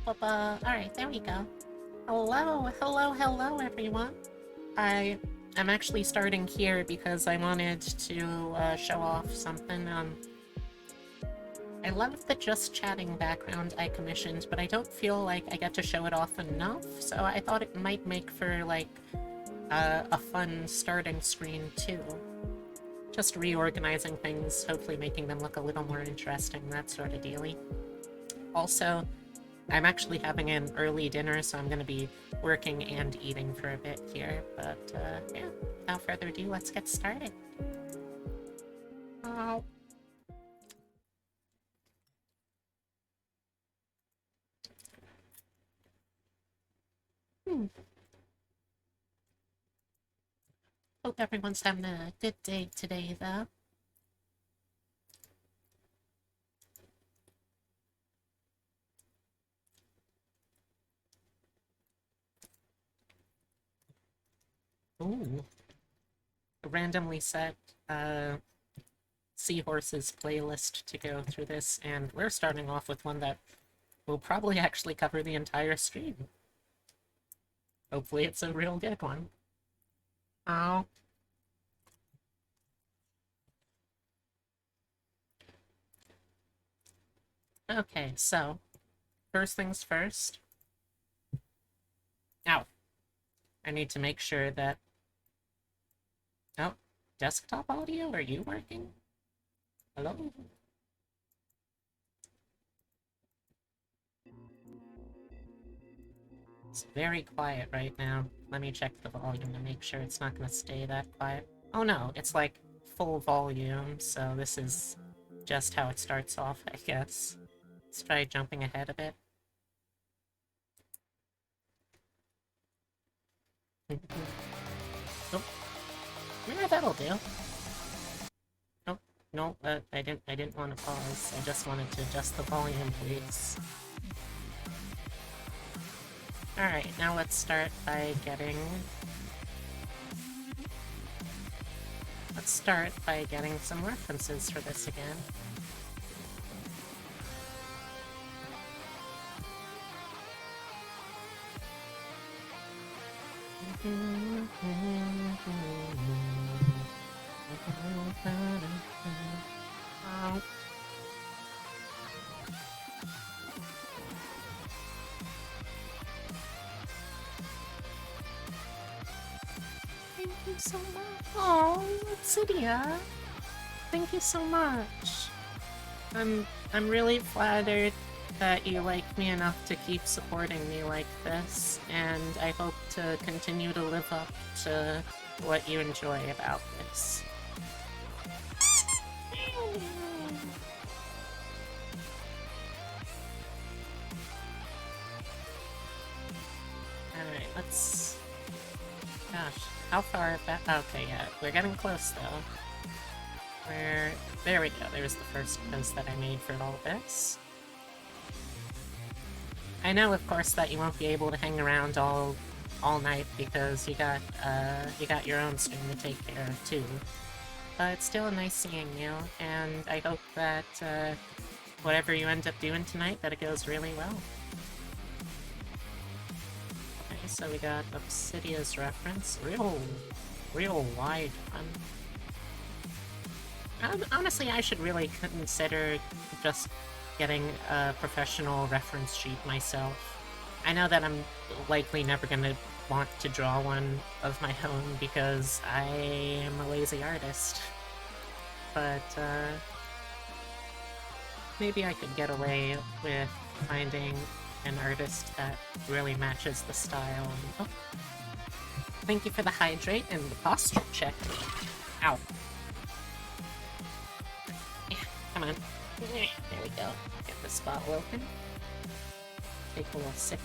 Alright, there we go. Hello, everyone. I'm actually starting here because I wanted to show off something. I love the just chatting background I commissioned, but I don't feel like I get to show it off enough, so I thought it might make for, like, a fun starting screen, too. Just reorganizing things, hopefully making them look a little more interesting, that sort of dealy. Also, I'm actually having an early dinner, so I'm going to be working and eating for a bit here. But, yeah, without further ado, let's get started. Oh. Hope everyone's having a good day today, though. Ooh. Randomly set, Seahorse's playlist to go through this, and we're starting off with one that will probably actually cover the entire stream. Hopefully it's a real good one. Oh. Okay, so, first things first. Ow. I need to make sure that... Oh, desktop audio, are you working? Hello? It's very quiet right now. Let me check the volume to make sure it's not gonna stay that quiet. Oh no, it's like full volume, so this is just how it starts off, I guess. Let's try jumping ahead a bit. Oh. Yeah, that'll do. Oh, no, I didn't want to pause. I just wanted to adjust the volume, please. Alright, now let's start by getting... Let's start by getting some references for this again. Oh. Thank you so much. Oh, Cydia. Thank you so much. I'm really flattered that you like me enough to keep supporting me like this, and I hope to continue to live up to what you enjoy about this. Alright, let's... Gosh, how far back? Okay, yeah, we're getting close, though. There we go, there's the first post that I made for all this. I know, of course, that you won't be able to hang around all night because you got your own stream to take care of, too. But it's still nice seeing you, and I hope that, whatever you end up doing tonight, that it goes really well. Okay, so we got Obsidia's reference. Real wide one. Honestly, I should really consider just getting a professional reference sheet myself. I know that I'm likely never gonna want to draw one of my own because I am a lazy artist. But, maybe I could get away with finding an artist that really matches the style. Oh. Thank you for the hydrate and the posture check. Ow. Come on. There we go. Get the spot open. Take a little sippy.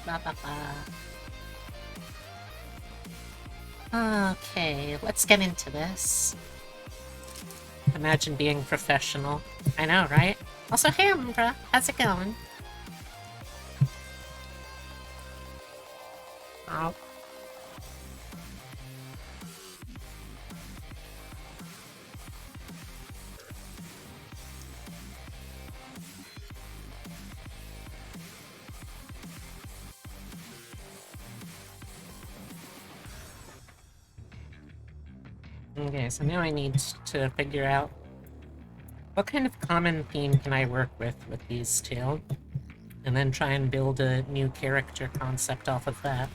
Ba ba ba. Okay, let's get into this. Imagine being professional. I know, right? Also, hey, Umbra, how's it going? Oh. Okay, so now I need to figure out what kind of common theme can I work with these two, and then try and build a new character concept off of that.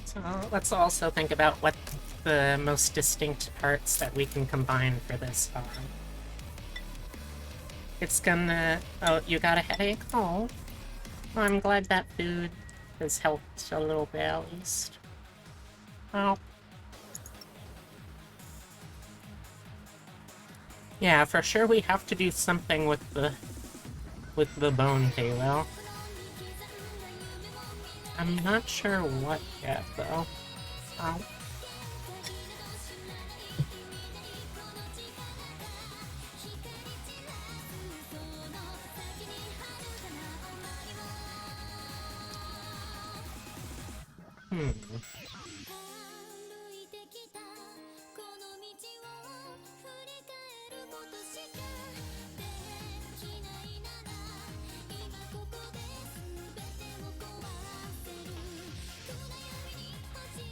So let's also think about what the most distinct parts that we can combine for this are. It's gonna... Oh, you got a headache? Oh. Well, I'm glad that food has helped a little bit at least. Oh. Yeah, for sure we have to do something with the bone halo. I'm not sure what yet, though. Oh.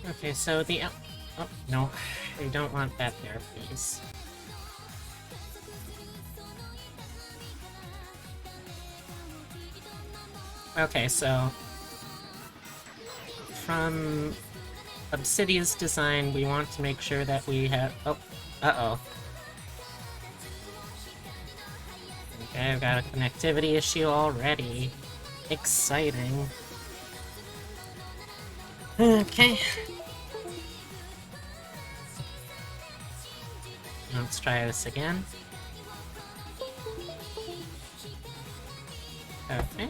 Okay, so the... Oh, no. I don't want that there, please. Okay, so... From Obsidian's design, we want to make sure that we have... Oh, uh-oh. Okay, I've got a connectivity issue already. Exciting. Okay. Let's try this again. Okay.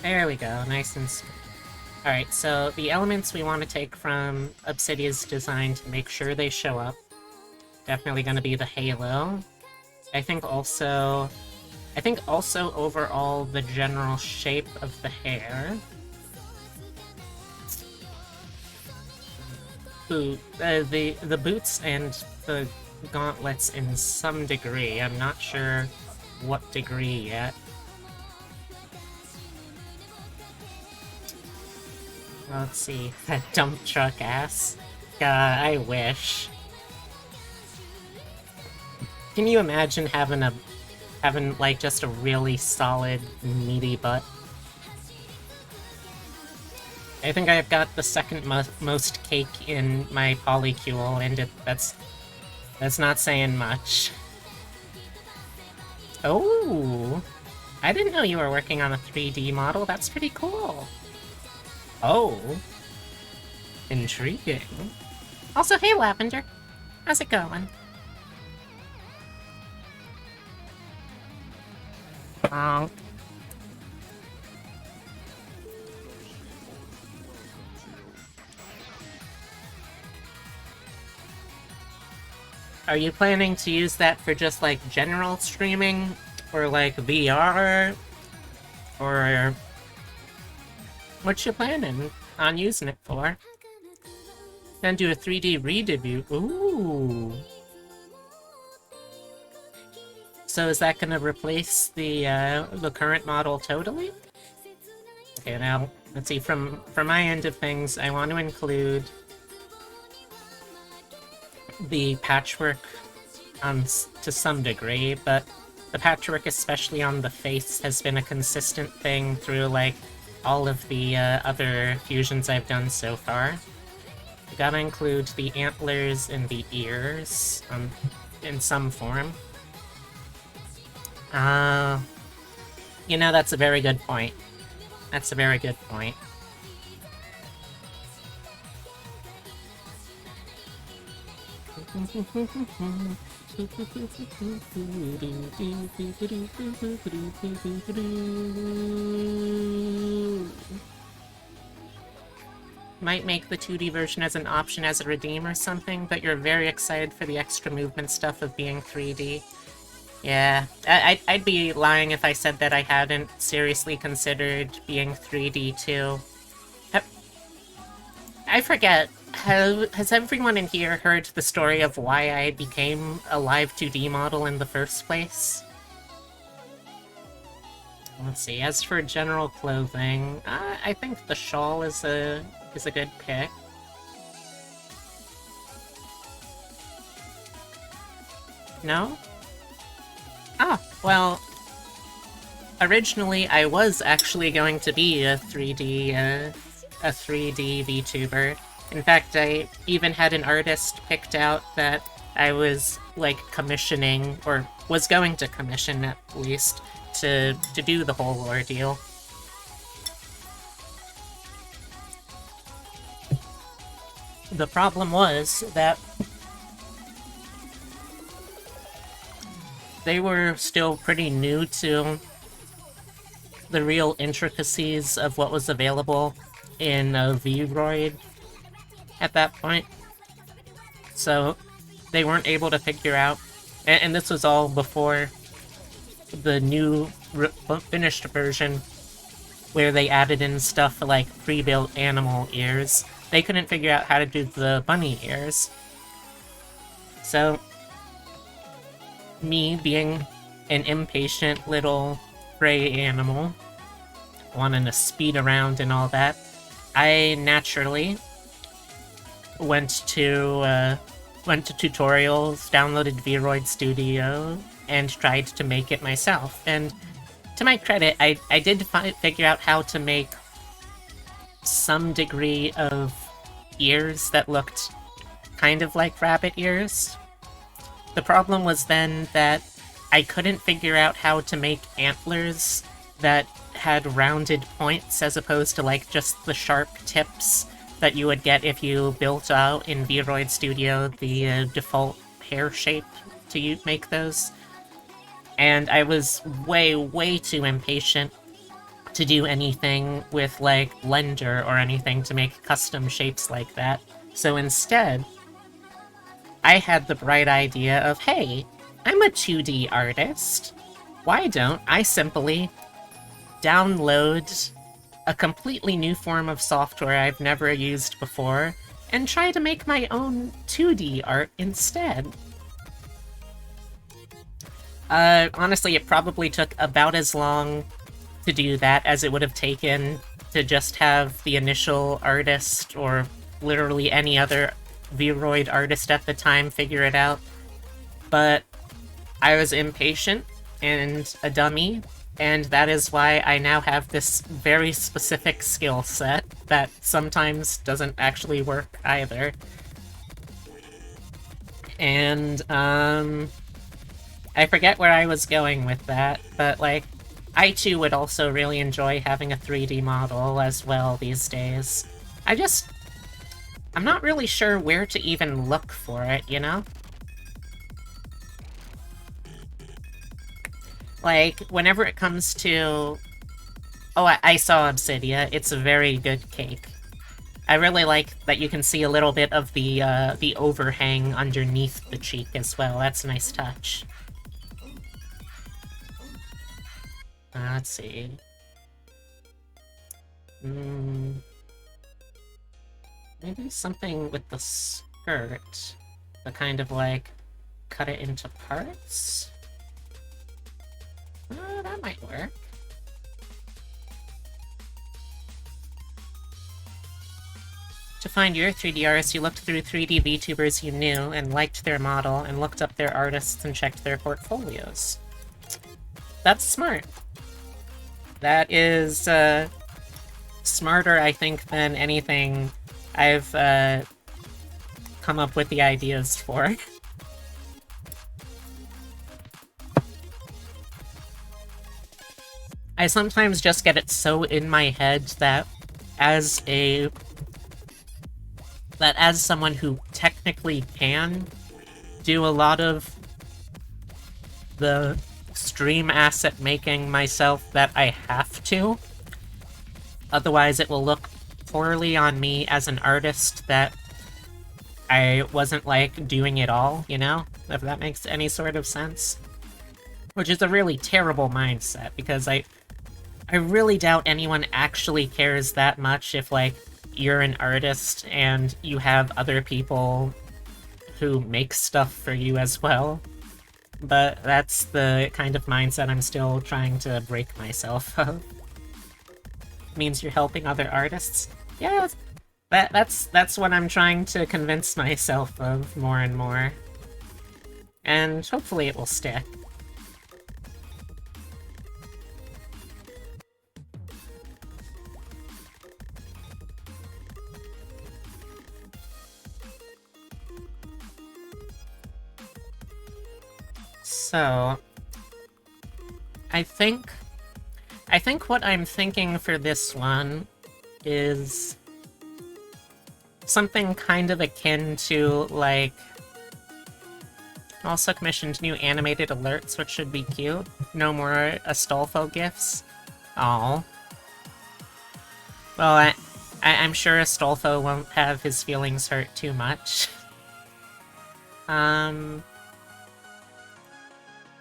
There we go, nice and smooth. Alright, so the elements we want to take from Obsidian's design to make sure they show up. Definitely gonna be the halo. I think also overall the general shape of the hair. The boots and the gauntlets in some degree. I'm not sure what degree yet. Let's see. That dump truck ass. God, I wish. Can you imagine having like just a really solid, meaty butt? I think I've got the second most cake in my polycule, and that's not saying much. Oh! I didn't know you were working on a 3D model. That's pretty cool. Oh. Intriguing. Also, hey Lavender. How's it going? Oh. Are you planning to use that for just, like, general streaming? Or, like, VR? Or... what you planning on using it for? Gonna do a 3D re-debut. Ooh! So is that gonna replace the current model totally? Okay, now, let's see, from my end of things, I want to include the patchwork to some degree, but the patchwork, especially on the face, has been a consistent thing through, like, all of the other fusions I've done so far. You gotta include the antlers and the ears in some form. You know, that's a very good point. That's a very good point. might make the 2D version as an option as a redeem or something, but you're very excited for the extra movement stuff of being 3D. Yeah, I'd be lying if I said that I hadn't seriously considered being 3D too. I forget, has everyone in here heard the story of why I became a live 2D model in the first place? Let's see, as for general clothing, I think the shawl is a good pick. No? Ah, well, originally I was actually going to be a 3D VTuber. In fact, I even had an artist picked out that I was, like, commissioning, or was going to commission at least, to do the whole ordeal. The problem was that they were still pretty new to the real intricacies of what was available in Vroid at that point. So they weren't able to figure out, and this was all before the new finished version where they added in stuff like pre-built animal ears. They couldn't figure out how to do the bunny ears. So me, being an impatient little prey animal, wanting to speed around and all that, I naturally went to tutorials, downloaded Vroid Studio, and tried to make it myself. And to my credit, I did figure out how to make some degree of ears that looked kind of like rabbit ears. The problem was then that I couldn't figure out how to make antlers that had rounded points as opposed to like just the sharp tips that you would get if you built out in Vroid Studio the default hair shape to make those. And I was way too impatient to do anything with like Blender or anything to make custom shapes like that. So instead, I had the bright idea of, hey, I'm a 2D artist. Why don't I simply download a completely new form of software I've never used before and try to make my own 2D art instead? Honestly, it probably took about as long to do that as it would have taken to just have the initial artist, or literally any other Vroid artist at the time, figure it out. But I was impatient and a dummy, and that is why I now have this very specific skill set that sometimes doesn't actually work either. And, I forget where I was going with that, but, like, I too would also really enjoy having a 3D model as well these days. I'm not really sure where to even look for it, you know? Like, whenever it comes to... Oh, I saw Obsidia. It's a very good cake. I really like that you can see a little bit of the overhang underneath the cheek as well. That's a nice touch. Let's see. Maybe something with the skirt. To kind of, like, cut it into parts? That might work. To find your 3D artist, you looked through 3D VTubers you knew and liked their model, and looked up their artists and checked their portfolios. That's smart. That is, smarter, I think, than anything I've, come up with the ideas for. I sometimes just get it so in my head that as someone who technically can do a lot of the stream asset making myself, that I have to. Otherwise it will look poorly on me as an artist that I wasn't, like, doing it all, you know? If that makes any sort of sense. Which is a really terrible mindset, because I really doubt anyone actually cares that much if, like, you're an artist and you have other people who make stuff for you as well. But that's the kind of mindset I'm still trying to break myself of. Means you're helping other artists? Yeah, that's what I'm trying to convince myself of more and more. And hopefully it will stick. So, I think what I'm thinking for this one is something kind of akin to, like, also commissioned new animated alerts, which should be cute. No more Astolfo gifs. Aw. Well, I'm sure Astolfo won't have his feelings hurt too much.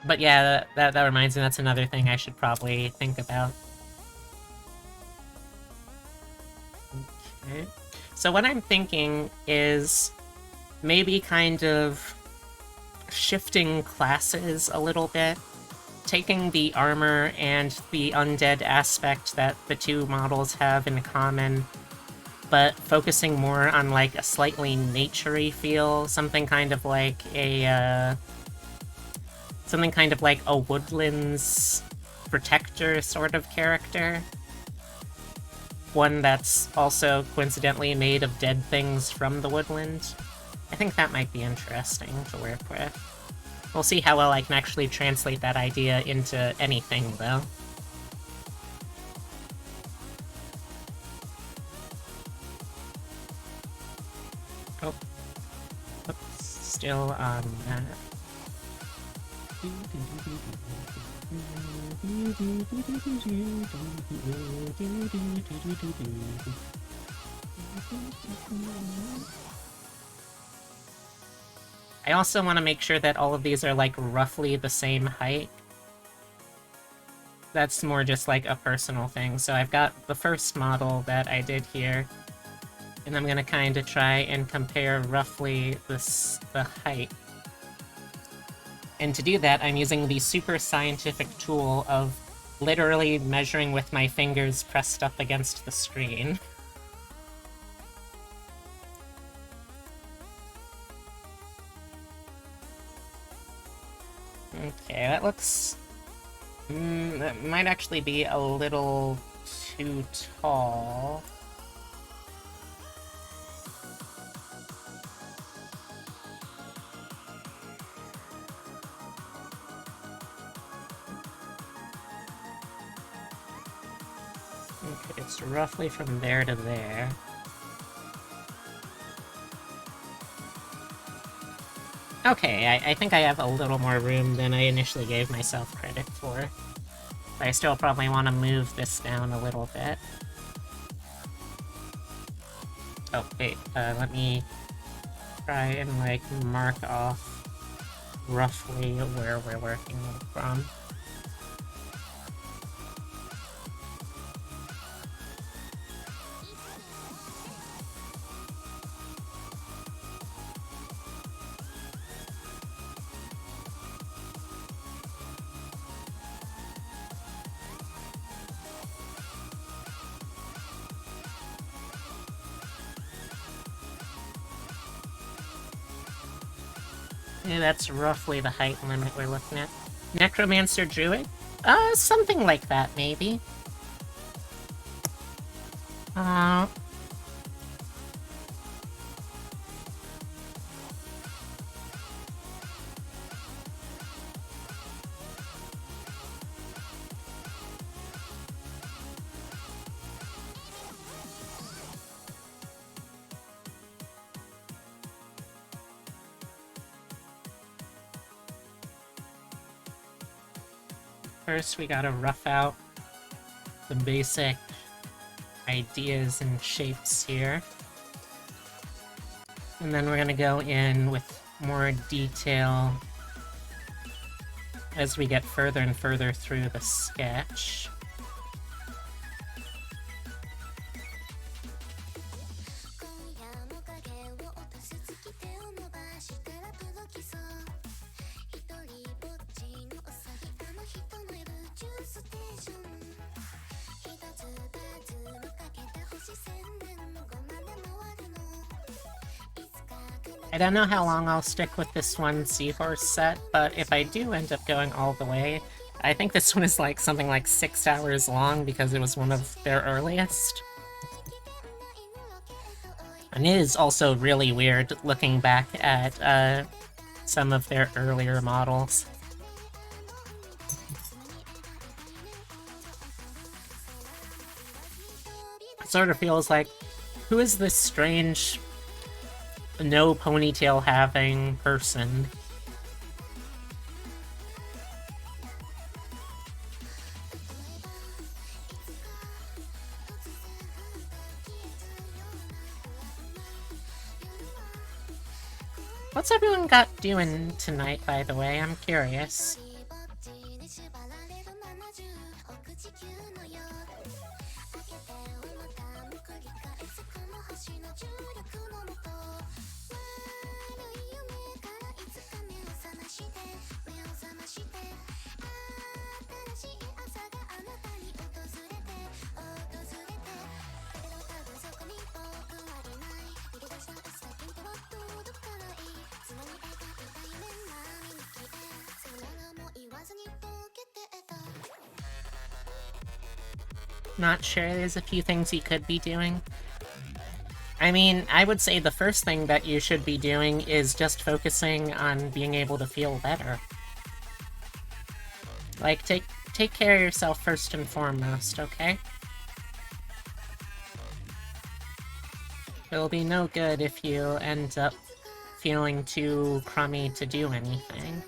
But yeah, that reminds me, that's another thing I should probably think about. Okay. So what I'm thinking is maybe kind of shifting classes a little bit, taking the armor and the undead aspect that the two models have in common, but focusing more on, like, a slightly nature-y feel, something kind of like a Woodlands protector sort of character. One that's also coincidentally made of dead things from the woodland. I think that might be interesting to work with. We'll see how well I can actually translate that idea into anything, though. Oh. Oops, still on that. I also want to make sure that all of these are, like, roughly the same height. That's more just, like, a personal thing. So I've got the first model that I did here, and I'm gonna kind of try and compare roughly the height. And to do that, I'm using the super scientific tool of literally measuring with my fingers pressed up against the screen. Okay, that looks... that might actually be a little too tall. Okay, it's roughly from there to there. Okay, I think I have a little more room than I initially gave myself credit for. But I still probably want to move this down a little bit. Oh, wait, let me try and, like, mark off roughly where we're working from. Yeah, that's roughly the height limit we're looking at. Necromancer Druid? Something like that, maybe. First, we gotta rough out the basic ideas and shapes here. And then we're gonna go in with more detail as we get further and further through the sketch. I don't know how long I'll stick with this one Seahorse set, but if I do end up going all the way, I think this one is like something like 6 hours long because it was one of their earliest. And it is also really weird looking back at some of their earlier models. It sort of feels like, who is this strange, no ponytail having person? What's everyone got doing tonight, by the way? I'm curious. Not sure, there's a few things you could be doing. I mean, I would say the first thing that you should be doing is just focusing on being able to feel better. Like, take care of yourself first and foremost, okay? It'll be no good if you end up feeling too crummy to do anything.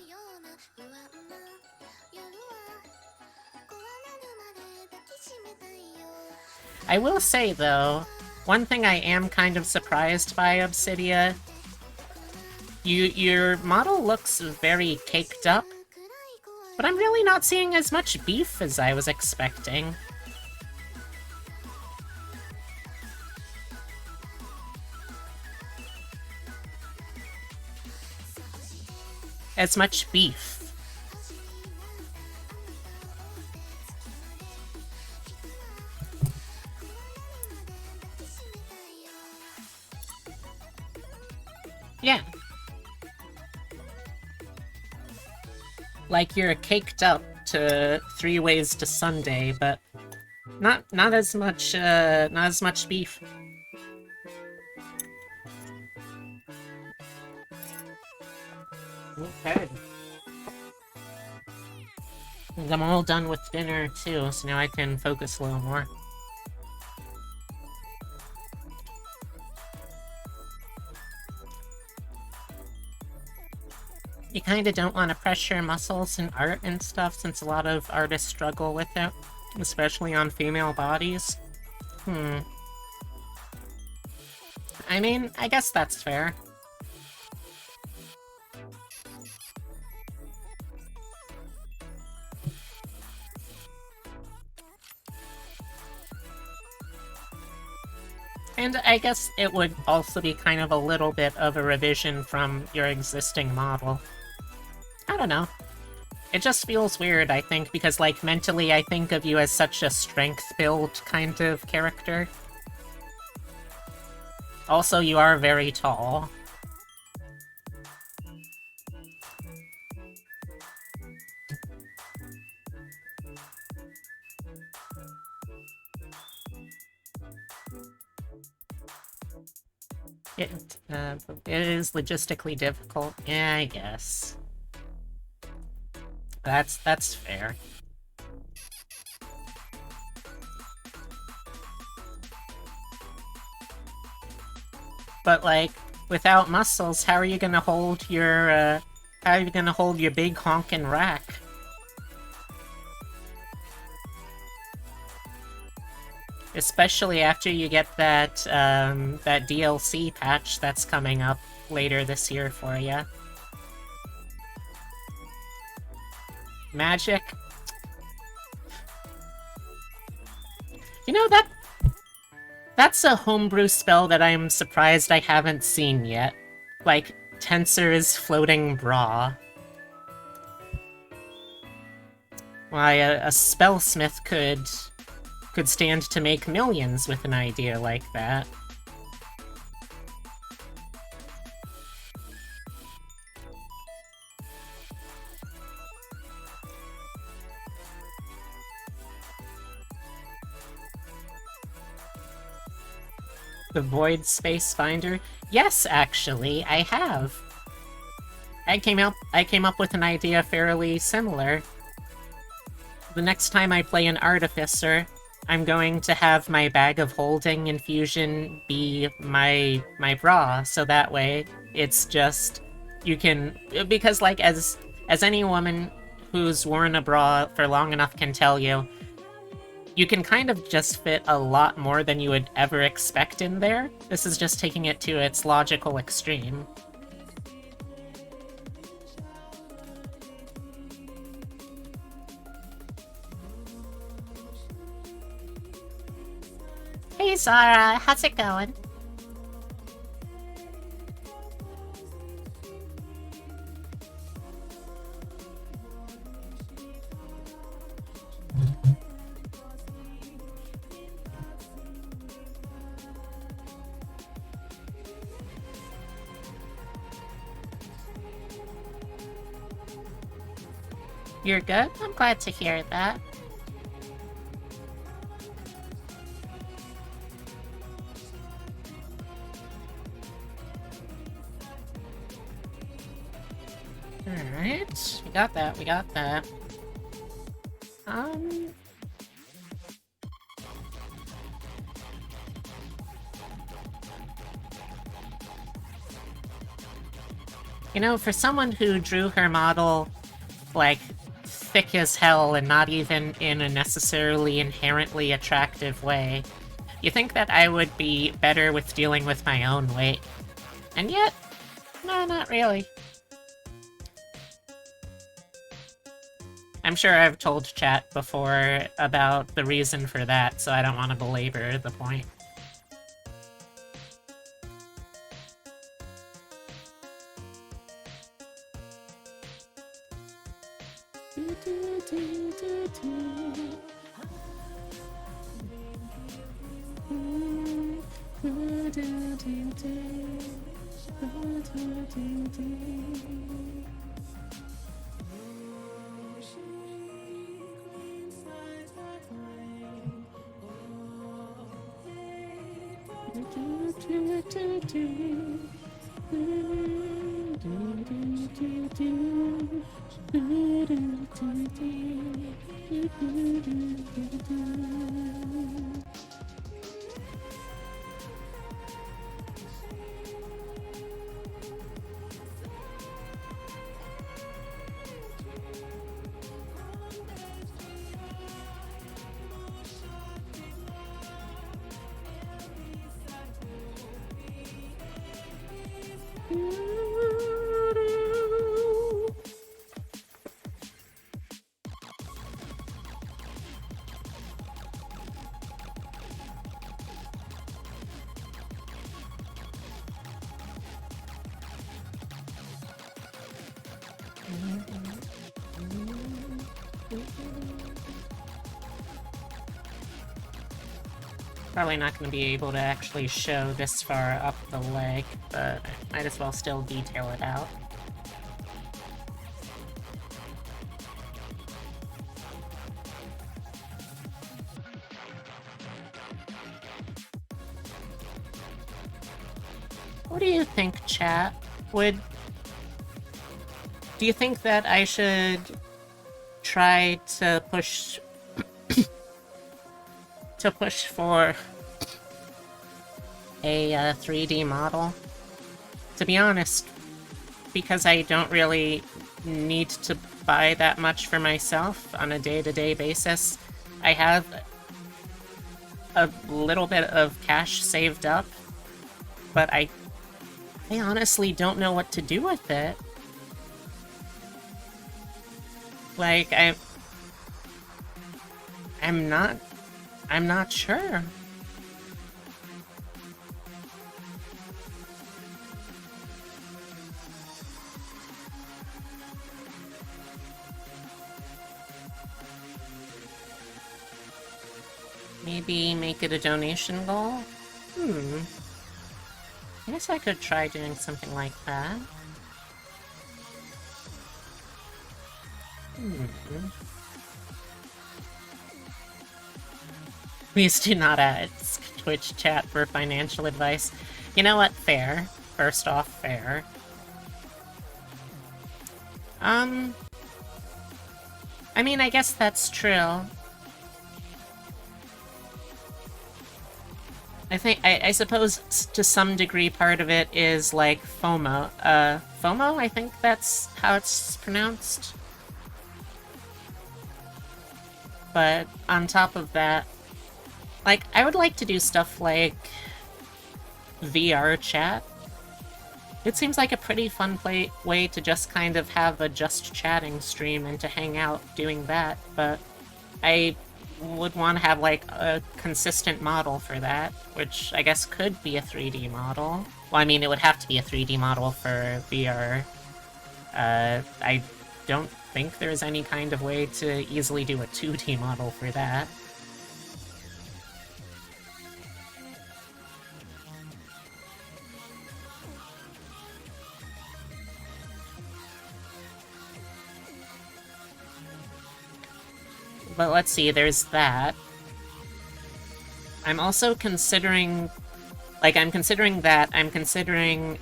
I will say, though, one thing I am kind of surprised by, Obsidia, your model looks very caked up, but I'm really not seeing as much beef as I was expecting. As much beef. Yeah. Like you're caked up to 3 Ways to Sunday, but not as much beef. Okay. I'm all done with dinner too, so now I can focus a little more. You kinda don't want to pressure muscles in art and stuff, since a lot of artists struggle with it, especially on female bodies. I mean, I guess that's fair. And I guess it would also be kind of a little bit of a revision from your existing model. I don't know. It just feels weird, I think, because, like, mentally I think of you as such a strength-build kind of character. Also, you are very tall. It is logistically difficult. Yeah, I guess. That's fair. But, like, without muscles, how are you gonna hold your, big honkin' rack? Especially after you get that, that DLC patch that's coming up later this year for you. Magic? You know, that's a homebrew spell that I'm surprised I haven't seen yet. Like, Tensor's Floating Bra. Why, a spellsmith could stand to make millions with an idea like that. The Void Space Finder? Yes, actually, I have. I came up with an idea fairly similar. The next time I play an Artificer, I'm going to have my Bag of Holding infusion be my bra, so that way it's just you can, because like as any woman who's worn a bra for long enough can tell you, you can kind of just fit a lot more than you would ever expect in there. This is just taking it to its logical extreme. Hey Zara, how's it going? You're good? I'm glad to hear that. Alright, we got that, we got that. You know, for someone who drew her model, like, thick as hell and not even in a necessarily inherently attractive way, you think that I would be better with dealing with my own weight. And yet, no, not really. I'm sure I've told chat before about the reason for that, so I don't want to belabor the point. Probably not going to be able to actually show this far up the leg, but I might as well still detail it out. What do you think, chat? Do you think that I should try to push for a 3D model? To be honest, because I don't really need to buy that much for myself on a day-to-day basis, I have a little bit of cash saved up, but I honestly don't know what to do with it. Like, I'm not sure. Maybe make it a donation goal? I guess I could try doing something like that. Please do not ask Twitch chat for financial advice. You know what? Fair. First off, fair. I mean, I guess that's true. I suppose to some degree part of it is like FOMO. FOMO? I think that's how it's pronounced. But on top of that, like, I would like to do stuff like VR chat. It seems like a pretty fun way to just kind of have a just chatting stream and to hang out doing that, but I would want to have, like, a consistent model for that, which I guess could be a 3D model. Well, I mean, it would have to be a 3D model for VR. I don't think there's any kind of way to easily do a 2D model for that. But let's see, there's that. I'm also considering... Like, I'm considering that. I'm considering,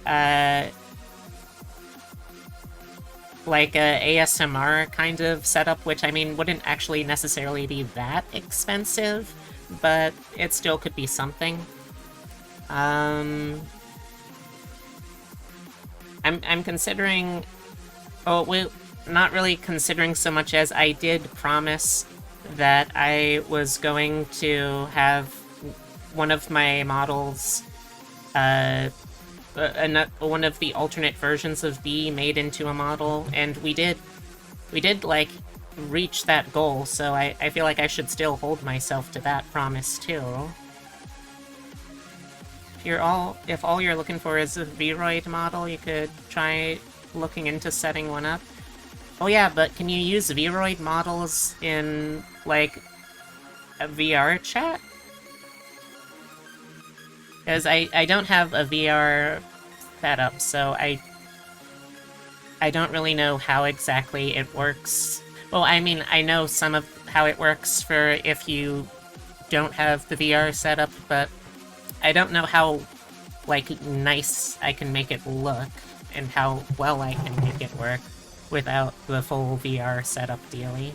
like a ASMR kind of setup, which, I mean, wouldn't actually necessarily be that expensive, but it still could be something. I'm considering... Oh, well, not really considering so much as I did promise that I was going to have one of my models, one of the alternate versions of B made into a model, and we did, like, reach that goal, so I feel like I should still hold myself to that promise, too. If all you're looking for is a Vroid model, you could try looking into setting one up. Oh yeah, but can you use Vroid models in, like, a VR chat? Because I don't have a VR setup, so I don't really know how exactly it works. Well, I mean, I know some of how it works for if you don't have the VR setup, but I don't know how, like, nice I can make it look, and how well I can make it work without the full VR setup dealy.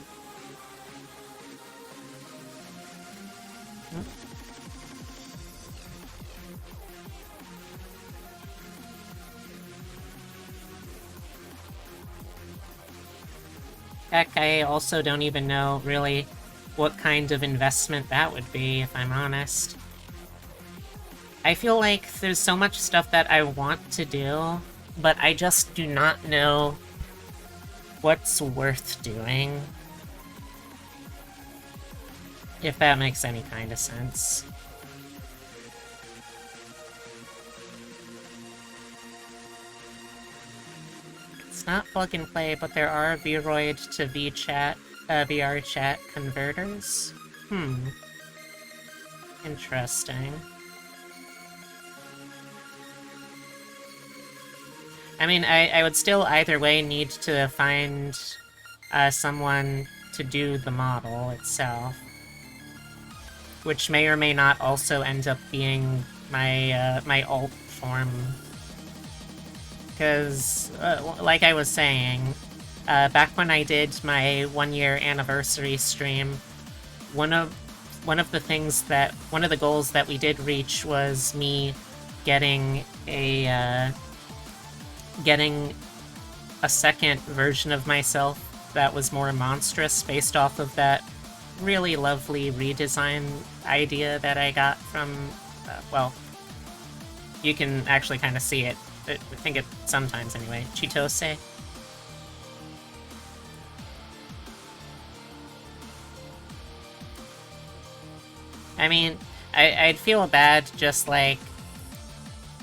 Heck, I also don't even know, really, what kind of investment that would be, if I'm honest. I feel like there's so much stuff that I want to do, but I just do not know what's worth doing. If that makes any kind of sense. It's not plug and play, but there are Vroid to VR chat converters. Interesting. I mean, I would still either way need to find someone to do the model itself. Which may or may not also end up being my, my alt form. Because, like I was saying, back when I did my 1-year anniversary stream, one of the goals that we did reach was me getting a second version of myself that was more monstrous based off of that really lovely redesign idea that I got from, well, you can actually kind of see it. I think it sometimes anyway. Chitose. I mean, I'd feel bad just like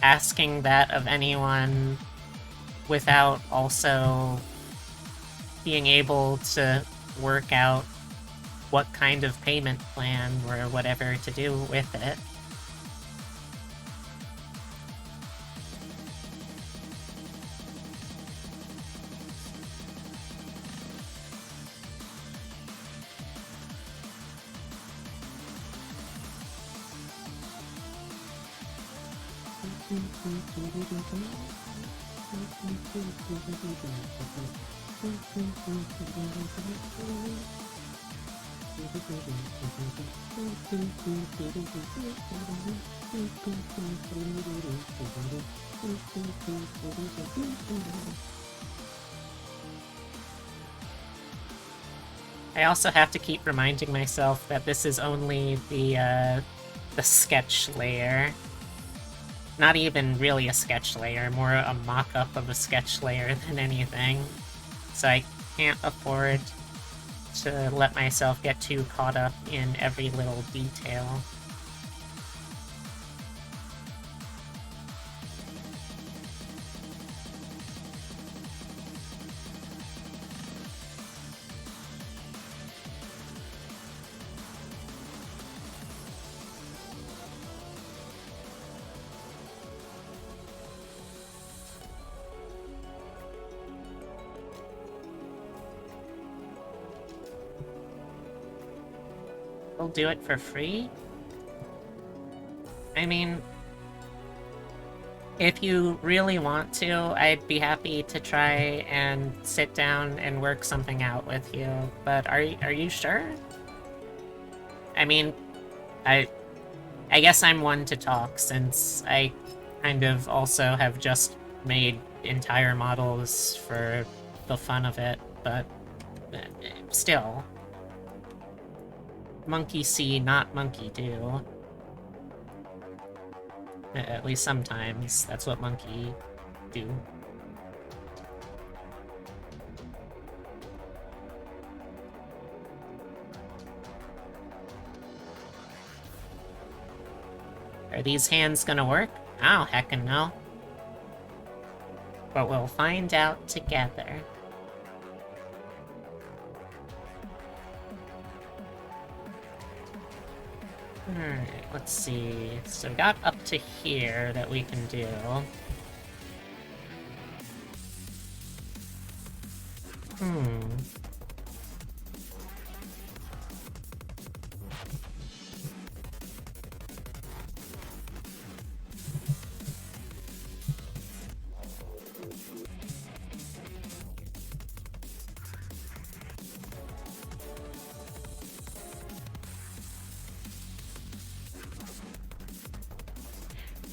asking that of anyone without also being able to work out what kind of payment plan or whatever to do with it. I also have to keep reminding myself that this is only the sketch layer. Not even really a sketch layer, more a mock-up of a sketch layer than anything. So I can't afford to let myself get too caught up in every little detail. They'll do it for free? I mean, if you really want to, I'd be happy to try and sit down and work something out with you. But are you sure? I mean, I guess I'm one to talk, since I kind of also have just made entire models for the fun of it, but still. Monkey see, not monkey do. At least sometimes, that's what monkey do. Are these hands gonna work? I don't heckin' know. But we'll find out together. Alright, let's see. So we got up to here that we can do.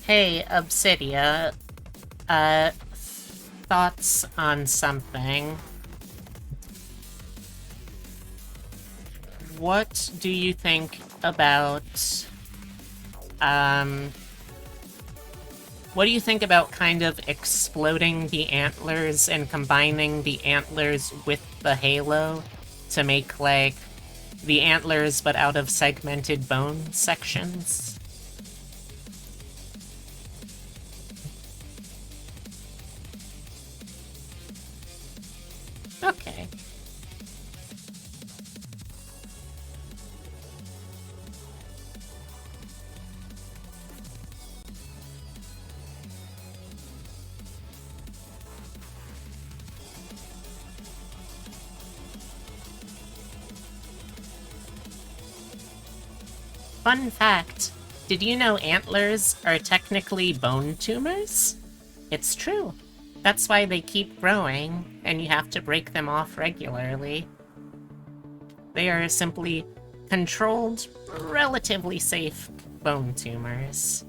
Hey, Obsidia. Thoughts on something. What do you think about, what do you think about kind of exploding the antlers and combining the antlers with the halo to make, like, the antlers but out of segmented bone sections? Okay. Fun fact, did you know antlers are technically bone tumors? It's true. That's why they keep growing, and you have to break them off regularly. They are simply controlled, relatively safe bone tumors.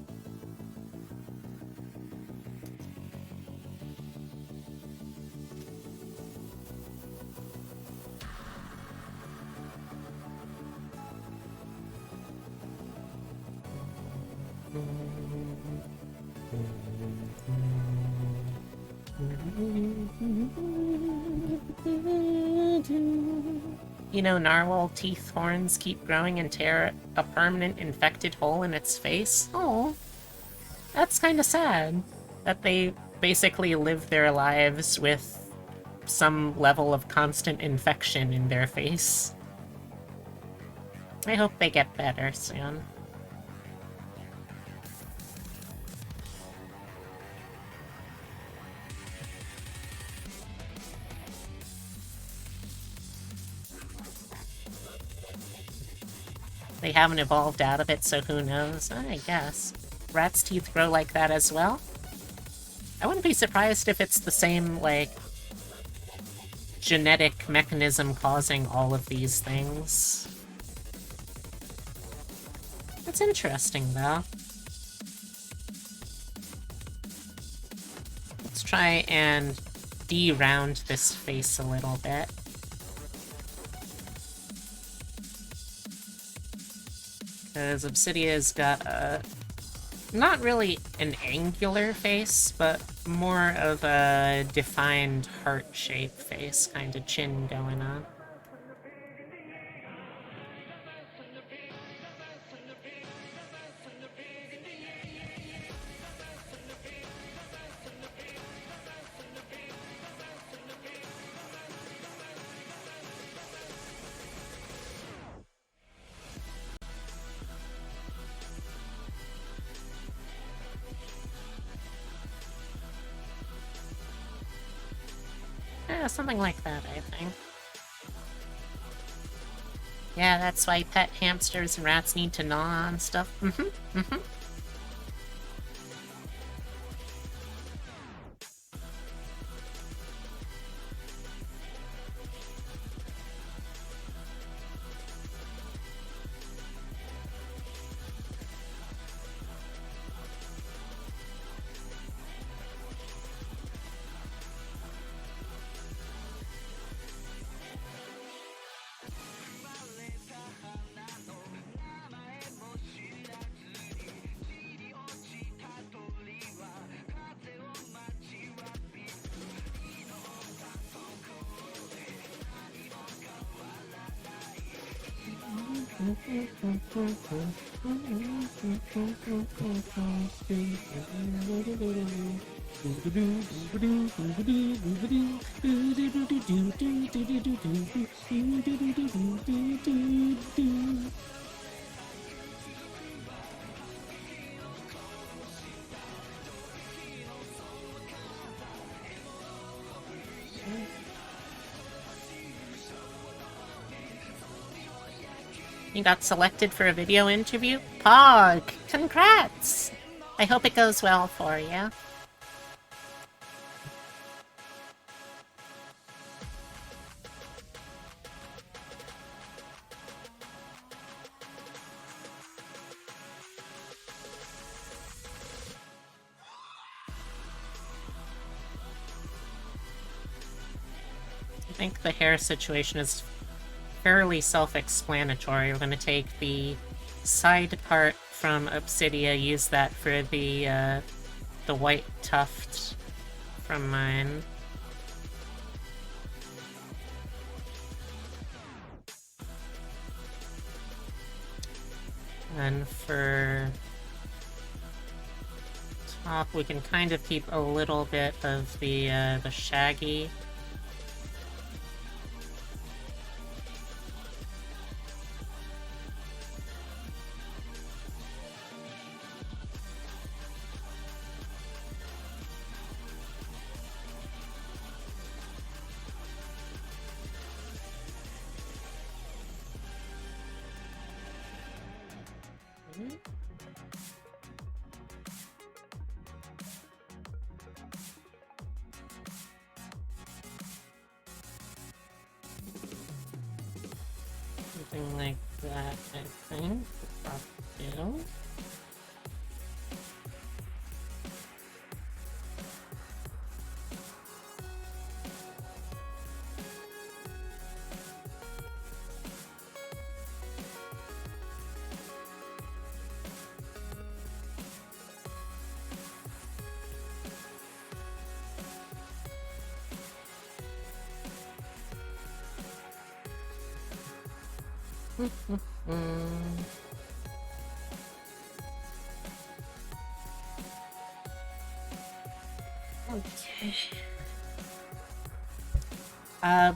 You know, narwhal teeth horns keep growing and tear a permanent infected hole in its face. Oh, that's kind of sad. That they basically live their lives with some level of constant infection in their face. I hope they get better soon. They haven't evolved out of it, so who knows? I guess. Rats' teeth grow like that as well? I wouldn't be surprised if it's the same, like, genetic mechanism causing all of these things. That's interesting, though. Let's try and de-round this face a little bit. Because Obsidia's got a... not really an angular face, but more of a defined heart-shaped face, kind of chin going on. Yeah, something like that, I think. Yeah, that's why pet hamsters and rats need to gnaw on stuff. You got selected for a video interview? Pog! Congrats! I hope it goes well for you. I think the hair situation is fairly self-explanatory. We're going to take the side part from Obsidia, use that for the white tuft from mine. And for top, we can kind of keep a little bit of the shaggy. Something like that, I think. Probably. Okay.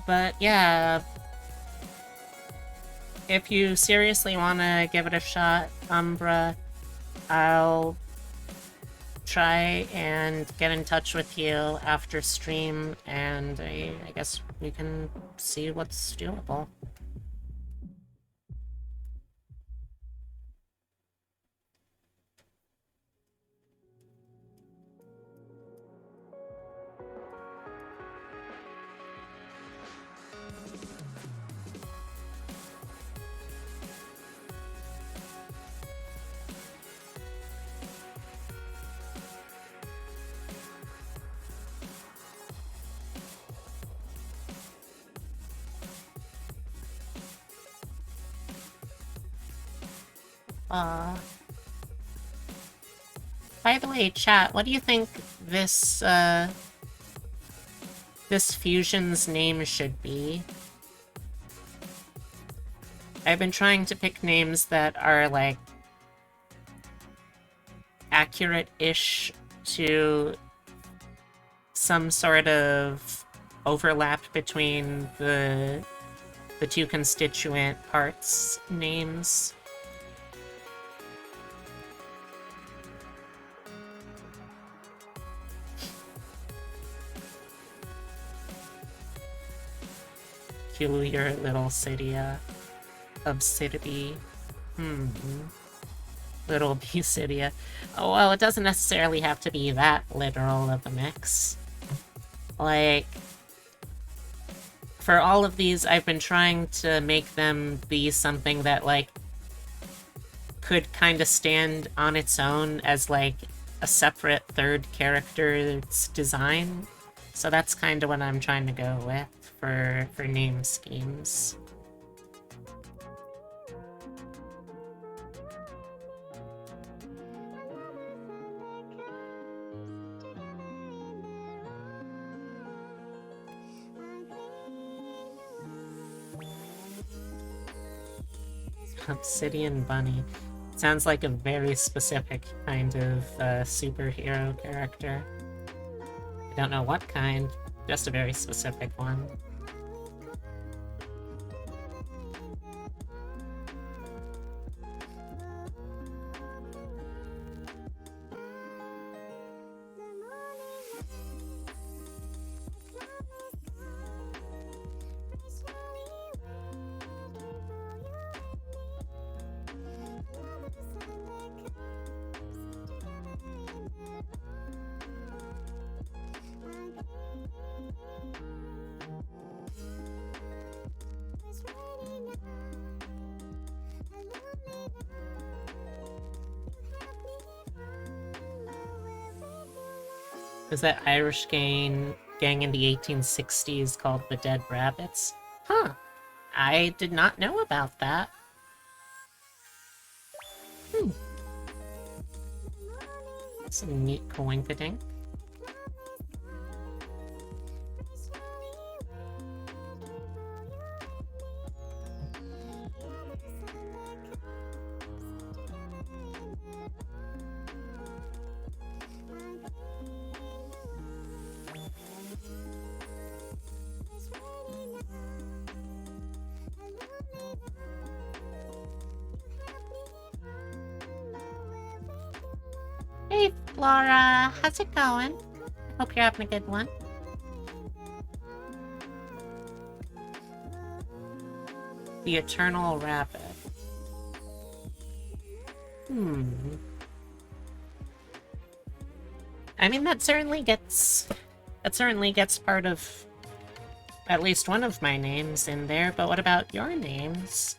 But yeah, if you seriously want to give it a shot, Umbra, I'll try and get in touch with you after stream, and I guess we can see what's doable. By the way, chat, what do you think this, this fusion's name should be? I've been trying to pick names that are, like, accurate-ish to some sort of overlap between the two constituent parts names. Peculiar little Cydia. Obsidiby. Little Bucidia. Oh, well, it doesn't necessarily have to be that literal of a mix. Like, for all of these, I've been trying to make them be something that, like, could kind of stand on its own as, like, a separate third character's design. So that's kind of what I'm trying to go with for name schemes. Obsidian Bunny. Sounds like a very specific kind of superhero character. I don't know what kind, just a very specific one. Was that Irish gang in the 1860s called the Dead Rabbits? Huh. I did not know about that. Some neat coinkadink. Hey, Flora, how's it going? Hope you're having a good one. The Eternal Rabbit. I mean, that certainly gets part of at least one of my names in there, but what about your names?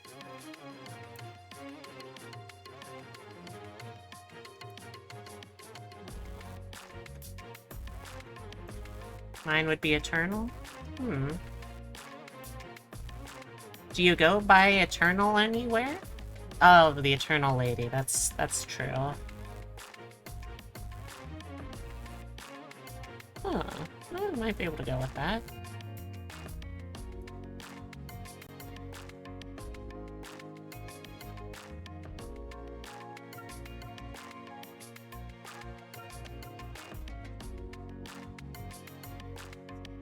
Mine would be Eternal? Do you go by Eternal anywhere? Oh, the Eternal Lady. That's true. Huh. I might be able to go with that.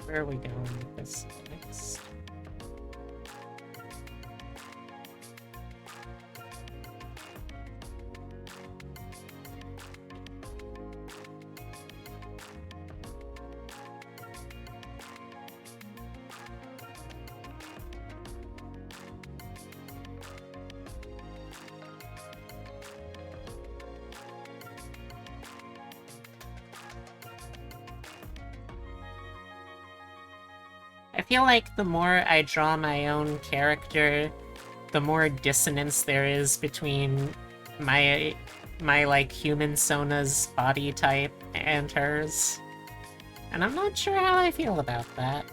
Where are we going with this next? I feel like the more I draw my own character, the more dissonance there is between my like human Sona's body type and hers. And I'm not sure how I feel about that.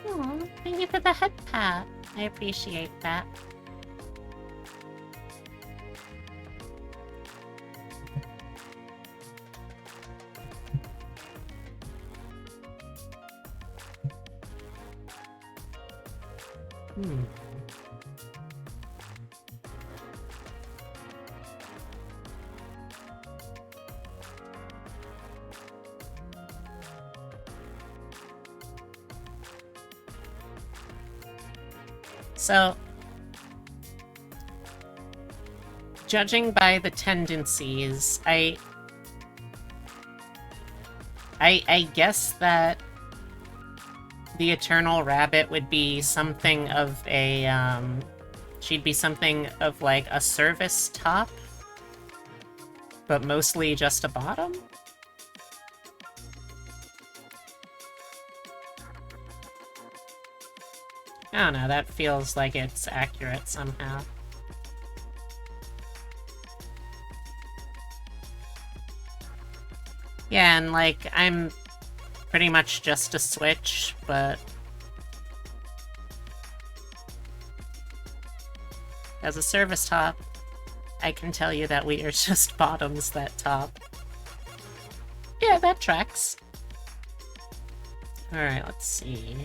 Aw, thank you for the head pat. I appreciate that. So, judging by the tendencies, I guess that the Eternal Rabbit would be something of a, she'd be something of like a service top, but mostly just a bottom? I don't know, that feels like it's accurate somehow. Yeah, and like, I'm pretty much just a switch, but as a service top, I can tell you that we are just bottoms that top. Yeah, that tracks. Alright, let's see.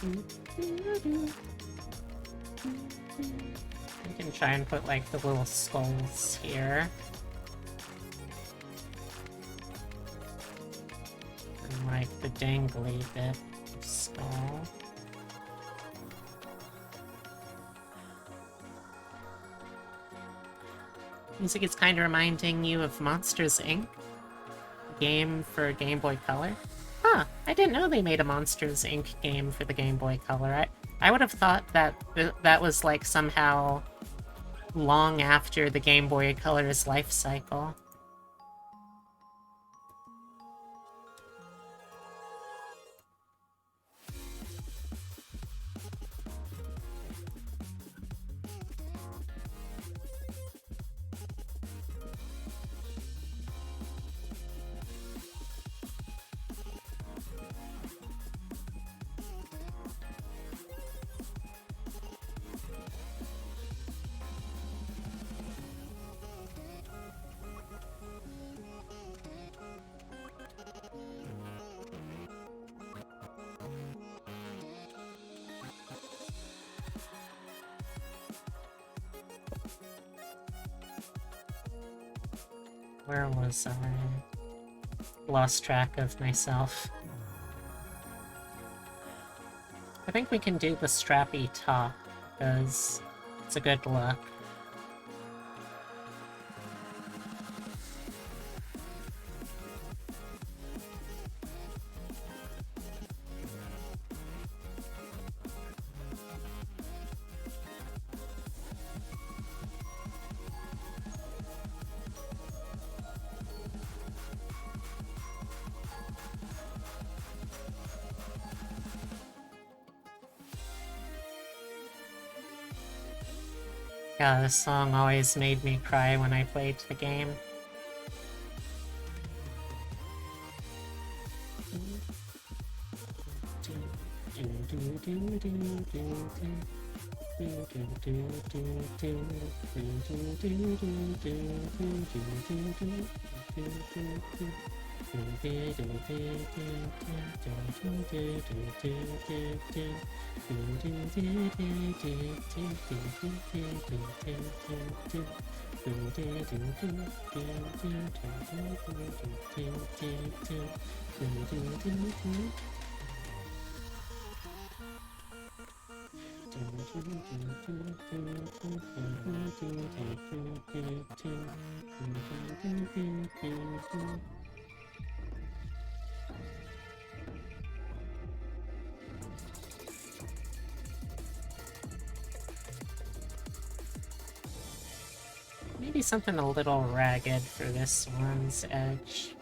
I can try and put like the little skulls here. And like the dangly bit of skull. Music is kind of reminding you of Monsters, Inc. Game for Game Boy Color. Huh, I didn't know they made a Monsters, Inc. game for the Game Boy Color. I would have thought that that was like somehow long after the Game Boy Color's life cycle. Where was I? Lost track of myself. I think we can do the strappy top, because it's a good look. Yeah, this song always made me cry when I played the game. Maybe something a little ragged for this one's edge.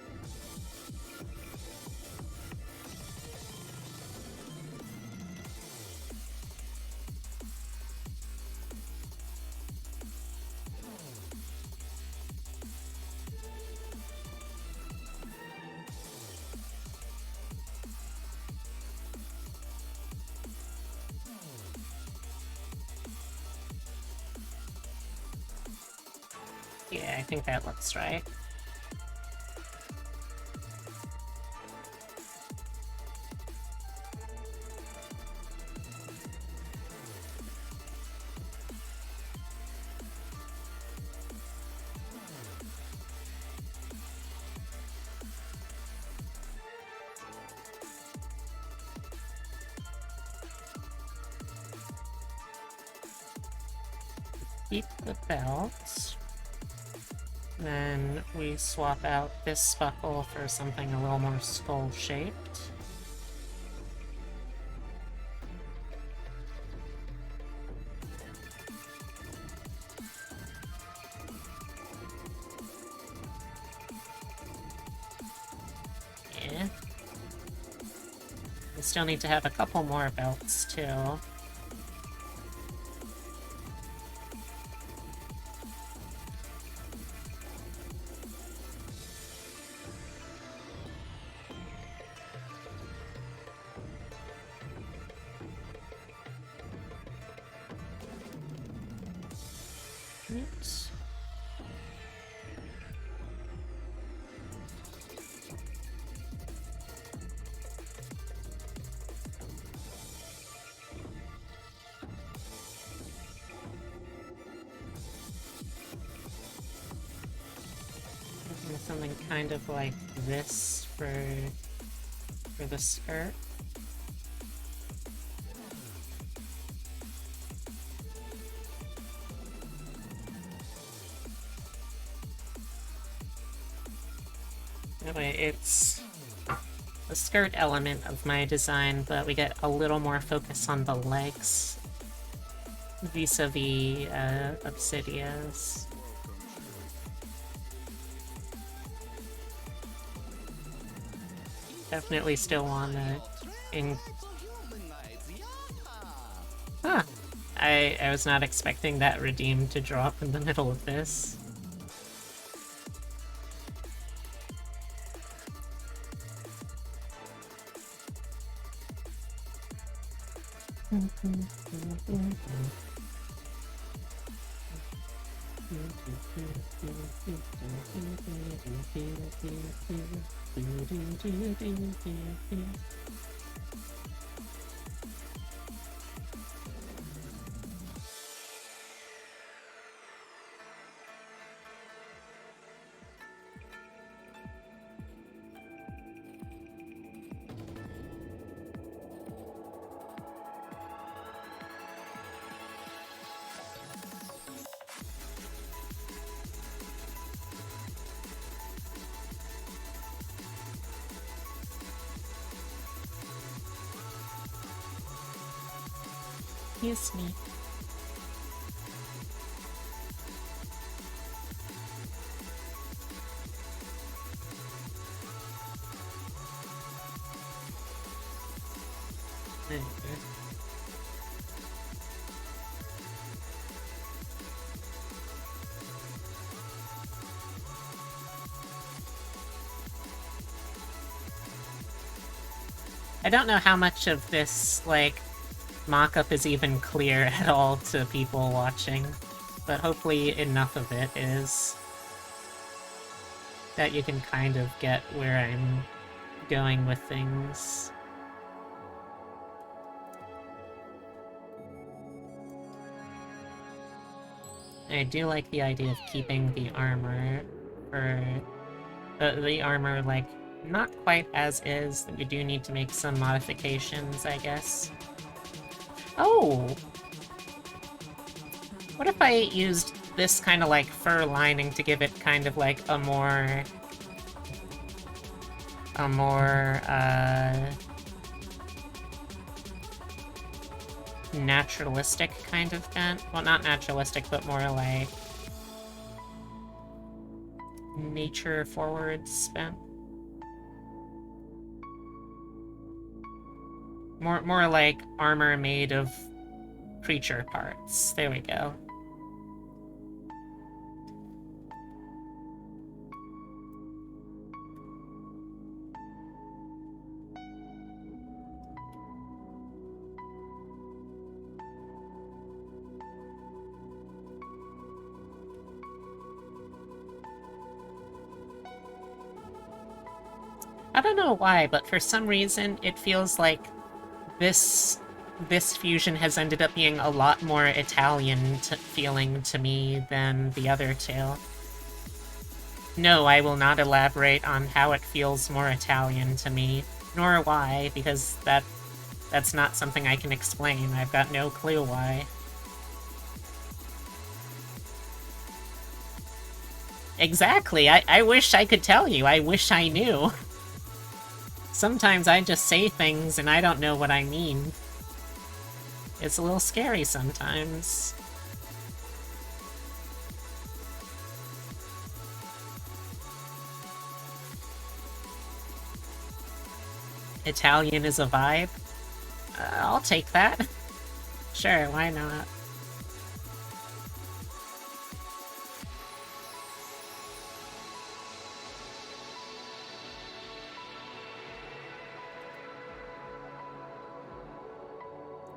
Yeah, I think that looks right. Keep the belt. Then we swap out this buckle for something a little more skull-shaped. Yeah. We still need to have a couple more belts, too. Oops. Something kind of like this for the skirt. Anyway, it's the skirt element of my design, but we get a little more focus on the legs vis-a-vis Obsidia's. Definitely still want to Huh. I was not expecting that redeem to drop in the middle of this. Excuse me. I don't know how much of this, like, mock-up is even clear at all to people watching, but hopefully enough of it is that you can kind of get where I'm going with things. I do like the idea of keeping the armor for the armor, like, not quite as is. We do need to make some modifications, I guess. Oh! What if I used this kind of like fur lining to give it kind of like a more naturalistic kind of bent? Well, not naturalistic, but more like nature forward bent. More like armor made of creature parts. There we go. I don't know why, but for some reason it feels like this fusion has ended up being a lot more Italian feeling to me than the other two. No, I will not elaborate on how it feels more Italian to me, nor why, because that's not something I can explain. I've got no clue why. Exactly, I wish I could tell you, I wish I knew. Sometimes I just say things and I don't know what I mean. It's a little scary sometimes. Italian is a vibe? I'll take that. Sure, why not?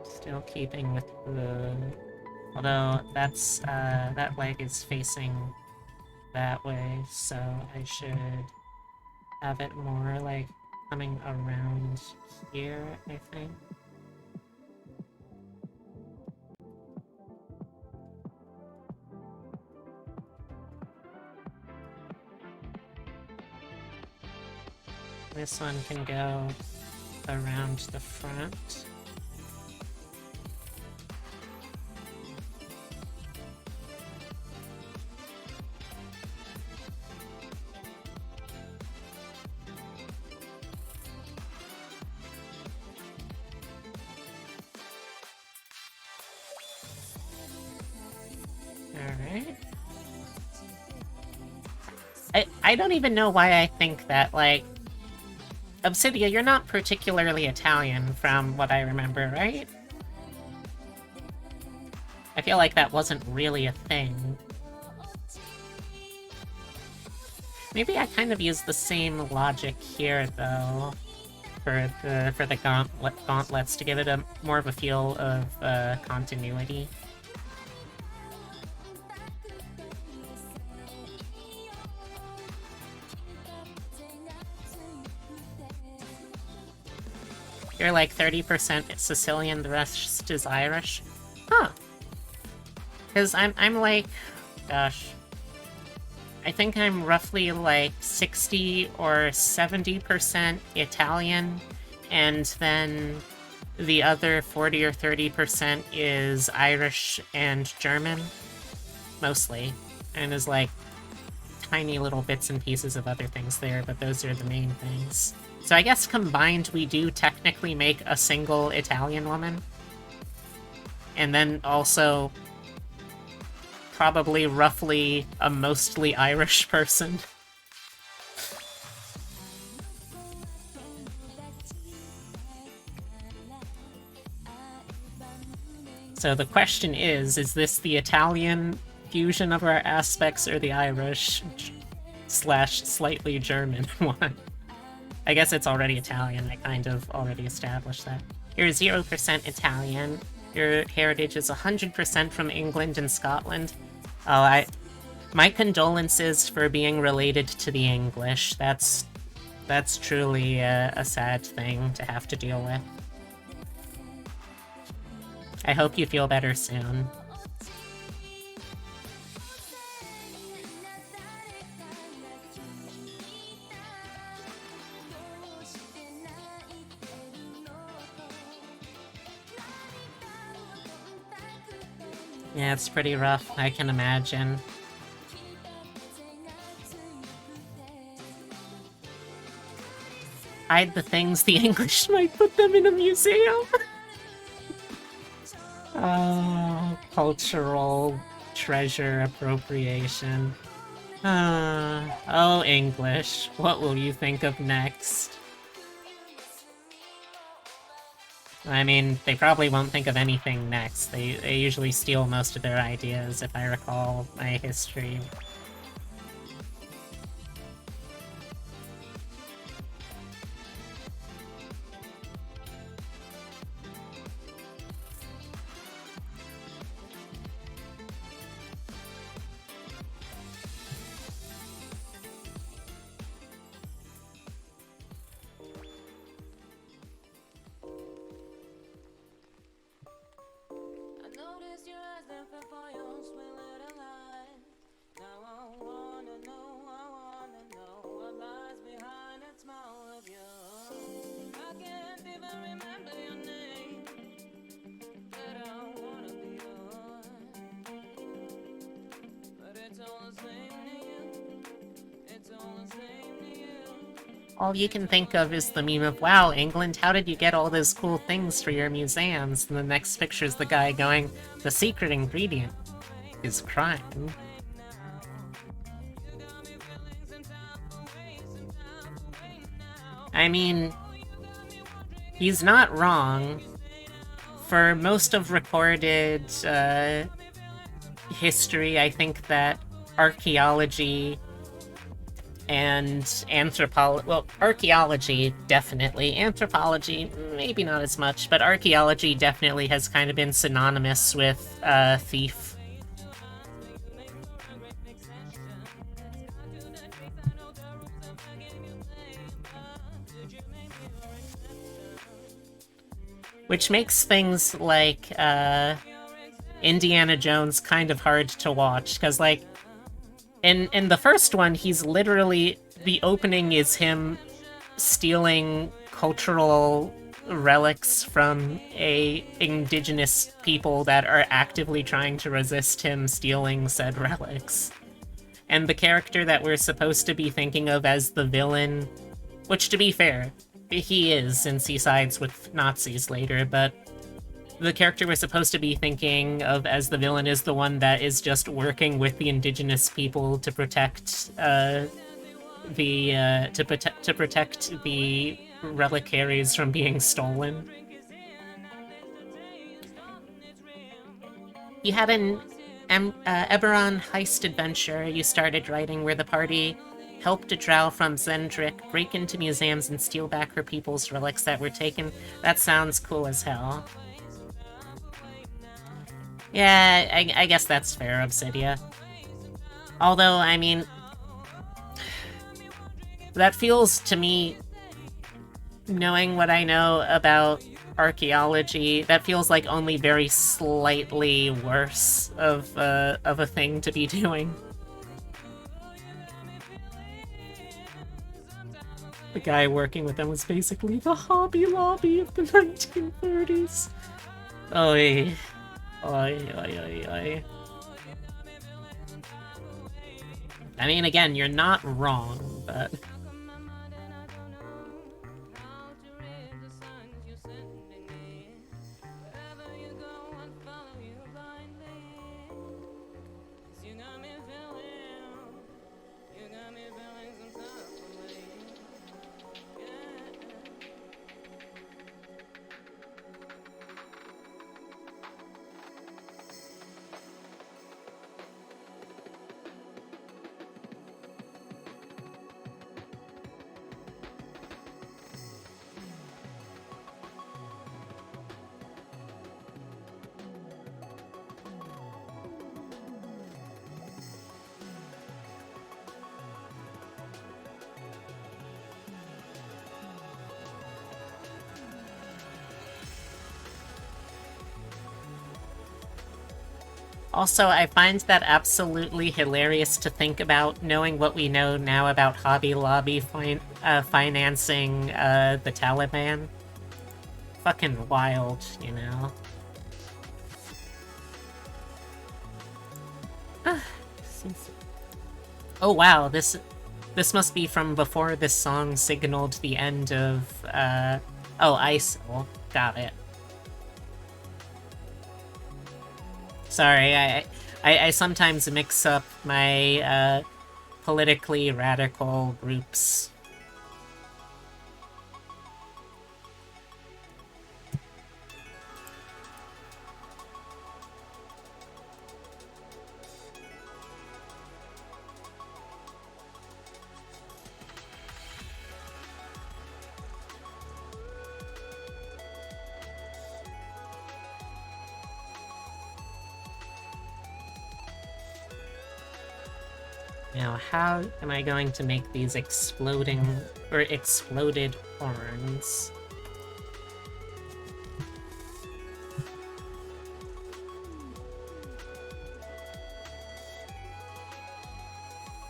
Still keeping with the... Although, that's, that leg is facing that way, so I should have it more, like, coming around here, I think. This one can go around the front. Alright. I don't even know why I think that, like... Obsidia, you're not particularly Italian from what I remember, right? I feel like that wasn't really a thing. Maybe I kind of used the same logic here, though, for the gauntlets to give it a more of a feel of continuity. You're like 30% Sicilian, the rest is Irish? Huh. Because I'm like... Gosh. I think I'm roughly like 60 or 70% Italian, and then the other 40 or 30% is Irish and German. Mostly. And there's like tiny little bits and pieces of other things there, but those are the main things. So I guess combined we do technically make a single Italian woman. And then also probably roughly a mostly Irish person. So the question is this the Italian fusion of our aspects or the Irish / slightly German one? I guess it's already Italian. I kind of already established that. You're 0% Italian. Your heritage is 100% from England and Scotland. Oh, my condolences for being related to the English. That's truly a sad thing to have to deal with. I hope you feel better soon. Yeah, it's pretty rough, I can imagine. Hide the things the English might put them in a museum. Oh, cultural treasure appropriation. Oh, English, what will you think of next? I mean, they probably won't think of anything next. They usually steal most of their ideas, if I recall my history. All you can think of is the meme of, wow, England, how did you get all those cool things for your museums? And the next picture's the guy going, the secret ingredient is crime. I mean, he's not wrong. For most of recorded history, I think that archaeology and anthropology, well, archaeology, definitely. Anthropology, maybe not as much, but archaeology definitely has kind of been synonymous with thief. Which makes things like Indiana Jones kind of hard to watch, because, like, in the first one, he's literally, the opening is him stealing cultural relics from indigenous people that are actively trying to resist him stealing said relics. And the character that we're supposed to be thinking of as the villain, which, to be fair, he is, since he sides with Nazis later, but the character we're supposed to be thinking of as the villain is the one that is just working with the indigenous people to protect to protect the reliquaries from being stolen. You had an Eberron heist adventure you started writing where the party helped a drow from Zendrick break into museums and steal back her people's relics that were taken. That sounds cool as hell. Yeah, I guess that's fair, Obsidia. Although, I mean, that feels to me, knowing what I know about archaeology, that feels like only very slightly worse of a thing to be doing. The guy working with them was basically the Hobby Lobby of the 1930s. Oy. Oy, oy, oy, oy. I mean, again, you're not wrong, but... Also, I find that absolutely hilarious to think about, knowing what we know now about Hobby Lobby financing the Taliban. Fucking wild, you know? Oh wow, this must be from before this song signaled the end of, oh, ISIL. Got it. Sorry, I sometimes mix up my, politically radical groups. Now, how am I going to make these exploding, or exploded horns?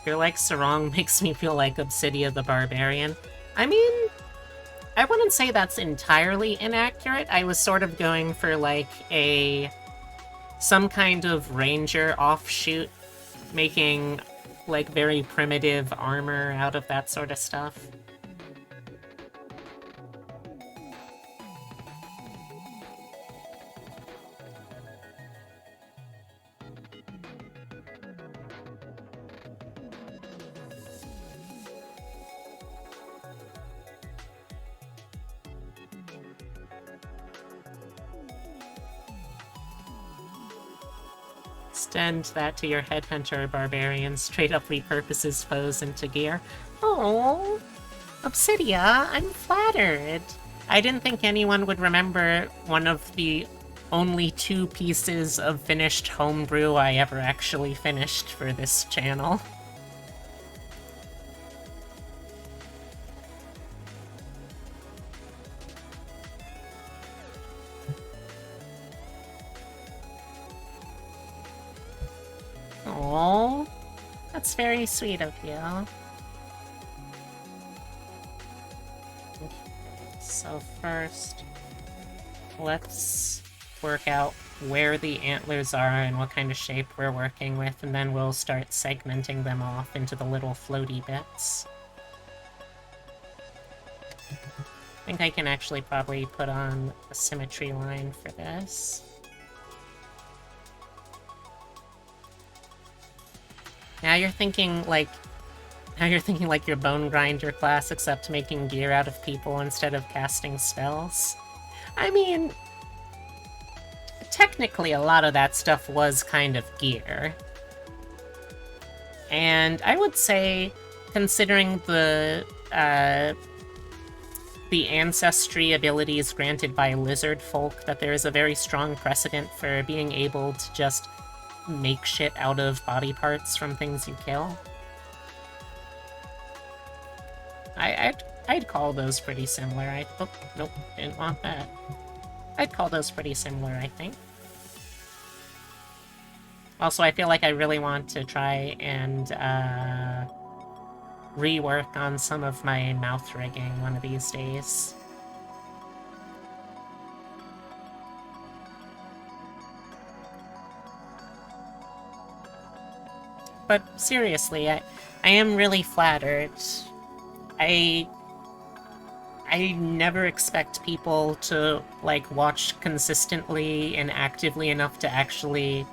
Feel like Sarong makes me feel like Obsidia the Barbarian. I mean, I wouldn't say that's entirely inaccurate. I was sort of going for, like, some kind of ranger offshoot, making, like, very primitive armor out of that sort of stuff. Extend that to your headhunter barbarian, straight up repurposes foes into gear. Oh, Obsidia, I'm flattered. I didn't think anyone would remember one of the only 2 pieces of finished homebrew I ever actually finished for this channel. Oh, that's very sweet of you. So first, let's work out where the antlers are and what kind of shape we're working with, and then we'll start segmenting them off into the little floaty bits. I think I can actually probably put on a symmetry line for this. Now you're thinking like your Bone Grinder class, except making gear out of people instead of casting spells. I mean, technically a lot of that stuff was kind of gear. And I would say, considering the ancestry abilities granted by lizard folk, that there is a very strong precedent for being able to just make shit out of body parts from things you kill. I'd call those pretty similar. Oh, nope, didn't want that. I'd call those pretty similar, I think. Also, I feel like I really want to try and rework on some of my mouth rigging one of these days. But seriously, I am really flattered. I never expect people to, like, watch consistently and actively enough to actually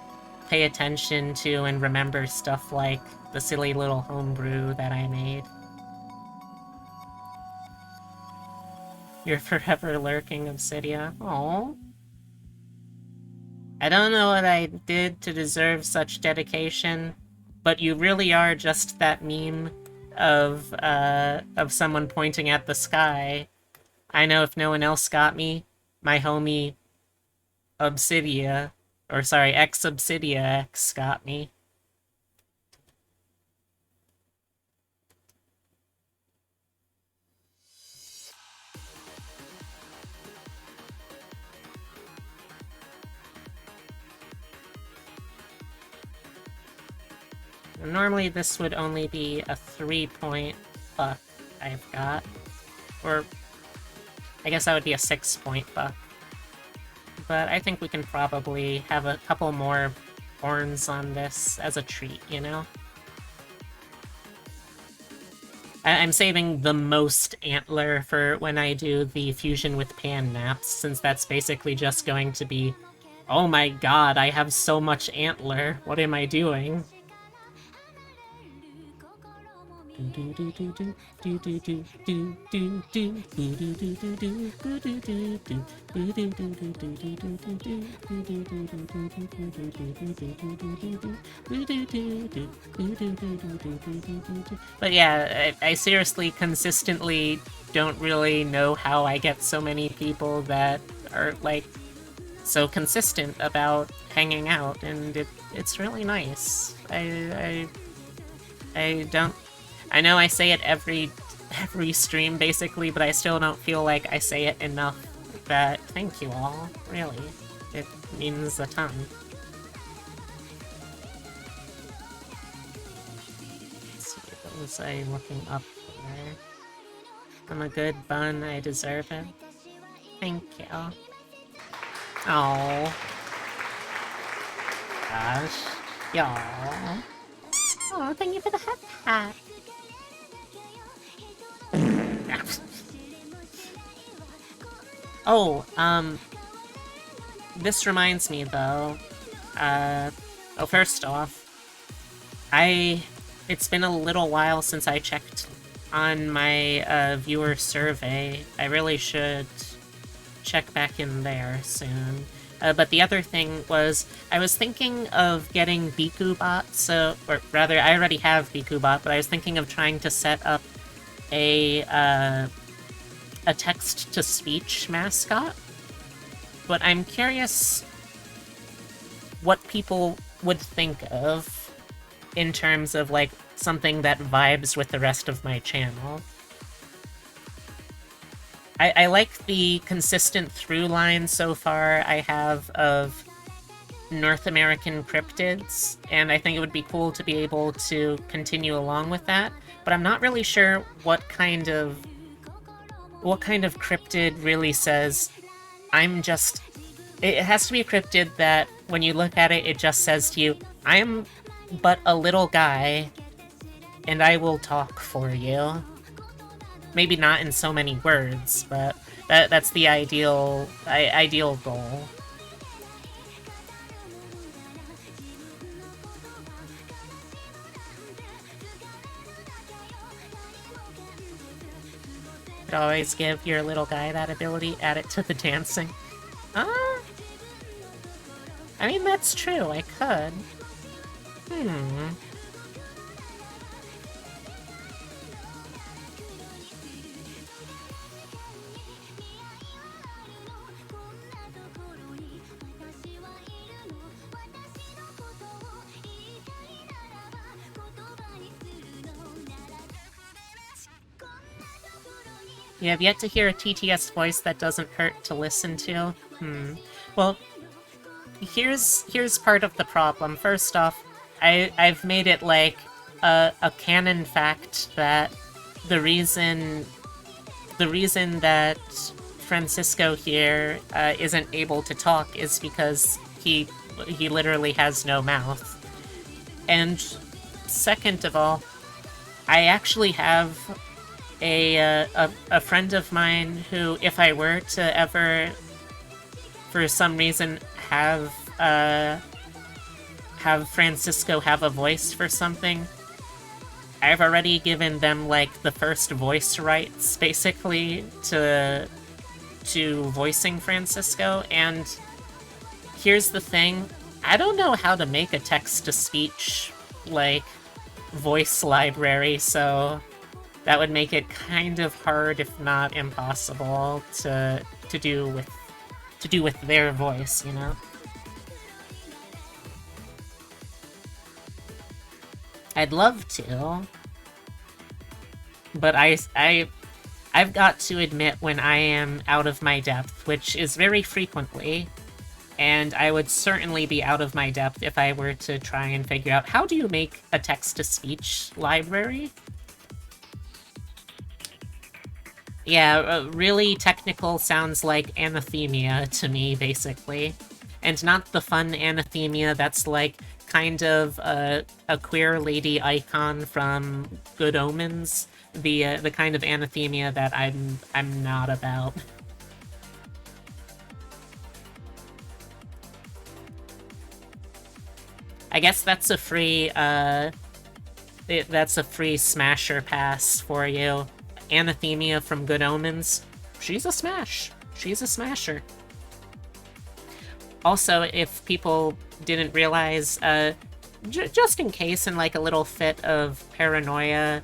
pay attention to and remember stuff like the silly little homebrew that I made. You're forever lurking, Obsidia. Aww. I don't know what I did to deserve such dedication, but you really are just that meme of someone pointing at the sky. I know if no one else got me, my homie Obsidia, or sorry, X-Obsidia X got me. Normally this would only be a 3-point buck I've got. Or, I guess that would be a 6-point buck. But I think we can probably have a couple more horns on this as a treat, you know? I'm saving the most antler for when I do the fusion with pan naps, since that's basically just going to be, oh my god, I have so much antler, what am I doing? But yeah, I seriously consistently don't really know how I get so many people that are, like, so consistent about hanging out, and it's really nice. I don't... I know I say it every stream, basically, but I still don't feel like I say it enough. But thank you all, really. It means a ton. Let's see, what was I looking up there? I'm a good bun, I deserve it. Thank you. Oh. Gosh. Y'all. Oh, thank you for the hat. Oh, this reminds me, though. Oh, first off, it's been a little while since I checked on my, viewer survey. I really should check back in there soon. But the other thing was, I was thinking of getting BikuBot, or rather, I already have BikuBot, but I was thinking of trying to set up a text-to-speech mascot. But I'm curious what people would think of in terms of, like, something that vibes with the rest of my channel. I like the consistent through line so far I have of North American cryptids, and I think it would be cool to be able to continue along with that, but I'm not really sure what kind of cryptid really says, it has to be a cryptid that, when you look at it, it just says to you, I'm but a little guy, and I will talk for you. Maybe not in so many words, but that's the ideal goal. Could always give your little guy that ability, add it to the dancing. I mean, that's true, I could. You have yet to hear a TTS voice that doesn't hurt to listen to? Well, here's part of the problem. First off, I've made it like a canon fact that the reason that Francisco here isn't able to talk is because he literally has no mouth. And second of all, I actually have a friend of mine who, if I were to ever, for some reason, have Francisco have a voice for something, I've already given them, like, the first voice rights, basically, to voicing Francisco, and here's the thing, I don't know how to make a text-to-speech, like, voice library, so that would make it kind of hard, if not impossible, to do with their voice, you know? I'd love to, but I've got to admit when I am out of my depth, which is very frequently, And I would certainly be out of my depth if I were to try and figure out how do you make a text-to-speech library? Yeah, really technical sounds like anathemia to me, basically. And not the fun anathemia that's like kind of a queer lady icon from Good Omens. The kind of anathemia that I'm not about. I guess that's a free that's a free smasher pass for you. Anathemia from Good Omens. She's a smash. She's a smasher. Also, if people didn't realize, just in case, in like a little fit of paranoia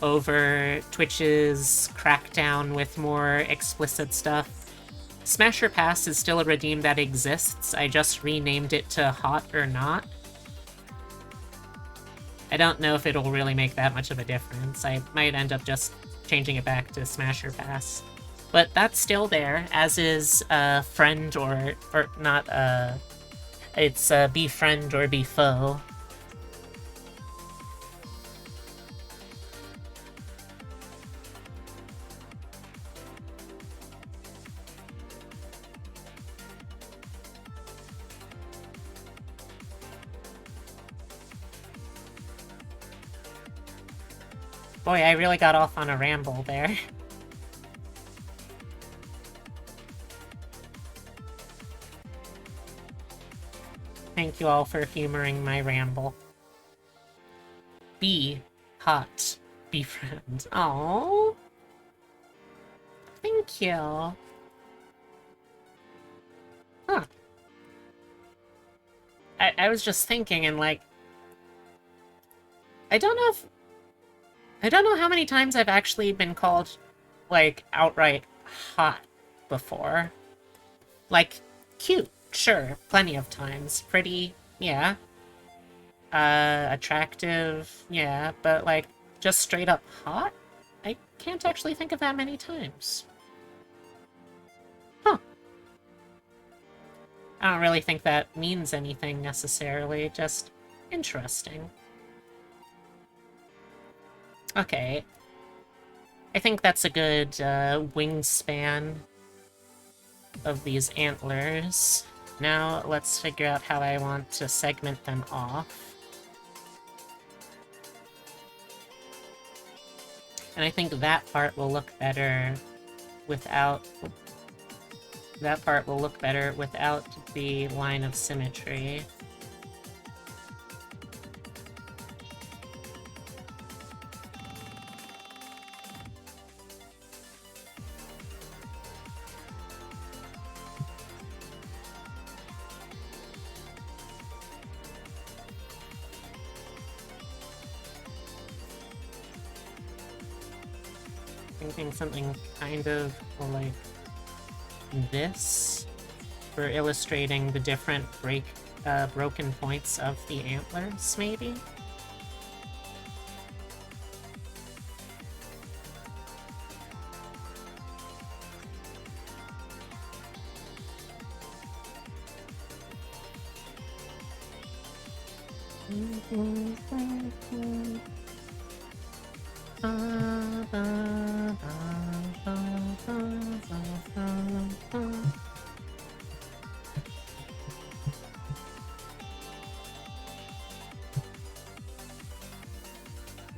over Twitch's crackdown with more explicit stuff, Smasher Pass is still a redeem that exists. I just renamed it to Hot or Not. I don't know if it'll really make that much of a difference. I might end up just changing it back to Smasher Pass. But that's still there, as is Friend or not, it's Befriend or Befoe. Boy, I really got off on a ramble there. Thank you all for humoring my ramble. Be hot. Befriend. Aww. Thank you. Huh. I was just thinking, and like, I don't know how many times I've actually been called, like, outright hot before. Like, cute, sure, plenty of times. Pretty, yeah. Attractive, yeah, but, like, just straight up hot? I can't actually think of that many times. Huh. I don't really think that means anything, necessarily, just interesting. Okay. I think that's a good wingspan of these antlers. Now let's figure out how I want to segment them off. And I think that part will look better without... That part will look better without the line of symmetry. Thinking something kind of like this for illustrating the different broken points of the antlers, maybe?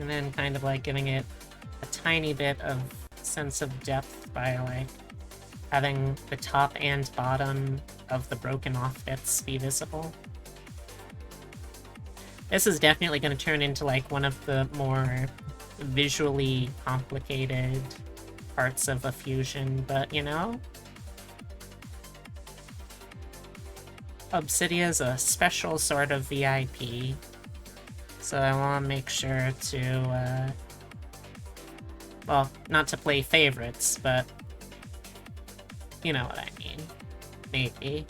And then kind of like giving it a tiny bit of sense of depth by like having the top and bottom of the broken off bits be visible. This is definitely going to turn into like one of the more visually complicated parts of a fusion, but you know? Obsidia's a special sort of VIP. So I want to make sure to, well, not to play favorites, but you know what I mean. Maybe.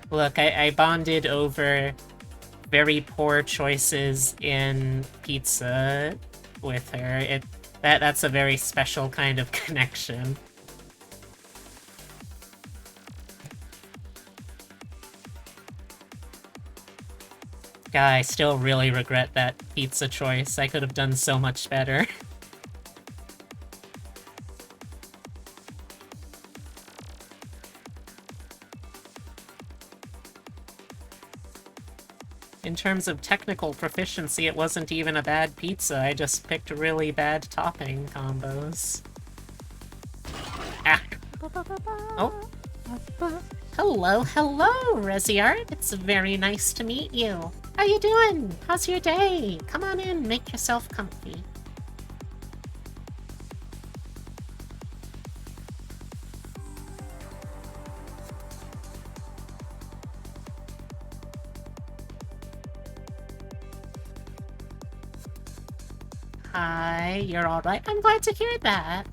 Look, I bonded over very poor choices in pizza with her. That's a very special kind of connection. God, I still really regret that pizza choice. I could have done so much better. In terms of technical proficiency, it wasn't even a bad pizza. I just picked really bad topping combos. Ah. Oh. Hello, Reziart. It's very nice to meet you. How you doing? How's your day? Come on in, make yourself comfy. Hi, you're alright? I'm glad to hear that.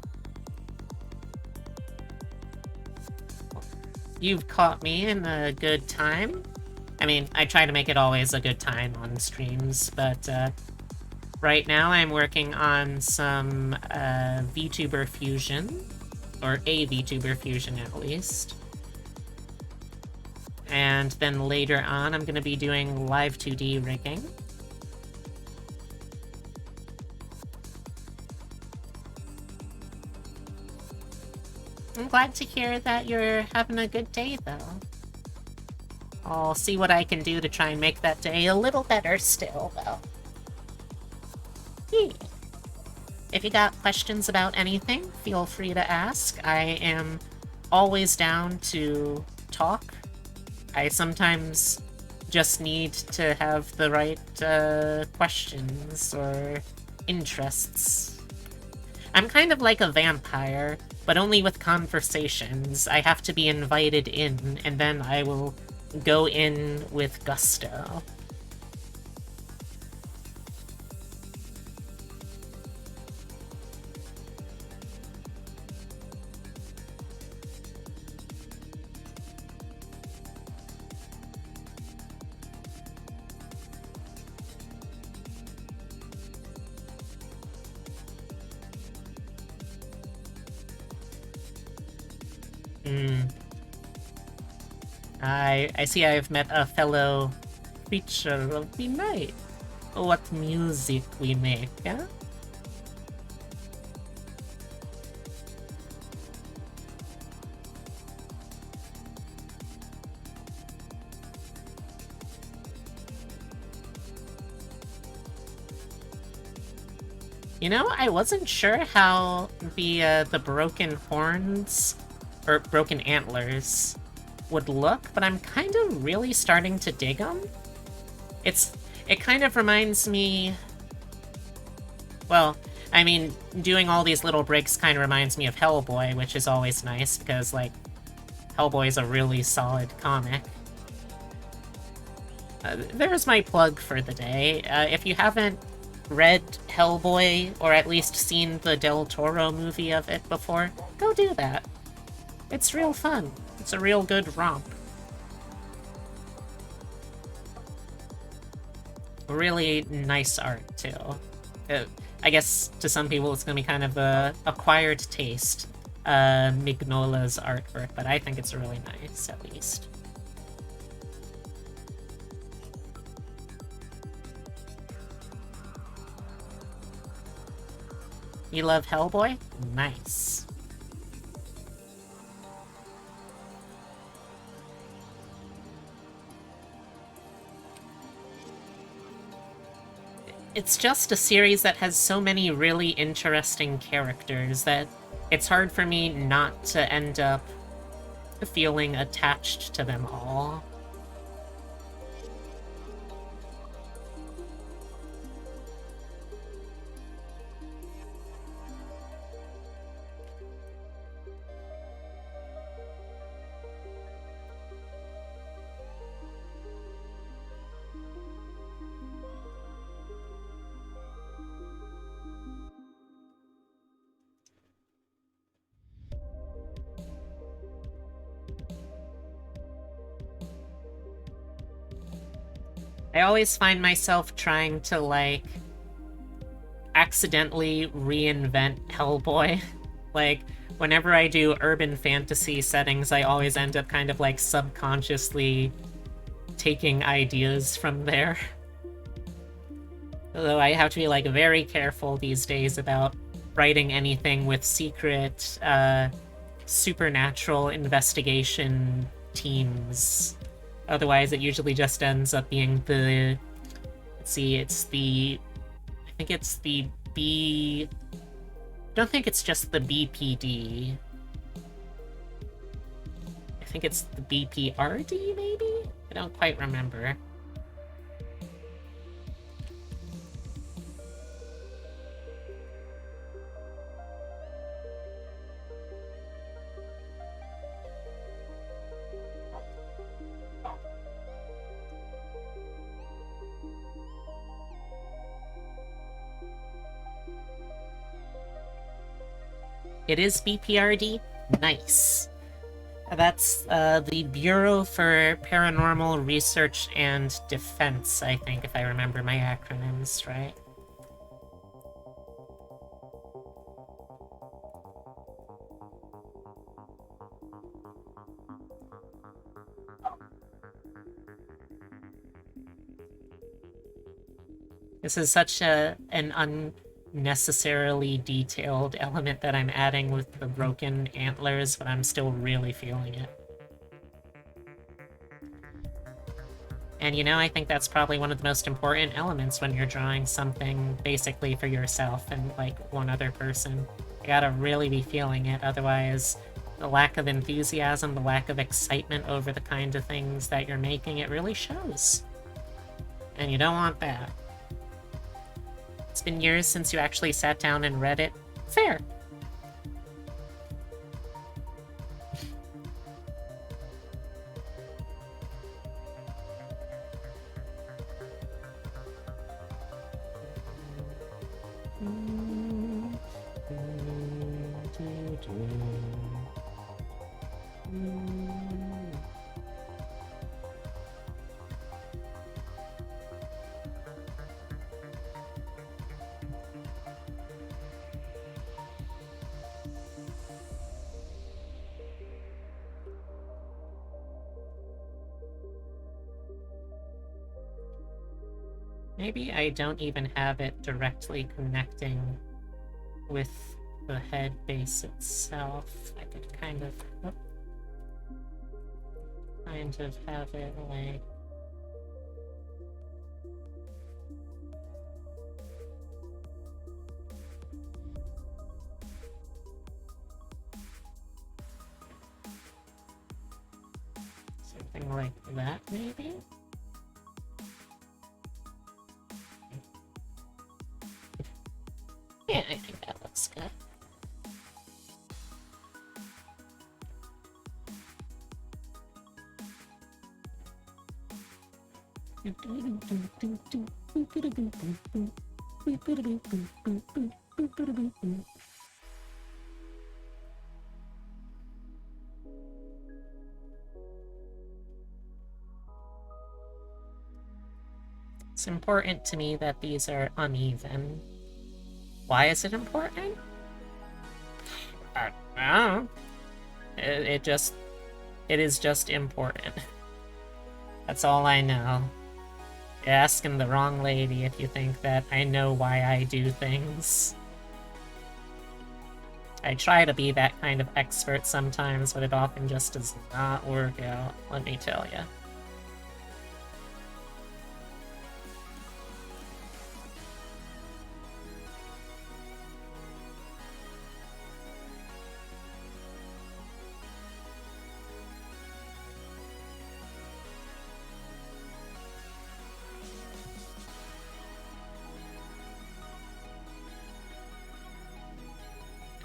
You've caught me in a good time. I mean, I try to make it always a good time on streams, but right now I'm working on some VTuber Fusion, or a VTuber Fusion at least. And then later on I'm going to be doing live 2D rigging. I'm glad to hear that you're having a good day, though. I'll see what I can do to try and make that day a little better still, though. If you got questions about anything, feel free to ask. I am always down to talk. I sometimes just need to have the right questions or interests. I'm kind of like a vampire, but only with conversations. I have to be invited in, and then I will go in with gusto. I see I've met a fellow creature of the night. What music we make, huh? You know, I wasn't sure how the broken horns, or broken antlers, would look, but I'm kind of really starting to dig them. It kind of reminds me... Well, I mean, doing all these little breaks kind of reminds me of Hellboy, which is always nice, because, like, Hellboy is a really solid comic. There's my plug for the day. If you haven't read Hellboy, or at least seen the Del Toro movie of it before, go do that. It's real fun. It's a real good romp. Really nice art, too. I guess to some people it's gonna be kind of a acquired taste, Mignola's artwork, but I think it's really nice, at least. You love Hellboy? Nice. It's just a series that has so many really interesting characters that it's hard for me not to end up feeling attached to them all. I always find myself trying to, like, accidentally reinvent Hellboy. Like, whenever I do urban fantasy settings, I always end up kind of, like, subconsciously taking ideas from there. Although I have to be, like, very careful these days about writing anything with secret, supernatural investigation teams. Otherwise, it usually just ends up being the... Let's see, it's the... I think it's the B... I don't think it's just the BPD. I think it's the BPRD, maybe? I don't quite remember. It is BPRD? Nice. That's the Bureau for Paranormal Research and Defense, I think, if I remember my acronyms right. This is such an unnecessarily detailed element that I'm adding with the broken antlers, but I'm still really feeling it. And you know, I think that's probably one of the most important elements when you're drawing something basically for yourself and, like, one other person. You gotta really be feeling it, otherwise the lack of enthusiasm, the lack of excitement over the kind of things that you're making, it really shows. And you don't want that. It's been years since you actually sat down and read it. Fair. Maybe I don't even have it directly connecting with the head base itself. I could kind of have it like... something like that, maybe? Yeah, I think that looks good. It's important to me that these are uneven. Why is it important? I don't know. It is just important. That's all I know. You're asking the wrong lady if you think that I know why I do things. I try to be that kind of expert sometimes, but it often just does not work out, let me tell you.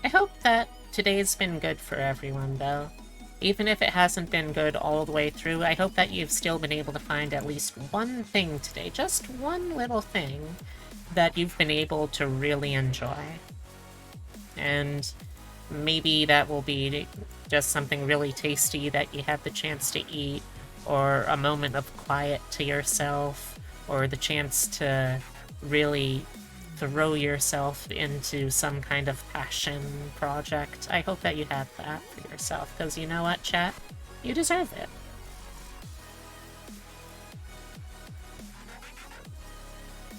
I hope that today's been good for everyone, though. Even if it hasn't been good all the way through, I hope that you've still been able to find at least one thing today, just one little thing, that you've been able to really enjoy. And maybe that will be just something really tasty that you have the chance to eat, or a moment of quiet to yourself, or the chance to really throw yourself into some kind of passion project. I hope that you had that for yourself, because you know what, chat? You deserve it.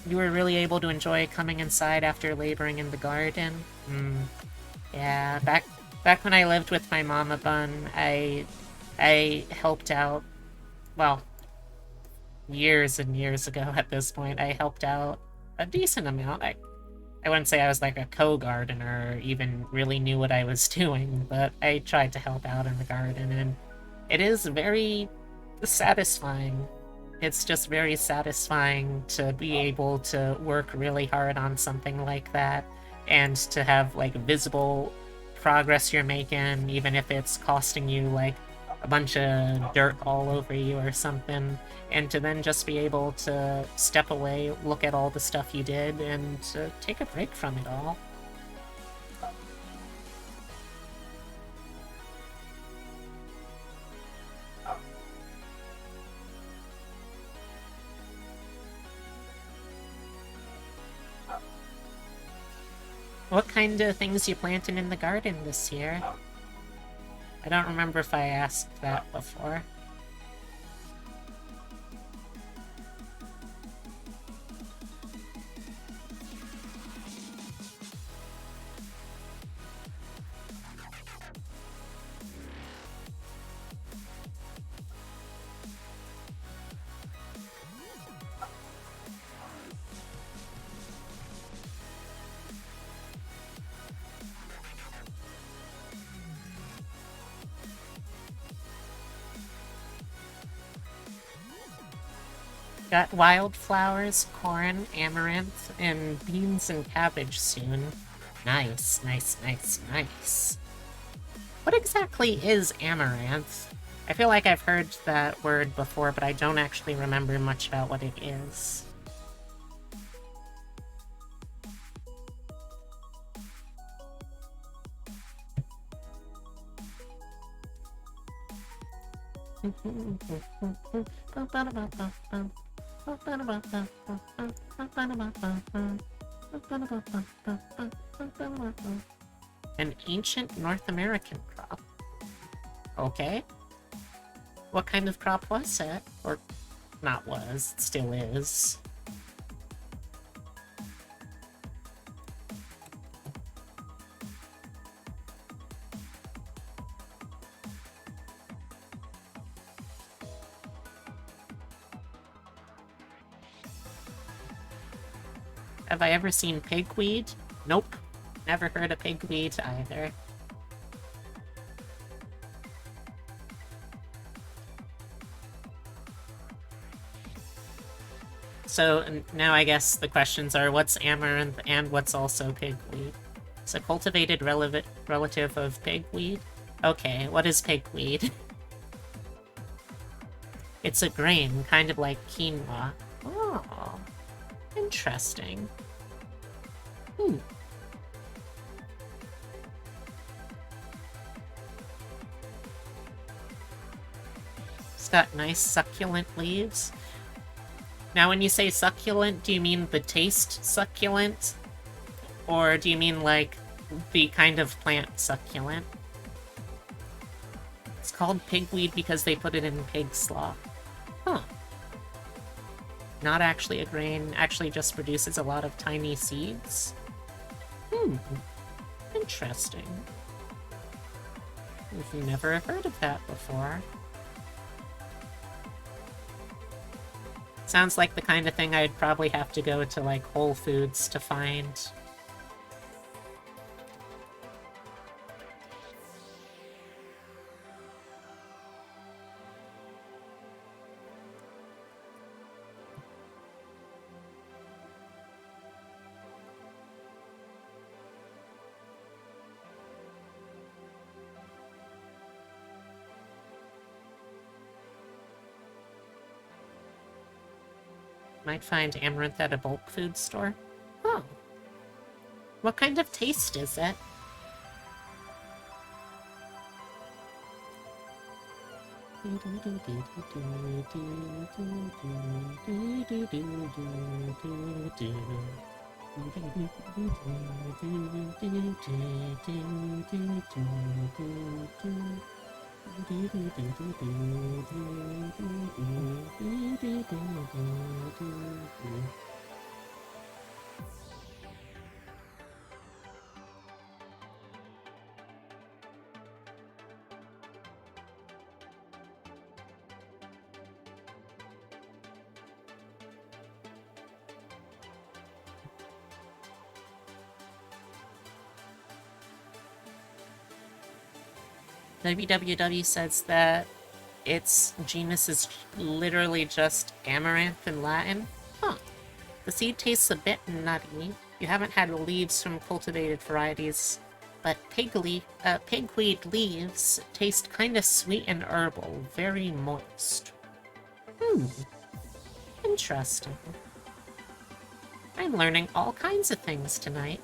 You were really able to enjoy coming inside after laboring in the garden? Yeah, back when I lived with my mama bun, I helped out, well, years and years ago at this point, I helped out a decent amount. I wouldn't say I was like a co-gardener or even really knew what I was doing, but I tried to help out in the garden, and it is very satisfying. It's just very satisfying to be able to work really hard on something like that and to have like visible progress you're making, even if it's costing you like a bunch of dirt all over you or something, and to then just be able to step away, look at all the stuff you did, and take a break from it all. What kind of things you planted in the garden this year? I don't remember if I asked that before. Got wildflowers, corn, amaranth, and beans and cabbage soon. Nice, nice, nice, nice. What exactly is amaranth? I feel like I've heard that word before, but I don't actually remember much about what it is. An ancient North American crop. Okay. What kind of crop was it? Or not was, it still is. Have I ever seen pigweed? Nope. Never heard of pigweed either. So now I guess the questions are what's amaranth and what's also pigweed? It's a cultivated relative of pigweed? Okay, what is pigweed? It's a grain, kind of like quinoa. Oh, interesting. It's got nice succulent leaves. Now, when you say succulent, do you mean the taste succulent? Or do you mean, like, the kind of plant succulent? It's called pigweed because they put it in pig slop. Huh. Not actually a grain, actually just produces a lot of tiny seeds. Interesting. I've never heard of that before. Sounds like the kind of thing I'd probably have to go to, like, Whole Foods to find. Might find amaranth at a bulk food store. Oh. What kind of taste is it? www says that its genus is literally just amaranth in Latin. Huh. The seed tastes a bit nutty. You haven't had leaves from cultivated varieties, but pigweed leaves taste kinda sweet and herbal, very moist. Interesting. I'm learning all kinds of things tonight.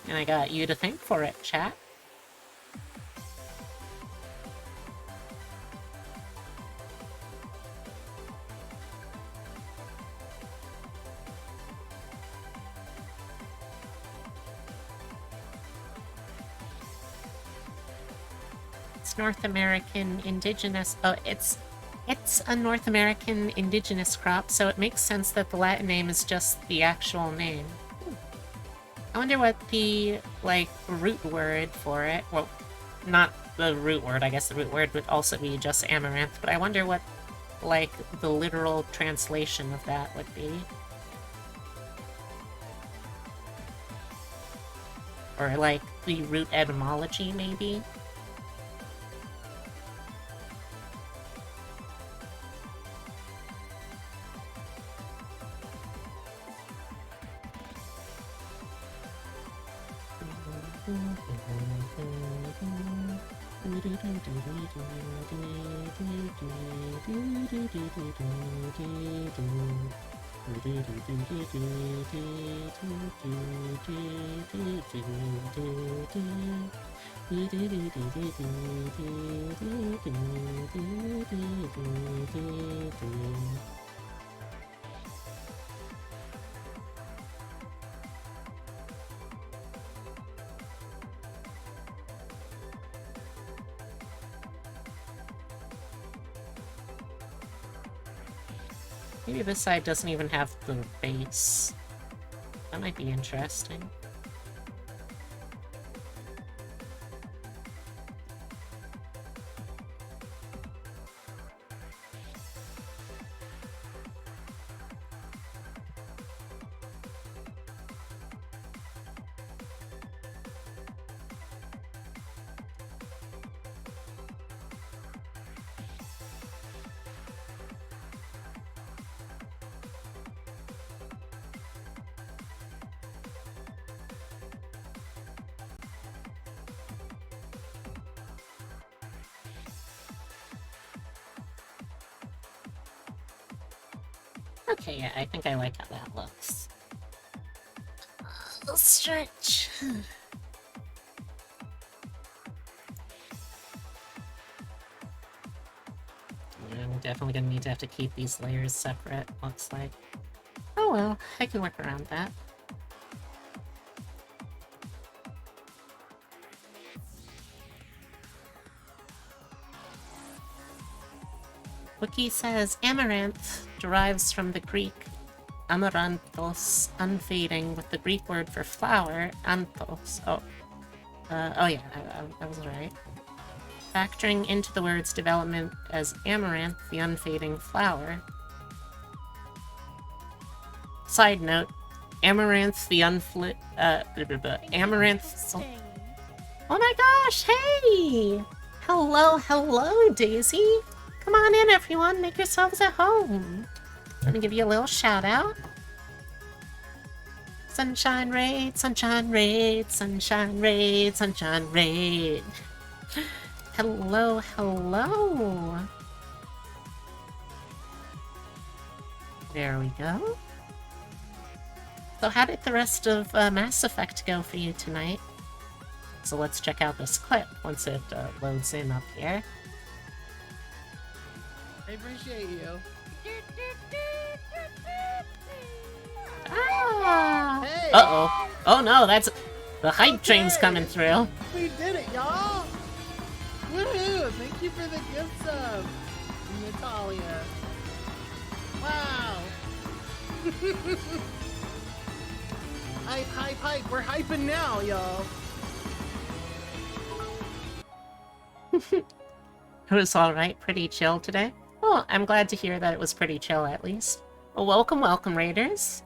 And I got you to thank for it, chat. It's North American indigenous... Oh, it's a North American indigenous crop, so it makes sense that the Latin name is just the actual name. I wonder what the, like, root word for it... Well, not the root word, I guess the root word would also be just amaranth, but I wonder what, like, the literal translation of that would be. Or, like, the root etymology, maybe? Maybe this side doesn't even have the base. That might be interesting. Okay, yeah, I think I like how that looks. I'll stretch. I'm definitely gonna need to have to keep these layers separate, looks like. Oh well, I can work around that. Wiki says amaranth derives from the Greek amaranthos, unfading, with the Greek word for flower, anthos. Oh yeah, I was right. Factoring into the word's development as amaranth, the unfading flower. Side note, amaranth, the amaranth... Oh my gosh, hey! Hello, Daisy! Come on in, everyone. Make yourselves at home. Let me give you a little shout out. Sunshine Raid, Sunshine Raid, Sunshine Raid, Sunshine Raid. Hello. There we go. So how did the rest of Mass Effect go for you tonight? So let's check out this clip once it loads in up here. I appreciate you. Ah! Hey! Uh-oh. Oh no, that's... The hype train's coming through. We did it, y'all! Woohoo! Thank you for the gift sub, Natalia. Wow! Hype! We're hyping now, y'all! It was alright, pretty chill today. Well, I'm glad to hear that it was pretty chill at least. Well, welcome, Raiders.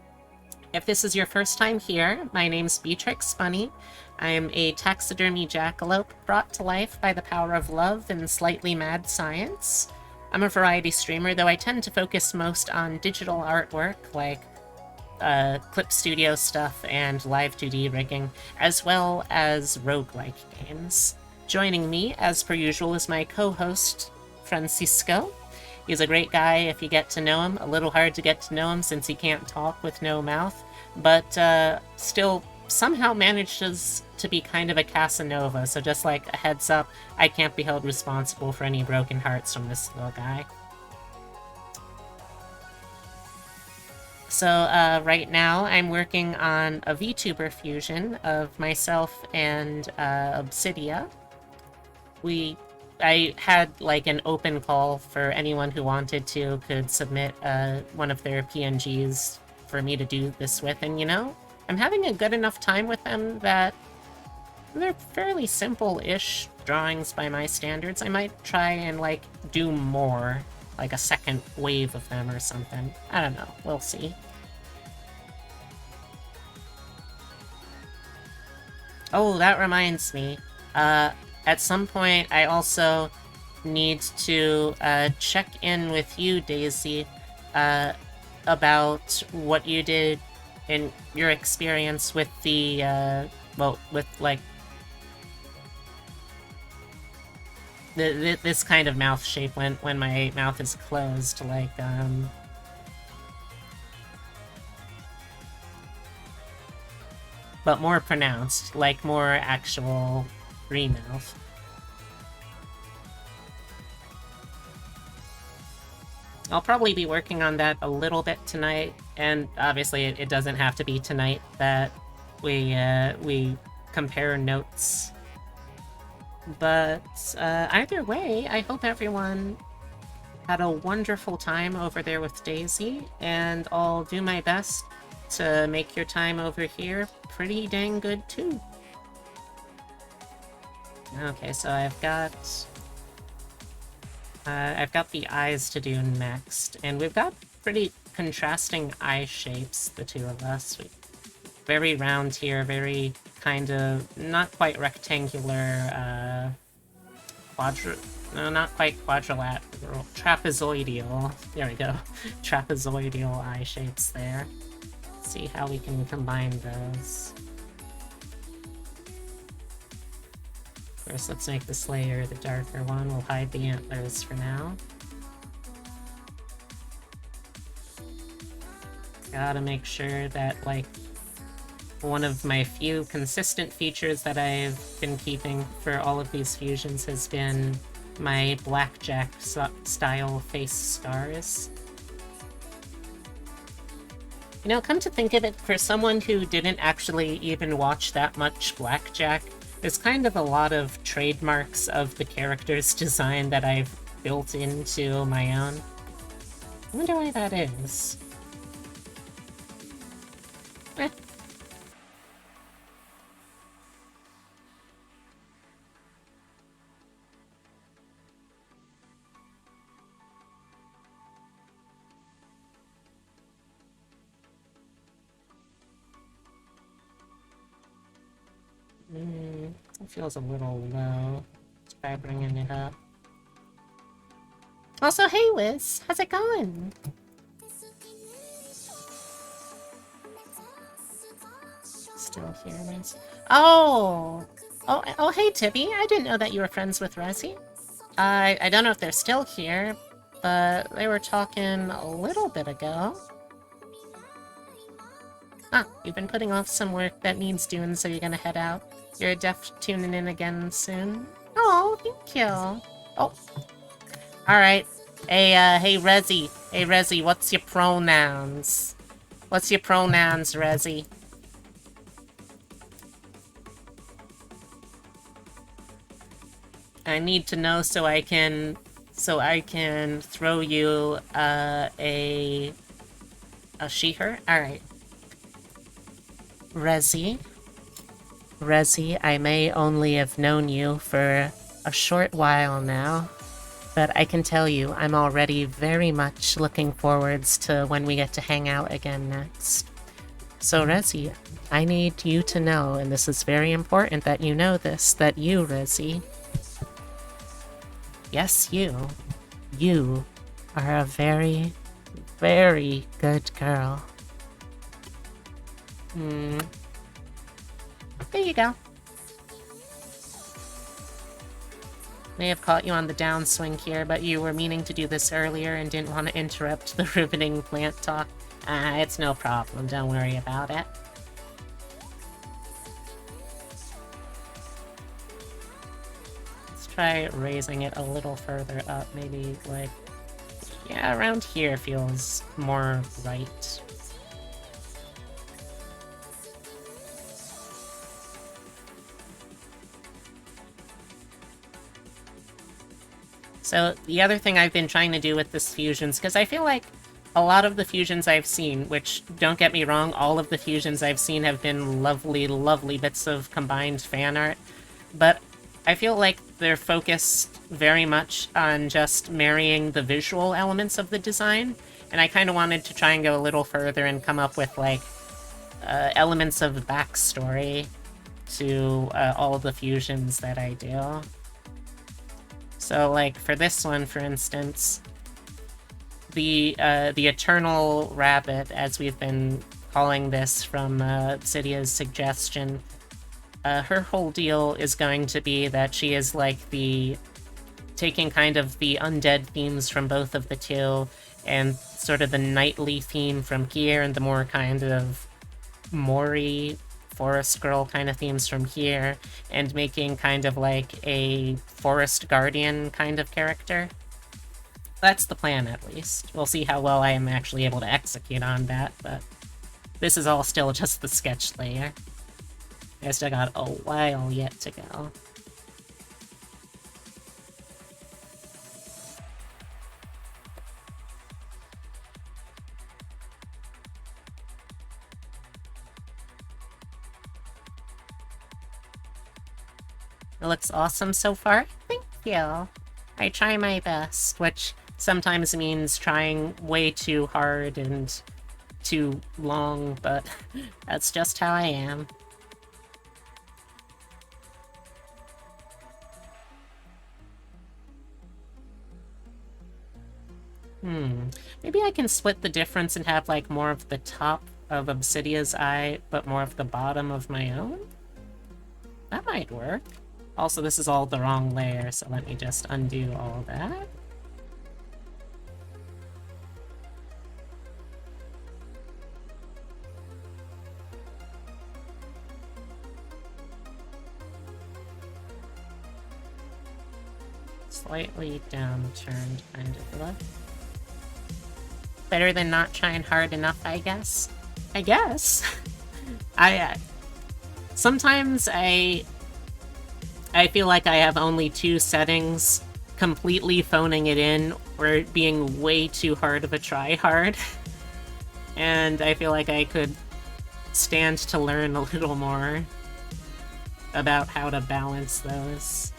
If this is your first time here, my name's Beatrix Bunny. I'm a taxidermy jackalope brought to life by the power of love and slightly mad science. I'm a variety streamer, though I tend to focus most on digital artwork like clip studio stuff and live 2D rigging, as well as roguelike games. Joining me, as per usual, is my co-host, Francisco. He's a great guy if you get to know him. A little hard to get to know him since he can't talk with no mouth, but still somehow manages to be kind of a Casanova, so just like a heads up, I can't be held responsible for any broken hearts from this little guy. So right now I'm working on a VTuber fusion of myself and Obsidia. I had like an open call for anyone who wanted to could submit one of their PNGs for me to do this with, and you know, I'm having a good enough time with them that they're fairly simple-ish drawings by my standards. I might try and like do more, like a second wave of them or something. I don't know, we'll see. Oh, that reminds me. At some point, I also need to check in with you, Daisy, about what you did in your experience with the, well, with, like, this kind of mouth shape when my mouth is closed, like, but more pronounced, like more actual remouth. I'll probably be working on that a little bit tonight, and obviously it doesn't have to be tonight that we compare notes. But either way, I hope everyone had a wonderful time over there with Daisy, and I'll do my best to make your time over here pretty dang good too. Okay, so I've got the eyes to do next, and we've got pretty contrasting eye shapes, the two of us. Very round here, very kind of not quite rectangular, no, not quite quadrilateral, trapezoidal. There we go, trapezoidal eye shapes there. Let's see how we can combine those. First, let's make this layer the darker one. We'll hide the antlers for now. Gotta make sure that, like, one of my few consistent features that I've been keeping for all of these fusions has been my blackjack style face scars. You know, come to think of it, for someone who didn't actually even watch that much blackjack, there's kind of a lot of trademarks of the character's design that I've built into my own. I wonder why that is. Eh. It feels a little low. Let's try bringing it up. Also, hey Liz, how's it going? Still here, Liz. Oh, hey Tibby, I didn't know that you were friends with Resi. I don't know if they're still here, but they were talking a little bit ago. Ah, you've been putting off some work that needs doing, so you're gonna head out. You're def tuning in again soon. Oh, thank you. Oh. Alright. Hey Resi. Hey Resi, what's your pronouns? What's your pronouns, Resi? I need to know so I can throw you a she-her? Alright. Resi, I may only have known you for a short while now, but I can tell you I'm already very much looking forwards to when we get to hang out again next. So, Resi, I need you to know, and this is very important that you know this, that you, Resi, yes, you are a very, very good girl. There you go. May have caught you on the downswing here, but you were meaning to do this earlier and didn't want to interrupt the riveting plant talk. It's no problem, don't worry about it. Let's try raising it a little further up, maybe like... yeah, around here feels more right. So the other thing I've been trying to do with this fusions, because I feel like a lot of the fusions I've seen, which, don't get me wrong, all of the fusions I've seen have been lovely, lovely bits of combined fan art, but I feel like they're focused very much on just marrying the visual elements of the design, and I kind of wanted to try and go a little further and come up with, like, elements of backstory to all of the fusions that I do. So, like, for this one, for instance, the Eternal Rabbit, as we've been calling this from Cydia's suggestion, her whole deal is going to be that she is, like, taking kind of the undead themes from both of the two, and sort of the knightly theme from here, and the more kind of Mori forest girl kind of themes from here, and making kind of like a forest guardian kind of character. That's the plan, at least. We'll see how well I am actually able to execute on that, but this is all still just the sketch layer. I still got a while yet to go. It looks awesome so far. Thank you. I try my best, which sometimes means trying way too hard and too long, but that's just how I am. Maybe I can split the difference and have, like, more of the top of Obsidia's eye, but more of the bottom of my own? That might work. Also, this is all the wrong layer, so let me just undo all that. Slightly downturned kind of look. Better than not trying hard enough, I guess. I guess. Sometimes I feel like I have only two settings, completely phoning it in or being way too hard of a try-hard. And I feel like I could stand to learn a little more about how to balance those.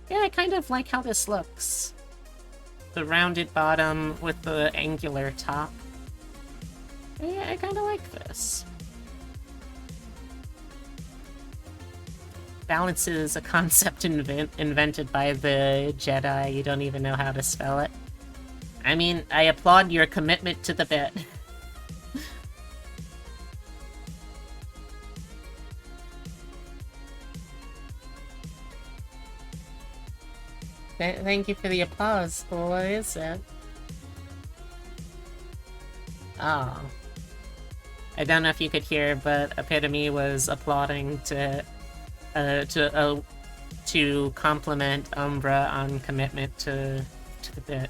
Yeah, I kind of like how this looks. The rounded bottom with the angular top. Yeah, I kind of like this. Balance is a concept invented by the Jedi. You don't even know how to spell it. I mean, I applaud your commitment to the bit. Thank you for the applause. What is it? Oh. I don't know if you could hear, but Epitome was applauding to a to compliment Umbra on commitment to the bit.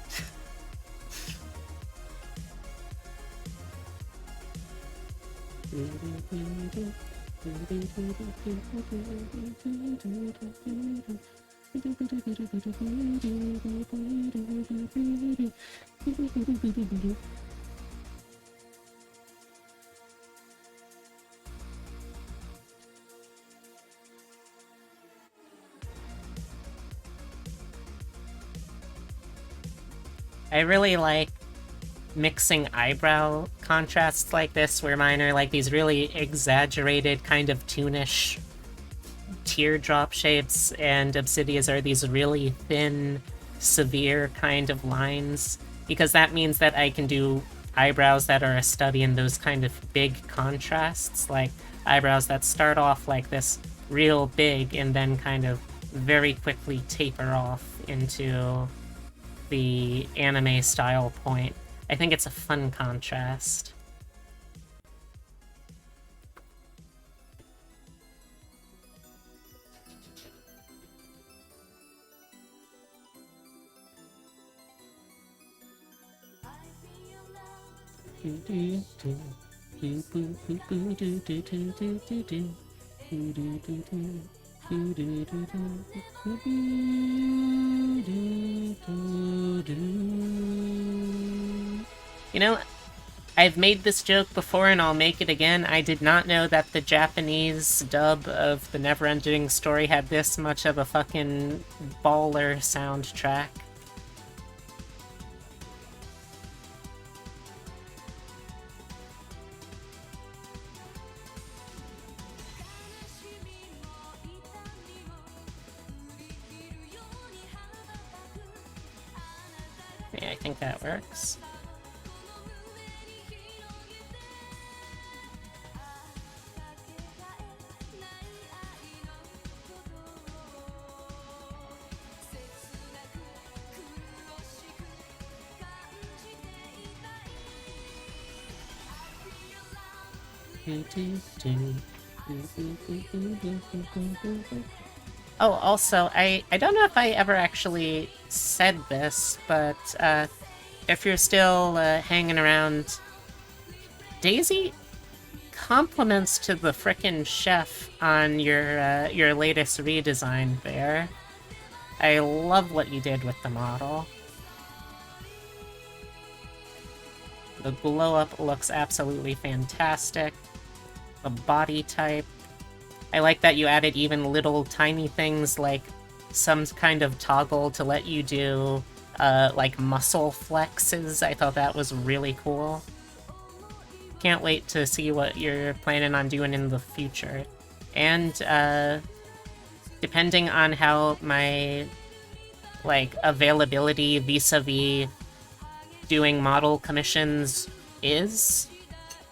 I really like mixing eyebrow contrasts like this, where mine are like these really exaggerated kind of toonish teardrop shapes, and Obsidia's are these really thin, severe kind of lines, because that means that I can do eyebrows that are a study in those kind of big contrasts, like eyebrows that start off like this real big and then kind of very quickly taper off into the anime style point. I think it's a fun contrast. You know, I've made this joke before and I'll make it again. I did not know that the Japanese dub of the Neverending Story had this much of a fucking baller soundtrack. Yeah, I think that works. Oh, also, I don't know if I ever actually said this, but if you're still hanging around, Daisy, compliments to the frickin' chef on your latest redesign there. I love what you did with the model. The glow-up looks absolutely fantastic. The body type. I like that you added even little tiny things like some kind of toggle to let you do like muscle flexes. I thought that was really cool. Can't wait to see what you're planning on doing in the future. And depending on how my like availability vis-a-vis doing model commissions is,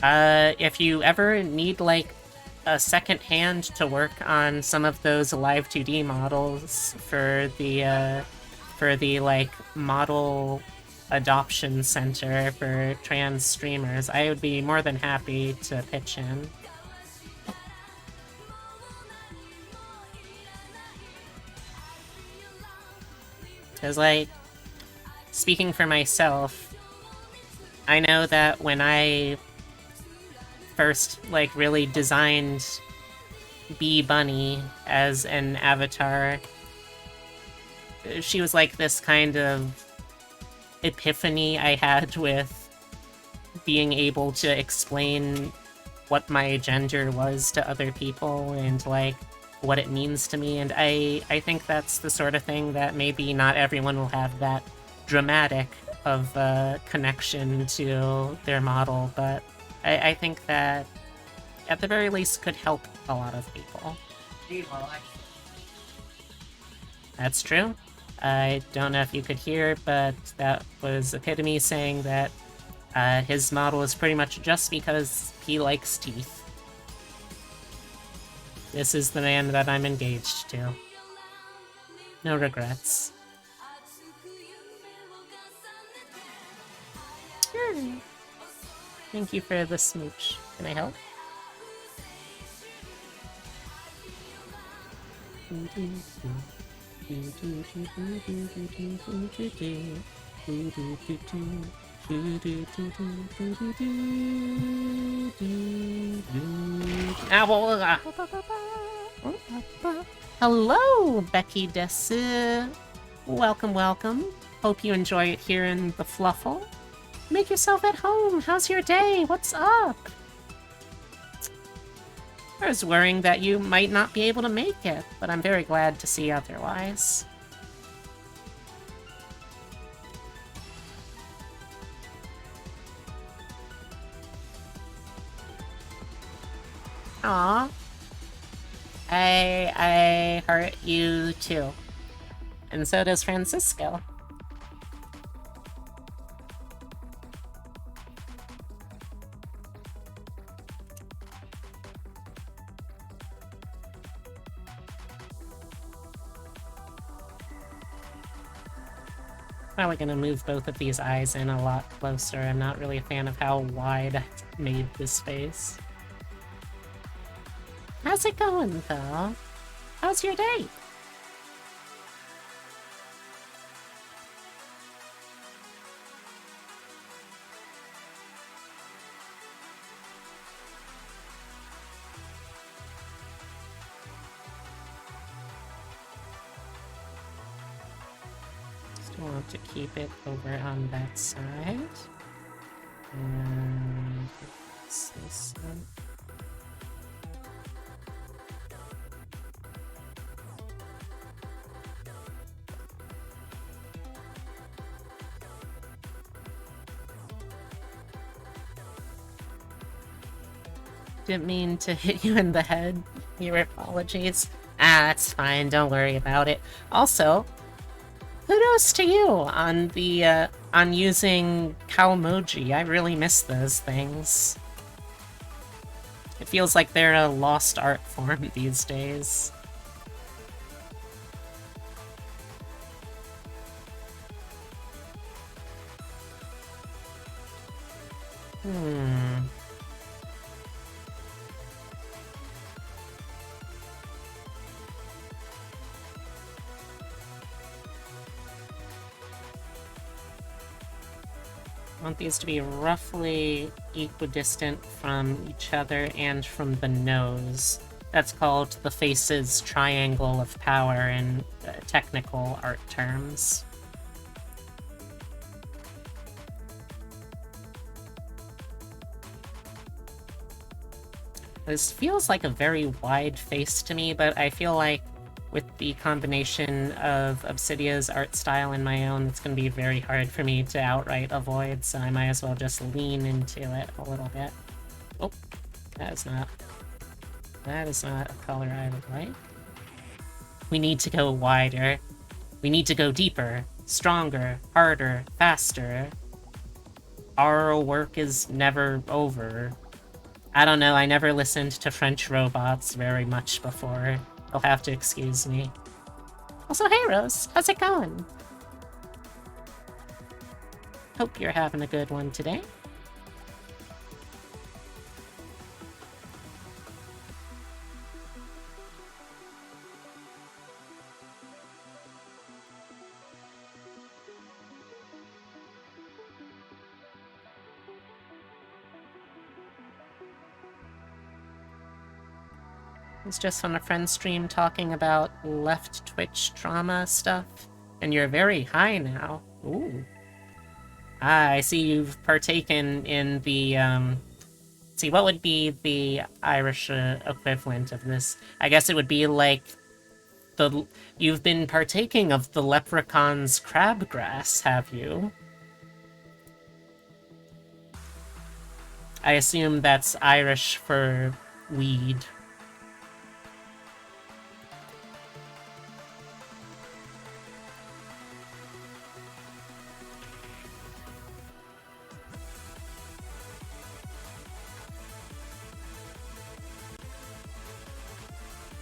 if you ever need like a second hand to work on some of those live 2D models for the like model adoption center for trans streamers, I would be more than happy to pitch in. Because, like, speaking for myself, I know that when I first, like, really designed Bee Bunny as an avatar, she was like this kind of epiphany I had with being able to explain what my gender was to other people and, like, what it means to me, and I think that's the sort of thing that maybe not everyone will have that dramatic of a connection to their model, but I think that at the very least could help a lot of people. That's true. I don't know if you could hear, but that was Epitome saying that his model is pretty much just because he likes teeth. This is the man that I'm engaged to. No regrets. Sure. Thank you for the smooch. Can I help? Hello, Becky Desu. Welcome, welcome. Hope you enjoy it here in the Fluffle. Make yourself at home. How's your day? What's up? I was worrying that you might not be able to make it, but I'm very glad to see otherwise. Aw. I hurt you too. And so does Francisco. Probably gonna move both of these eyes in a lot closer. I'm not really a fan of how wide I made this face. How's it going, though? How's your day? Still want to keep it over on that side. And what's this one? Didn't mean to hit you in the head. Your apologies. That's fine, don't worry about it. Also, kudos to you on the, on using Calmoji. I really miss those things. It feels like they're a lost art form these days. I want these to be roughly equidistant from each other and from the nose. That's called the face's triangle of power in technical art terms. This feels like a very wide face to me, but I feel like with the combination of Obsidia's art style and my own, it's going to be very hard for me to outright avoid, so I might as well just lean into it a little bit. Oh, that is not a color I would like. We need to go wider. We need to go deeper, stronger, harder, faster. Our work is never over. I don't know, I never listened to French robots very much before. You'll have to excuse me. Also, hey Rose, how's it going? Hope you're having a good one today. I was just on a friend's stream talking about left Twitch trauma stuff, and you're very high now. Ooh. Ah, I see you've partaken in the, see, what would be the Irish equivalent of this? I guess it would be like you've been partaking of the leprechaun's crabgrass, have you? I assume that's Irish for weed.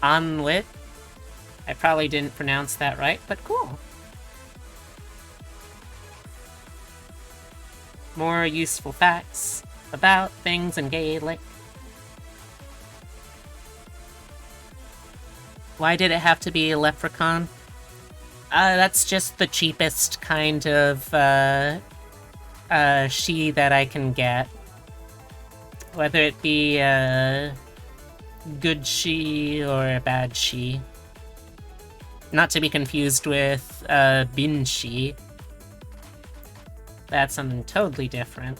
Onwit. I probably didn't pronounce that right, but cool. More useful facts about things in Gaelic. Why did it have to be a leprechaun? That's just the cheapest kind of, she that I can get. Whether it be a good she or a bad she. Not to be confused with bin she. That's something totally different.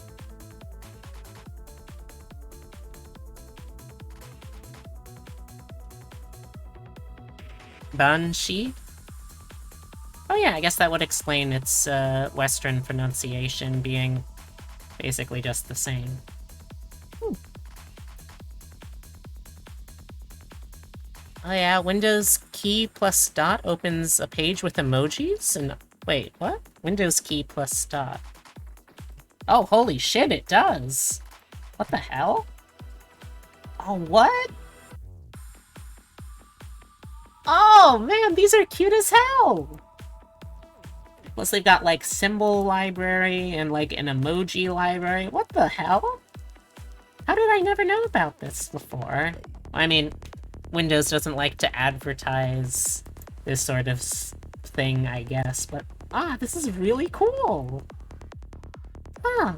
Banshee? Oh yeah, I guess that would explain its Western pronunciation being basically just the same. Oh yeah, Windows key plus dot opens a page with emojis? And wait, what? Windows key plus dot. Oh, holy shit, it does! What the hell? Oh, what? Oh man, these are cute as hell! Plus they've got like symbol library and like an emoji library. What the hell? How did I never know about this before? I mean, Windows doesn't like to advertise this sort of thing, I guess, but this is really cool! Huh.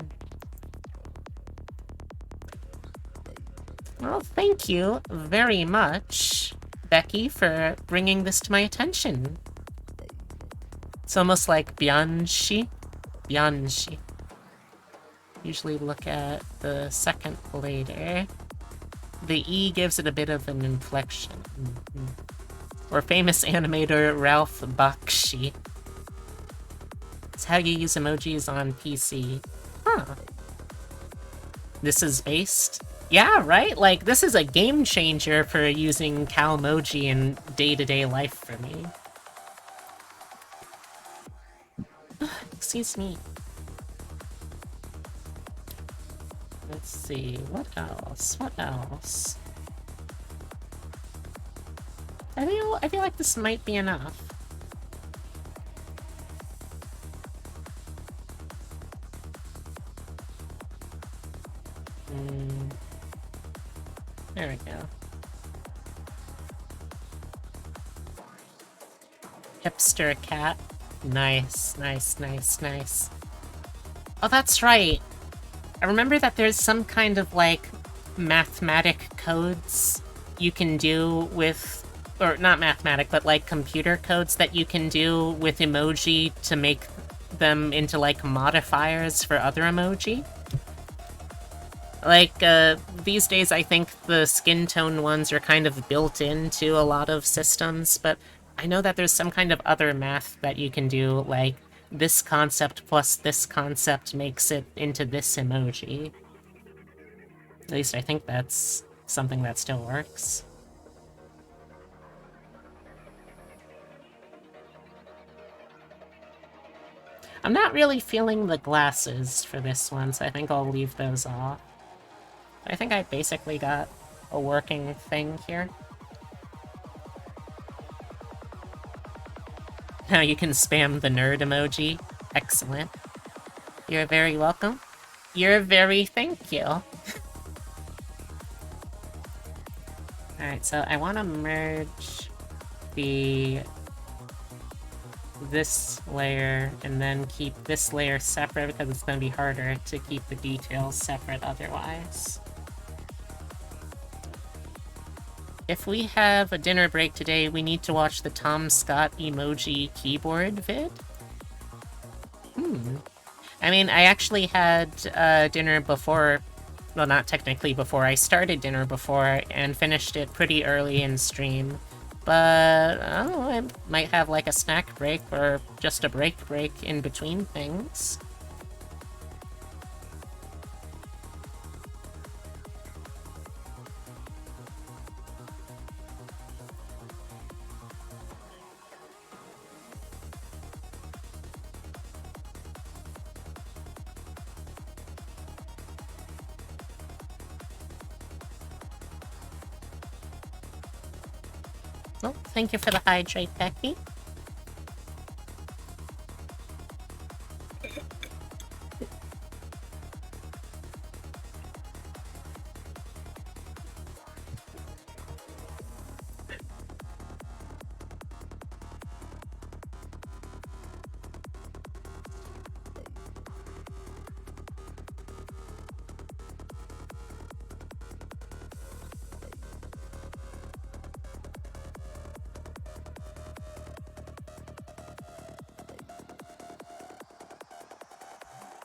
Well, thank you very much, Becky, for bringing this to my attention. It's almost like Bianchi. Bianchi. Usually look at the second later. The E gives it a bit of an inflection. Or famous animator Ralph Bakshi. It's how you use emojis on PC. Huh. This is based? Yeah, right? Like, this is a game changer for using Calmoji in day-to-day life for me. Excuse me. Let's see, what else? What else? I feel like this might be enough. There we go. Hipster cat. Nice, nice, nice, nice. Oh, that's right. I remember that there's some kind of, like, mathematic codes you can do with... Or, not mathematic, but, like, computer codes that you can do with emoji to make them into, like, modifiers for other emoji. Like, these days I think the skin tone ones are kind of built into a lot of systems, but I know that there's some kind of other math that you can do, like, this concept plus this concept makes it into this emoji. At least I think that's something that still works. I'm not really feeling the glasses for this one, so I think I'll leave those off. I think I basically got a working thing here. Now you can spam the nerd emoji. Excellent. You're very welcome. You're very thank you. Alright, so I want to merge this layer and then keep this layer separate because it's going to be harder to keep the details separate otherwise. If we have a dinner break today, we need to watch the Tom Scott emoji keyboard vid? I mean, I actually had dinner before, well, not technically before, I started dinner before and finished it pretty early in stream. But, I don't know, I might have like a snack break or just a break in between things. Oh, thank you for the hydrate, Becky.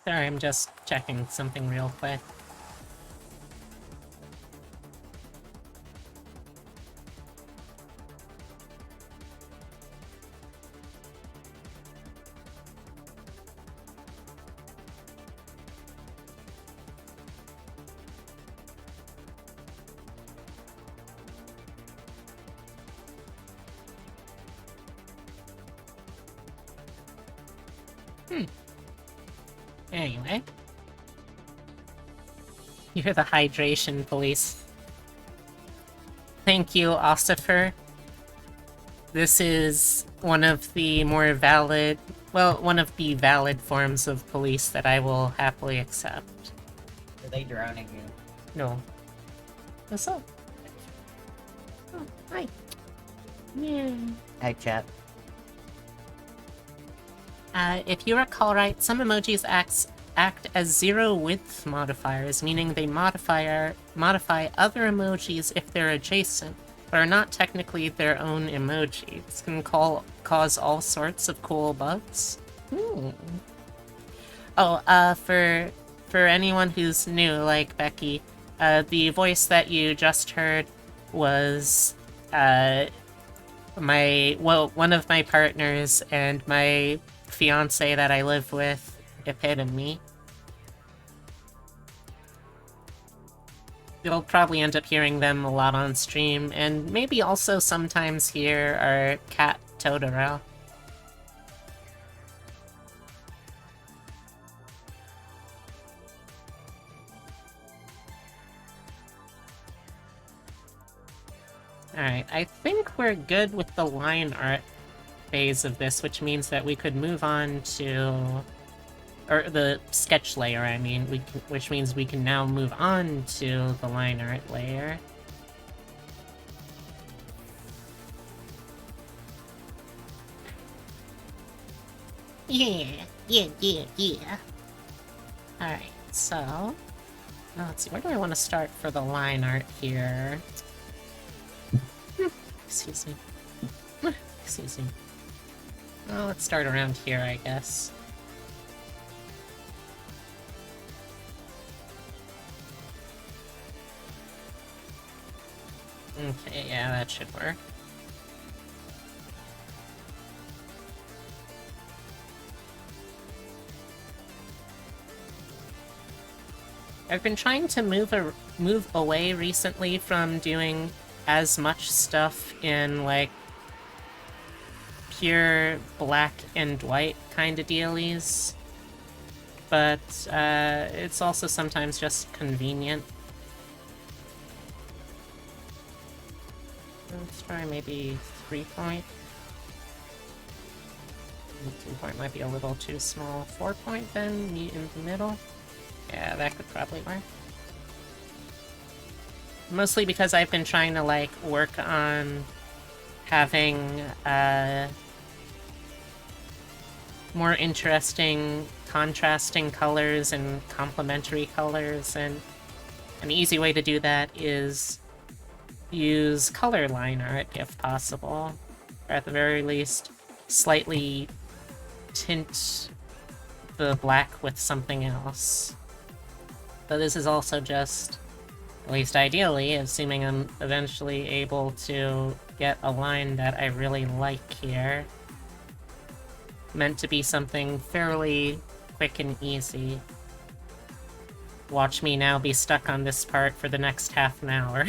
Sorry, I'm just checking something real quick. Anyway. You're the hydration police. Thank you, Ossifer. This is one of the more valid... Well, one of the valid forms of police that I will happily accept. Are they drowning you? No. What's up? Oh, hi. Yeah. Hi, chat. If you recall right, some emojis act as zero width modifiers, meaning they modify other emojis if they're adjacent, but are not technically their own emoji. This can cause all sorts of cool bugs. Oh, for anyone who's new, like Becky, the voice that you just heard was one of my partners and my fiance that I live with, Epitome. You'll probably end up hearing them a lot on stream, and maybe also sometimes hear our cat Totoro. Alright, I think we're good with the line art phase of this, which means that we could move on to... Or the sketch layer, I mean, which means we can now move on to the line art layer. Yeah. Alright, so... let's see, where do I want to start for the line art here? Excuse me. Excuse me. Well, let's start around here, I guess. Okay, yeah, that should work. I've been trying to move away recently from doing as much stuff in, like, pure black and white kind of dealies. But, it's also sometimes just convenient. Let's try maybe 3-point. 3-point might be a little too small. 4-point then, meet in the middle. Yeah, that could probably work. Mostly because I've been trying to, like, work on having, more interesting contrasting colors and complementary colors, and an easy way to do that is use color line art if possible, or at the very least slightly tint the black with something else. But this is also just, at least ideally, assuming I'm eventually able to get a line that I really like here, meant to be something fairly quick and easy. Watch me now be stuck on this part for the next half an hour.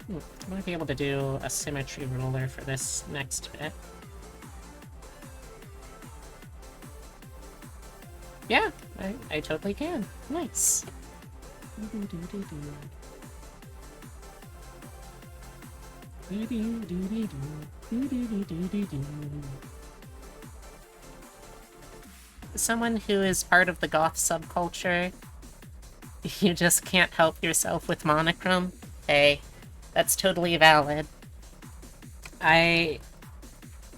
I might be able to do a symmetry ruler for this next bit. Yeah, I totally can. Nice. Someone who is part of the goth subculture, you just can't help yourself with monochrome. Hey, that's totally valid.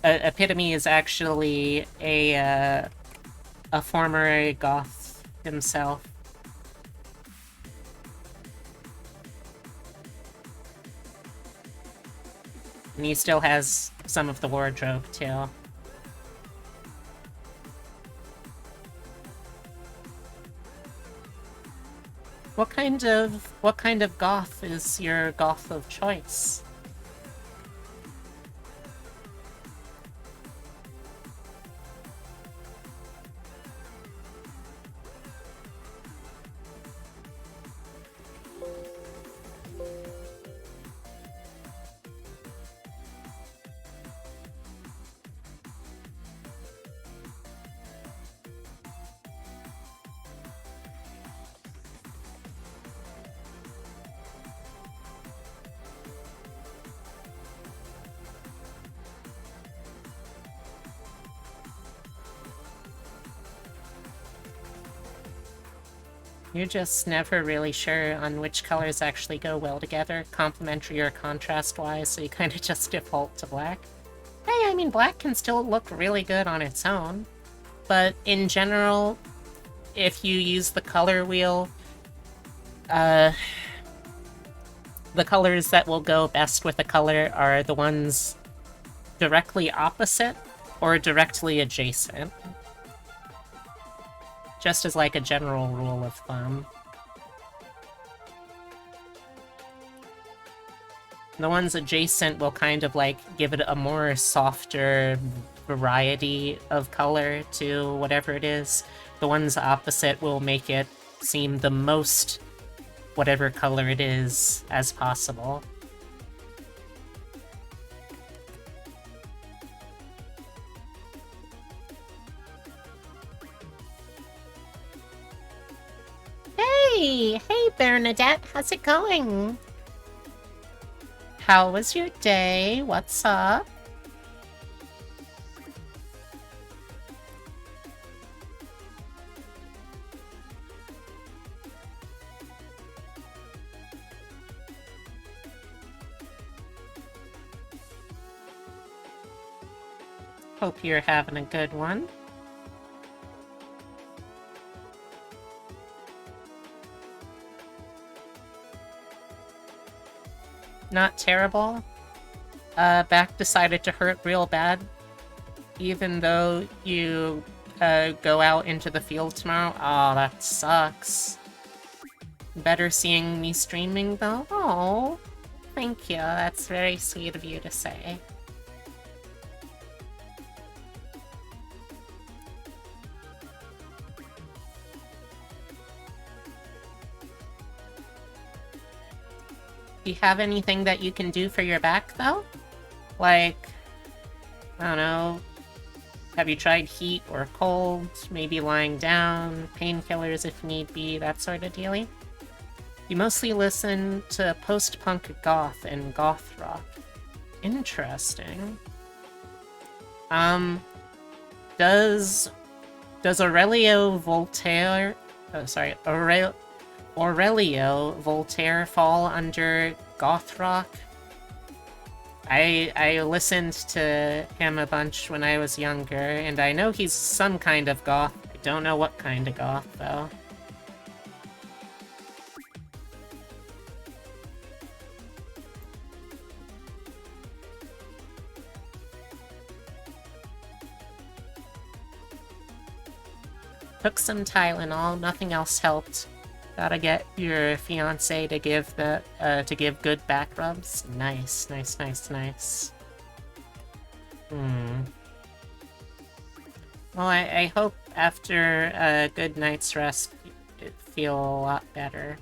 Epitome is actually a former goth himself. And he still has some of the wardrobe, too. What kind of goth is your goth of choice? You're just never really sure on which colors actually go well together, complementary or contrast-wise, so you kind of just default to black. Hey, I mean, black can still look really good on its own, but in general, if you use the color wheel, the colors that will go best with a color are the ones directly opposite or directly adjacent. Just as like a general rule of thumb. The ones adjacent will kind of like give it a more softer variety of color to whatever it is. The ones opposite will make it seem the most whatever color it is as possible. Hey Bernadette, how's it going? How was your day? What's up? Hope you're having a good one. Not terrible. Back decided to hurt real bad. Even though you go out into the field tomorrow. Oh, that sucks. Better seeing me streaming though. Oh, thank you. That's very sweet of you to say. Do you have anything that you can do for your back, though? Like, I don't know, have you tried heat or cold? Maybe lying down, painkillers if need be, that sort of dealie? You mostly listen to post-punk goth and goth rock. Interesting. Does Aurelio Voltaire... Oh, sorry, Aurelio Voltaire fall under goth rock? I listened to him a bunch when I was younger, and I know he's some kind of goth. I don't know what kind of goth, though. Took some Tylenol, nothing else helped. Gotta get your fiance to give good back rubs. Nice, nice, nice, nice. Well, I hope after a good night's rest, it feel a lot better.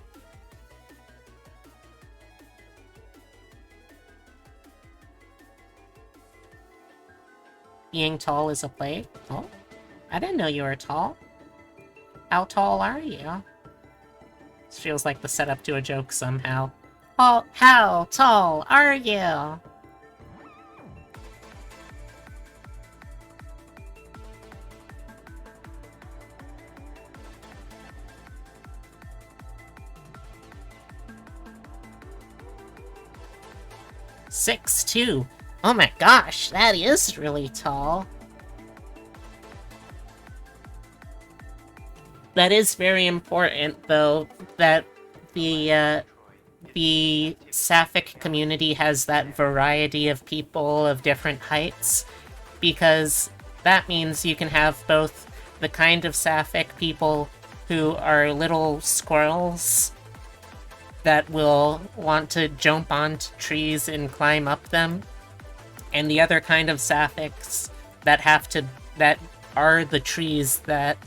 being tall is a plague? Oh, I didn't know you were tall. How tall are you? This feels like the setup to a joke somehow. Oh, how tall are you? Six two. Oh my gosh, that is really tall. That is very important, though, that the Sapphic community has that variety of people of different heights, because that means you can have both the kind of Sapphic people who are little squirrels that will want to jump onto trees and climb up them, and the other kind of Sapphics that are the trees that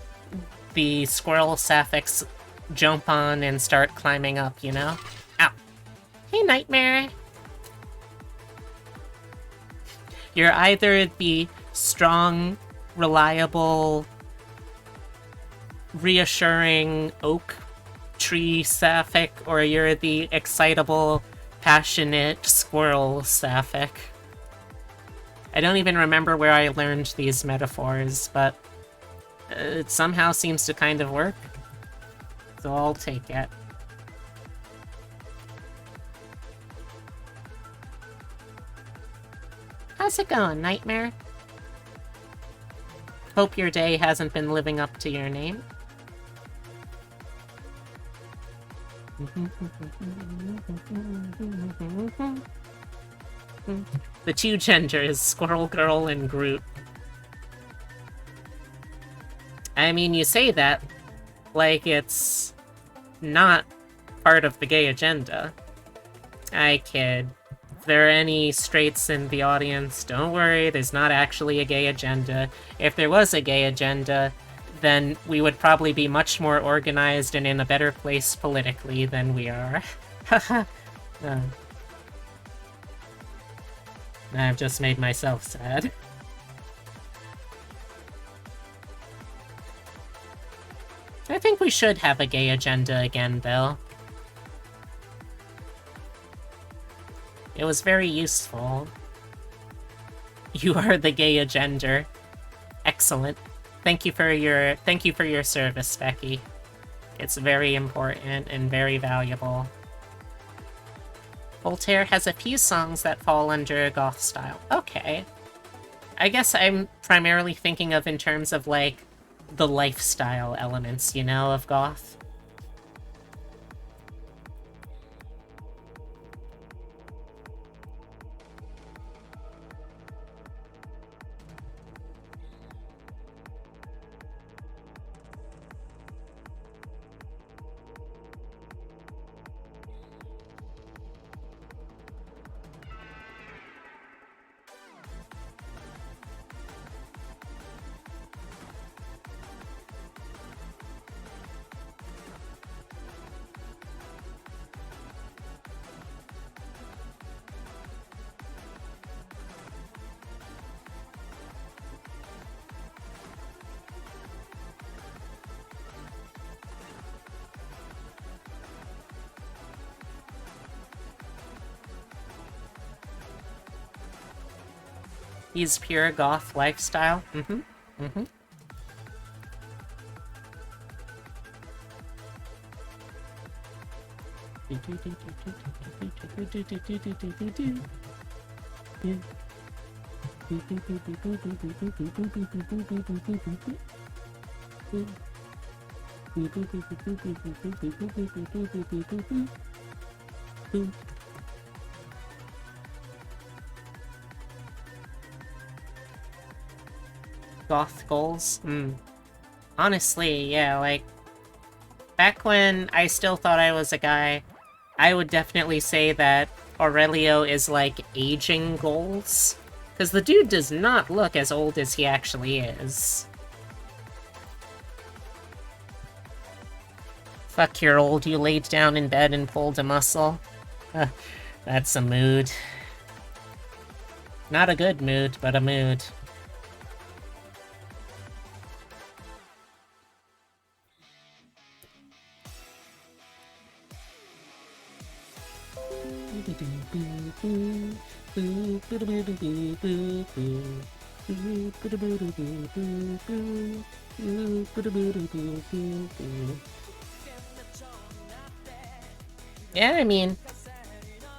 the squirrel Sapphics jump on and start climbing up, you know? Ow. Hey, Nightmare. You're either the strong, reliable, reassuring oak tree Sapphic, or you're the excitable, passionate squirrel Sapphic. I don't even remember where I learned these metaphors, but it somehow seems to kind of work. So I'll take it. How's it going, Nightmare? Hope your day hasn't been living up to your name. The two genders, Squirrel Girl and Groot. I mean, you say that like it's not part of the gay agenda. I kid. If there are any straights in the audience, don't worry, there's not actually a gay agenda. If there was a gay agenda, then we would probably be much more organized and in a better place politically than we are. Haha. I've just made myself sad. I think we should have a gay agenda again, though. It was very useful. You are the gay agender. Excellent. Thank you for your service, Becky. It's very important and very valuable. Voltaire has a few songs that fall under goth style. Okay. I guess I'm primarily thinking of in terms of, like, the lifestyle elements, you know, of goth. He's pure goth lifestyle. Mm-hmm. Mm-hmm. Goth goals? Honestly, yeah, like, back when I still thought I was a guy, I would definitely say that Aurelio is like aging goals. Because the dude does not look as old as he actually is. Fuck, you're old, you laid down in bed and pulled a muscle. That's a mood. Not a good mood, but a mood. Yeah, I mean,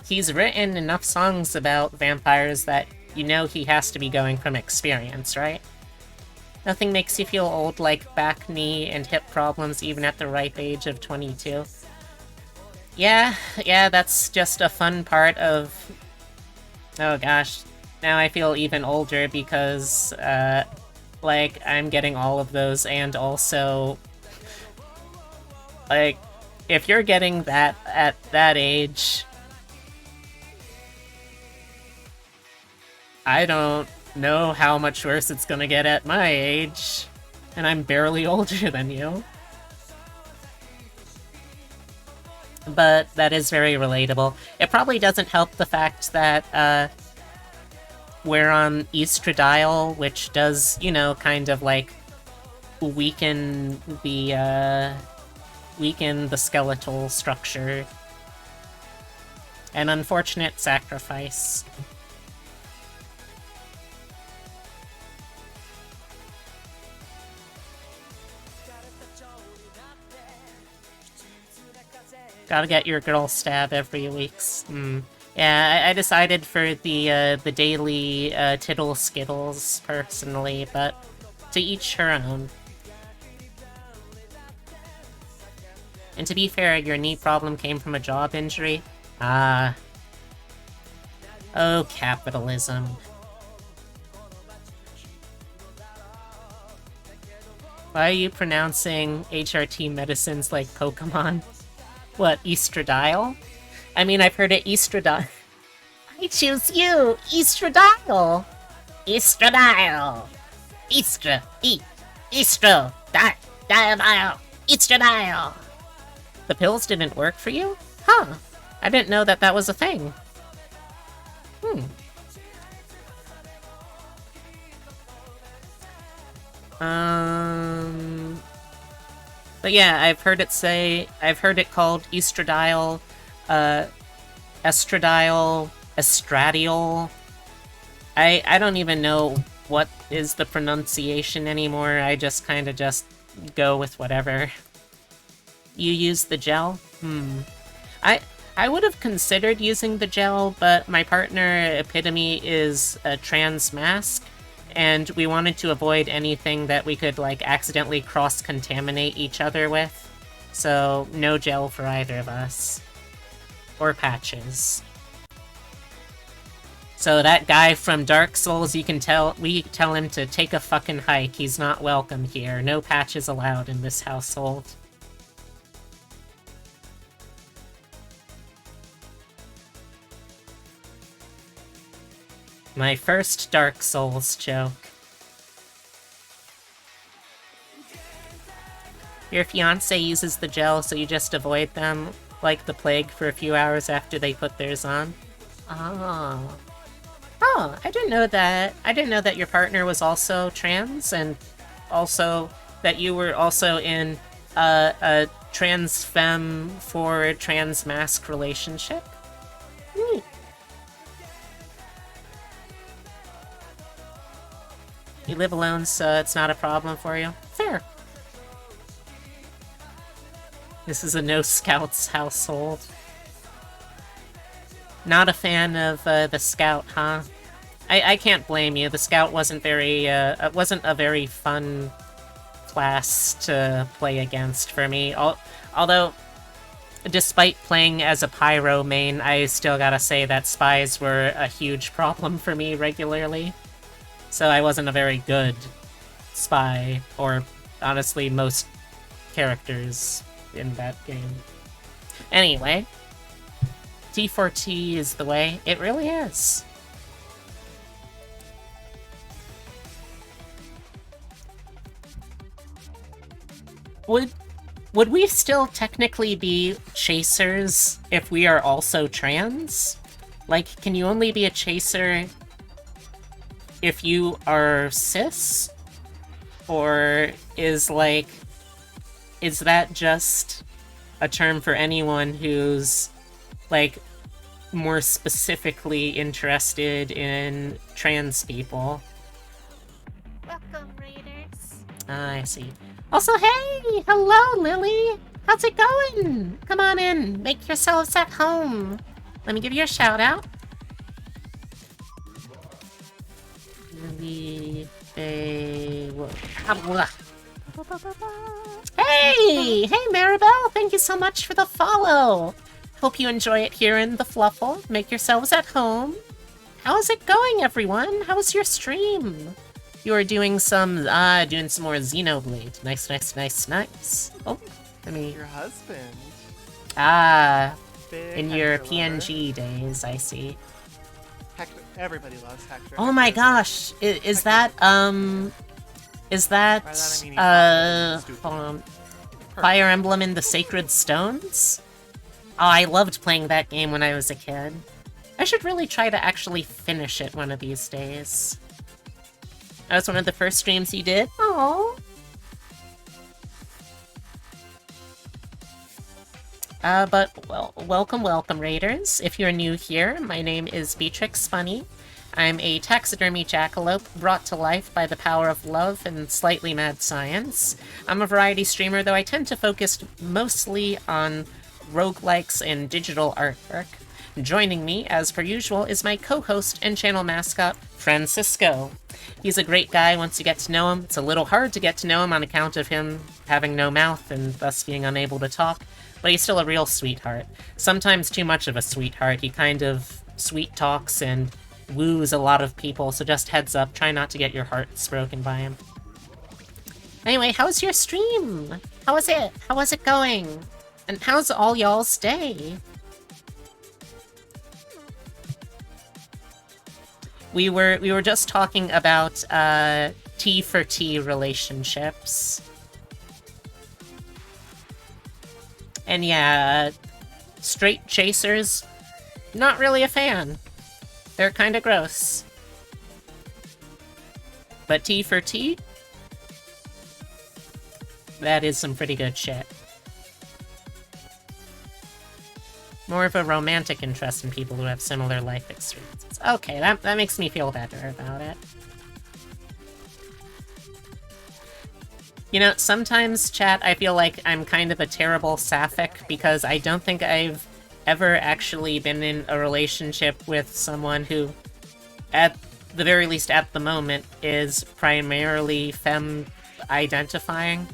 he's written enough songs about vampires that you know he has to be going from experience, right? Nothing makes you feel old like back, knee, and hip problems even at the ripe age of 22. Yeah, that's just a fun part of... Oh gosh, now I feel even older because, like, I'm getting all of those, and also... Like, if you're getting that at that age... I don't know how much worse it's gonna get at my age. And I'm barely older than you. But that is very relatable. It probably doesn't help the fact that, we're on estradiol, which does, you know, kind of, like, weaken the skeletal structure. An unfortunate sacrifice. Gotta get your girl stab every weeks. Yeah, I decided for the daily tittle skittles personally, but to each her own. And to be fair, your knee problem came from a job injury? Ah. Oh, capitalism. Why are you pronouncing HRT medicines like Pokemon? What, estradiol? I mean, I've heard it estradiol. I choose you! Estradiol! Estradiol! Diamile! Estradiol! The pills didn't work for you? Huh. I didn't know that was a thing. But yeah, I've heard it called estradiol, estradiol, estradiol. I don't even know what is the pronunciation anymore. I just kind of go with whatever. You use the gel? I would have considered using the gel, but my partner, Epitome, is a trans mask, and we wanted to avoid anything that we could, like, accidentally cross-contaminate each other with. So, no gel for either of us. Or patches. So that guy from Dark Souls, we tell him to take a fucking hike. He's not welcome here. No patches allowed in this household. My first Dark Souls joke. Your fiancé uses the gel, so you just avoid them like the plague for a few hours after they put theirs on? Oh. Oh, I didn't know that. I didn't know that your partner was also trans, and also that you were also in a trans femme for trans mask relationship. Neat. You live alone, so it's not a problem for you? Fair. This is a no scouts household. Not a fan of the scout, huh? I can't blame you. The scout wasn't wasn't a very fun class to play against for me. Although, despite playing as a pyro main, I still gotta say that spies were a huge problem for me regularly. So I wasn't a very good spy, or honestly most characters in that game. Anyway, T4T is the way. It really is. Would we still technically be chasers if we are also trans? Like, can you only be a chaser if you are cis? Or is that just a term for anyone who's, like, more specifically interested in trans people. Welcome, Raiders. I see. Also, hey! Hello, Lily! How's it going? Come on in. Make yourselves at home. Let me give you a shout out. Lily... Hey, hey, Maribel! Thank you so much for the follow. Hope you enjoy it here in the Fluffle. Make yourselves at home. How's it going, everyone? How was your stream? You are doing some more Xenoblade. Nice. Oh, let me... Your husband. Ah, Big in your Hector lover. PNG days, I see. Hector, everybody loves Hector. Oh my Hector's gosh, is that, is that, By that I mean he's not stupid. hold on. Fire Emblem in the Sacred Stones? Oh, I loved playing that game when I was a kid. I should really try to actually finish it one of these days. That was one of the first streams you did? Aww. Well, welcome, Raiders. If you're new here, my name is Beatrix Funny. I'm a taxidermy jackalope brought to life by the power of love and slightly mad science. I'm a variety streamer, though I tend to focus mostly on roguelikes and digital artwork. Joining me, as per usual, is my co-host and channel mascot, Francisco. He's a great guy once you get to know him. It's a little hard to get to know him on account of him having no mouth and thus being unable to talk, but he's still a real sweetheart. Sometimes too much of a sweetheart. He kind of sweet talks and woos a lot of people, so just heads up, try not to get your hearts broken by him. Anyway, how's your stream? How was it? How was it going? And how's all y'all's day? We were just talking about T for T relationships. And yeah, straight chasers, not really a fan. They're kinda gross. But T for T? That is some pretty good shit. More of a romantic interest in people who have similar life experiences. Okay, that makes me feel better about it. You know, sometimes, chat, I feel like I'm kind of a terrible sapphic because I don't think I've ever actually been in a relationship with someone who, at the very least at the moment, is primarily femme-identifying.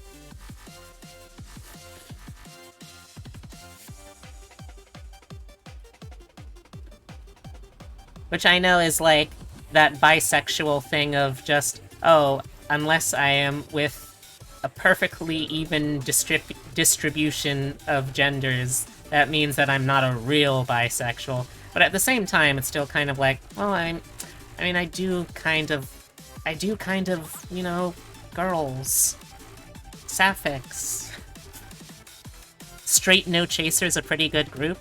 Which I know is like that bisexual thing of just, oh, unless I am with a perfectly even distribution of genders, that means that I'm not a real bisexual. But at the same time, it's still kind of like, well, I mean, I do kind of, you know, girls. Sapphics. Straight No Chaser's a pretty good group.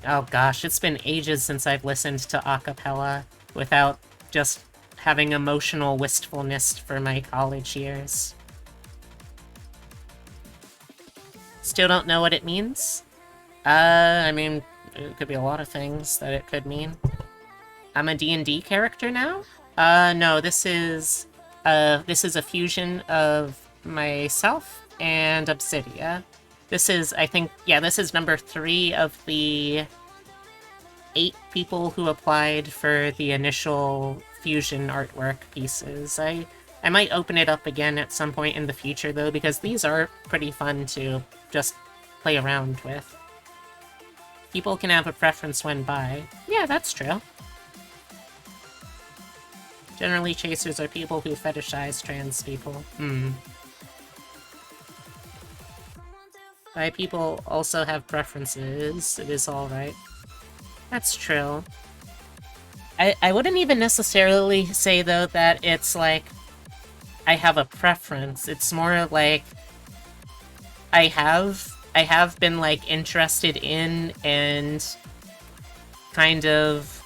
Oh gosh, it's been ages since I've listened to acapella without just having emotional wistfulness for my college years. Still don't know what it means? I mean, it could be a lot of things that it could mean. I'm a D&D character now? No, this is a fusion of myself and Obsidia. This is, I think, yeah, this is number 3 of the 8 people who applied for the initial fusion artwork pieces. I might open it up again at some point in the future, though, because these are pretty fun to just play around with. People can have a preference when bi. Yeah, that's true. Generally, chasers are people who fetishize trans people. Bi people also have preferences. It is alright. That's true. I wouldn't even necessarily say, though, that it's like I have a preference. It's more like I have been, like, interested in and kind of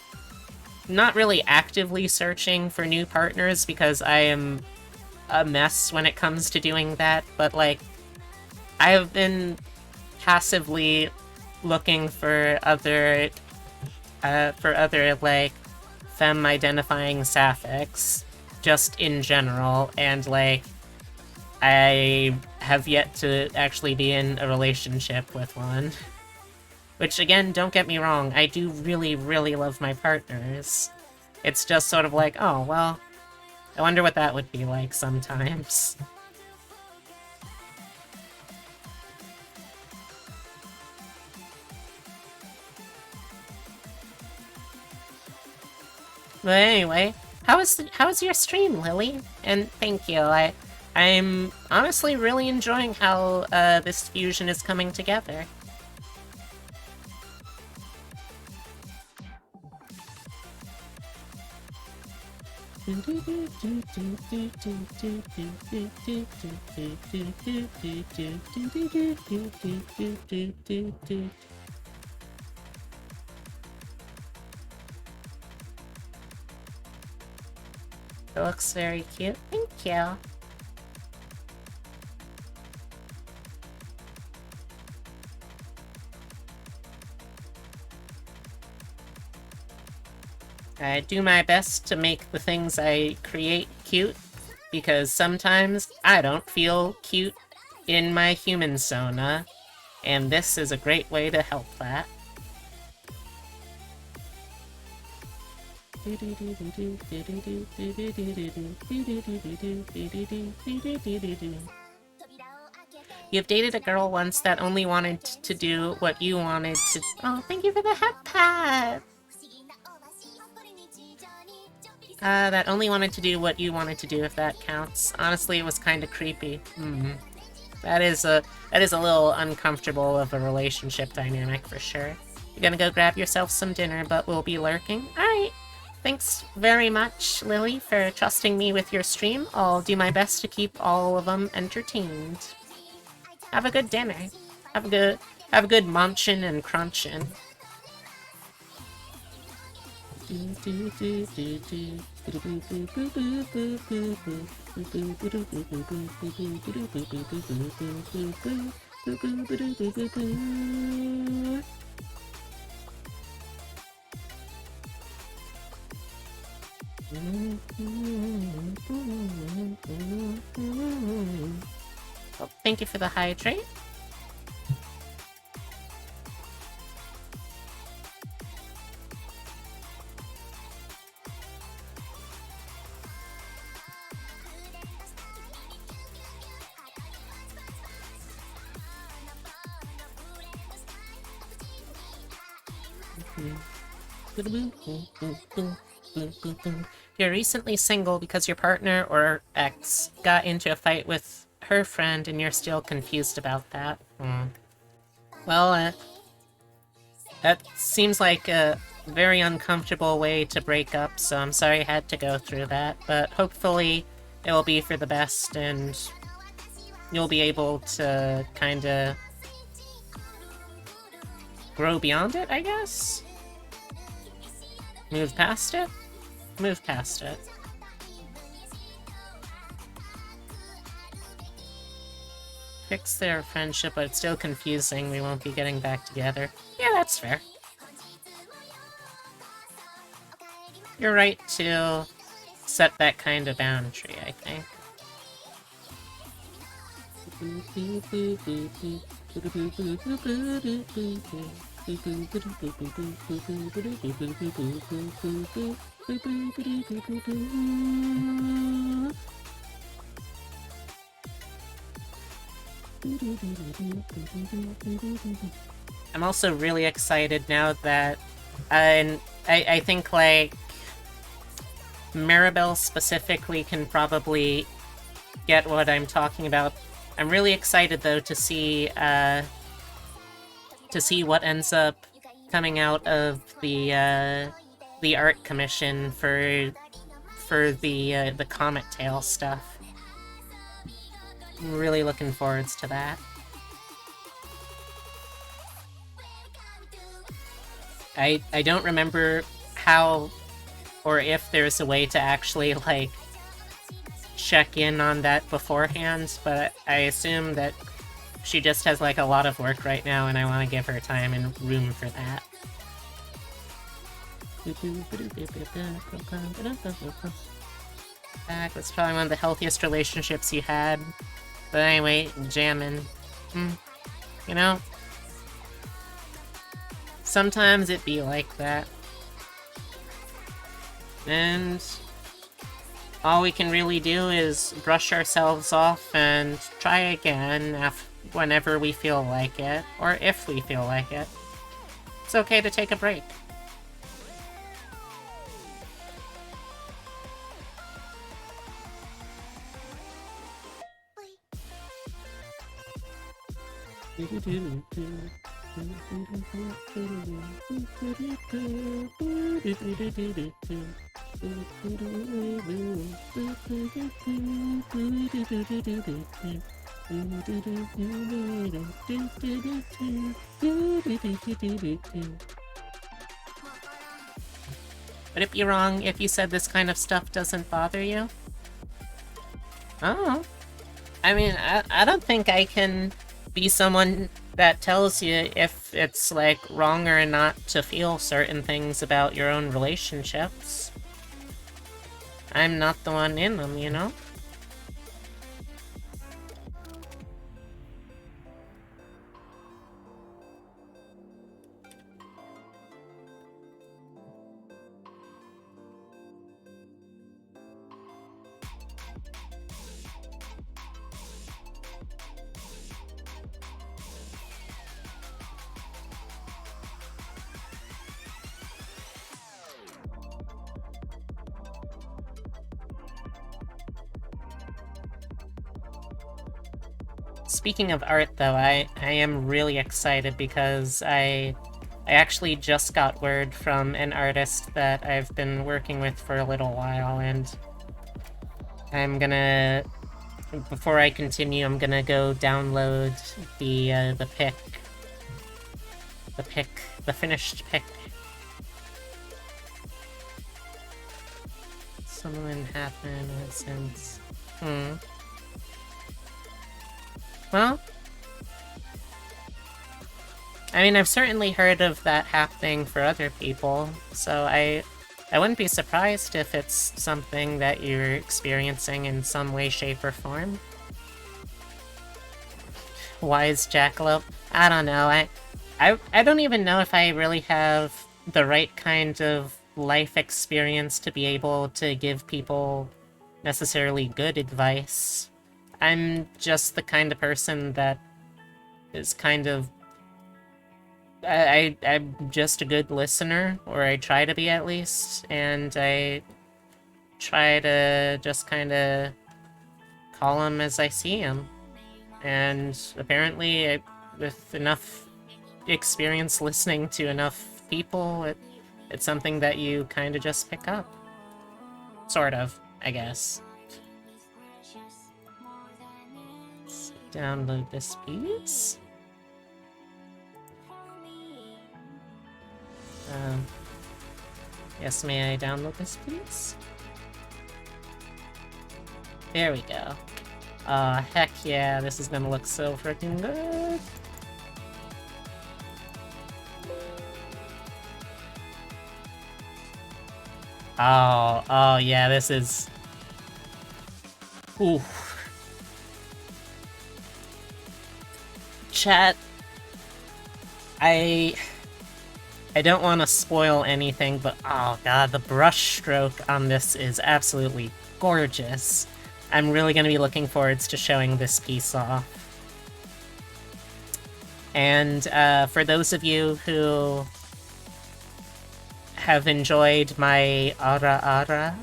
not really actively searching for new partners because I am a mess when it comes to doing that, but, like, I have been passively looking for other for other, like, femme-identifying sapphics, just in general, and, like, I have yet to actually be in a relationship with one. Which, again, don't get me wrong, I do really, really love my partners. It's just sort of like, oh, well, I wonder what that would be like sometimes. But anyway, how was your stream, Lily? And thank you. I'm honestly really enjoying how this fusion is coming together. It looks very cute. Thank you. I do my best to make the things I create cute, because sometimes I don't feel cute in my human sona, and this is a great way to help that. You've dated a girl once that only wanted to do what you wanted to— Oh, thank you for the hat pat! That only wanted to do what you wanted to do, if that counts. Honestly, it was kinda creepy. That is a little uncomfortable of a relationship dynamic for sure. You're gonna go grab yourself some dinner, but we'll be lurking. Alright! Thanks very much, Lily, for trusting me with your stream. I'll do my best to keep all of them entertained. Have a good dinner. Have a good munchin' and crunchin'. Well, thank you for the hydrate. You're recently single because your partner or ex got into a fight with her friend and you're still confused about that. Well, that seems like a very uncomfortable way to break up, so I'm sorry I had to go through that, but hopefully it will be for the best and you'll be able to kinda grow beyond it, I guess? Move past it? Move past it. Fix their friendship, but it's still confusing. We won't be getting back together. Yeah, that's fair. You're right to set that kind of boundary, I think. I'm also really excited now that I think, like, Maribel specifically can probably get what I'm talking about. I'm really excited, though, to see what ends up coming out of the art commission for the Comet Tail stuff. I'm really looking forward to that. I don't remember how or if there's a way to actually, like, check in on that beforehand, but I assume that she just has, like, a lot of work right now and I want to give her time and room for that. That's probably one of the healthiest relationships you had. But anyway, jamming. You know? Sometimes it be like that. And all we can really do is brush ourselves off and try again whenever we feel like it, or if we feel like it. It's okay to take a break. Would it be wrong if you said this kind of stuff doesn't bother you? Oh. I mean, I don't think I can be someone that tells you if it's, like, wrong or not to feel certain things about your own relationships. I'm not the one in them, you know? Speaking of art, though, I am really excited because I actually just got word from an artist that I've been working with for a little while, and I'm gonna, before I continue, I'm gonna go download the the finished pic. Something happened since. Well, I mean, I've certainly heard of that happening for other people, so I wouldn't be surprised if it's something that you're experiencing in some way, shape, or form. Wise Jackalope? I don't know, I don't even know if I really have the right kind of life experience to be able to give people necessarily good advice. I'm just the kind of person that is kind of... I'm just a good listener, or I try to be at least, and I try to just kind of call him as I see him. And apparently, with enough experience listening to enough people, it's something that you kind of just pick up. Sort of, I guess. Download this piece. Yes, may I download this piece? There we go. Heck yeah, this is gonna look so freaking good. Oh yeah, this is... Ooh. Chat, I don't want to spoil anything, but oh god, the brush stroke on this is absolutely gorgeous. I'm really going to be looking forward to showing this piece off. And for those of you who have enjoyed my ara,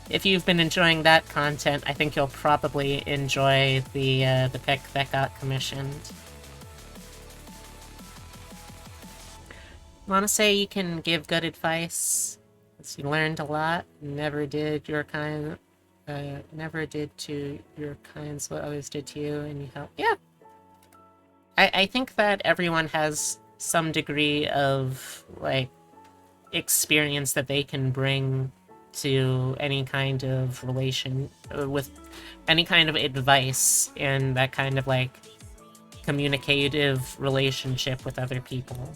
if you've been enjoying that content, I think you'll probably enjoy the pic that got commissioned. Want to say you can give good advice? You learned a lot. Never did to your kinds what others did to you, and you helped. Yeah. I think that everyone has some degree of, like, experience that they can bring to any kind of with any kind of advice and that kind of like communicative relationship with other people.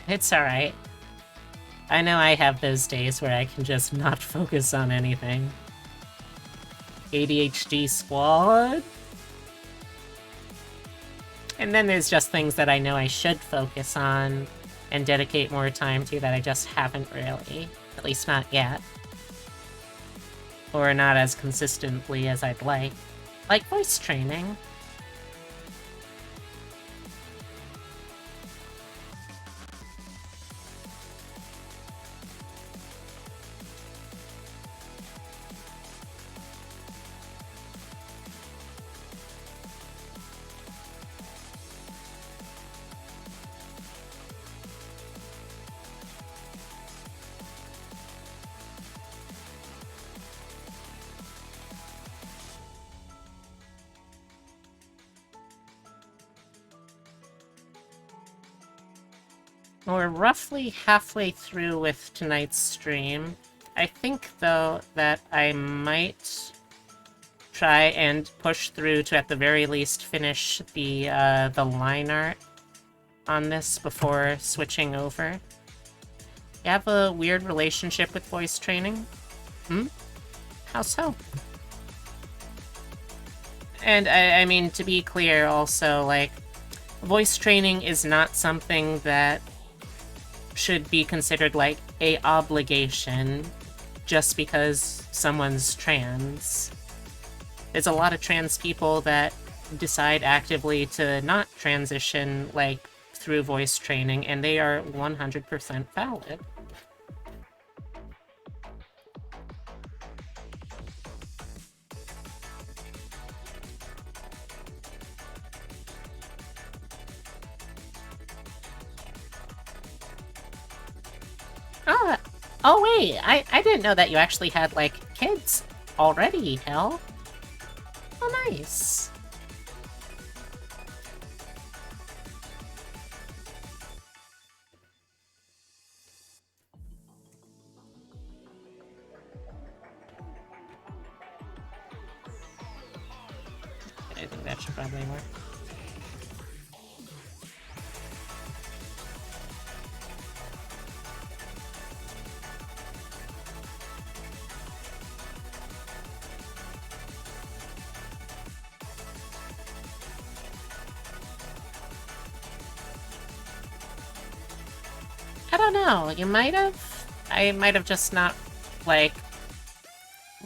It's alright. I know I have those days where I can just not focus on anything. ADHD squad? And then there's just things that I know I should focus on and dedicate more time to that I just haven't really. At least not yet. Or not as consistently as I'd like. Like voice training. We're roughly halfway through with tonight's stream. I think, though, that I might try and push through to, at the very least, finish the line art on this before switching over. You have a weird relationship with voice training? Hmm? How so? And, I mean, to be clear, also, like, voice training is not something that should be considered like a obligation just because someone's trans. There's a lot of trans people that decide actively to not transition like through voice training, and they are 100% valid. Oh wait, I didn't know that you actually had, like, kids already, Hell. Oh, nice. I think that should probably work. I don't know, you might have? I might have just not, like,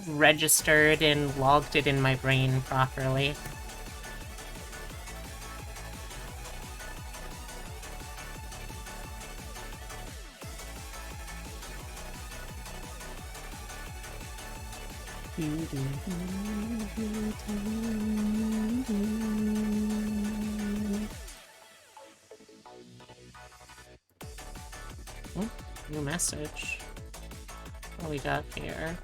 registered and logged it in my brain properly. Oh, new message. What do we got here?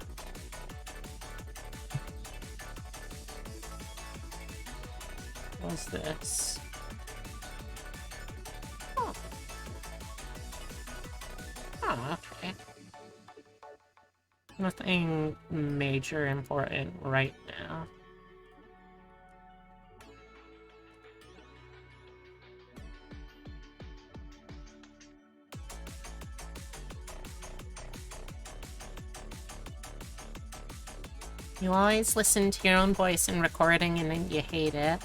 What's this? Oh. Oh, okay. Nothing major important right now. You always listen to your own voice in recording and then you hate it.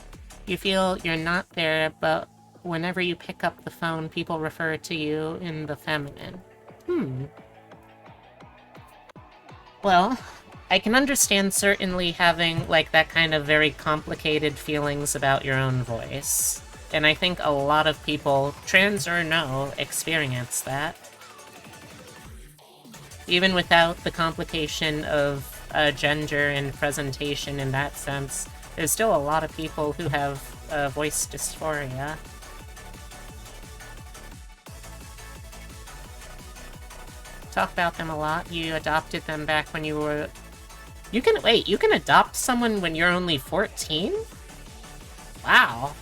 You feel you're not there, but whenever you pick up the phone, people refer to you in the feminine. Well, I can understand certainly having, like, that kind of very complicated feelings about your own voice. And I think a lot of people, trans or no, experience that. Even without the complication of gender and presentation in that sense, there's still a lot of people who have voice dysphoria. Talk about them a lot. You adopted them back when you were... You can adopt someone when you're only 14? Wow.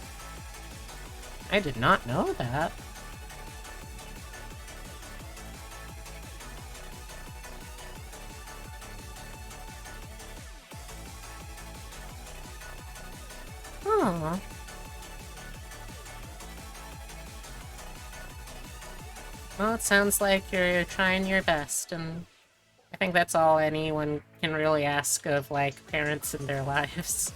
I did not know that. Huh. Well, it sounds like you're trying your best, and I think that's all anyone can really ask of, like, parents in their lives.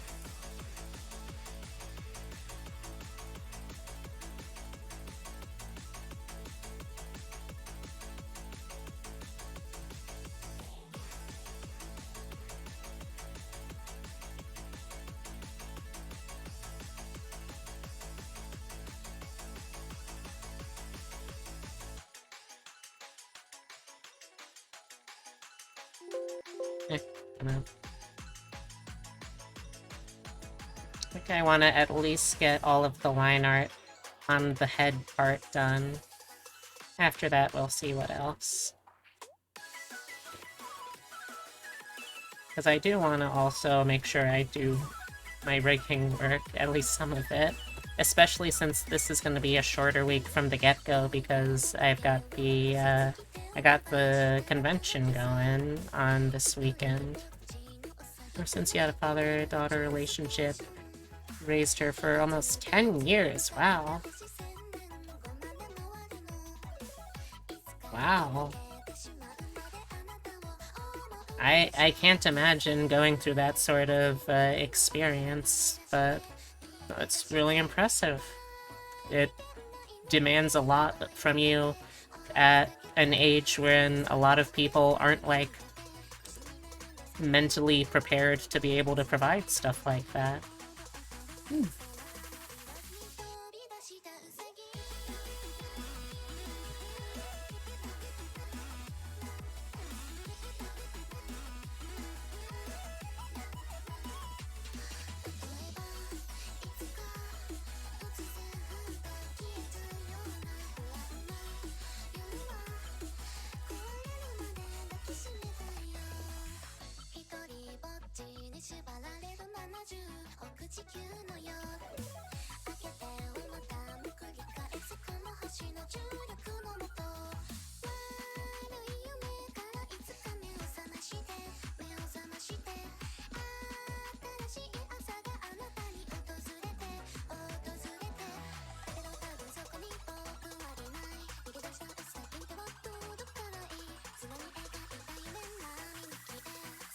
No. I think I want to at least get all of the line art on the head part done. After that, we'll see what else. Because I do want to also make sure I do my rigging work, at least some of it. Especially since this is going to be a shorter week from the get-go, because I've got the, I got the convention going on this weekend. Ever since you had a father-daughter relationship, raised her for almost 10 years, wow. Wow. I can't imagine going through that sort of experience, but it's really impressive. It demands a lot from you at an age when a lot of people aren't, like, mentally prepared to be able to provide stuff like that.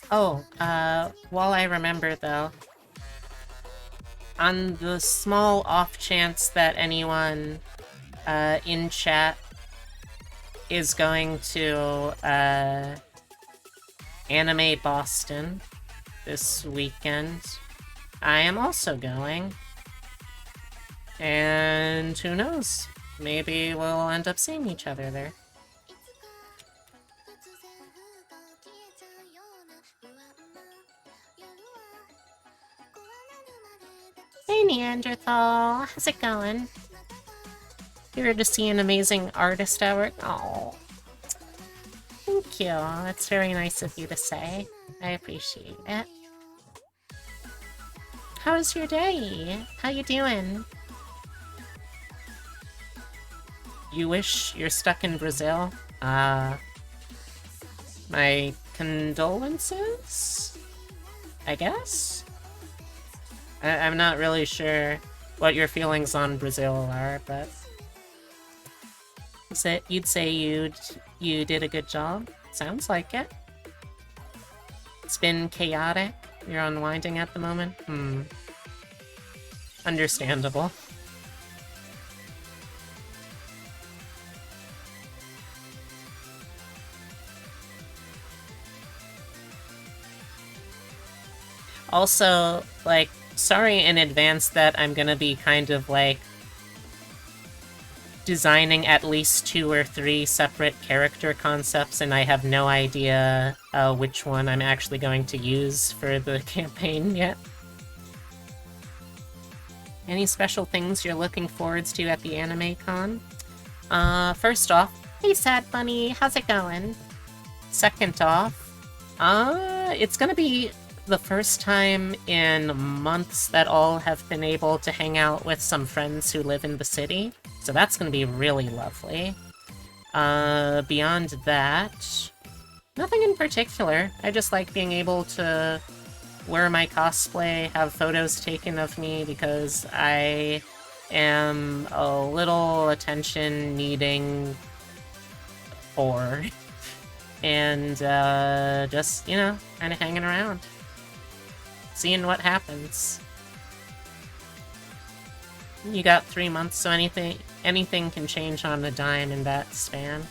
Oh, while I remember though, on the small off chance that anyone in chat is going to Anime Boston this weekend, I am also going. And who knows? Maybe we'll end up seeing each other there. Hey Neanderthal, how's it going? Here to see an amazing artist at work? Oh, thank you. That's very nice of you to say. I appreciate it. How's your day? How you doing? You wish you're stuck in Brazil? My condolences? I guess? I'm not really sure what your feelings on Brazil are, but... You'd say you did a good job? Sounds like it. It's been chaotic. You're unwinding at the moment? Understandable. Also, like, sorry in advance that I'm gonna be kind of, like, designing at least 2 or 3 separate character concepts, and I have no idea which one I'm actually going to use for the campaign yet. Any special things you're looking forwards to at the Anime Con? First off, Hey, Sad Bunny, how's it going? second off, it's gonna be the first time in months that all have been able to hang out with some friends who live in the city, so that's gonna be really lovely. Beyond that, nothing in particular. I just like being able to wear my cosplay, have photos taken of me, because I am a little attention-needing whore. And, just, you know, kind of hanging around. Seeing what happens. You got 3 months, so anything can change on a dime in that span.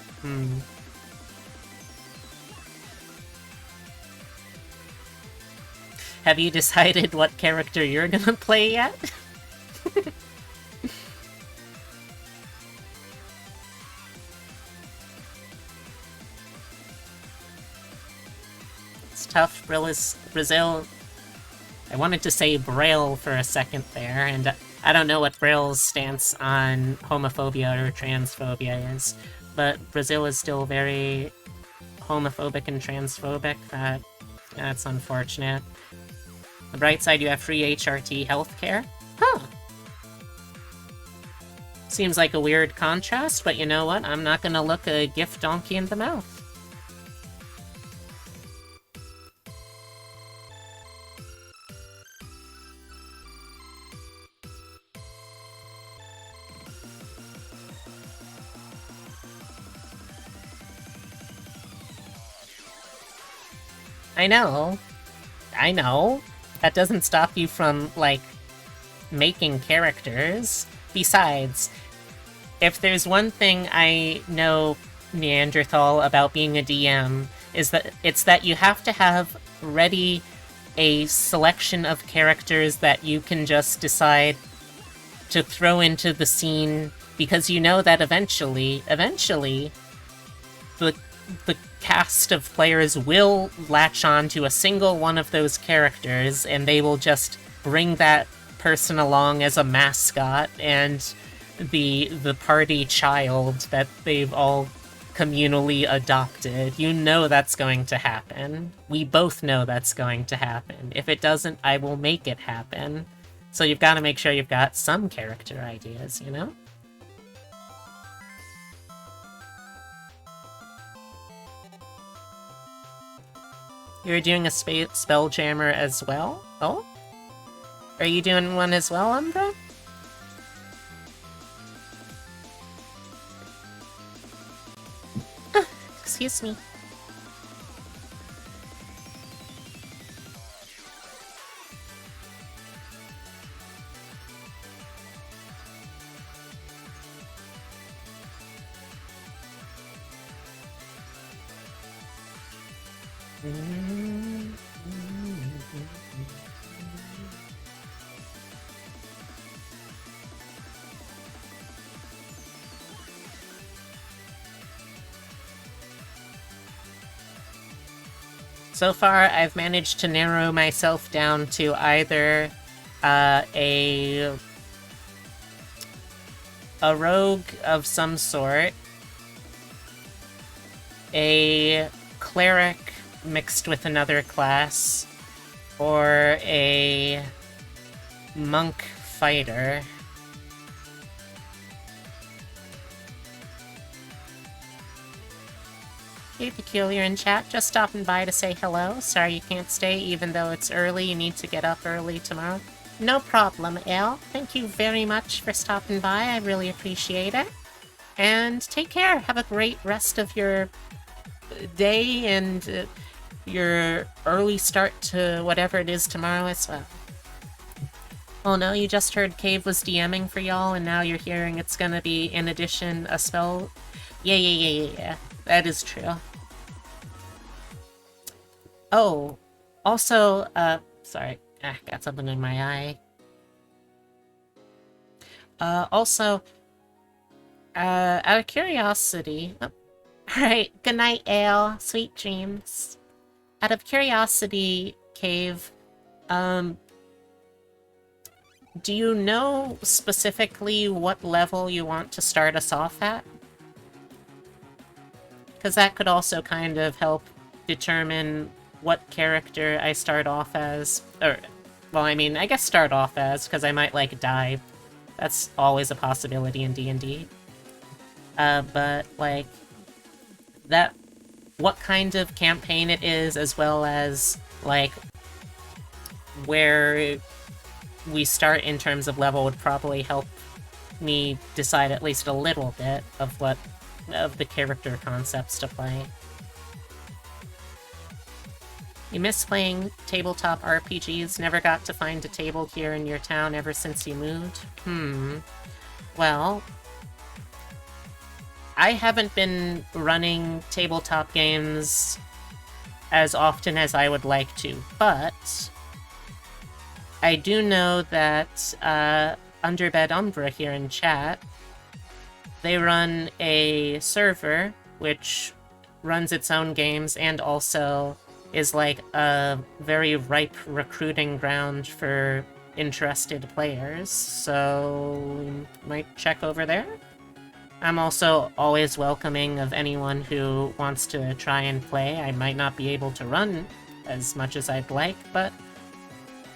Have you decided what character you're gonna play yet? It's tough, Brazil. I wanted to say Braille for a second there, and I don't know what Braille's stance on homophobia or transphobia is, but Brazil is still very homophobic and transphobic. That's unfortunate. The bright side, you have free HRT healthcare. Huh. Seems like a weird contrast, but you know what? I'm not gonna look a gift donkey in the mouth. I know. That doesn't stop you from, like, making characters. Besides, if there's one thing I know, Neanderthal, about being a DM, is that it's that you have to have ready a selection of characters that you can just decide to throw into the scene, because you know that eventually, the cast of players will latch on to a single one of those characters, and they will just bring that person along as a mascot and the party child that they've all communally adopted. You know that's going to happen. We both know that's going to happen. If it doesn't, I will make it happen. So you've got to make sure you've got some character ideas, you know? You're doing a Spelljammer as well? Oh? Are you doing one as well, Umbra? Excuse me. So far, I've managed to narrow myself down to either a rogue of some sort, a cleric mixed with another class, or a monk fighter. Hey, Peculiar in chat, just stopping by to say hello. Sorry you can't stay, even though it's early. You need to get up early tomorrow. No problem, El. Thank you very much for stopping by. I really appreciate it. And take care. Have a great rest of your day and your early start to whatever it is tomorrow as well. Oh no, you just heard Cave was DMing for y'all, and now you're hearing it's gonna be, in addition, a spell. Yeah. That is true. Oh, also, sorry, got something in my eye. Also, Out of curiosity... Oh. Alright, good night, Ale. Sweet dreams. Out of curiosity, Cave, do you know specifically what level you want to start us off at? Because that could also kind of help determine what character I start off as. Or, well, I mean, I guess start off as, because I might, like, die. That's always a possibility in D&D. But, like, that... what kind of campaign it is, as well as, like, where we start in terms of level would probably help me decide at least a little bit of what of the character concepts to play. You miss playing tabletop RPGs? Never got to find a table here in your town ever since you moved? Well, I haven't been running tabletop games as often as I would like to, but I do know that Underbed Umbra here in chat, they run a server which runs its own games and also is like a very ripe recruiting ground for interested players, so we might check over there. I'm also always welcoming of anyone who wants to try and play. I might not be able to run as much as I'd like, but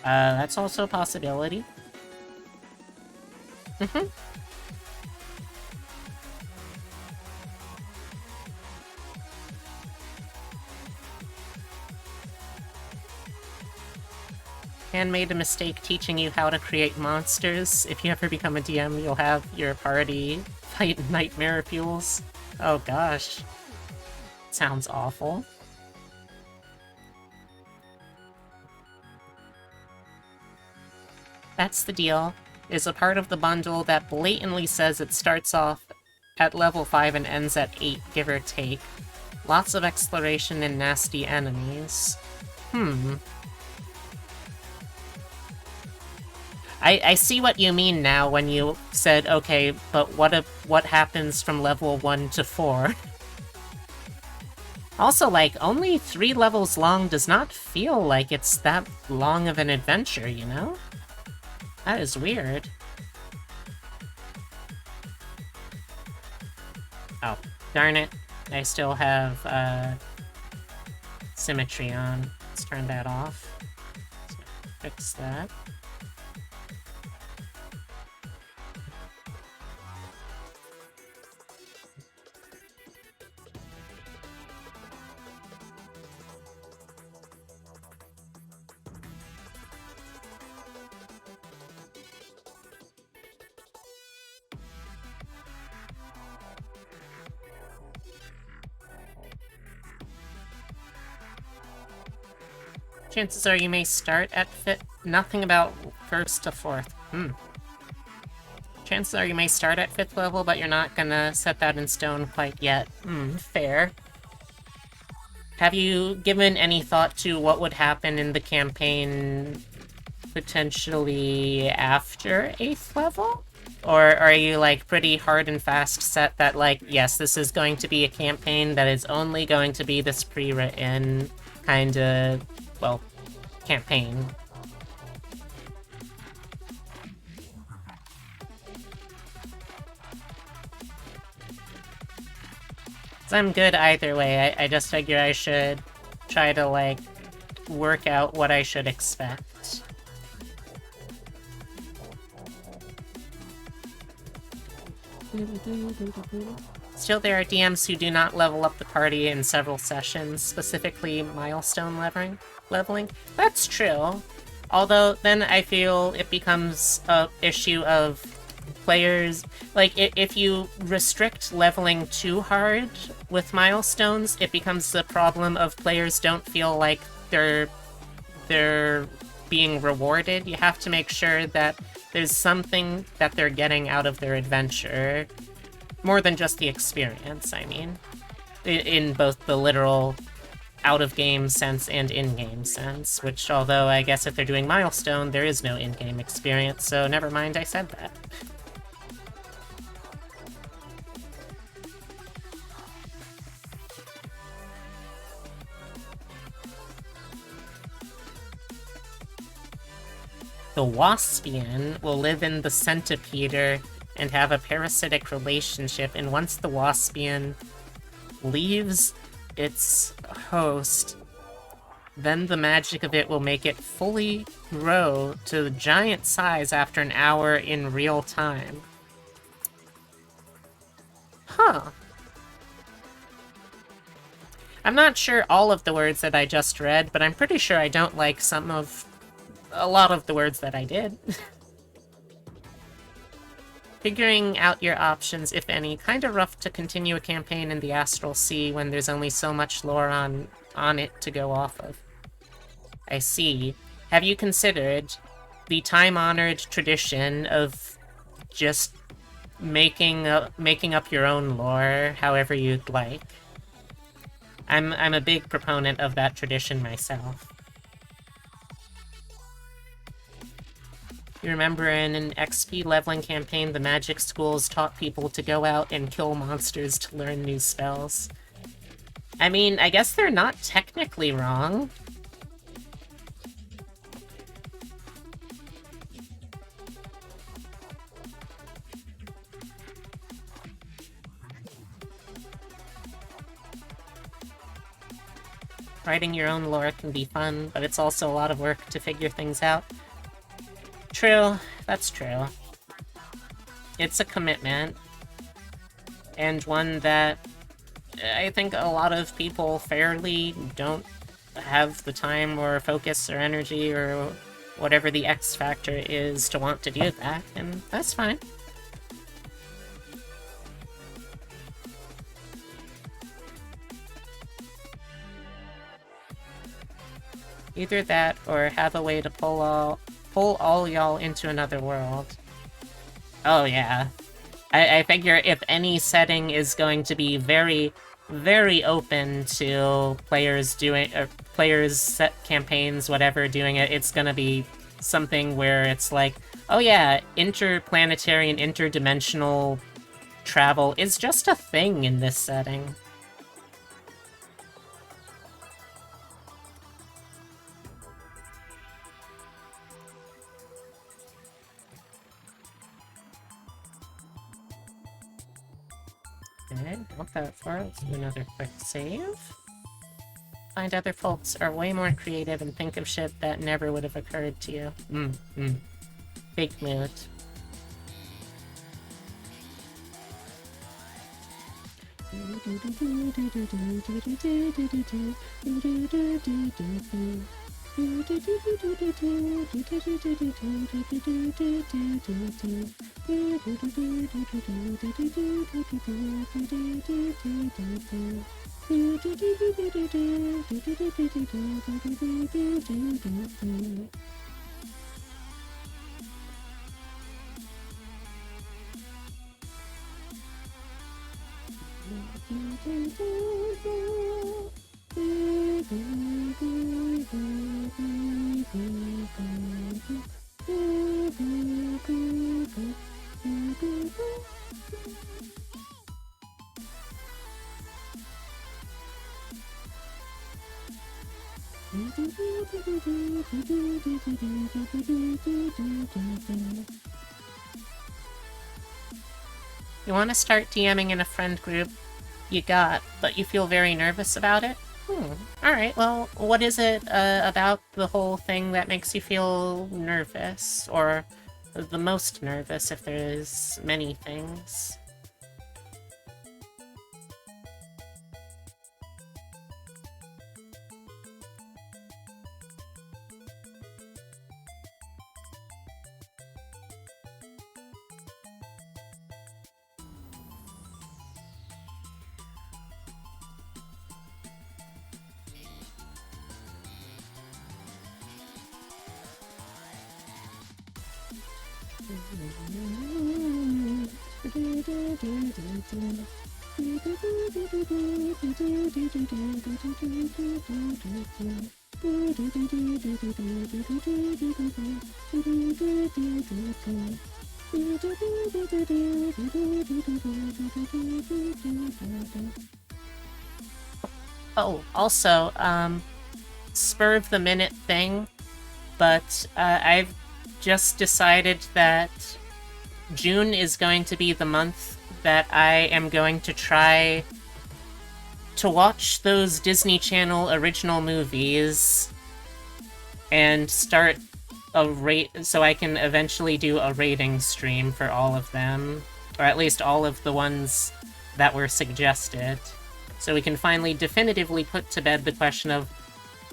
that's also a possibility. Han made a mistake teaching you how to create monsters. If you ever become a DM, you'll have your party fight nightmare fuels. Oh gosh. Sounds awful. That's the deal. Is a part of the bundle that blatantly says it starts off at level 5 and ends at 8, give or take. Lots of exploration and nasty enemies. I see what you mean now when you said, okay, but what happens from level 1 to 4? Also, like, only 3 levels long does not feel like it's that long of an adventure, you know? That is weird. Oh, darn it. I still have, symmetry on. Let's turn that off. So, fix that. Chances are you may start at nothing about 1st to 4th. Chances are you may start at 5th level, but you're not gonna set that in stone quite yet. Fair. Have you given any thought to what would happen in the campaign potentially after 8th level? Or are you, like, pretty hard and fast set that, like, yes, this is going to be a campaign that is only going to be this pre-written kind of, well, campaign? So I'm good either way. I just figure I should try to, like, work out what I should expect. Still, there are DMs who do not level up the party in several sessions, specifically milestone leveling. That's true. Although, then I feel it becomes a issue of players... Like, if you restrict leveling too hard with milestones, it becomes the problem of players don't feel like they're being rewarded. You have to make sure that there's something that they're getting out of their adventure. More than just the experience, I mean. In both the literal out-of-game sense and in-game sense, which, although I guess if they're doing milestone, there is no in-game experience, so never mind I said that. The Waspian will live in the Centipeder and have a parasitic relationship, and once the Waspian leaves its host, then the magic of it will make it fully grow to the giant size after an hour in real time. Huh. I'm not sure all of the words that I just read, but I'm pretty sure I don't like a lot of the words that I did. Figuring out your options, if any, kinda rough to continue a campaign in the Astral Sea when there's only so much lore on it to go off of. I see. Have you considered the time-honored tradition of just making up your own lore however you'd like? I'm a big proponent of that tradition myself. You remember in an XP leveling campaign, the magic schools taught people to go out and kill monsters to learn new spells. I mean, I guess they're not technically wrong. Writing your own lore can be fun, but it's also a lot of work to figure things out. True, that's true. It's a commitment, and one that I think a lot of people fairly don't have the time or focus or energy or whatever the X factor is to want to do that, and that's fine. Either that, or have a way to pull all y'all into another world. Oh yeah. I figure if any setting is going to be very, very open to players set campaigns, whatever, doing it, it's gonna be something where it's like, oh yeah, interplanetary and interdimensional travel is just a thing in this setting. Okay, not that far. Let's do another quick save. Find other folks are way more creative and think of shit that never would have occurred to you. Fake mood. You want to start DMing in a friend group but you feel very nervous about it? Alright, well, what is it about the whole thing that makes you feel nervous? Or the most nervous, if there's many things? Oh, also, spur of the minute thing, but I've just decided that June is going to be the month that I am going to try to watch those Disney Channel original movies and start a so I can eventually do a rating stream for all of them, or at least all of the ones that were suggested, so we can finally definitively put to bed the question of,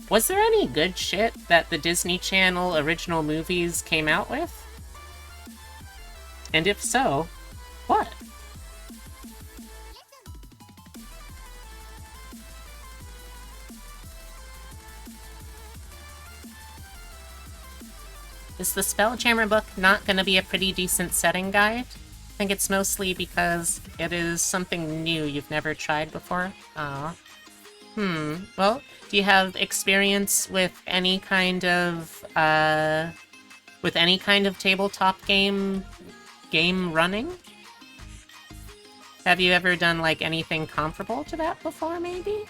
was there any good shit that the Disney Channel original movies came out with? And if so, what? Is the Spelljammer book not going to be a pretty decent setting guide? I think it's mostly because it is something new you've never tried before. Aw. Well, do you have experience with any kind of, tabletop game running? Have you ever done, like, anything comparable to that before, maybe?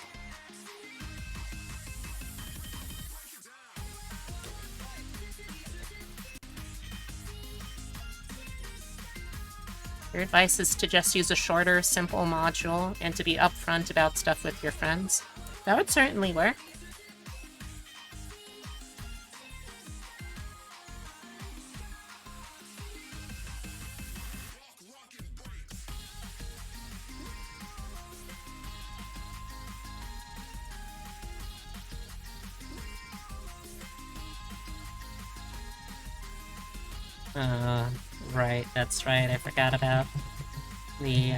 Your advice is to just use a shorter, simple module and to be upfront about stuff with your friends. That would certainly work. Right, that's right, I forgot about the,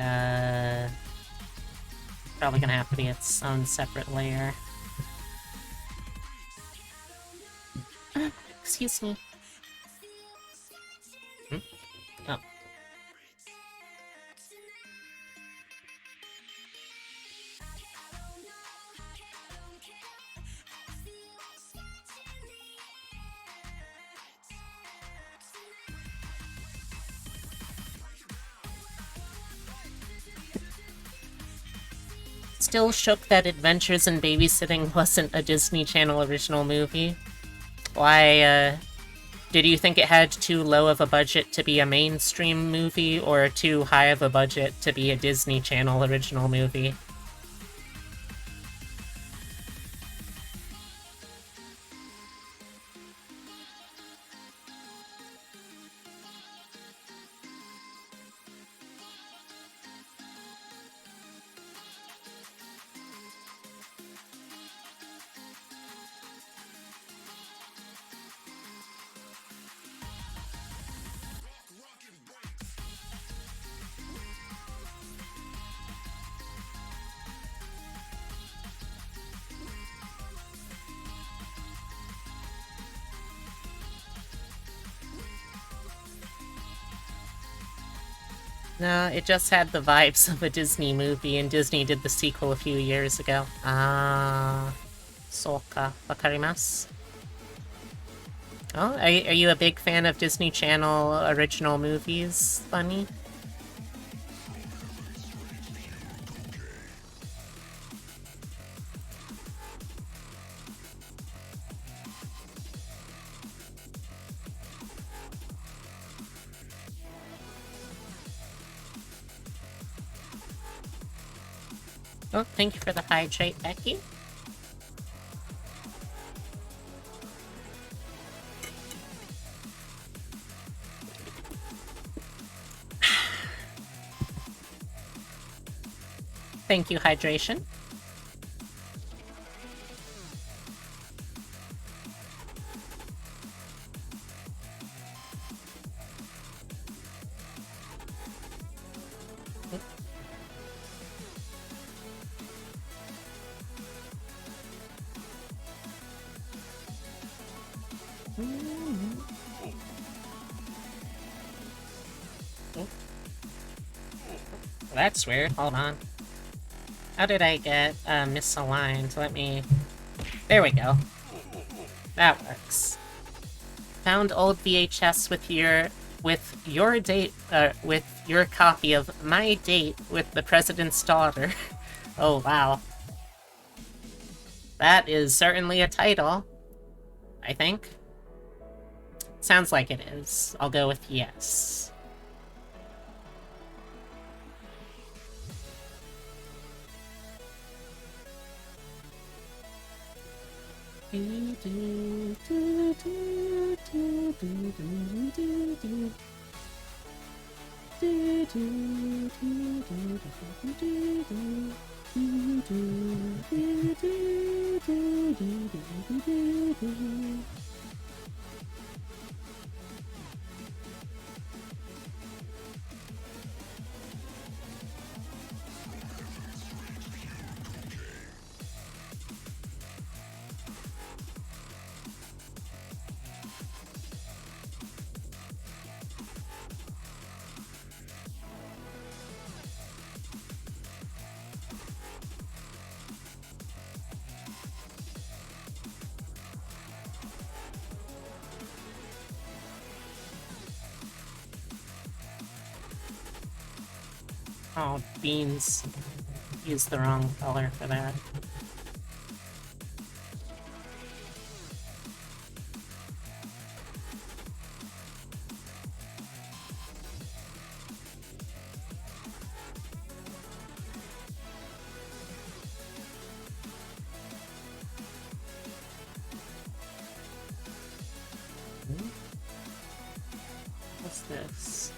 probably gonna have to be its own separate layer. Excuse me. Oh. Still shook that Adventures in Babysitting wasn't a Disney Channel original movie. Why, did you think it had too low of a budget to be a mainstream movie, or too high of a budget to be a Disney Channel original movie? No, it just had the vibes of a Disney movie, and Disney did the sequel a few years ago. Ah, Soka, wakarimasu. Oh, are you a big fan of Disney Channel original movies, Bunny? Oh, thank you for the hydrate, Becky. Thank you, hydration. That's weird. Hold on. How did I get misaligned? Let me... There we go. That works. Found old VHS with your copy of My Date with the President's Daughter. Oh, wow. That is certainly a title, I think. Sounds like it is. I'll go with yes. Oh, beans. Used the wrong color for that. What's this?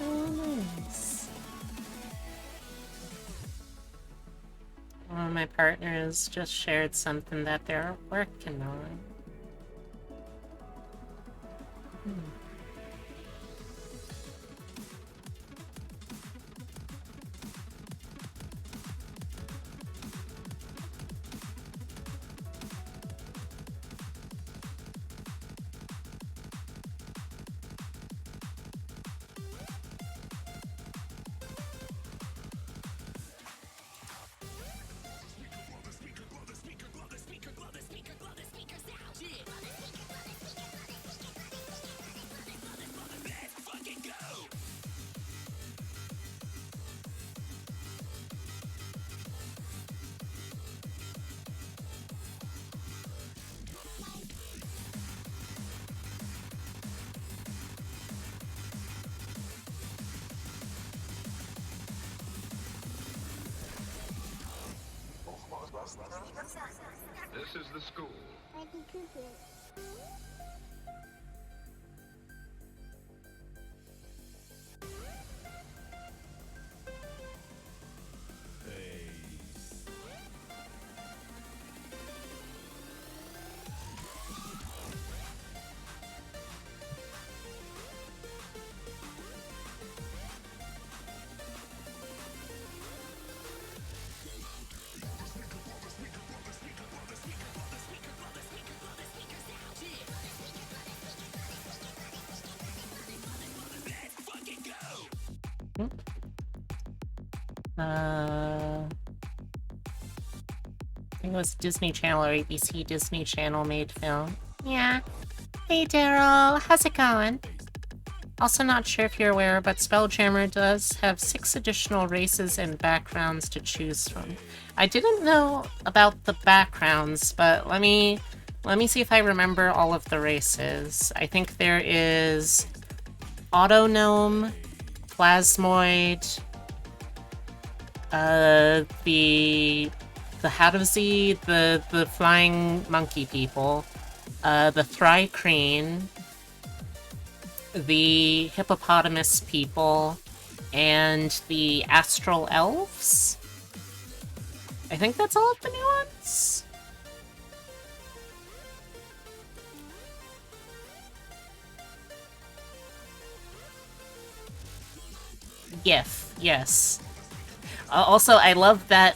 Oh, nice. One of my partners just shared something that they're working on. This is the school. I think it was Disney Channel or ABC Disney Channel made film. Yeah. Hey Daryl, how's it going? Also not sure if you're aware, but Spelljammer does have 6 additional races and backgrounds to choose from. I didn't know about the backgrounds, but let me see if I remember all of the races. I think there is Autognome, Plasmoid, the Hadowsy, the flying monkey people, the Thrycreen, the hippopotamus people, and the astral elves. I think that's all of the new ones. GIF, yes. Also, I love that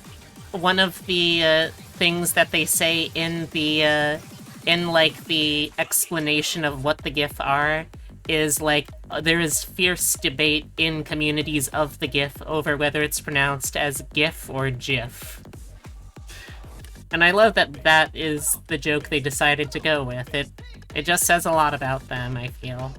one of the things that they say in the like the explanation of what the GIF are is like there is fierce debate in communities of the GIF over whether it's pronounced as GIF or GIF. And I love that that is the joke they decided to go with. It just says a lot about them, I feel.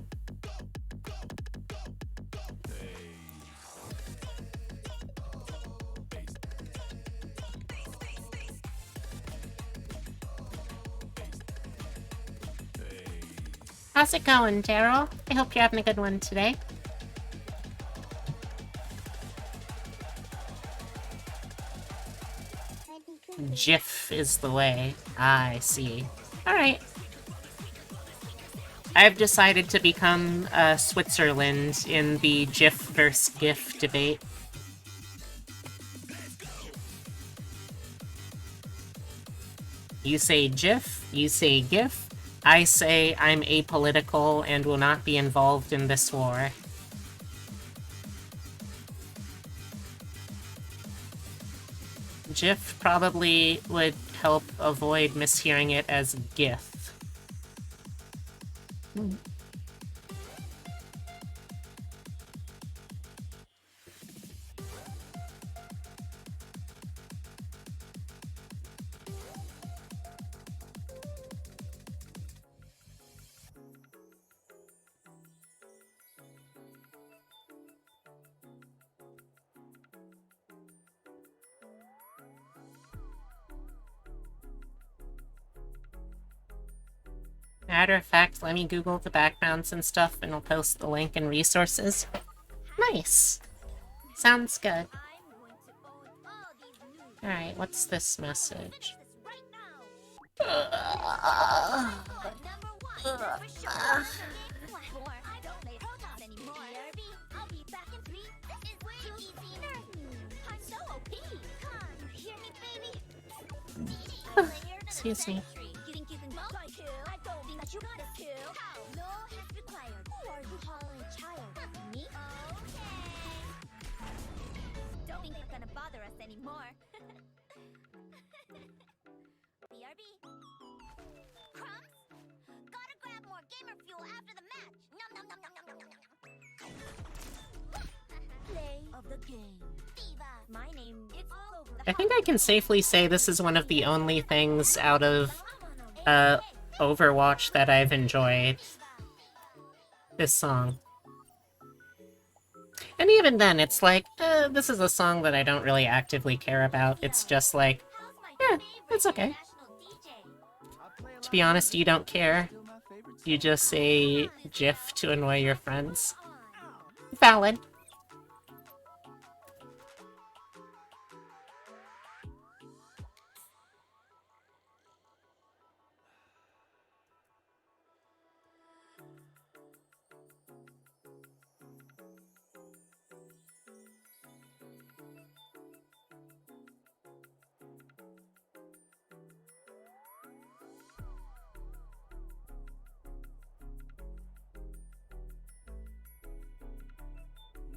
How's it going, Daryl? I hope you're having a good one today. GIF is the way. I see. Alright. I've decided to become Switzerland in the GIF versus GIF debate. You say GIF, you say GIF. I say I'm apolitical and will not be involved in this war. GIF probably would help avoid mishearing it as GIF. Matter of fact, let me Google the backgrounds and stuff, and I'll post the link and resources. Nice! Sounds good. Alright, what's this message? Excuse me. Don't think it's gonna bother us anymore. BRB. Crumbs? Gotta grab more gamer fuel after the match. Nom nom nom nom nom nom nom nom. Play of the game. Diva. My name is all over the I think I can safely say this is one of the only things out of Overwatch that I've enjoyed. This song. And even then, it's like, this is a song that I don't really actively care about. It's just like, yeah, it's okay. To be honest, you don't care. You just say GIF to annoy your friends. Valid.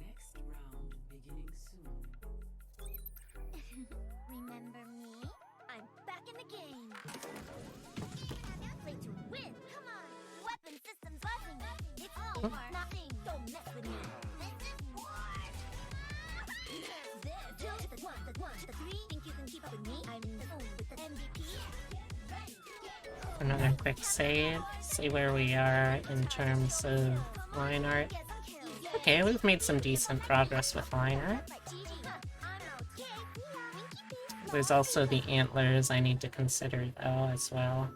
Next round beginning soon. Remember me? I'm back in the game. Play to win. Come on. Weapon systems buzzing. It's all or nothing. Don't mess with me. This is war. This to the one, the one, to the three. Think you can keep up with me? I'm the fool with the MVP. Another quick save. See where we are in terms of line art. Okay, we've made some decent progress with line art. There's also the antlers I need to consider, though, as well.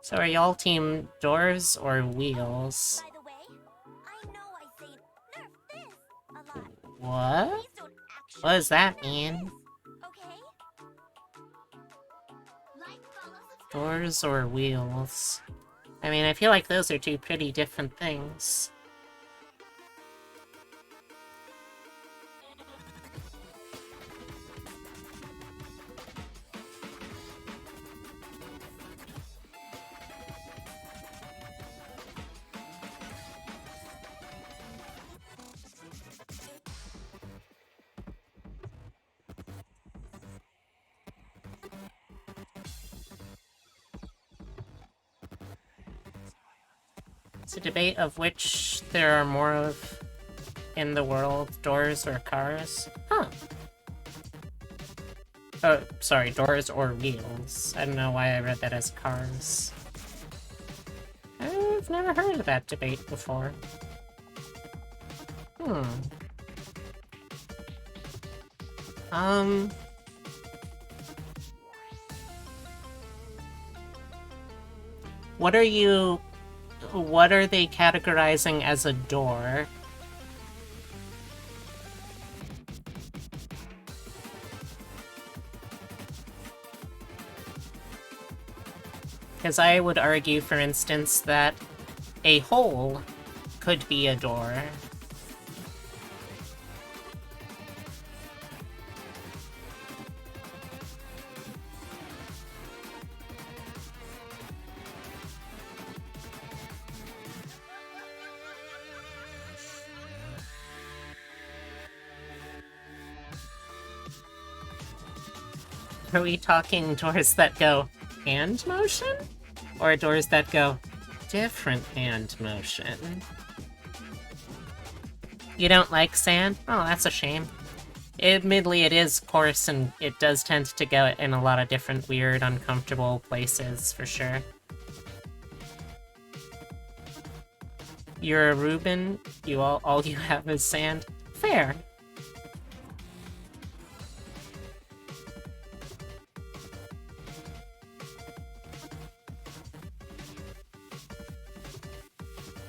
So are y'all team doors or wheels? By the way, I know I say nerf this a lot. What? Please don't actually What does that nerf mean? this, okay? Like, follow, subscribe. Doors or wheels? I mean, I feel like those are two pretty different things. It's a debate of which there are more of in the world, doors or cars. Huh. Oh, sorry, doors or wheels. I don't know why I read that as cars. I've never heard of that debate before. What are they categorizing as a door? Because I would argue, for instance, that a hole could be a door. Are we talking doors that go hand motion? Or doors that go different hand motion? You don't like sand? Oh, that's a shame. Admittedly, it is coarse and it does tend to go in a lot of different weird, uncomfortable places, for sure. You're a Reuben? All you have is sand? Fair.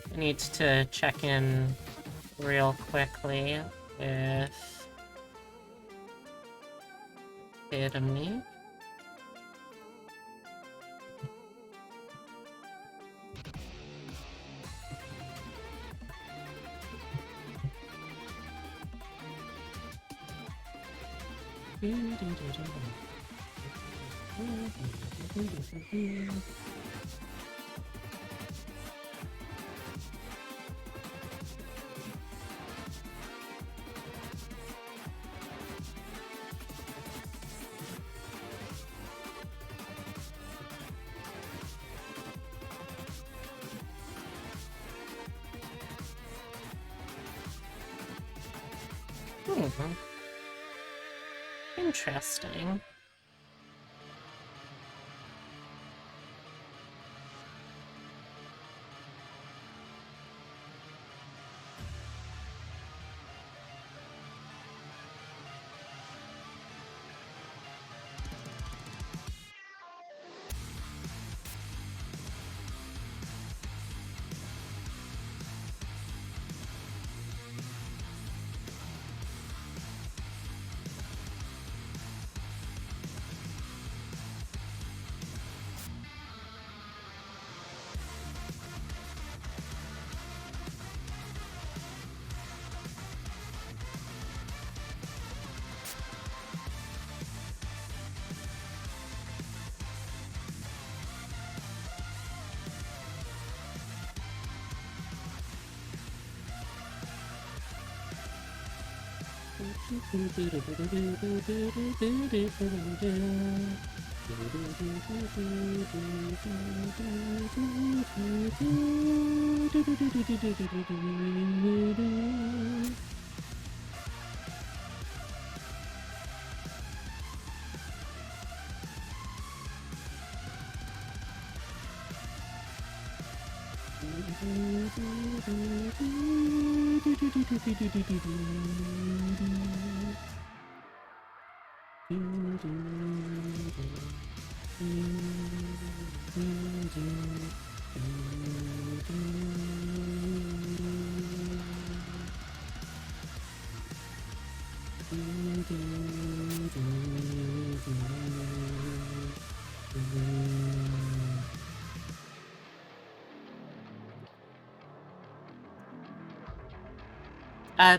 I need to check in real quickly with Italy. Interesting.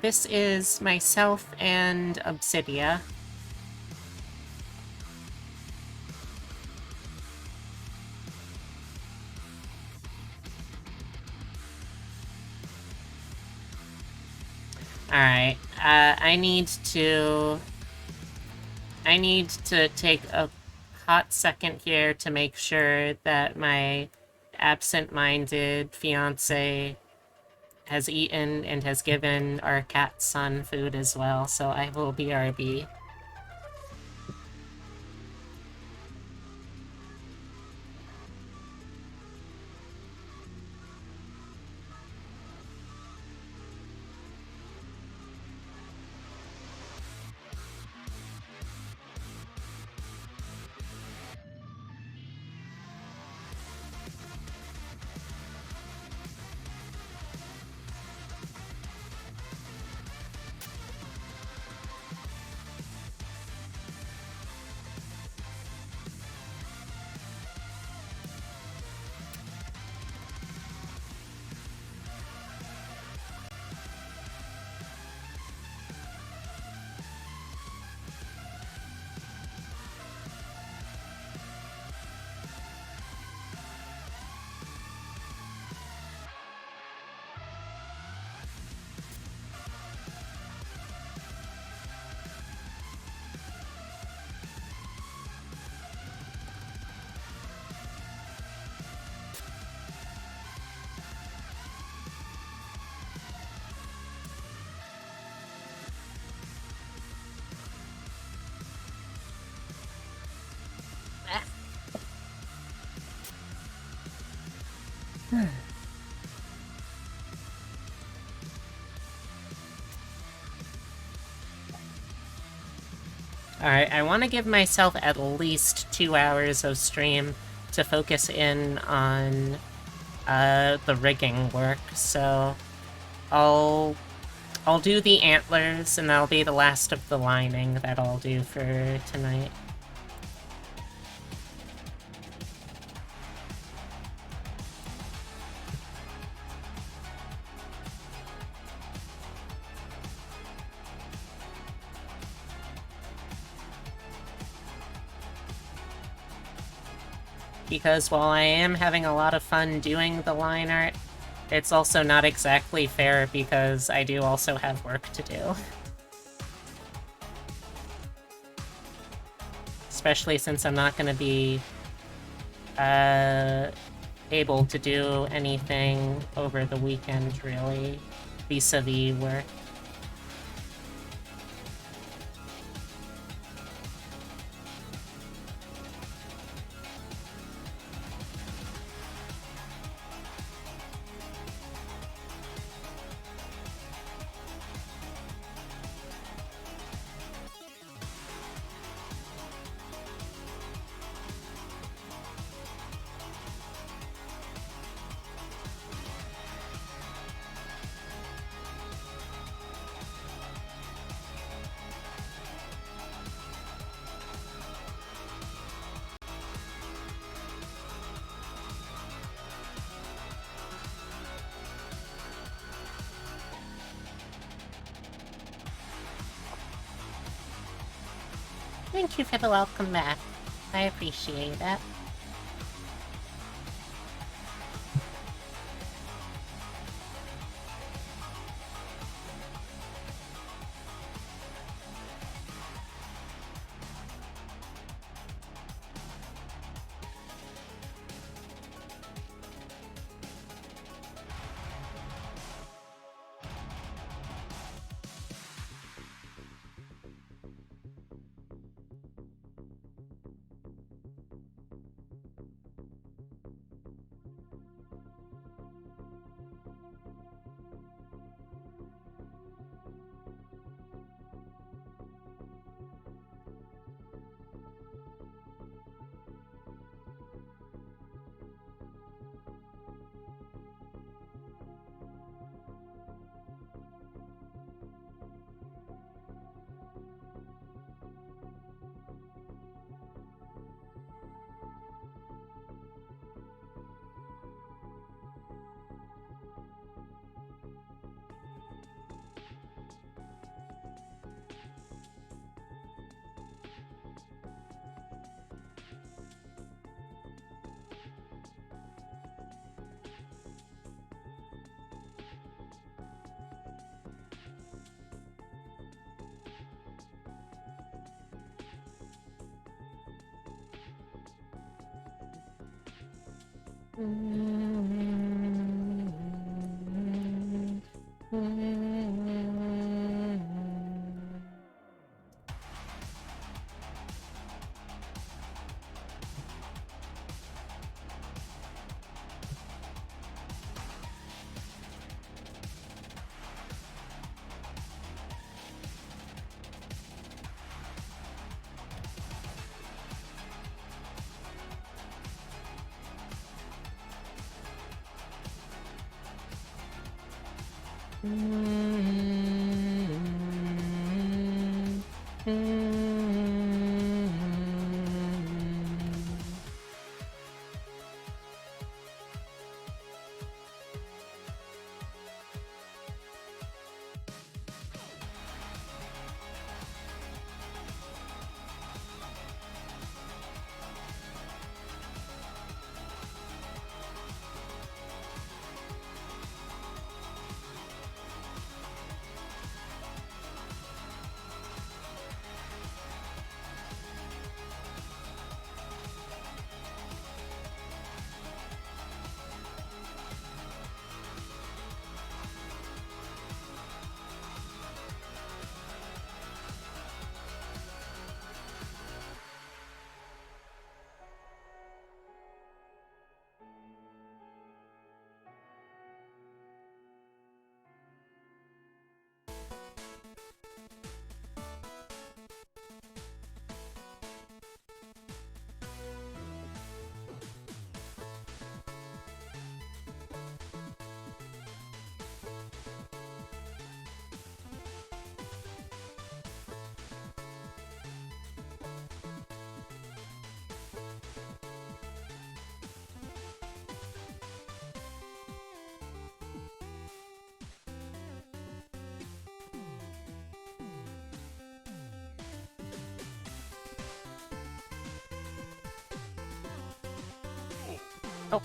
This is myself and Obsidia. Alright, I need to take a hot second here to make sure that my absent-minded fiance has eaten and has given our cat son food as well, so I will BRB. Alright, I want to give myself at least 2 hours of stream to focus in on the rigging work, so I'll do the antlers, and that'll be the last of the lining that I'll do for tonight. Because while I am having a lot of fun doing the line art, it's also not exactly fair because I do also have work to do. Especially since I'm not going to be able to do anything over the weekend, really, vis-a-vis work. Thank you for the welcome back. I appreciate that. Oh.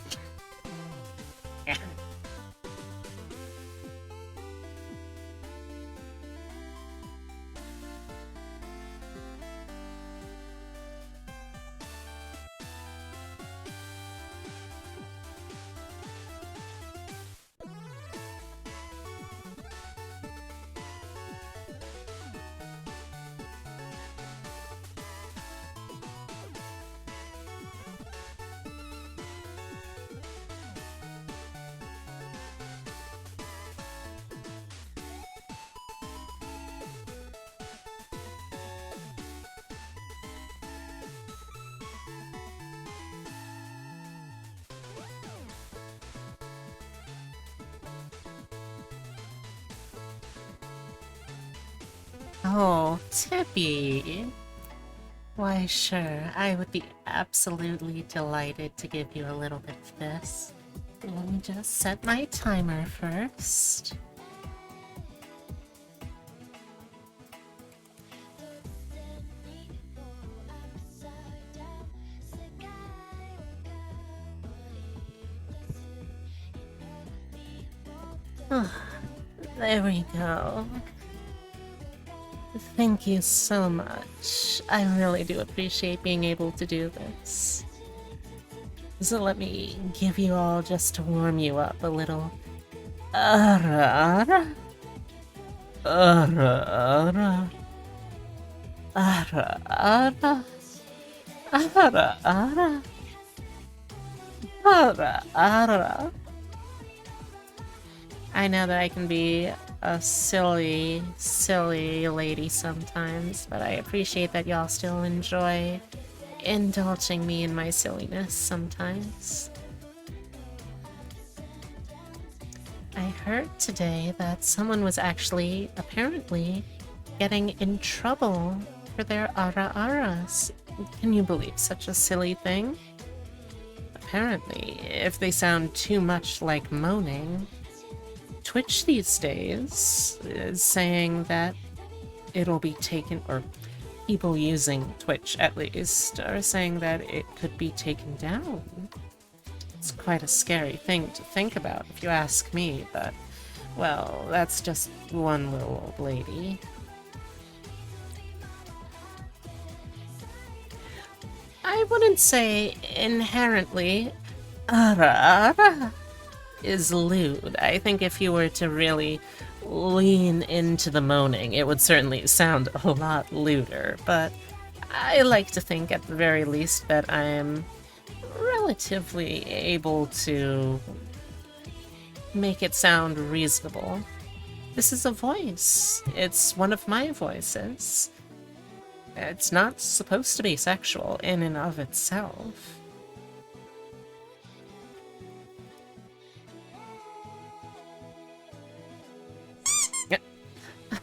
Yeah. Oh, Tippy. Why, sure. I would be absolutely delighted to give you a little bit of this. Let me just set my timer first. There we go. Thank you so much. I really do appreciate being able to do this. So let me give you all just to warm you up a little. Ara. Ara. Ara. Ara. Ara. Ara. Ara. Ara. I know that I can be a silly, silly lady sometimes, but I appreciate that y'all still enjoy indulging me in my silliness sometimes. I heard today that someone was actually, apparently, getting in trouble for their ara-aras. Can you believe such a silly thing? Apparently, if they sound too much like moaning, Twitch these days is saying that it'll be taken, or people using Twitch at least, are saying that it could be taken down. It's quite a scary thing to think about, if you ask me, but, well, that's just one little old lady. I wouldn't say inherently ara is lewd. I think if you were to really lean into the moaning, it would certainly sound a lot lewder, but I like to think at the very least that I'm relatively able to make it sound reasonable. This is a voice. It's one of my voices. It's not supposed to be sexual in and of itself.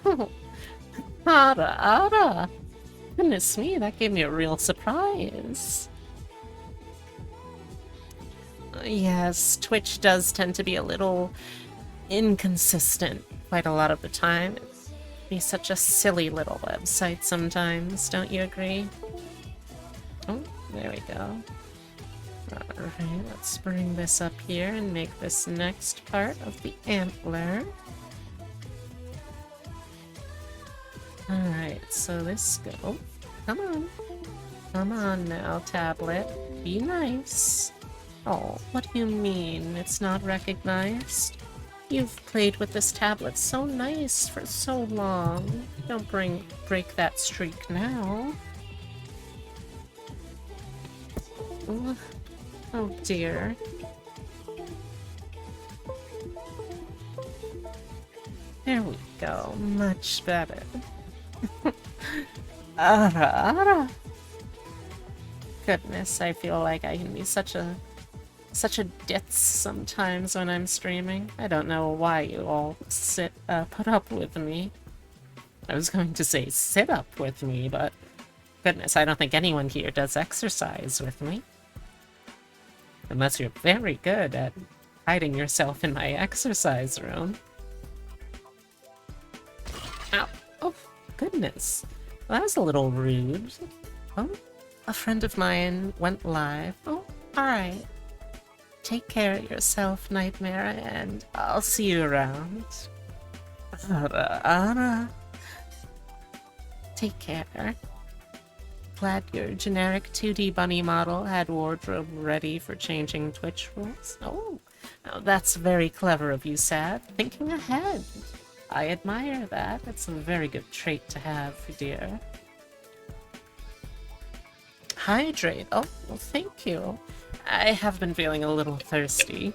Oh, ara, ara. Goodness me, that gave me a real surprise. Yes, Twitch does tend to be a little inconsistent quite a lot of the time. It's be such a silly little website sometimes, don't you agree? Oh, there we go. Alright, let's bring this up here and make this next part of the antler. Alright, so this go. Come on. Come on now, tablet. Be nice. Oh, what do you mean it's not recognized? You've played with this tablet so nice for so long. Don't break that streak now. Ooh. Oh dear. There we go. Much better. Ara, ara. Goodness, I feel like I can be such a ditz sometimes when I'm streaming. I don't know why you all put up with me. I was going to say sit up with me, but goodness, I don't think anyone here does exercise with me. Unless you're very good at hiding yourself in my exercise room. Ow. Oh, goodness. Well, that was a little rude. Oh, a friend of mine went live. Oh, alright. take care of yourself, Nightmare, and I'll see you around. Take care. Glad your generic 2D bunny model had wardrobe ready for changing Twitch rules. Oh, now that's very clever of you, Sad. Thinking ahead. I admire that. It's a very good trait to have, dear. Hydrate. Oh, well, thank you. I have been feeling a little thirsty.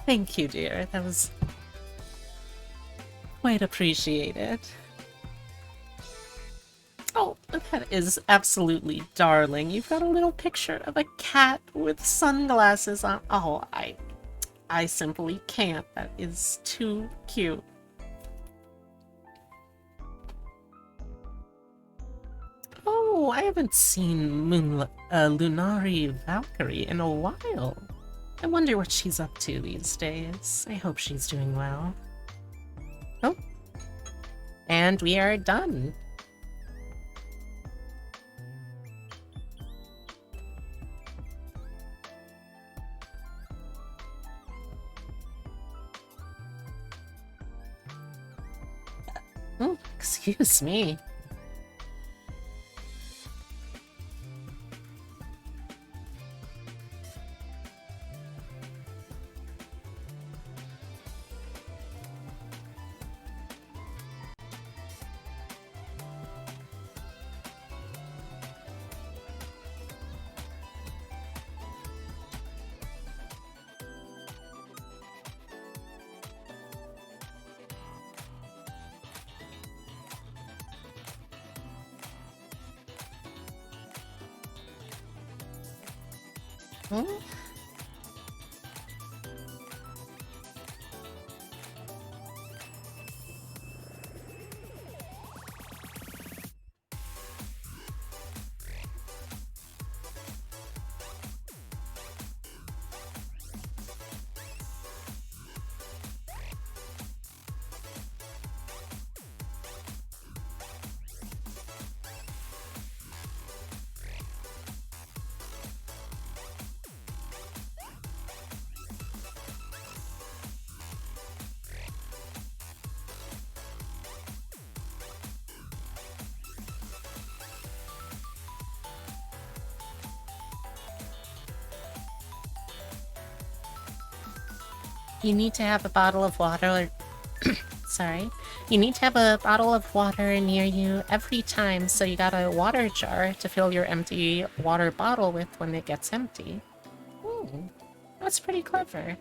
Thank you, dear. That was quite appreciated. Oh, that is absolutely darling. You've got a little picture of a cat with sunglasses on. Oh, I simply can't. That is too cute. Oh, I haven't seen Lunari Valkyrie in a while. I wonder what she's up to these days. I hope she's doing well. Oh. And we are done. Oh, excuse me. Hmm? You need to have a bottle of water. Sorry. You need to have a bottle of water near you every time, so you got a water jar to fill your empty water bottle with when it gets empty. Hmm. That's pretty clever.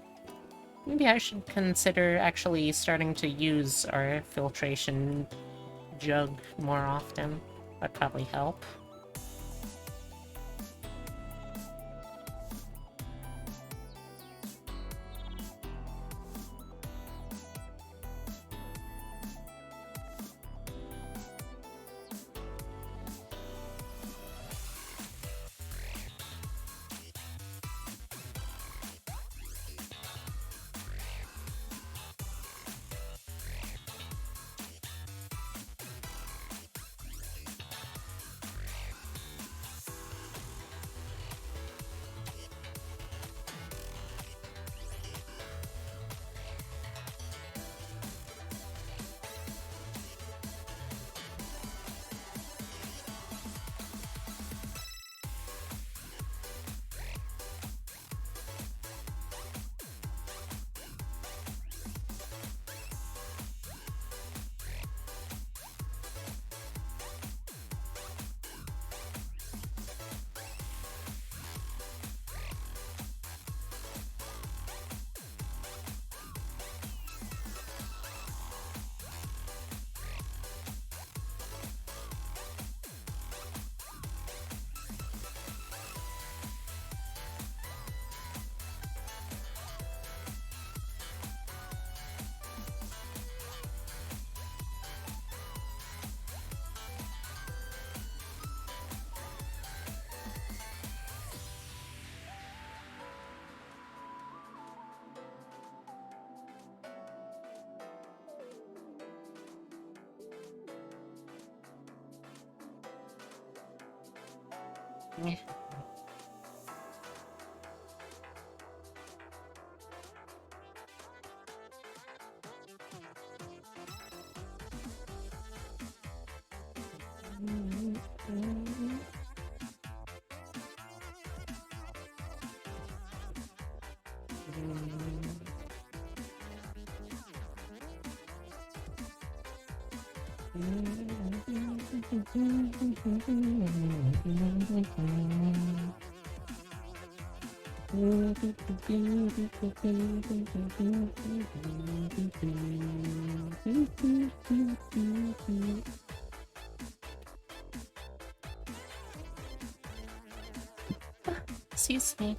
Maybe I should consider actually starting to use our filtration jug more often. That'd probably help. Excuse me.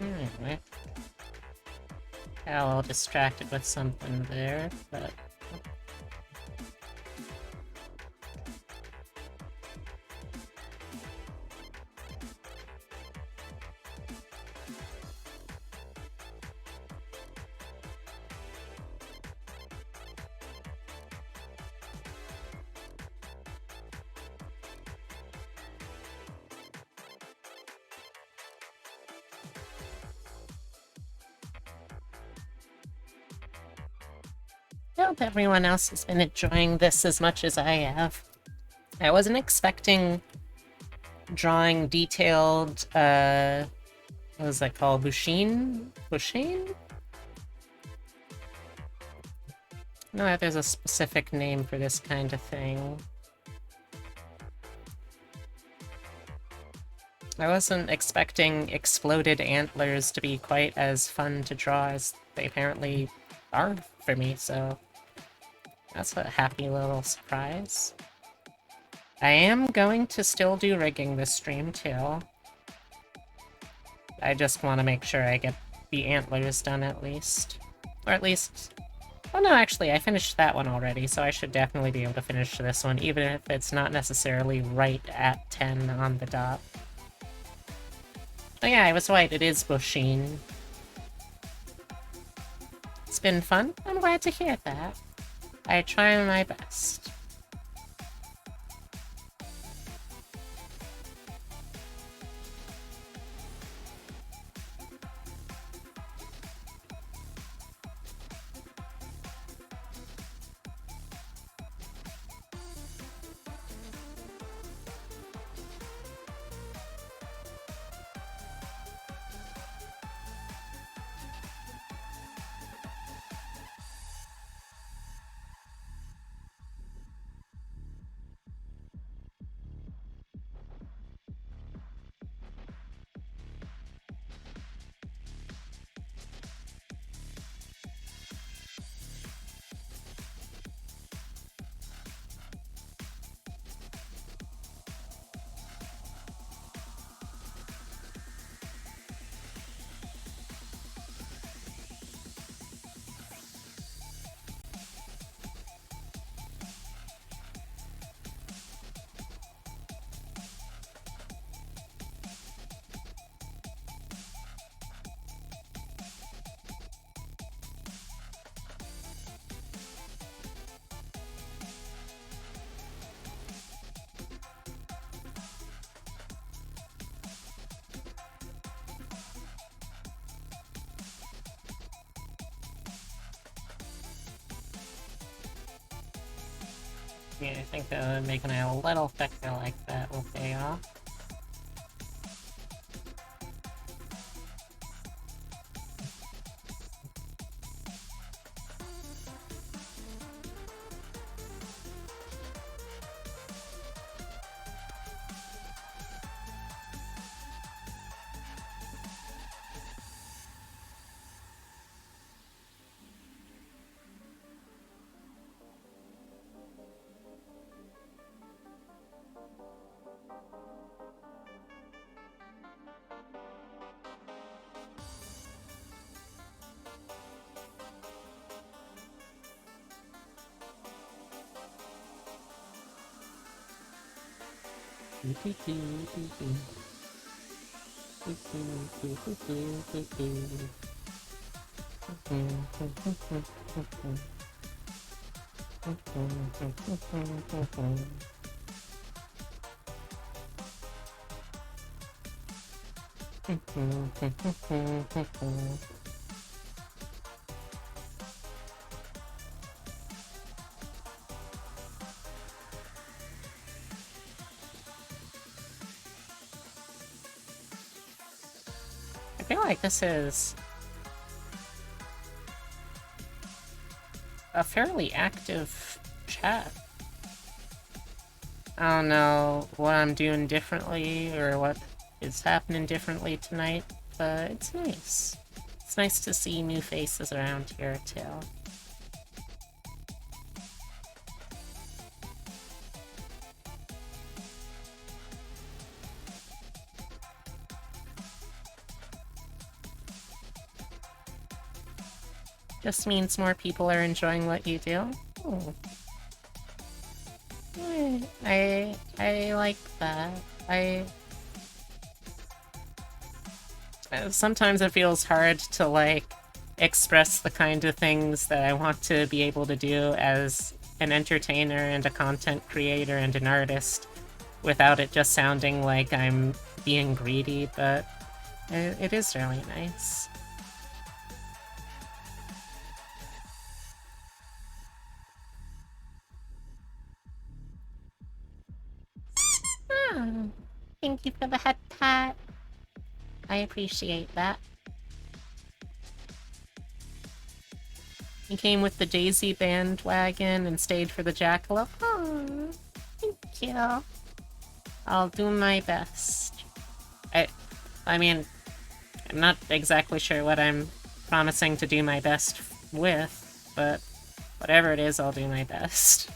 Alright. Got a little distracted with something there, but... I hope everyone else has been enjoying this as much as I have. I wasn't expecting drawing detailed, what was that called? Bushin? Bushin? No, there's a specific name for this kind of thing. I wasn't expecting exploded antlers to be quite as fun to draw as they apparently are for me, so that's a happy little surprise. I am going to still do rigging this stream too. I just want to make sure I get the antlers done at least. Or at least... Oh no, actually, I finished that one already, so I should definitely be able to finish this one, even if it's not necessarily right at 10 on the dot. Oh yeah, I was right, it is Bushin. It's been fun. I'm glad to hear that. I try my best. Yeah, I think making it a little thicker like that will pay off. I feel like this is a fairly active chat. I don't know what I'm doing differently or what is happening differently tonight, but it's nice. It's nice to see new faces around here, too. Just means more people are enjoying what you do. Oh. I like that. Sometimes it feels hard to, like, express the kind of things that I want to be able to do as an entertainer and a content creator and an artist without it just sounding like I'm being greedy, but it is really nice. Oh, thank you for the head pat. I appreciate that. You came with the Daisy bandwagon and stayed for the Jackalope. Oh, thank you. I'll do my best. I mean, I'm not exactly sure what I'm promising to do my best with, but whatever it is, I'll do my best.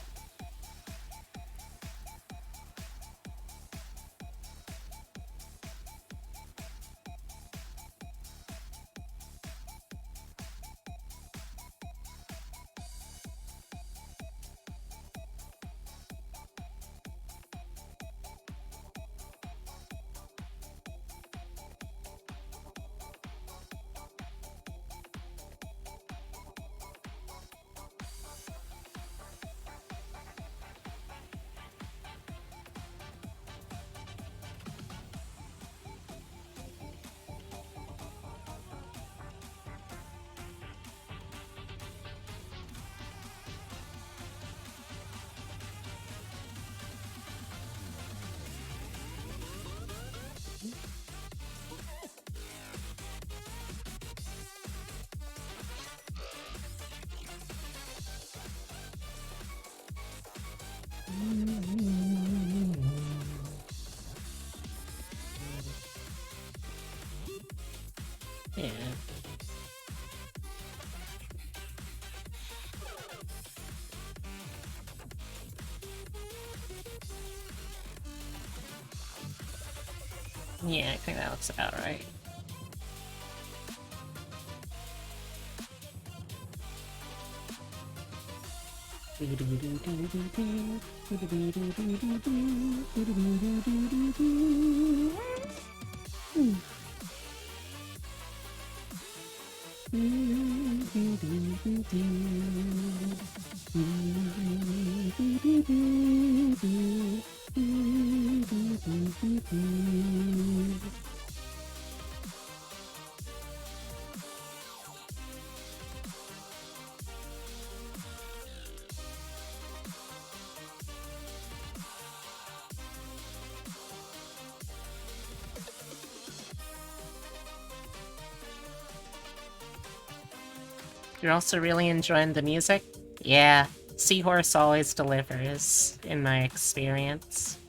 Yeah. Yeah, I think that looks about right. You're also really enjoying the music? Yeah, Seahorse always delivers, in my experience.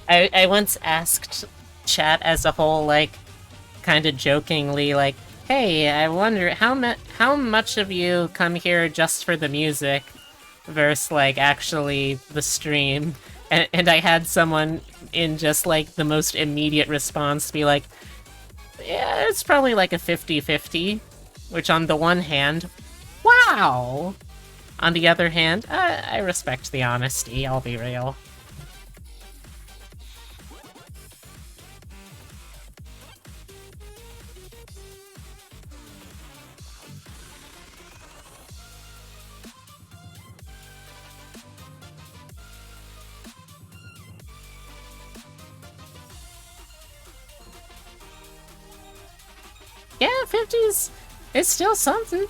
I once asked chat as a whole, like, kind of jokingly, like, hey, I wonder how much of you come here just for the music versus, like, actually the stream? And I had someone in just, like, the most immediate response be like, yeah, it's probably like a 50-50, which on the one hand, wow! On the other hand, I respect the honesty, I'll be real. Yeah, 50s is still something.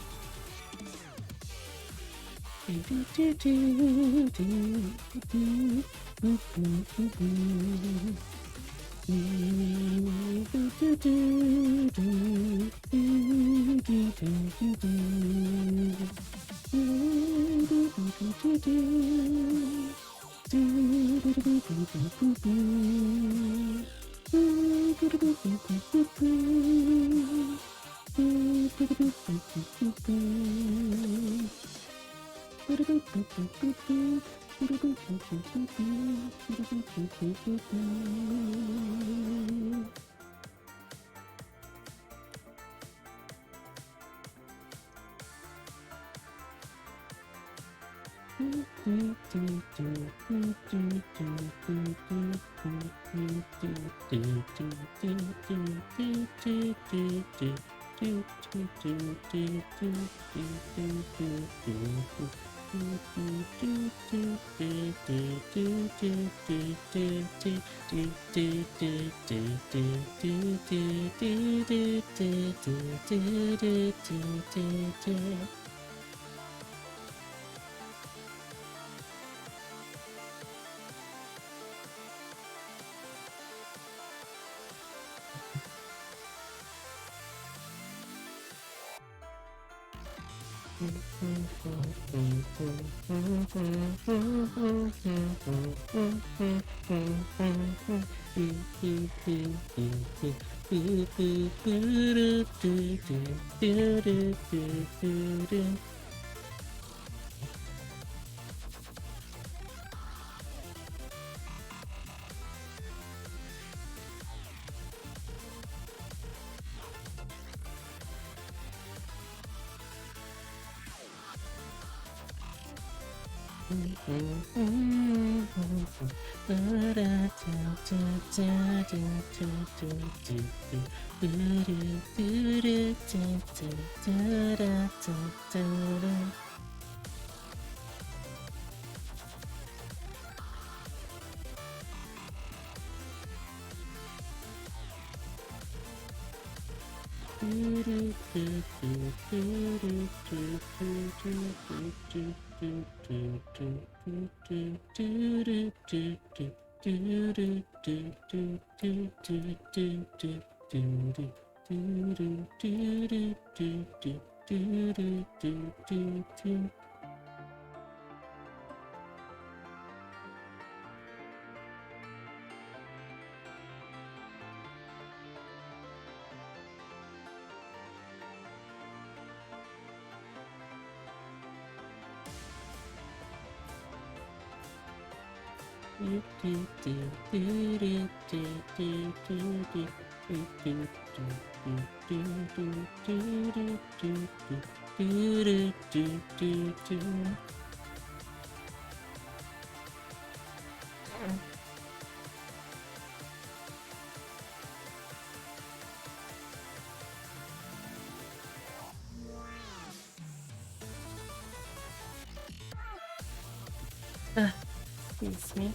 Excuse me.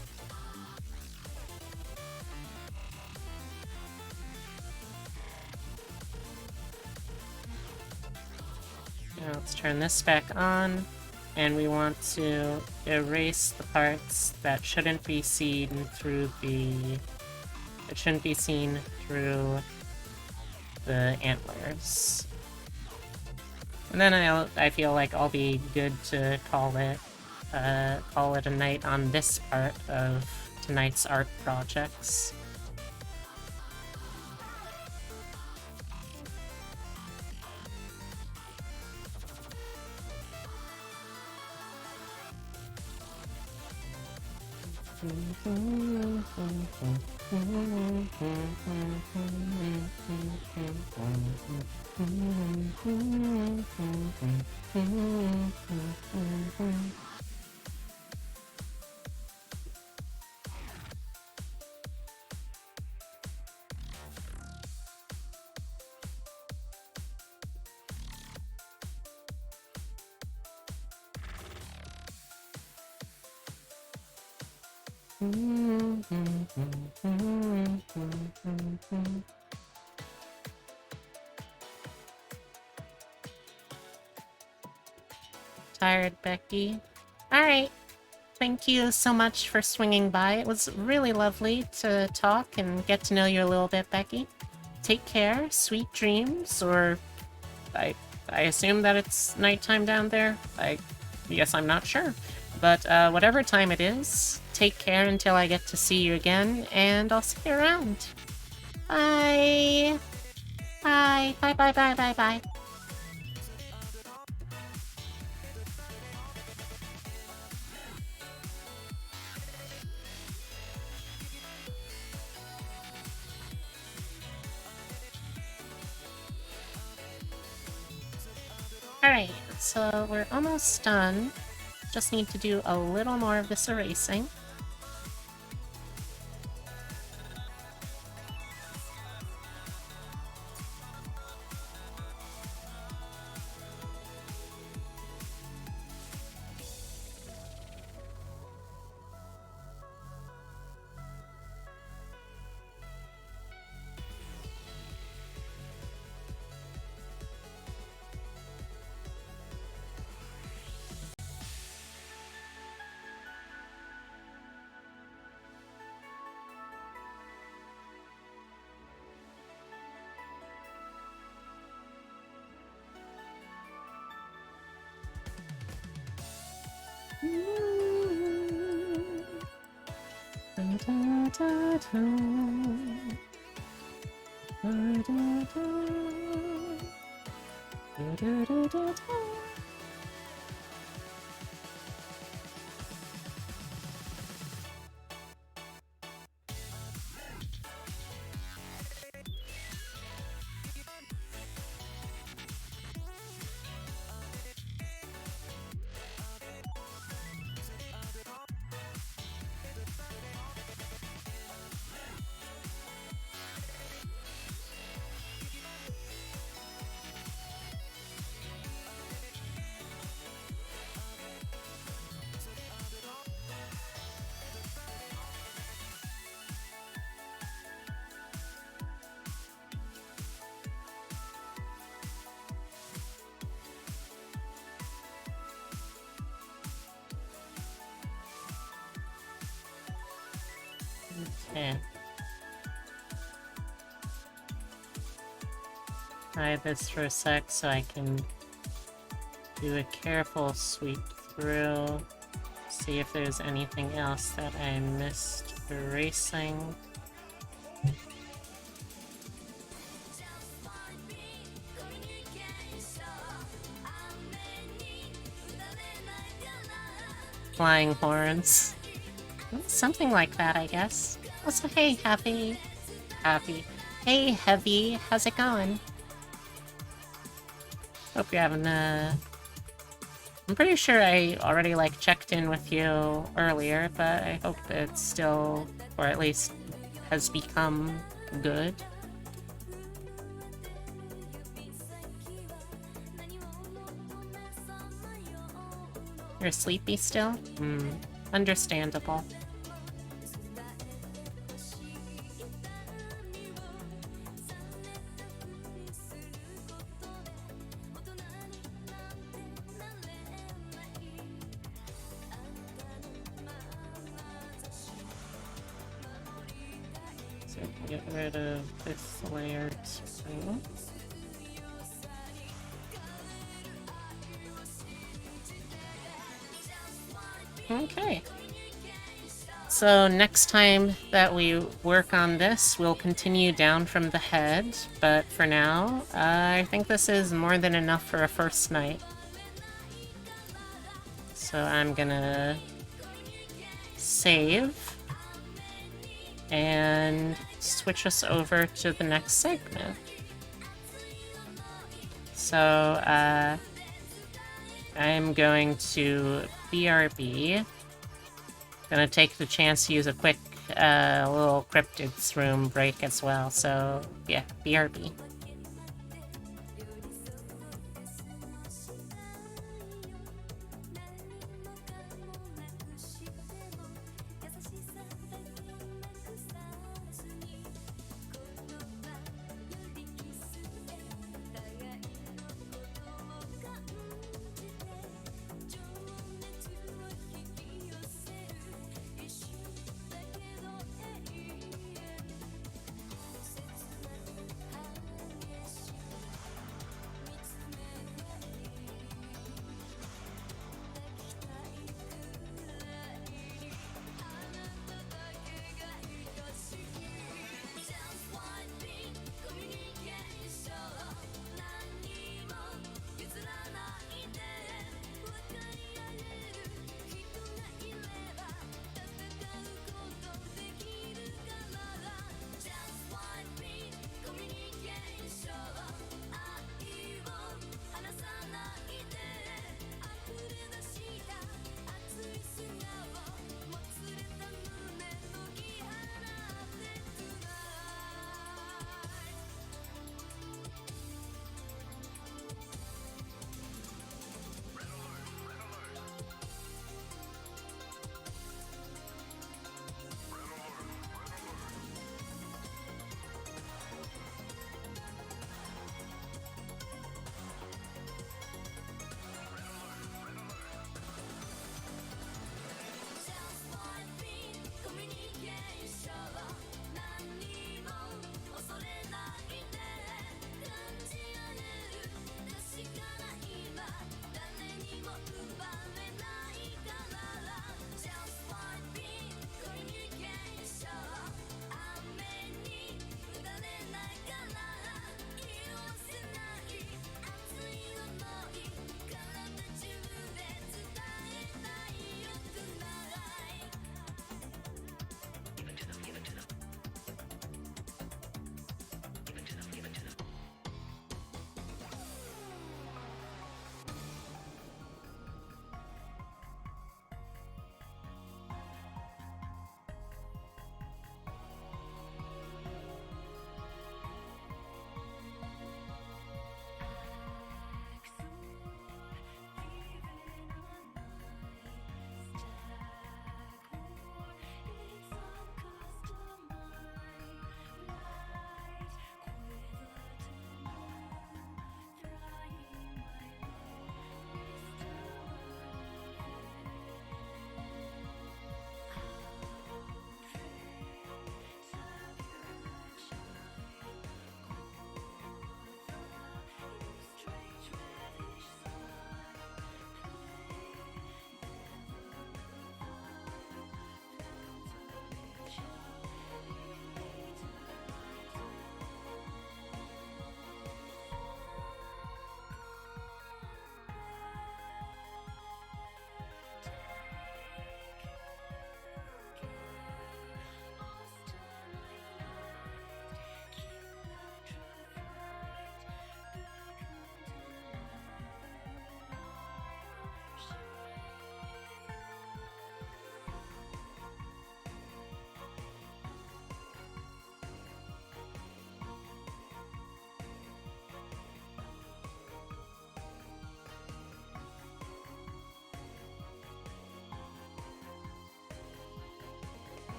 Let's turn this back on, and we want to erase the parts that shouldn't be seen through the... It shouldn't be seen through the antlers. And then I feel like I'll be good to call it a night on this part of tonight's art projects. Tired, Becky? Alright. Thank you so much for swinging by. It was really lovely to talk and get to know you a little bit, Becky. Take care, sweet dreams, or... I assume that it's nighttime down there? Yes, I'm not sure. But whatever time it is, take care until I get to see you again, and I'll see you around. Bye! Bye, bye, bye, bye, bye, bye. Alright, so we're almost done. Just need to do a little more of this erasing. Okay. Hide this for a sec so I can do a careful sweep through, see if there's anything else that I missed erasing. Flying horns. Something like that, I guess. Also, hey, Happy. Hey, Heavy, how's it going? Hope you're having a... I'm pretty sure I already, like, checked in with you earlier, but I hope it's still, or at least has become good. You're sleepy still? Understandable. Get rid of this layer too. Okay. So next time that we work on this, we'll continue down from the head, but for now, I think this is more than enough for a first night. So I'm gonna save and switch us over to the next segment. So, I'm going to BRB. Gonna take the chance to use a quick little cryptids room break as well. So yeah, BRB.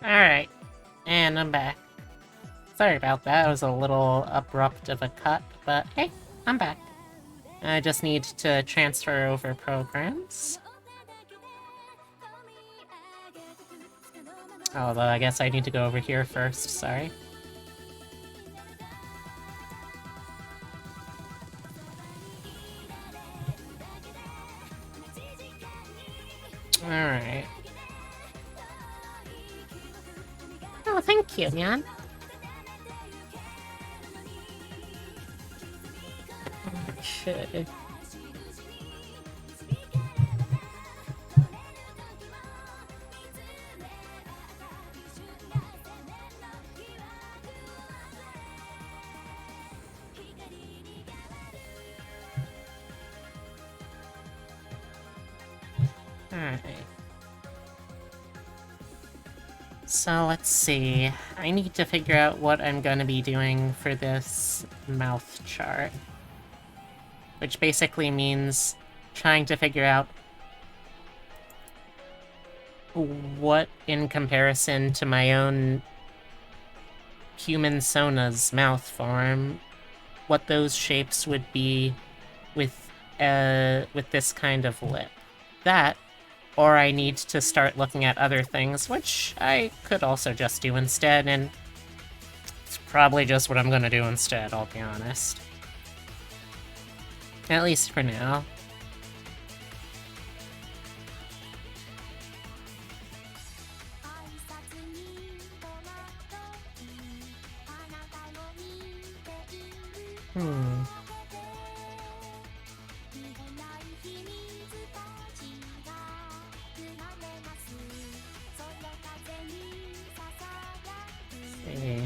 Alright, and I'm back. Sorry about that, it was a little abrupt of a cut, but hey, I'm back. I just need to transfer over programs. Although I guess I need to go over here first, sorry. Alright. Oh, thank you, man. Okay. Alright. So let's see. I need to figure out what I'm gonna be doing for this mouth chart. Which basically means trying to figure out what, in comparison to my own human Sona's mouth form, what those shapes would be with this kind of lip. That, or I need to start looking at other things, which I could also just do instead, and it's probably just what I'm gonna do instead, I'll be honest. At least for now. Hmm. See.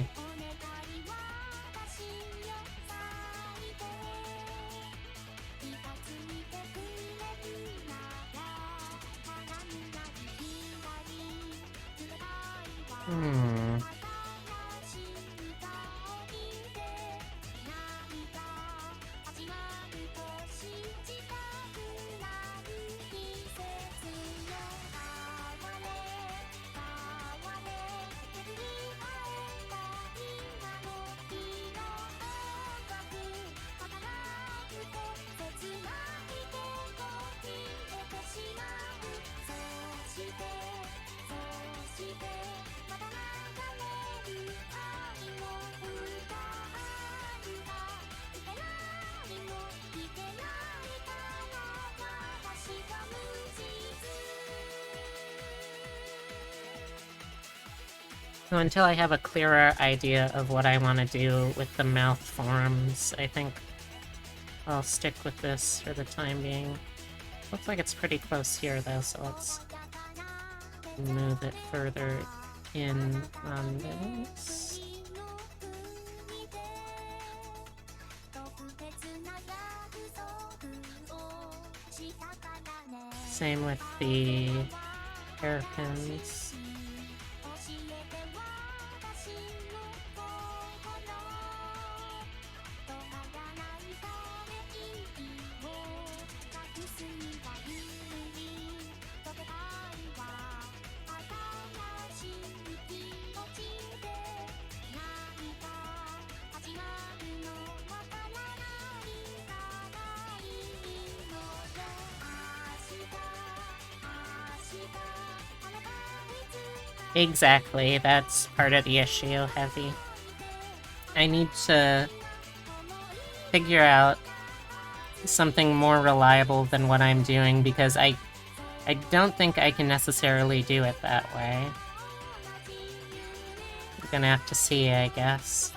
Hmm. So until I have a clearer idea of what I want to do with the mouth forms, I think I'll stick with this for the time being. Looks like it's pretty close here though, so let's move it further in on this. Same with the hairpins. Exactly, that's part of the issue, Heavy. I need to figure out something more reliable than what I'm doing, because I don't think I can necessarily do it that way. We're gonna have to see, I guess.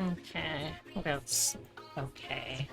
Okay, that's okay.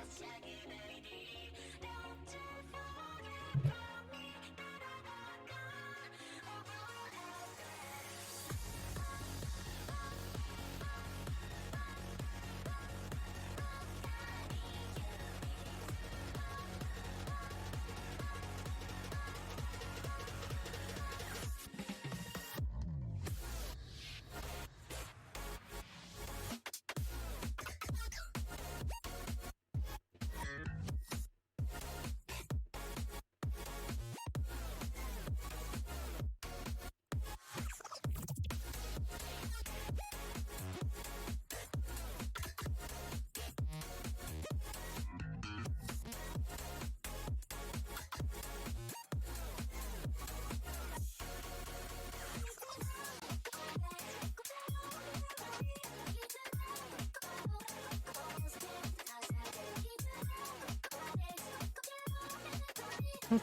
Okay,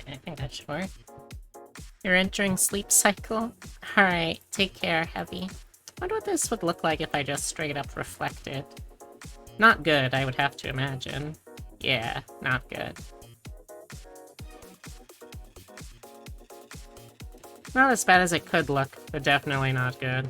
I think that should work. You're entering sleep cycle? Alright, take care, Heavy. Wonder what this would look like if I just straight up reflected. Not good, I would have to imagine. Yeah, not good. Not as bad as it could look, but definitely not good.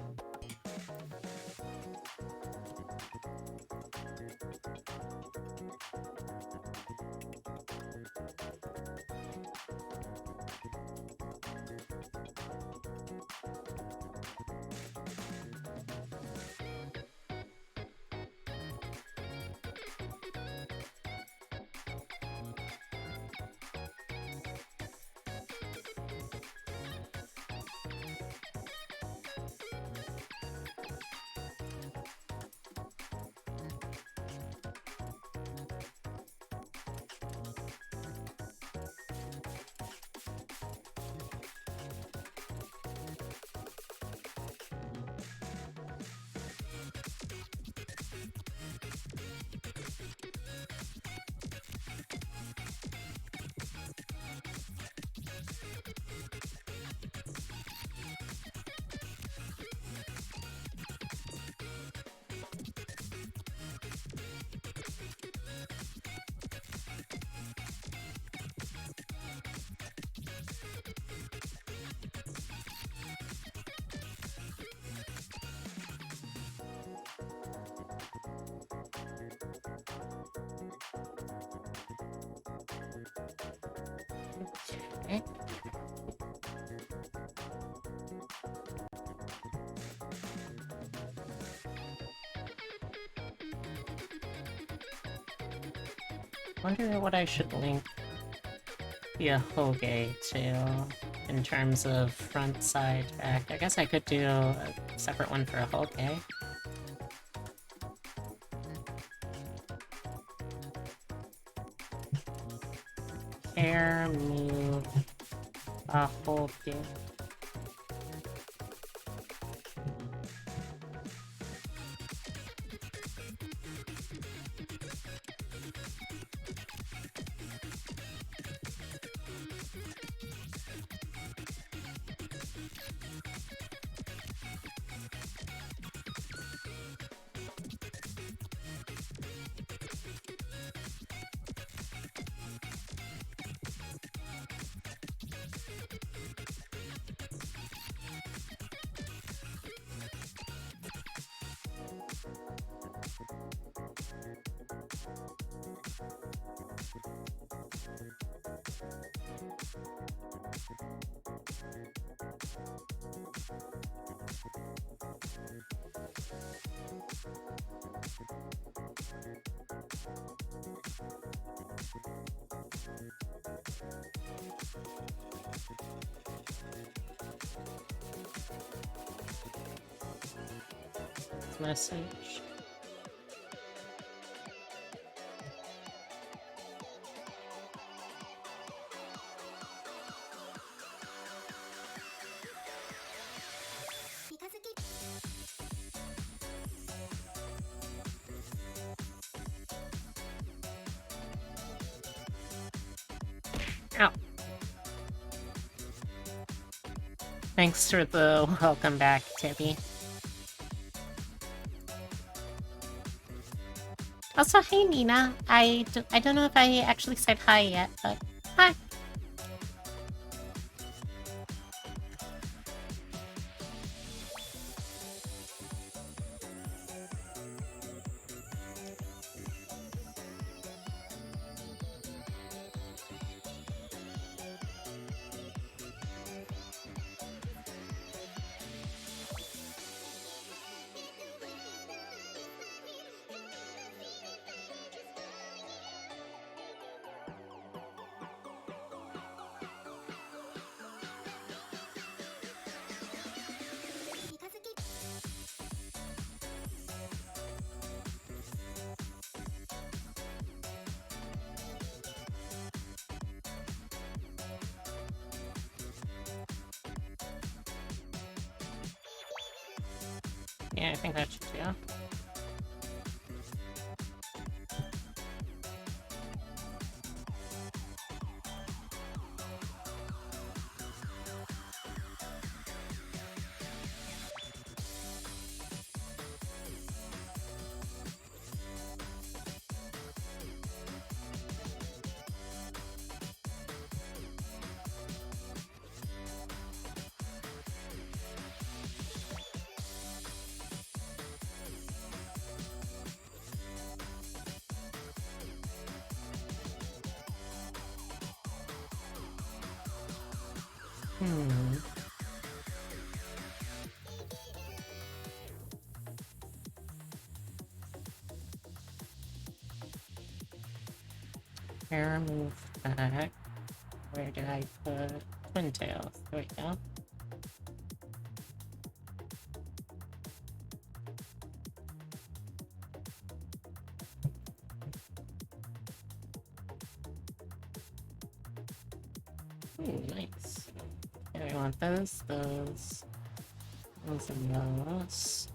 Okay. Wonder what I should link the Hoge to in terms of front, side, back. I guess I could do a separate one for a Hoge. Hair, move, a Hoge. Message. Ow. Thanks for the welcome back, Tibby. Also, hey Nina. I don't know if I actually said hi yet, but hi. Yeah, I think that should do. Hmm. Hair move back. Where did I put Twin Tails? There we go. Ooh, nice. Yeah, we want those, and those.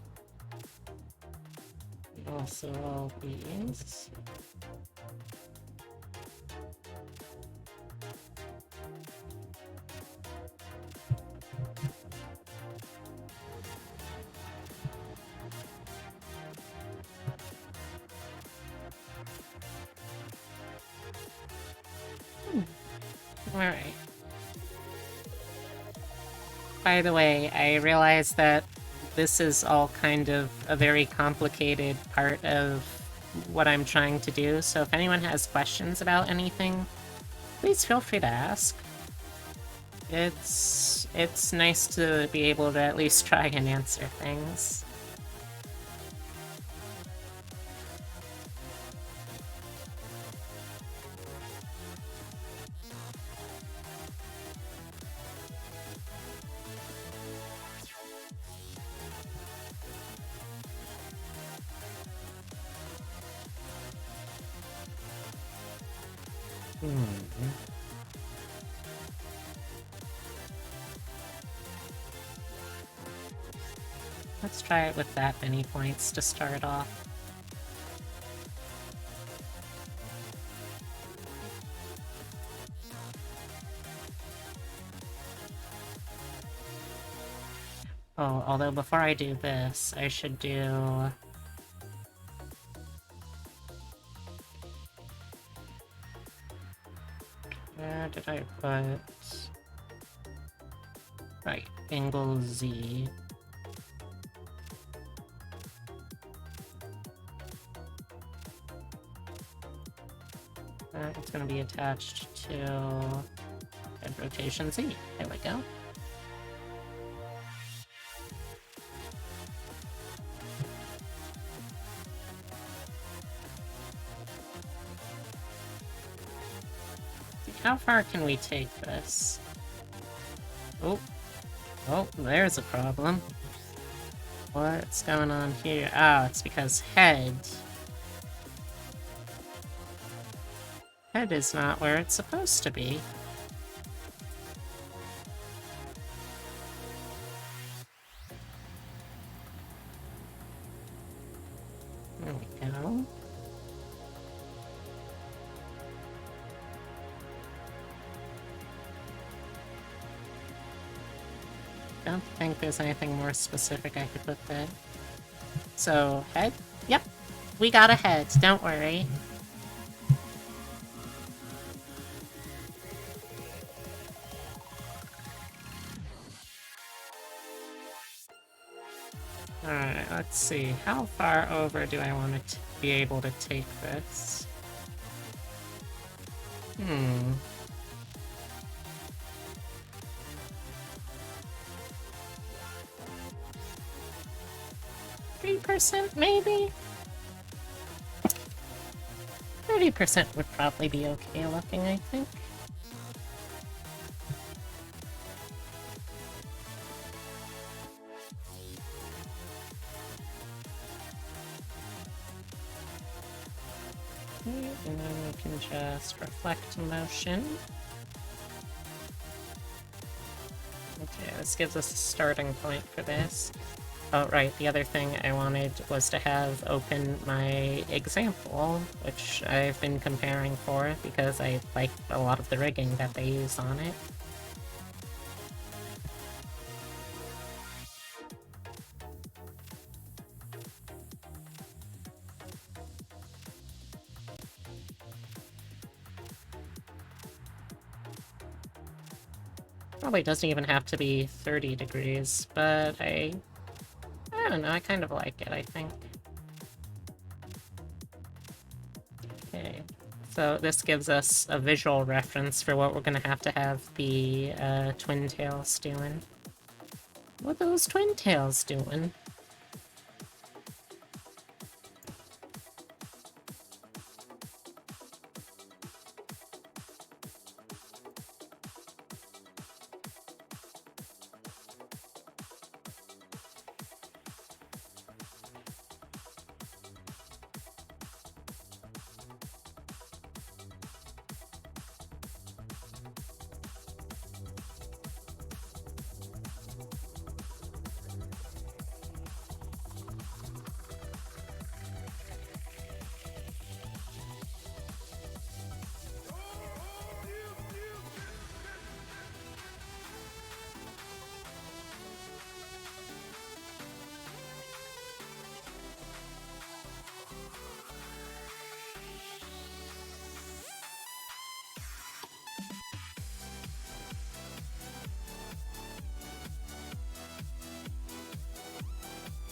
Also all these. Alright. By the way, I realize that this is all kind of a very complicated part of what I'm trying to do, so if anyone has questions about anything, please feel free to ask. It's nice to be able to at least try and answer things. Let's try it with that many points to start off. Oh, although before I do this, I should do... Where did I put... Right, angle Z. It's going to be attached to head rotation Z. There we go. How far can we take this? Oh. Oh, there's a problem. What's going on here? Oh, it's because head is not where it's supposed to be. There we go. Don't think there's anything more specific I could put there. So, head? Yep. We got a head, don't worry. Alright, let's see. How far over do I want to be able to take this? 3% maybe? 30% would probably be okay looking, I think. And then we can just reflect motion. Okay, this gives us a starting point for this. Oh, right, the other thing I wanted was to have open my example, which I've been comparing for because I like a lot of the rigging that they use on it. Probably doesn't even have to be 30 degrees, but I don't know, I kind of like it, I think. Okay, so this gives us a visual reference for what we're gonna have the twin tails doing. What are those twin tails doing?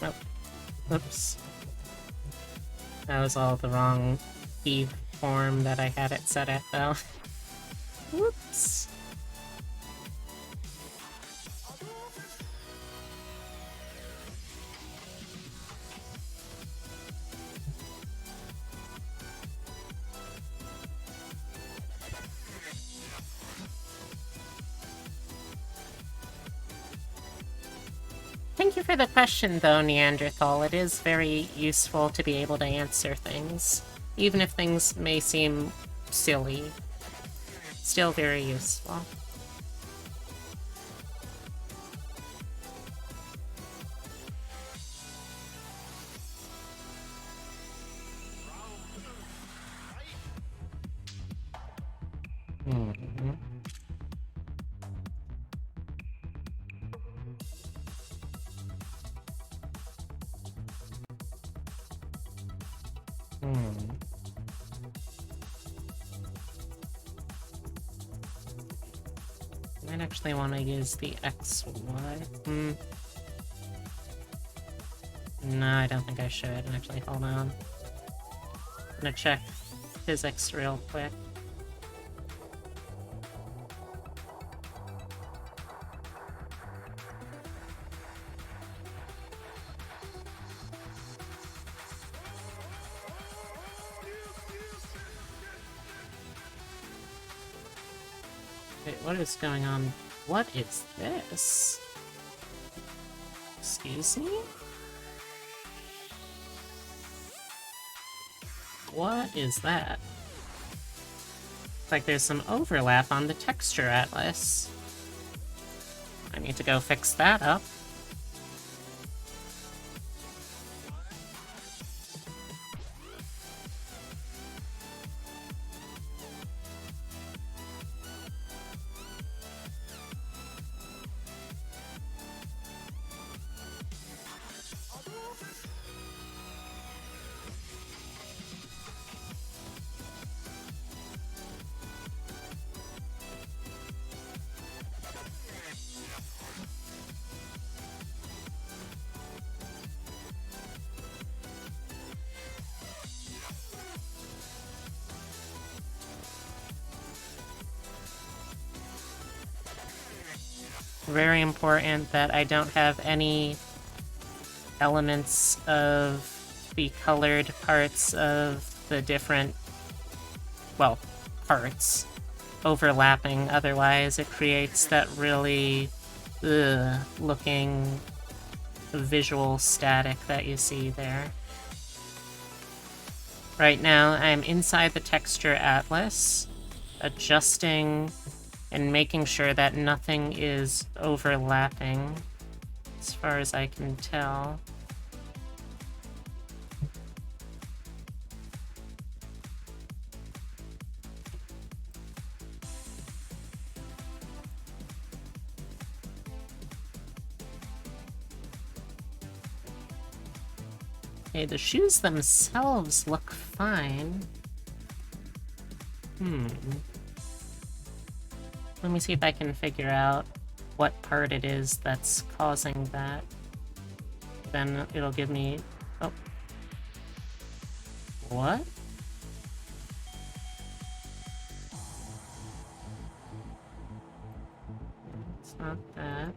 Oh, oops. That was all the wrong key form that I had it set at, though. Whoops. Thank you for the question, though, Neanderthal. It is very useful to be able to answer things. Even if things may seem silly. Still very useful. Mhm. Might actually want to use the XY. No, I don't think I should. Actually, hold on. I'm gonna check physics real quick. Wait, what is going on? What is this? Excuse me? What is that? Looks like there's some overlap on the texture atlas. I need to go fix that up. Very important that I don't have any elements of the colored parts of the different, well, parts overlapping. Otherwise, it creates that really looking visual static that you see there. Right now, I'm inside the texture atlas, adjusting and making sure that nothing is overlapping. as far as I can tell. Okay, the shoes themselves look fine. Let me see if I can figure out what part it is that's causing that. Then it'll give me... Oh. What? It's not that.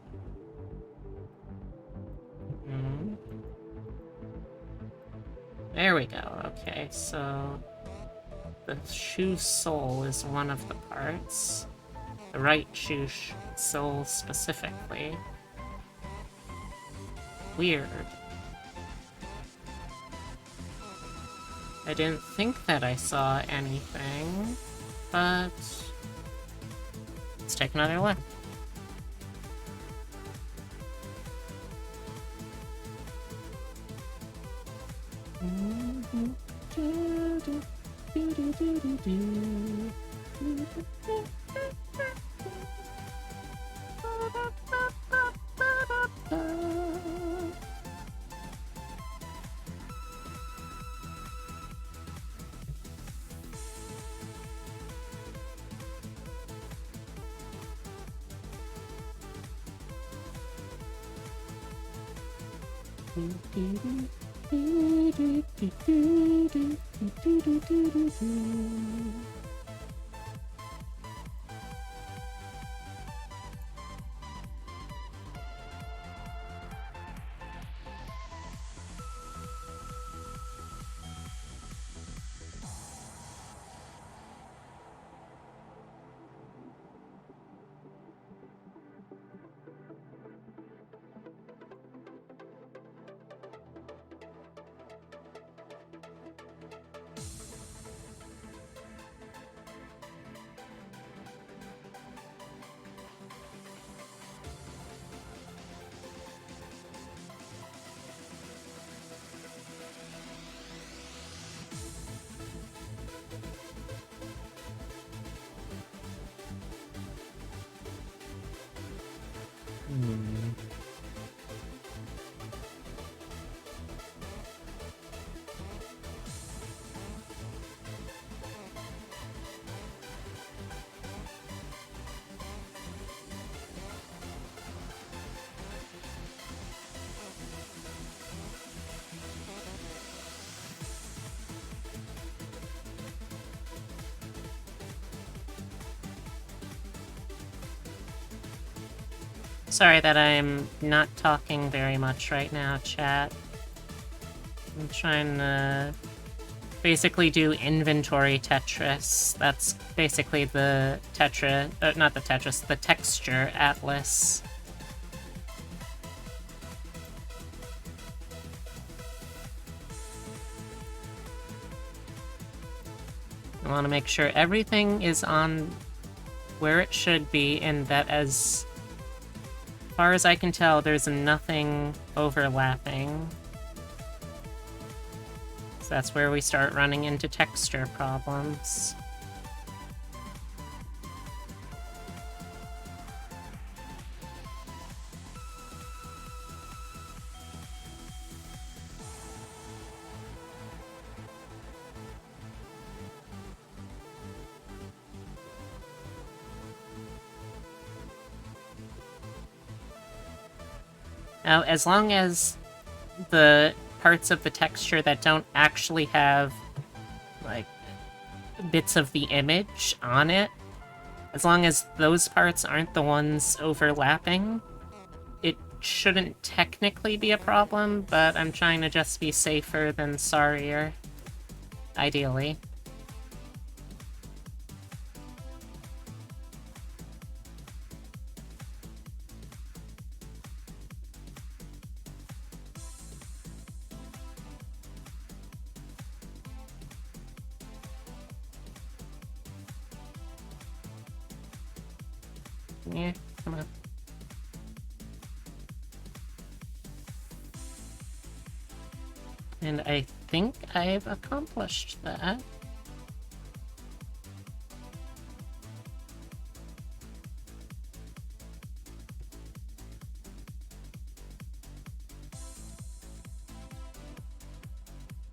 There we go. Okay, so... the shoe sole is one of the parts. The right shoe sole specifically. Weird. I didn't think that I saw anything, but... let's take another look. Sorry that I'm not talking very much right now, chat. I'm trying to basically do inventory Tetris. That's basically the not the Tetris, the texture atlas. I want to make sure everything is on where it should be, and that as far as I can tell, there's nothing overlapping. So that's where we start running into texture problems. Now, as long as the parts of the texture that don't actually have, like, bits of the image on it, as long as those parts aren't the ones overlapping, it shouldn't technically be a problem, but I'm trying to just be safer than sorrier, ideally. Yeah, come on. And I think I've accomplished that.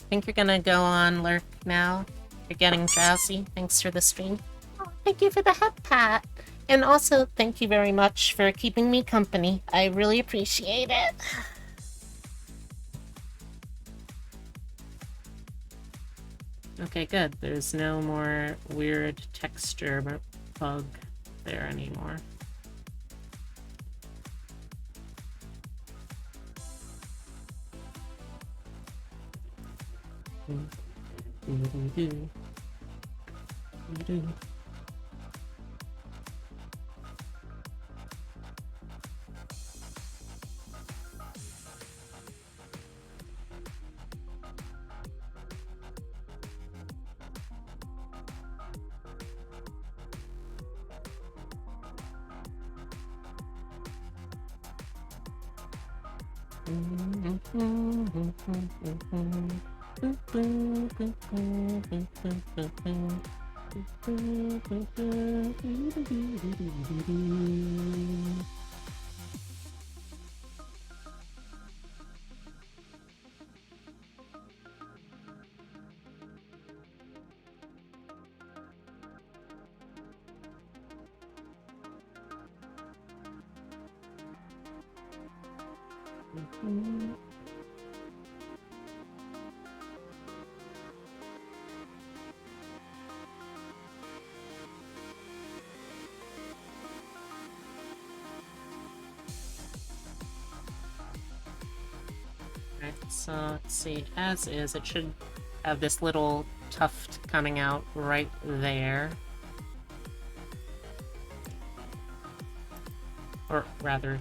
Think you're gonna go on lurk now? You're getting drowsy. Thanks for the stream. Oh, thank you for the head pat. And also, thank you very much for keeping me company. I really appreciate it. Okay, good. There's no more weird texture bug there anymore. Alright, so let's see. As is, it should have this little tuft coming out right there. Or rather,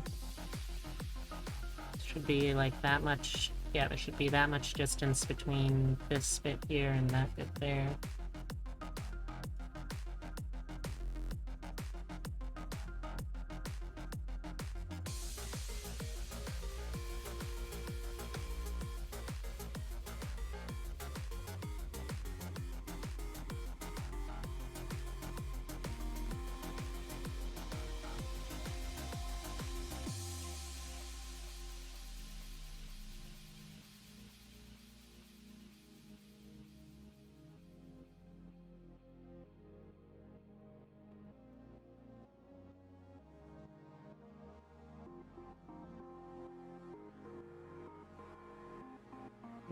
should be like that much. Yeah, there should be that much distance between this bit here and that bit there.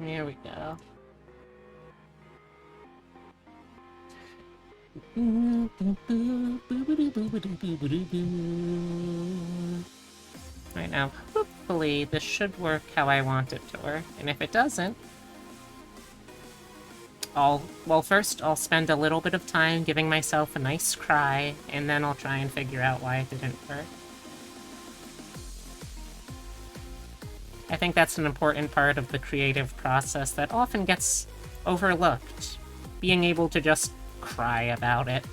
Here we go. Right now, hopefully this should work how I want it to work, and if it doesn't, first I'll spend a little bit of time giving myself a nice cry, and then I'll try and figure out why it didn't work. I think that's an important part of the creative process that often gets overlooked. Being able to just cry about it.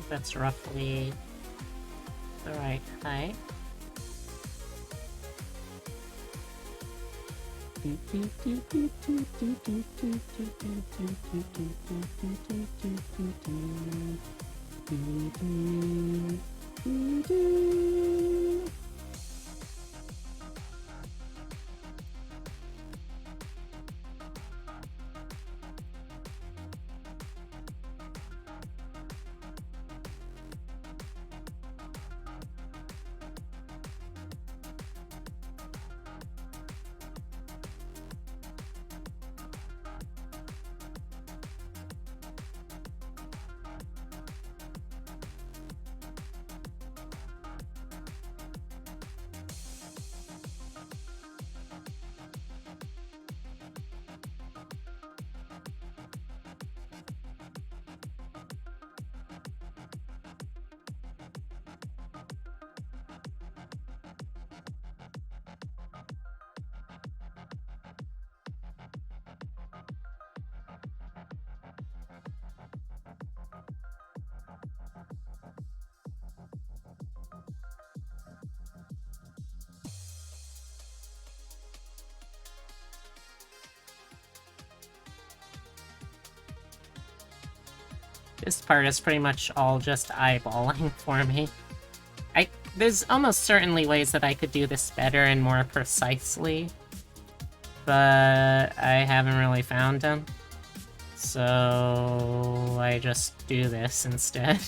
That's roughly the right height. This part is pretty much all just eyeballing for me. There's almost certainly ways that I could do this better and more precisely, but I haven't really found them. So I just do this instead.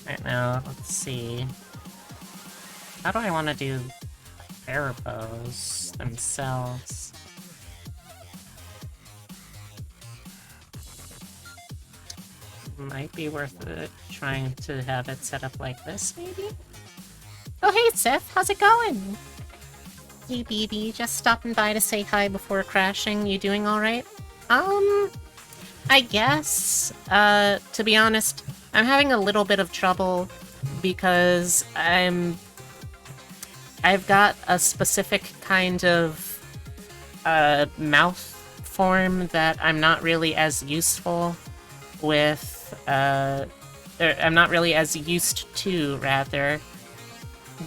Right now, let's see. How do I want to do air bows themselves? Might be worth it trying to have it set up like this, maybe? Oh hey, Sif, how's it going? Hey, BB, just stopping by to say hi before crashing. You doing alright? I guess. To be honest, I'm having a little bit of trouble because I've got a specific kind of mouth form that I'm not really as useful with, I'm not really as used to, rather,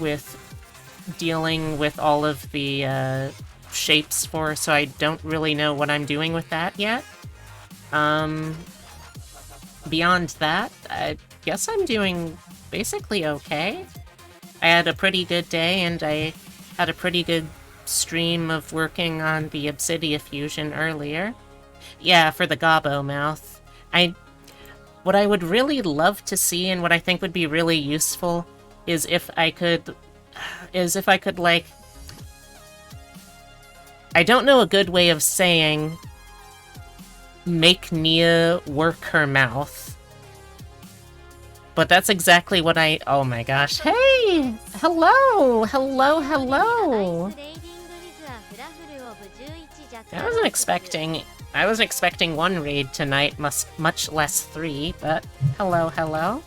with dealing with all of the shapes for, so I don't really know what I'm doing with that yet. Beyond that, I guess I'm doing basically okay. I had a pretty good day, and I had a pretty good stream of working on the Obsidia fusion earlier. Yeah, for the gobbo mouth. What I would really love to see, and what I think would be really useful, is if I could, like... I don't know a good way of saying, make Nia work her mouth. But that's exactly what oh my gosh. Hey! Hello! Hello, hello! I wasn't expecting one raid tonight, much less 3, but hello, hello.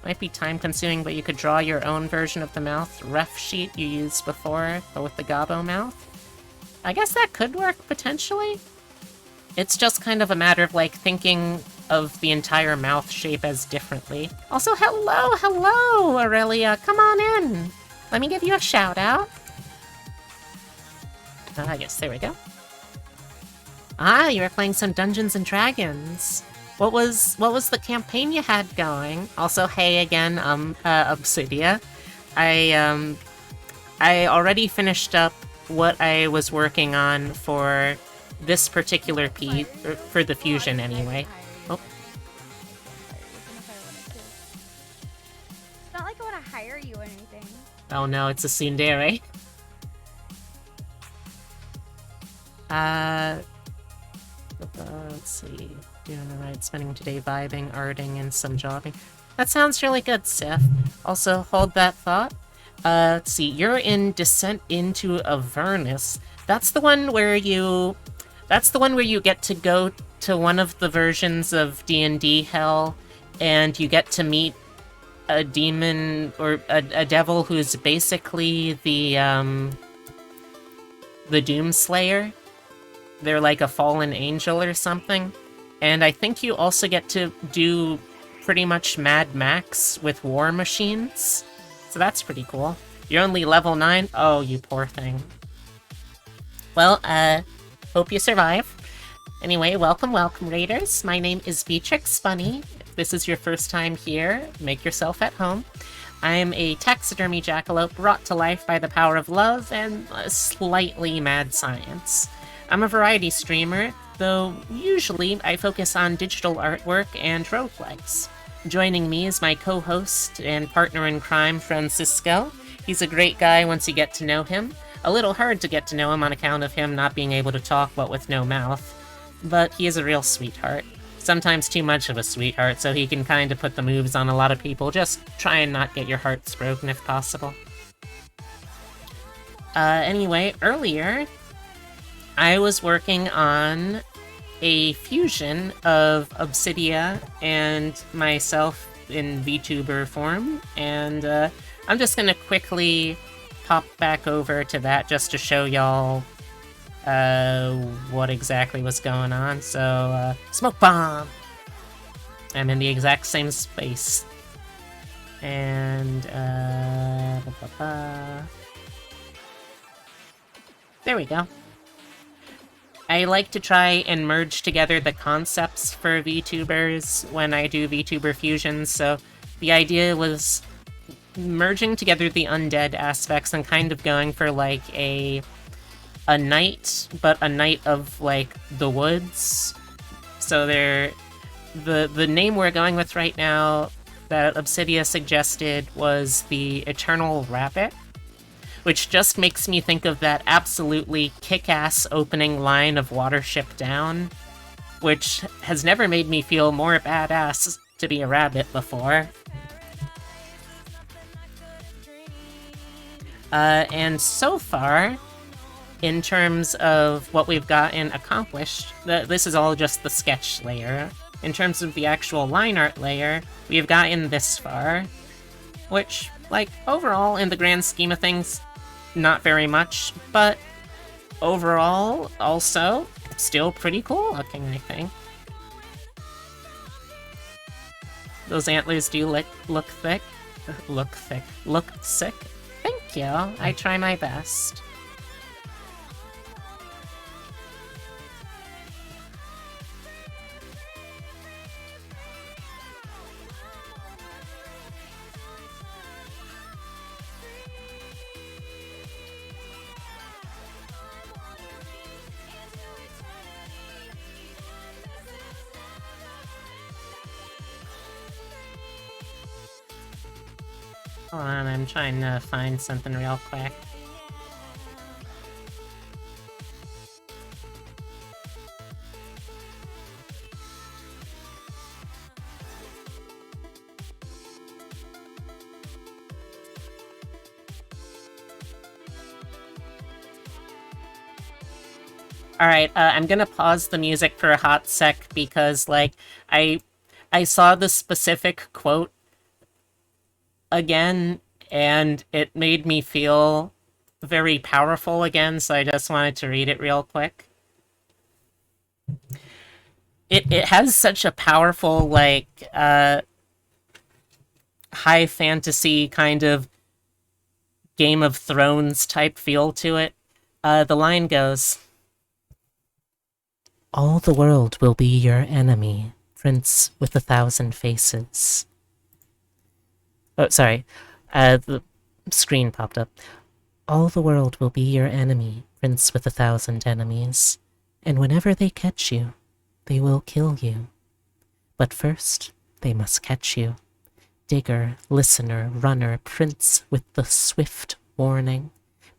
Might be time-consuming, but you could draw your own version of the mouth ref sheet you used before, but with the gobbo mouth. I guess that could work, potentially. It's just kind of a matter of, like, thinking of the entire mouth shape as differently. Also, hello, Aurelia, come on in. Let me give you a shout-out. Yes, there we go. Ah, you were playing some Dungeons and Dragons. What was the campaign you had going? Also, hey again, Obsidia. I already finished up what I was working on for this particular piece, for the fusion anyway. Oh. It's not like I want to hire you or anything. Oh no, it's a tsundere. Let's see. Doing alright, spending today vibing, arting, and some jobbing. That sounds really good, Sif. Also, hold that thought. Let's see, you're in Descent into Avernus. That's the one where you get to go to one of the versions of D&D Hell, and you get to meet a demon, or a devil who's basically the Doomslayer. They're like a fallen angel or something. And I think you also get to do pretty much Mad Max with war machines. So that's pretty cool. You're only level 9? Oh, you poor thing. Well, hope you survive. Anyway, welcome, Raiders. My name is Beatrix Bunny. If this is your first time here, make yourself at home. I'm a taxidermy jackalope brought to life by the power of love and slightly mad science. I'm a variety streamer, though usually I focus on digital artwork and roguelikes. Joining me is my co-host and partner in crime, Francisco. He's a great guy once you get to know him. A little hard to get to know him on account of him not being able to talk but with no mouth. But he is a real sweetheart. Sometimes too much of a sweetheart, so he can kind of put the moves on a lot of people. Just try and not get your hearts broken if possible. Anyway, earlier, I was working on a fusion of Obsidia and myself in VTuber form, and I'm just gonna quickly pop back over to that just to show y'all what exactly was going on. So, smoke bomb! I'm in the exact same space. And, there we go. I like to try and merge together the concepts for VTubers when I do VTuber fusions, so the idea was merging together the undead aspects and kind of going for, like, a knight, but a knight of, like, the woods. So the name we're going with right now that Obsidia suggested was the Eternal Rabbit, which just makes me think of that absolutely kick-ass opening line of Watership Down, which has never made me feel more badass to be a rabbit before. And so far, in terms of what we've gotten accomplished, this is all just the sketch layer. In terms of the actual line art layer, we've gotten this far, which, like, overall, in the grand scheme of things, not very much, but overall, also, still pretty cool looking, I think. Those antlers do look thick. Look sick. Thank you, I try my best. Hold on, I'm trying to find something real quick. Alright, I'm gonna pause the music for a hot sec because, like, I saw the specific quote again, and it made me feel very powerful again, so I just wanted to read it real quick. It has such a powerful, like, high fantasy kind of Game of Thrones type feel to it. The line goes, "All the world will be your enemy, Prince with 1,000 faces." Oh, sorry. The screen popped up. "All the world will be your enemy, Prince with 1,000 enemies, and whenever they catch you, they will kill you. But first, they must catch you. Digger, listener, runner, prince with the swift warning.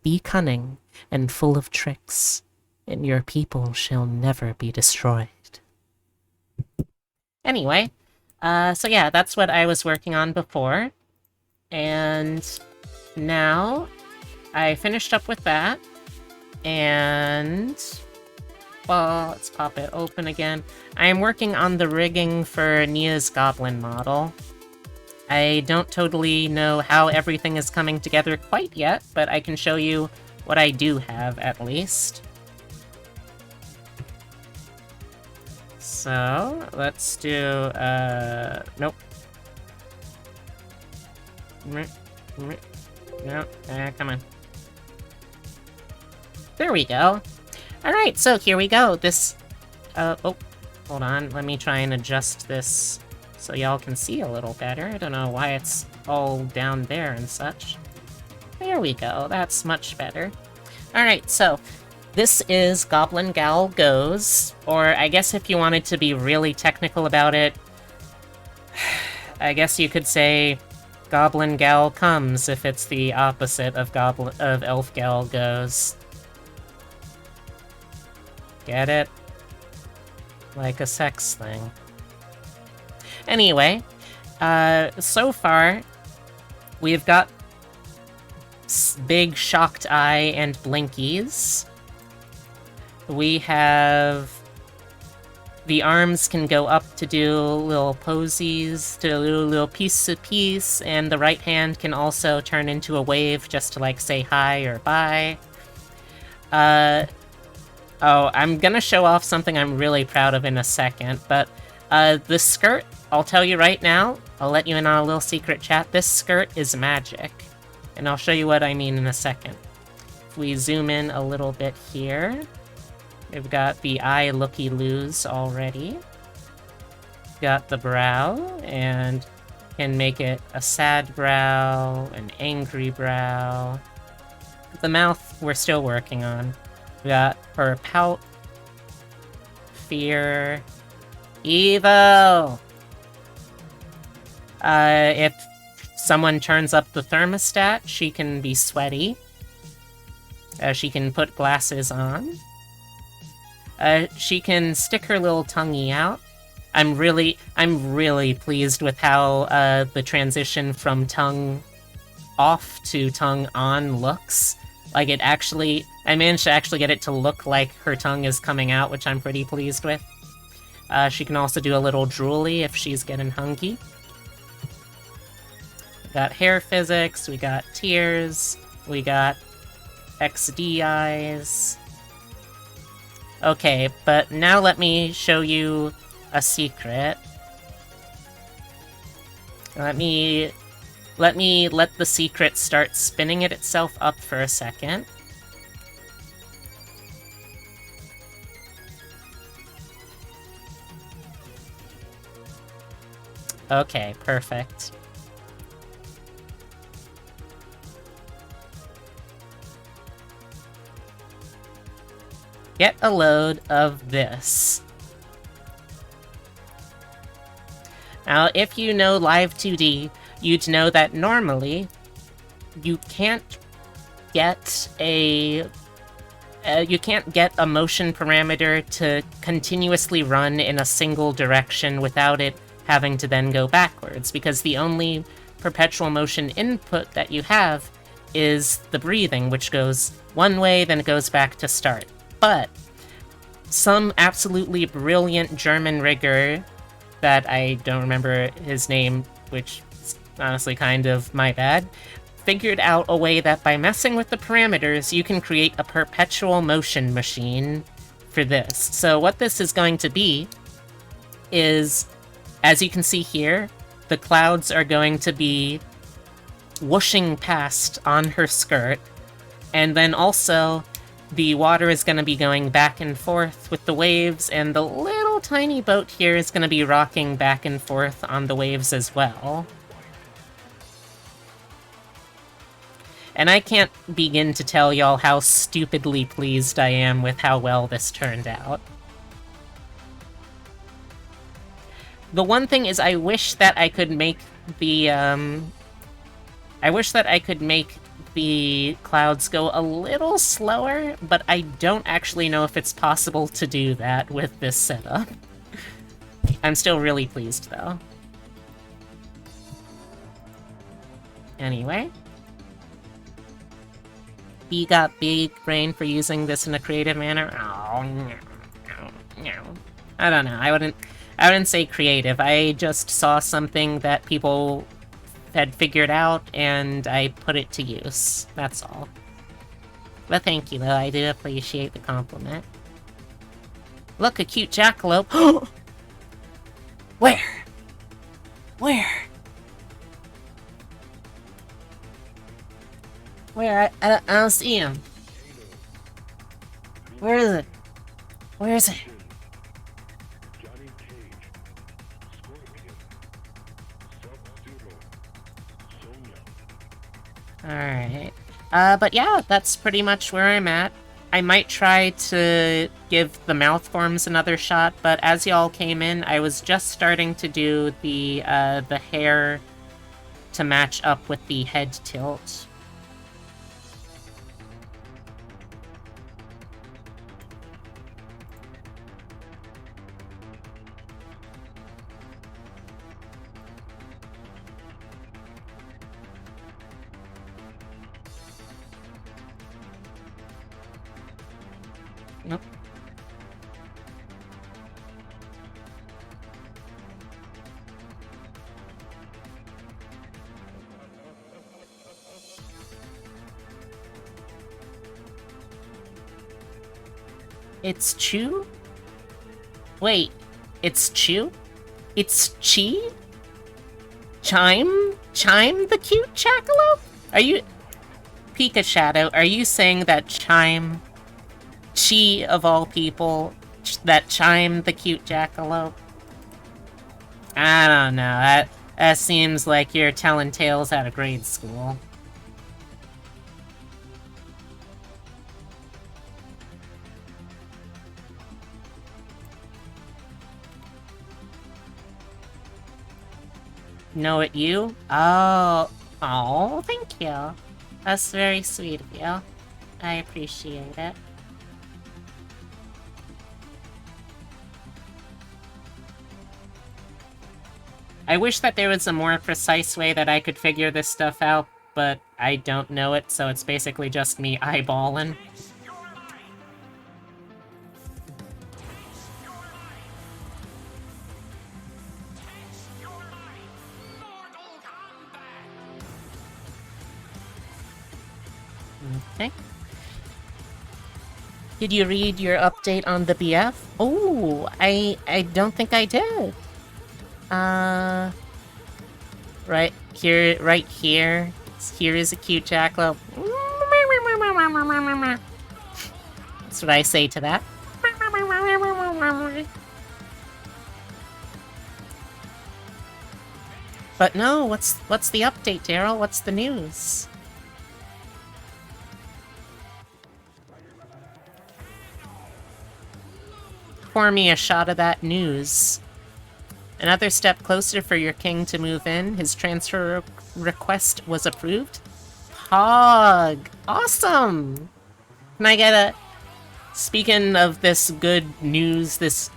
Be cunning and full of tricks, and your people shall never be destroyed." Anyway, so yeah, that's what I was working on before. And now I finished up with that. And, well, let's pop it open again. I am working on the rigging for Nia's Goblin model. I don't totally know how everything is coming together quite yet, but I can show you what I do have, at least. So, let's do, nope, No, come on. There we go. Alright, so here we go. This, oh, hold on. Let me try and adjust this so y'all can see a little better. I don't know why it's all down there and such. There we go. That's much better. Alright, so this is Goblin Gal Goes, or I guess if you wanted to be really technical about it, I guess you could say Goblin Gal Comes if it's the opposite of Elf Gal Goes. Get it? Like a sex thing. Anyway, so far, we've got big shocked eye and blinkies. We have... The arms can go up to do little posies, to do little piece to piece, and the right hand can also turn into a wave just to, like, say hi or bye. Oh, I'm gonna show off something I'm really proud of in a second, but the skirt, I'll tell you right now, I'll let you in on a little secret chat, this skirt is magic. And I'll show you what I mean in a second. If we zoom in a little bit here, we've got the eye looky-loos already. Got the brow, and can make it a sad brow, an angry brow. The mouth, we're still working on. We got her pout, fear, evil. If someone turns up the thermostat, she can be sweaty. She can put glasses on. She can stick her little tonguey out. I'm really pleased with how the transition from tongue off to tongue on looks. Like I managed to actually get it to look like her tongue is coming out, which I'm pretty pleased with. She can also do a little drooly if she's getting hungry. We got hair physics, we got tears, we got XD eyes. Okay, but now let me show you a secret. Let the secret start spinning it itself up for a second. Okay, perfect. Get a load of this. Now, if you know Live 2D, you'd know that normally you can't get a motion parameter to continuously run in a single direction without it having to then go backwards, because the only perpetual motion input that you have is the breathing, which goes one way, then it goes back to start. But some absolutely brilliant German rigger that I don't remember his name, which is honestly kind of my bad, figured out a way that by messing with the parameters, you can create a perpetual motion machine for this. So what this is going to be is, as you can see here, the clouds are going to be whooshing past on her skirt, and then also the water is going to be going back and forth with the waves, and the little tiny boat here is going to be rocking back and forth on the waves as well. And I can't begin to tell y'all how stupidly pleased I am with how well this turned out. The one thing is I wish that I could make the, the clouds go a little slower, but I don't actually know if it's possible to do that with this setup. I'm still really pleased, though. Anyway. You got big brain for using this in a creative manner? Oh, no. I don't know, I wouldn't say creative. I just saw something that people had figured out, and I put it to use. That's all. But thank you, though. I do appreciate the compliment. Look, a cute jackalope. Where? Where? Where? I don't see him. Where is it? Where is it? Alright. But yeah, that's pretty much where I'm at. I might try to give the mouth forms another shot, but as y'all came in, I was just starting to do the hair to match up with the head tilt. Nope. It's Chew? Wait, it's Chew? It's Chi? Chime? Chime the cute jackalope? Are you... Pika Shadow, are you saying that Chime... Chi, of all people, that Chime the cute jackalope? I don't know, that seems like you're telling tales out of grade school. Know it you? Oh, thank you. That's very sweet of you. I appreciate it. I wish that there was a more precise way that I could figure this stuff out, but I don't know it, so it's basically just me eyeballing. Okay. Did you read your update on the BF? Oh, I don't think I did. Right here. Here is a cute jackalope. That's what I say to that. But no, what's the update, Daryl? What's the news? Pour me a shot of that news. Another step closer for your king to move in. His transfer request was approved. Pog! Awesome! Can I get a... Speaking of this good news, this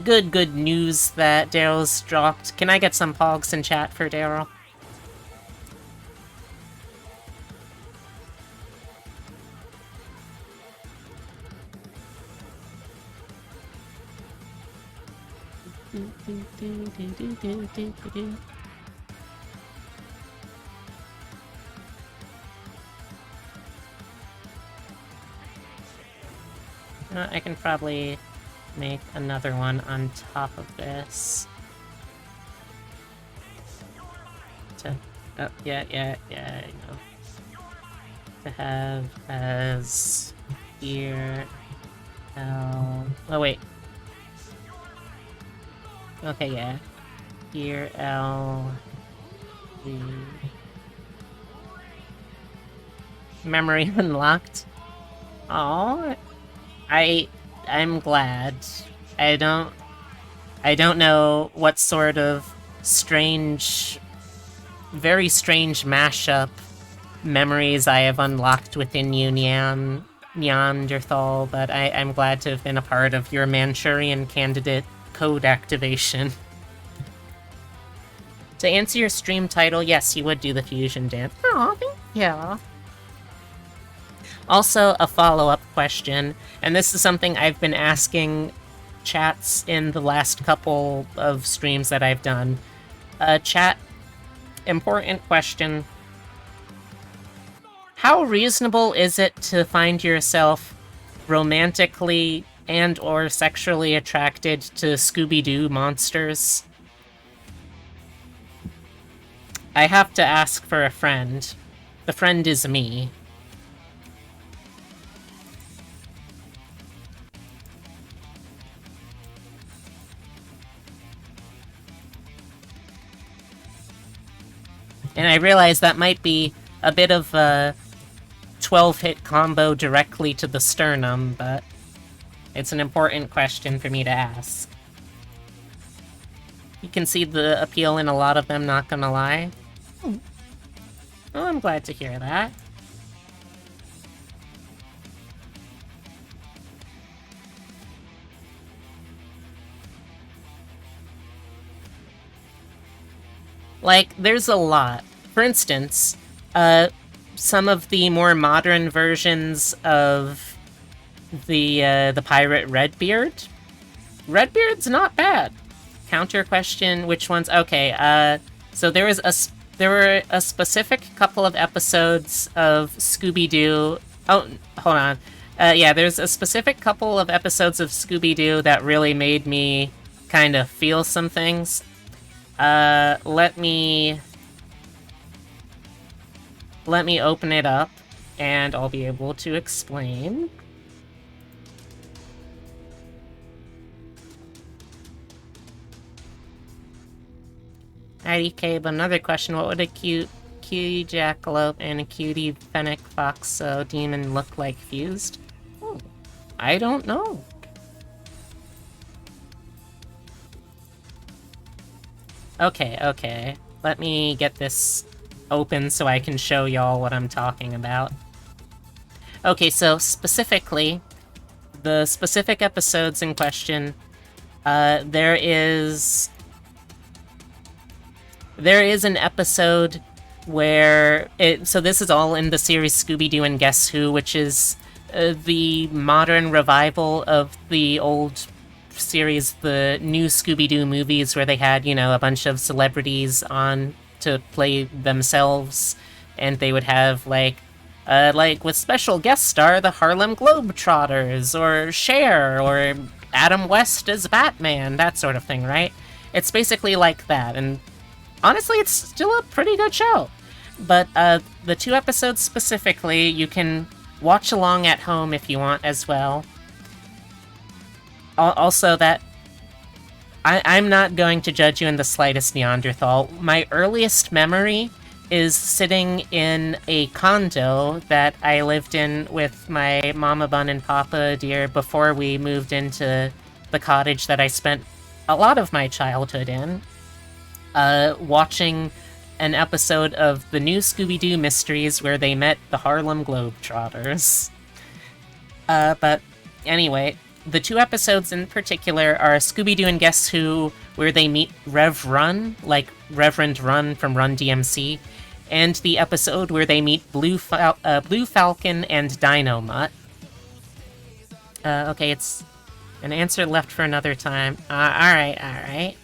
good news that Daryl's dropped, can I get some pogs in chat for Daryl? I can probably make another one on top of this. Oh, yeah, I know. To have as here, L... Oh, wait. Okay, yeah. Here, L... V... Memory unlocked. Oh, I'm glad. I don't know what sort of strange, very strange mashup memories I have unlocked within you, Neanderthal, but I'm glad to have been a part of your Manchurian candidate code activation. To answer your stream title, yes, you would do the fusion dance. Aw, thank you. Also, a follow-up question, and this is something I've been asking chats in the last couple of streams that I've done. Chat, important question. How reasonable is it to find yourself romantically and or sexually attracted to Scooby-Doo monsters? I have to ask for a friend. The friend is me. And I realize that might be a bit of a 12-hit combo directly to the sternum, but it's an important question for me to ask. You can see the appeal in a lot of them, not gonna lie. Oh, I'm glad to hear that. Like, there's a lot. For instance, some of the more modern versions of the pirate Redbeard. Redbeard's not bad. Counter question, which ones? Okay, so there were a specific couple of episodes of Scooby-Doo. Oh, hold on. Yeah, there's a specific couple of episodes of Scooby-Doo that really made me kind of feel some things. Let me open it up, and I'll be able to explain. IDK, but another question, what would a cutie jackalope and a cutie fennec foxo demon look like fused? Oh, I don't know. Okay. Let me get this open so I can show y'all what I'm talking about. Okay, so specifically, the specific episodes in question, there is an episode where so this is all in the series Scooby-Doo and Guess Who, which is the modern revival of the old series, the new Scooby-Doo movies, where they had, a bunch of celebrities on to play themselves, and they would have, like with special guest star, the Harlem Globetrotters, or Cher, or Adam West as Batman, that sort of thing, right? It's basically like that, and honestly, it's still a pretty good show. But the 2 episodes specifically, you can watch along at home if you want as well. Also, that I'm not going to judge you in the slightest, Neanderthal. My earliest memory is sitting in a condo that I lived in with my Mama Bun and Papa Dear before we moved into the cottage that I spent a lot of my childhood in, watching an episode of the new Scooby-Doo Mysteries where they met the Harlem Globetrotters. But anyway, the 2 episodes in particular are Scooby-Doo and Guess Who, where they meet Rev Run, like Reverend Run from Run DMC, and the episode where they meet Blue Falcon and Dino Mutt. Okay, it's an answer left for another time. Alright.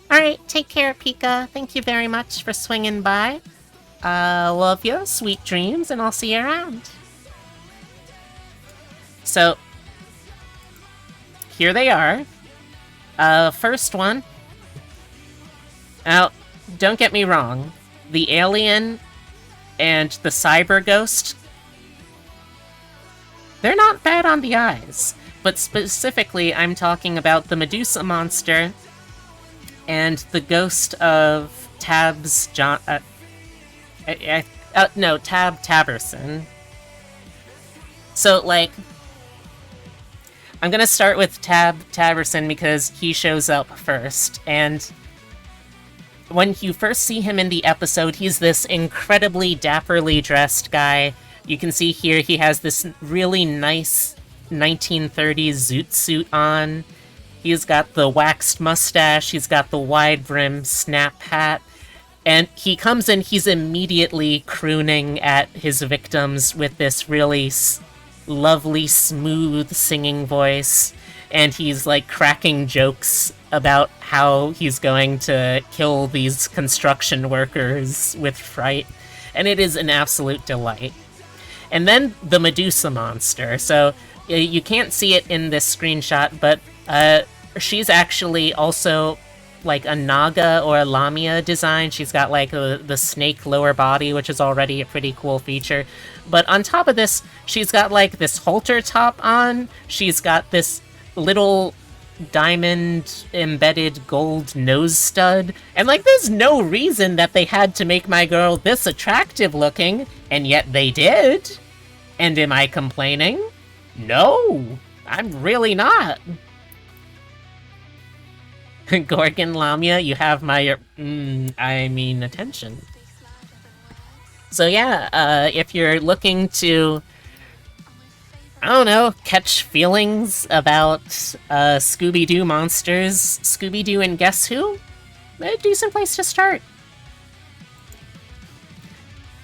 Alright, take care, Pika. Thank you very much for swinging by. Love you, sweet dreams, and I'll see you around. So, here they are. First one. Now, don't get me wrong. The alien and the cyber ghost, they're not bad on the eyes. But specifically, I'm talking about the Medusa monster and the ghost of Tab's Tab Taberson. So, like, I'm gonna start with Tab Taberson because he shows up first, and when you first see him in the episode, he's this incredibly dapperly dressed guy. You can see here he has this really nice 1930s zoot suit on. He's got the waxed mustache, he's got the wide brim snap hat, and he comes in, he's immediately crooning at his victims with this really lovely, smooth singing voice, and he's like cracking jokes about how he's going to kill these construction workers with fright, and it is an absolute delight. And then the Medusa monster. So you can't see it in this screenshot, but she's actually also like a Naga or a Lamia design. She's got like the snake lower body, which is already a pretty cool feature. But on top of this, she's got like this halter top on. She's got this little diamond embedded gold nose stud. And like, there's no reason that they had to make my girl this attractive looking, and yet they did. And am I complaining? No, I'm really not. Gorgon Lamia, you have my, attention. So yeah, if you're looking to, I don't know, catch feelings about Scooby-Doo monsters, Scooby-Doo and Guess Who? A decent place to start.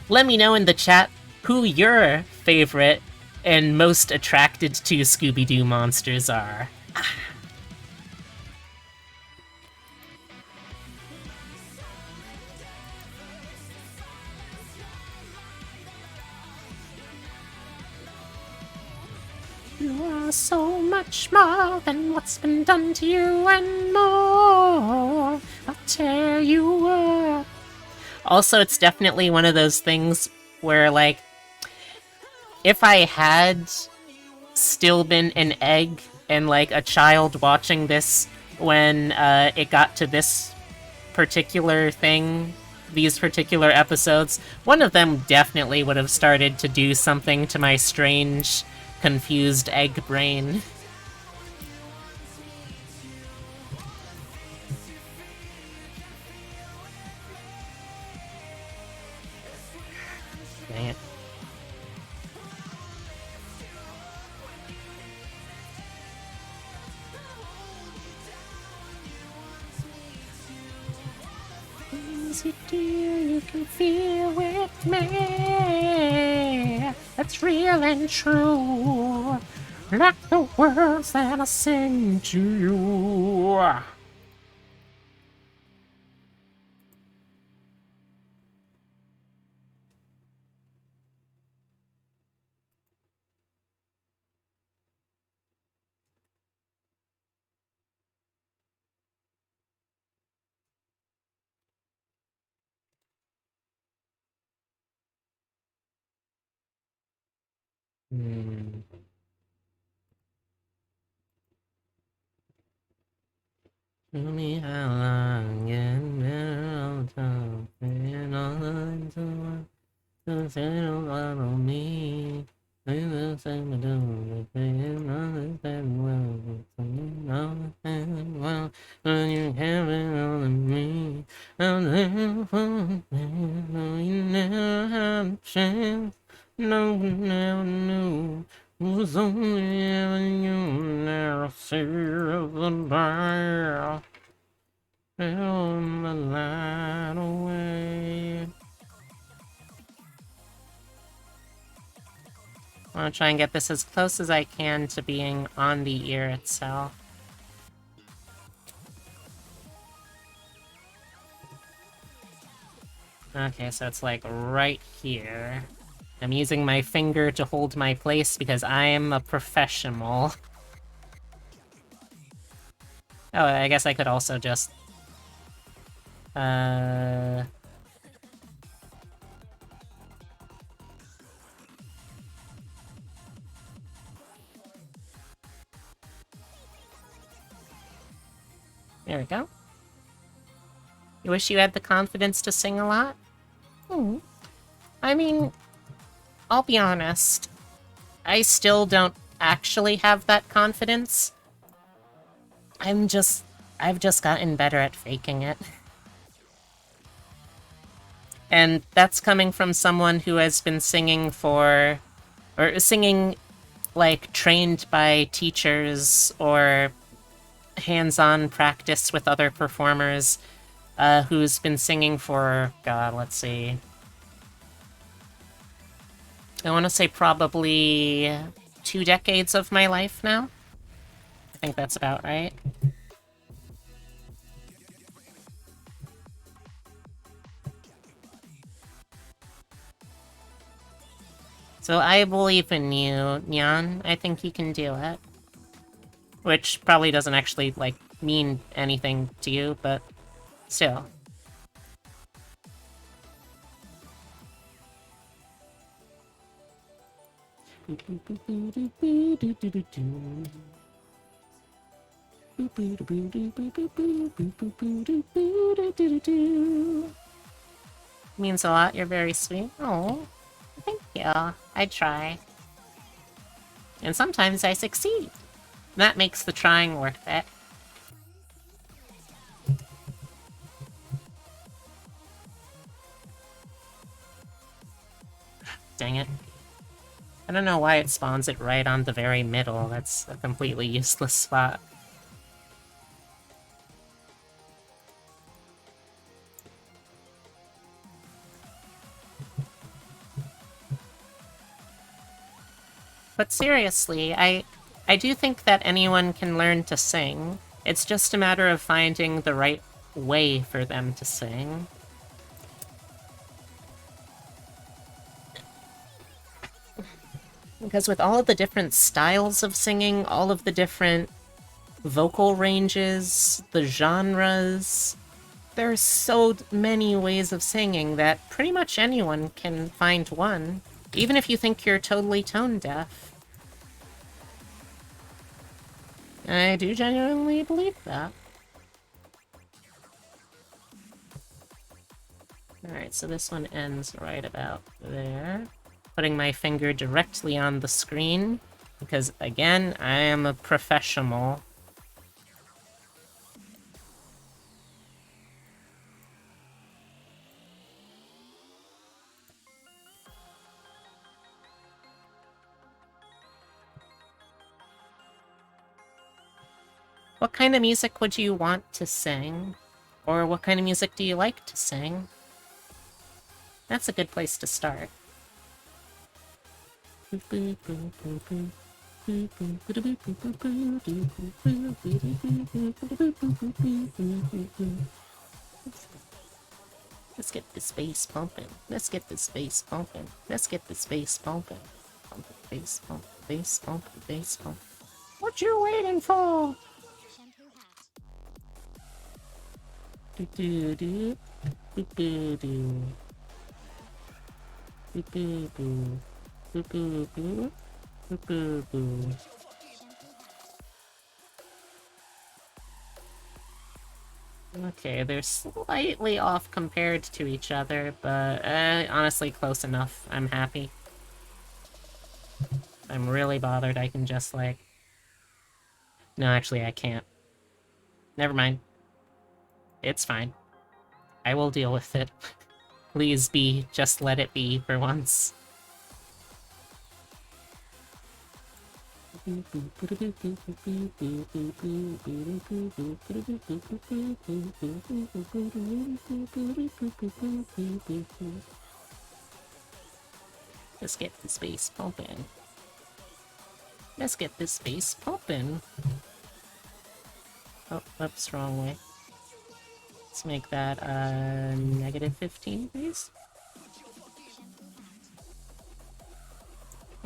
Let me know in the chat who your favorite and most attracted to Scooby-Doo monsters are. You are so much more than what's been done to you and more. I'll tear you up. Also, it's definitely one of those things where, like, if I had still been an egg and, like, a child watching this when it got to this particular thing, these particular episodes, one of them definitely would have started to do something to my strange, confused egg brain. Dang it. Easy, dear, you can feel with me. That's real and true. Like the words that I sing to you. Tell me how long and better all time. And all the settle on me. They will say me do they understand well. When you have it on me, I'll never forget. You never had a chance. No one ever knew. It was only ever you never see the day. Fell the light away. I want to try and get this as close as I can to being on the ear itself. Okay, so it's like right here. I'm using my finger to hold my place because I'm a professional. Oh, I guess I could also just... There we go. You wish you had the confidence to sing a lot? I mean, I'll be honest. I still don't actually have that confidence. I've just gotten better at faking it. And that's coming from someone who has been singing for... or singing, like, trained by teachers or hands-on practice with other performers, who's been singing for, God, let's see... I want to say probably 2 decades of my life now. I think that's about right. So I believe in you, Nyan. I think you can do it. Which probably doesn't actually, like, mean anything to you, but still. Means a lot. You're very sweet. Oh, thank you. I try. And sometimes I succeed. That makes the trying worth it. Dang it. I don't know why it spawns it right on the very middle. That's a completely useless spot. But seriously, I do think that anyone can learn to sing. It's just a matter of finding the right way for them to sing. Because with all of the different styles of singing, all of the different vocal ranges, the genres, there's so many ways of singing that pretty much anyone can find one, even if you think you're totally tone deaf. I do genuinely believe that. Alright, so this one ends right about there. Putting my finger directly on the screen, because again, I am a professional. What kind of music would you want to sing? Or what kind of music do you like to sing? That's a good place to start. Let's get this bass pumping. Let's get this bass pumping. Let's get this bass pumping. Pumping, bass pumping, bass pumping, bass pumping. What you waiting for? Do do do do do do do do do do do do do do. Okay, they're slightly off compared to each other, but honestly close enough. I'm happy. I'm really bothered. I can just like... No, actually I can't. Never mind. It's fine. I will deal with it. Please be, just let it be for once. Let's get this bass pumping. Let's get this bass pumping. Oh, oops, wrong way. Let's make that negative 15, please.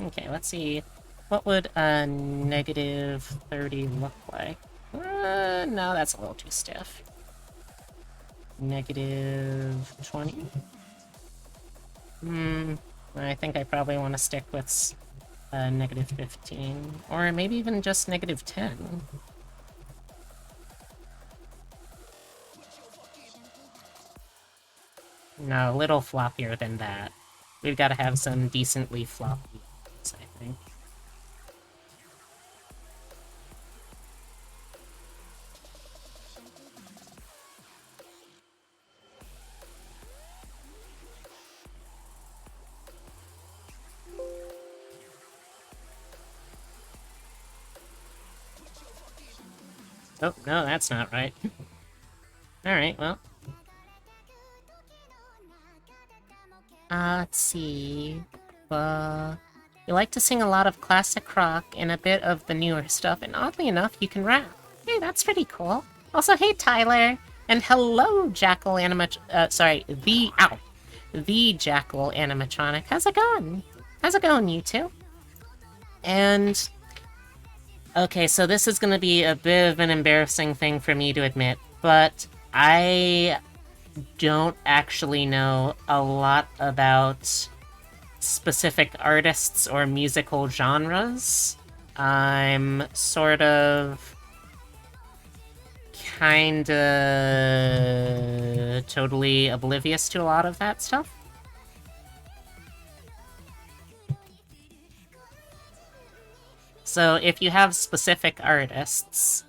Okay, let's see. What would negative 30 look like? No, that's a little too stiff. Negative 20? I think I probably want to stick with negative 15. Or maybe even just negative 10. No, a little floppier than that. We've got to have some decently floppy ones, I think. Oh, no, that's not right. Alright, well. Let's see. You like to sing a lot of classic rock and a bit of the newer stuff, and oddly enough, you can rap. Hey, that's pretty cool. Also, hey, Tyler! And hello, Jackal the Jackal Animatronic. How's it going? How's it going, you two? And... okay, so this is gonna be a bit of an embarrassing thing for me to admit, but I don't actually know a lot about specific artists or musical genres. I'm sort of kinda totally oblivious to a lot of that stuff. So if you have specific artists,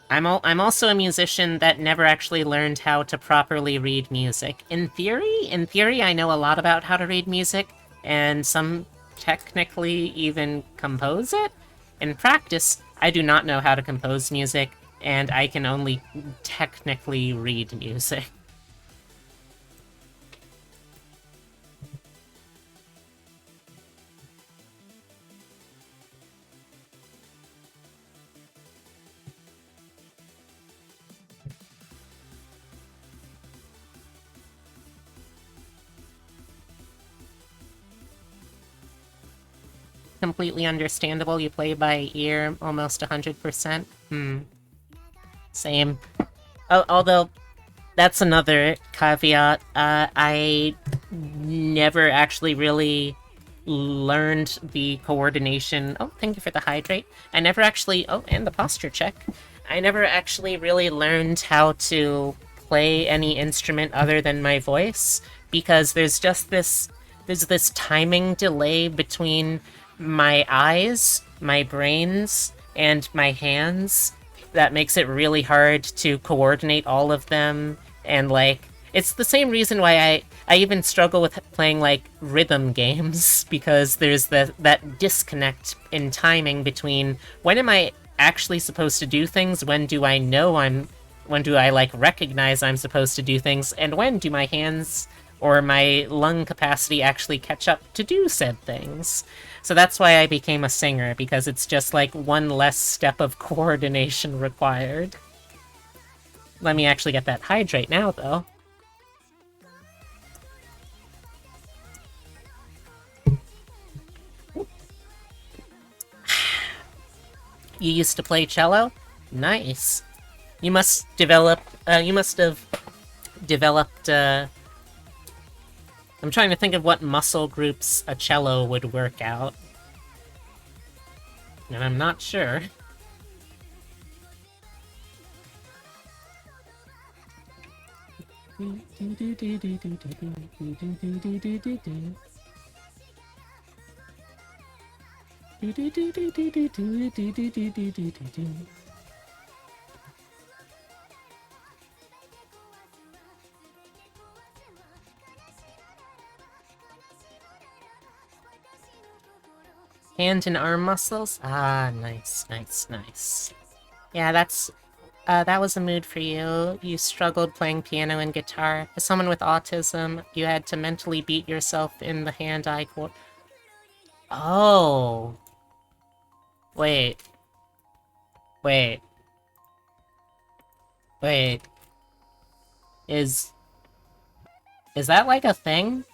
I'm also a musician that never actually learned how to properly read music. In theory, I know a lot about how to read music, and some technically even compose it. In practice, I do not know how to compose music, and I can only technically read music. Completely understandable. You play by ear almost 100%. Same. Although, that's another caveat. I never actually really learned the coordination. Oh, thank you for the hydrate. I never actually... Oh, and the posture check. I never actually really learned how to play any instrument other than my voice, because there's just this... There's this timing delay between my eyes, my brains, and my hands that makes it really hard to coordinate all of them, and, like, it's the same reason why I even struggle with playing, like, rhythm games, because there's that disconnect in timing between when am I actually supposed to do things, when do I like, recognize I'm supposed to do things, and when do my hands or my lung capacity actually catch up to do said things. So that's why I became a singer, because it's just like one less step of coordination required. Let me actually get that hydrate now, though. You used to play cello? Nice. You must have developed, I'm trying to think of what muscle groups a cello would work out. And I'm not sure. Hand and arm muscles? Ah, nice, nice, nice. Yeah, that was a mood for you. You struggled playing piano and guitar. As someone with autism, you had to mentally beat yourself in the hand-eye coordination. Oh. Wait. Wait. Wait. Is that like a thing?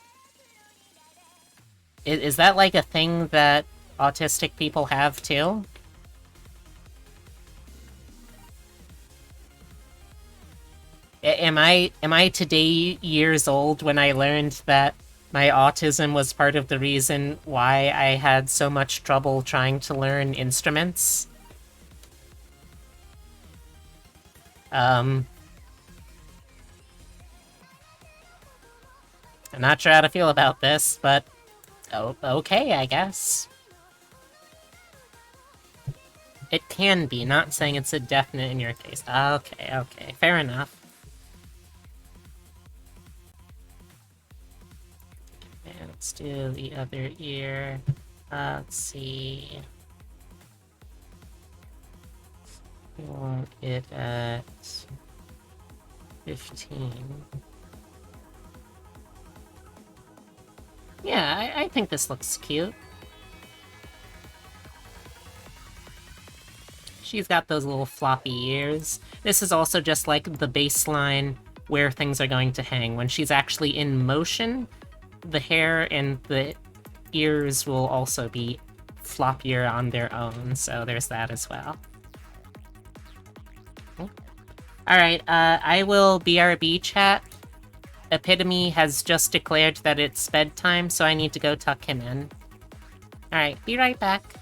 Is that like a thing that autistic people have too? Am I today years old when I learned that my autism was part of the reason why I had so much trouble trying to learn instruments? I'm not sure how to feel about this, but okay, I guess. It can be, not saying it's a definite in your case. Okay, fair enough. And let's do the other ear. Let's see. We want it at 15. Yeah, I think this looks cute. She's got those little floppy ears. This is also just like the baseline where things are going to hang. When she's actually in motion, the hair and the ears will also be floppier on their own, so there's that as well. Alright, I will BRB chat. Epitome has just declared that it's bedtime, so I need to go tuck him in. Alright, be right back.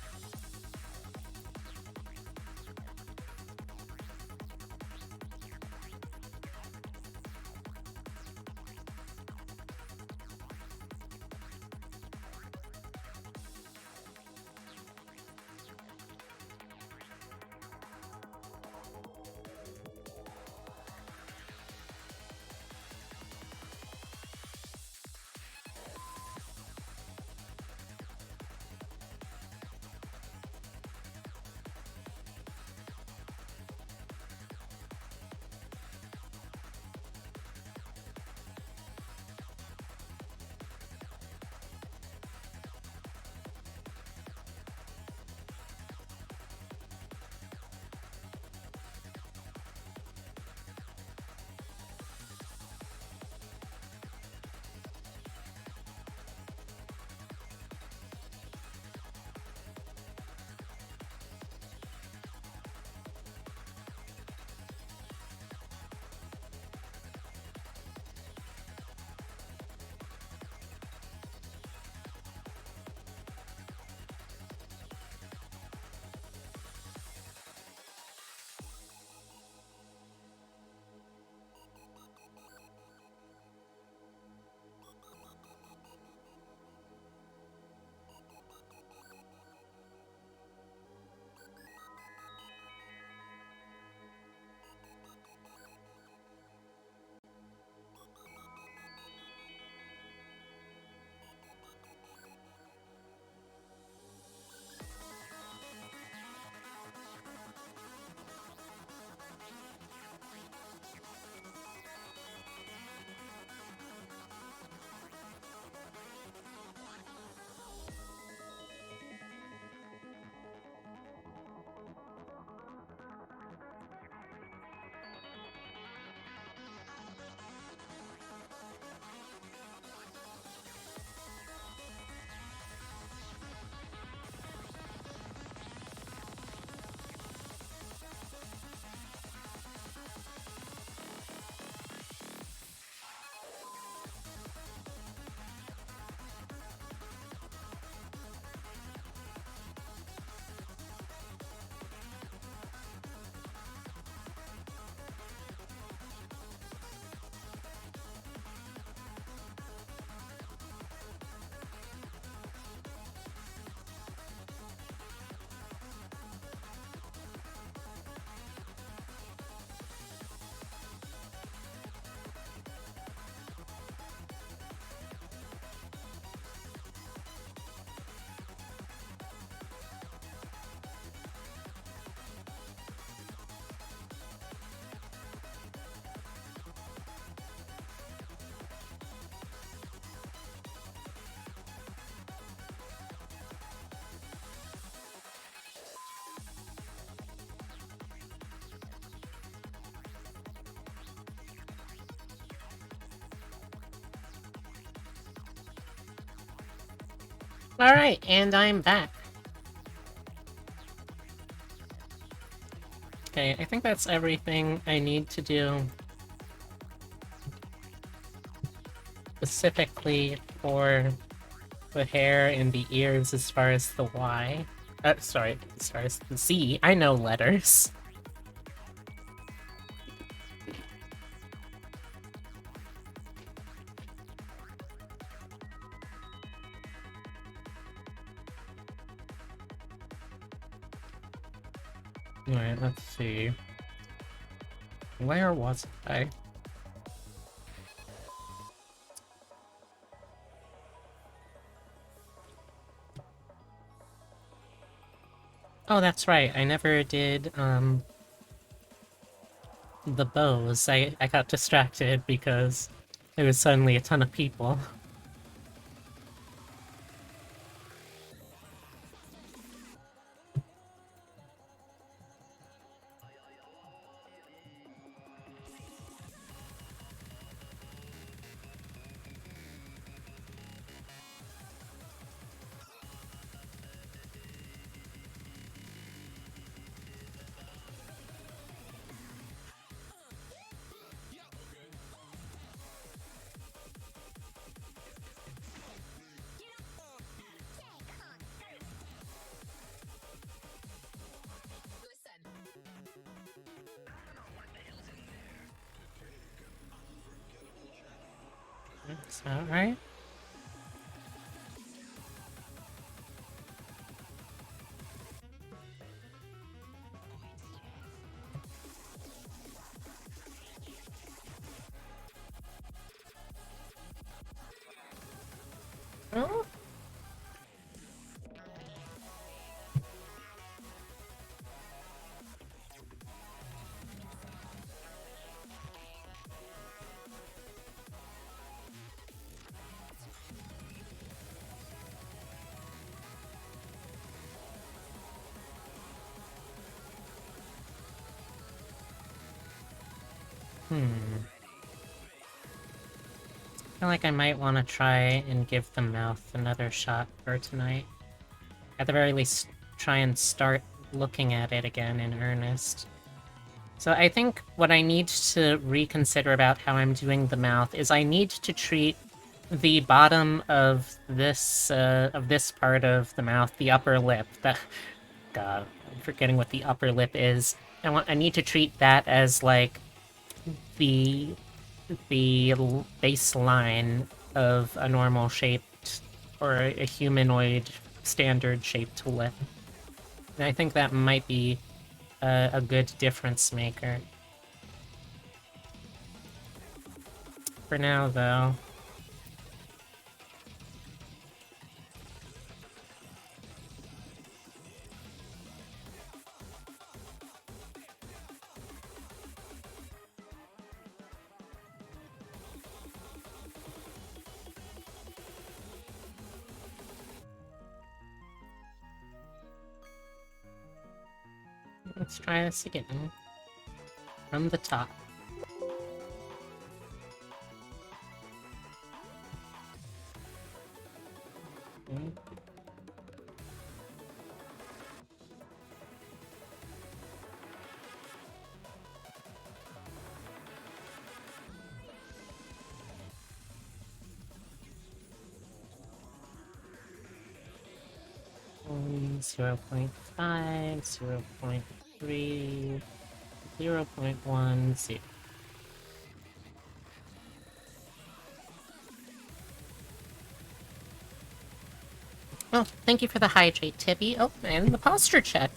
Alright, and I'm back. Okay, I think that's everything I need to do specifically for the hair and the ears as far as the Y. Sorry, as far as the Z. I know letters. Alright, let's see. Where was I? Oh, that's right. I never did, the bows. I got distracted because there was suddenly a ton of people. Is that right? Oh? I feel like I might want to try and give the mouth another shot for tonight. At the very least, try and start looking at it again in earnest. So I think what I need to reconsider about how I'm doing the mouth is I need to treat the bottom of this part of the mouth, the upper lip. That God, I'm forgetting what the upper lip is. I need to treat that as like the baseline of a normal shaped or a humanoid standard shaped lip. And I think that might be a good difference maker. For now, though. Let's try this again. From the top. Okay. Um, 0.5, 0.3, 0.10. Oh, thank you for the hydrate, Tibby. Oh, and the posture check.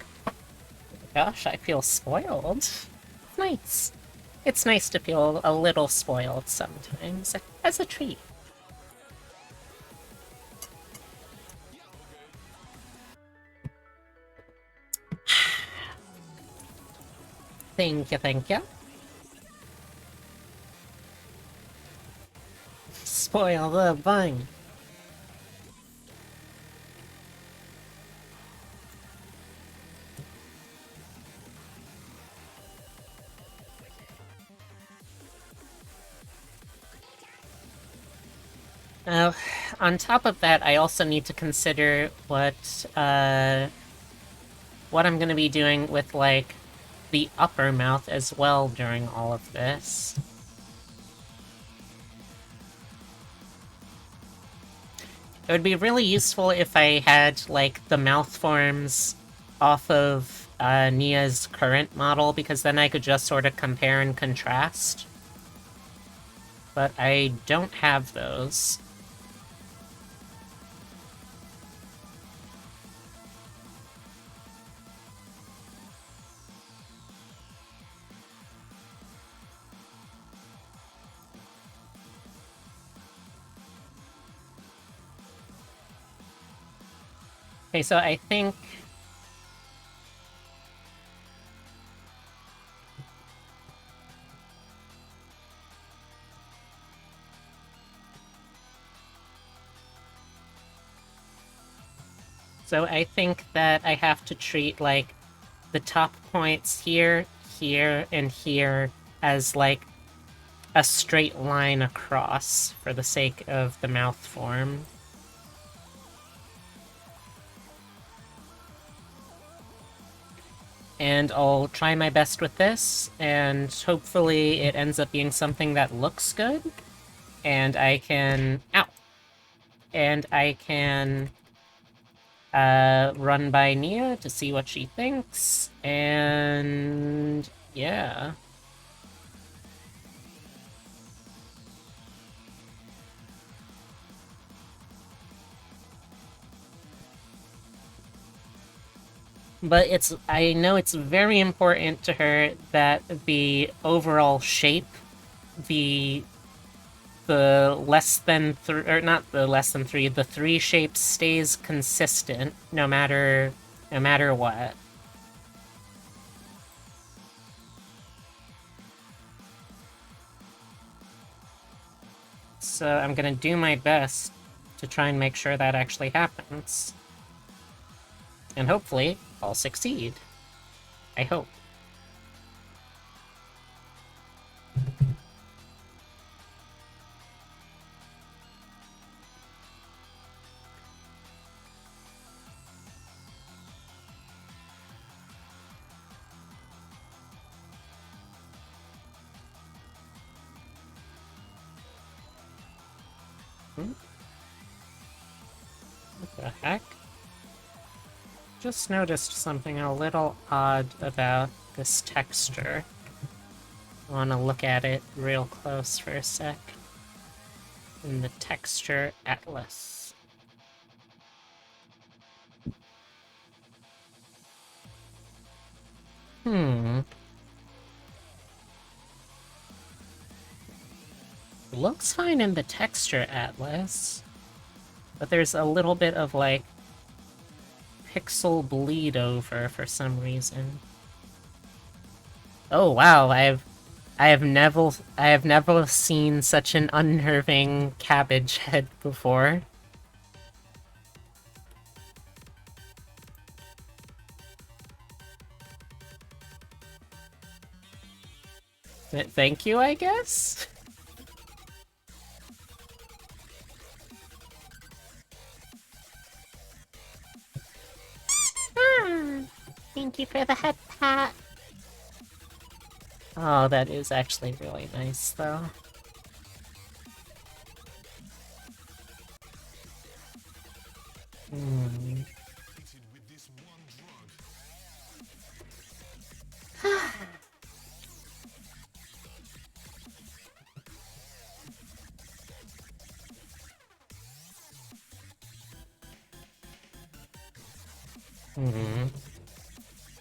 Gosh, I feel spoiled. Nice. It's nice to feel a little spoiled sometimes, as a treat. Thank you, thank you. Spoil the vine. On top of that, I also need to consider what I'm gonna be doing with, like, the upper mouth as well during all of this. It would be really useful if I had, like, the mouth forms off of Nia's current model, because then I could just sort of compare and contrast. But I don't have those. Okay, so I think... So I think that I have to treat, like, the top points here, here, and here as, like, a straight line across for the sake of the mouth form. And I'll try my best with this, and hopefully it ends up being something that looks good, and I can... Ow! And I can run by Nia to see what she thinks, and yeah. But I know it's very important to her that the overall shape, the less than three, or not the less than three, the three shape stays consistent no matter what. So I'm gonna do my best to try and make sure that actually happens. And hopefully, I'll succeed. I hope. What the heck? Just noticed something a little odd about this texture. I want to look at it real close for a sec. In the texture atlas. Looks fine in the texture atlas, but there's a little bit of, like, pixel bleed over for some reason. Oh wow, I have never seen such an unnerving cabbage head before. Thank you, I guess? Thank you for the head pat. Oh, that is actually really nice, though.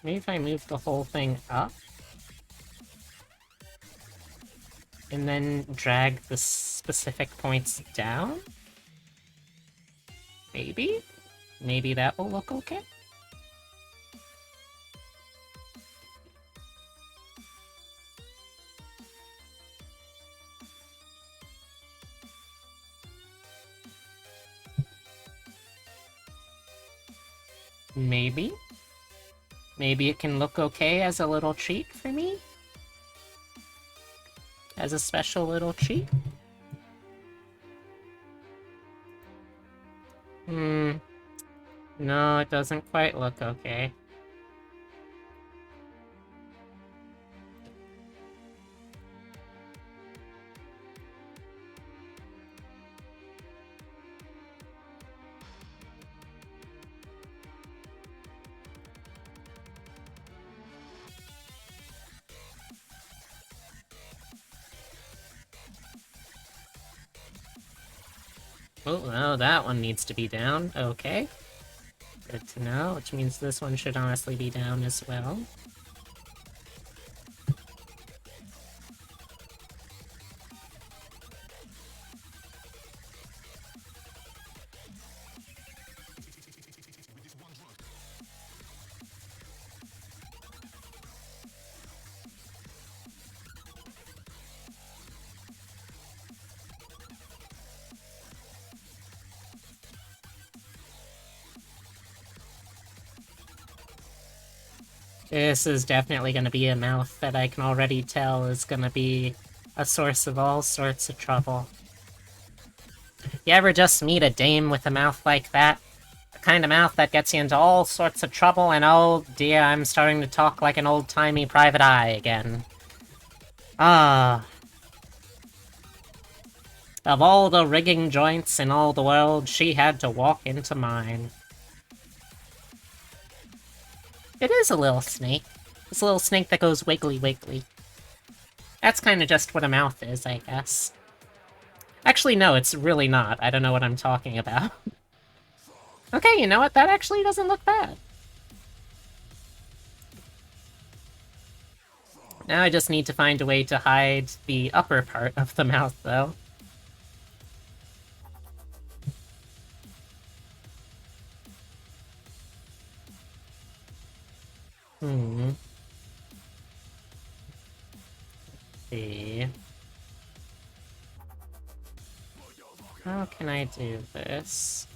Maybe if I move the whole thing up? And then drag the specific points down? Maybe? Maybe that will look okay? Maybe? Maybe it can look okay as a little treat for me? As a special little treat? No, it doesn't quite look okay. Oh, no, that one needs to be down. Okay. Good to know, which means this one should honestly be down as well. This is definitely going to be a mouth that I can already tell is going to be a source of all sorts of trouble. You ever just meet a dame with a mouth like that? The kind of mouth that gets you into all sorts of trouble, and oh dear, I'm starting to talk like an old-timey private eye again. Ah. Of all the rigging joints in all the world, she had to walk into mine. It is a little snake. It's a little snake that goes wiggly wiggly. That's kind of just what a mouth is, I guess. Actually, no, it's really not. I don't know what I'm talking about. Okay, you know what? That actually doesn't look bad. Now I just need to find a way to hide the upper part of the mouth, though. Let's see. How can I do this?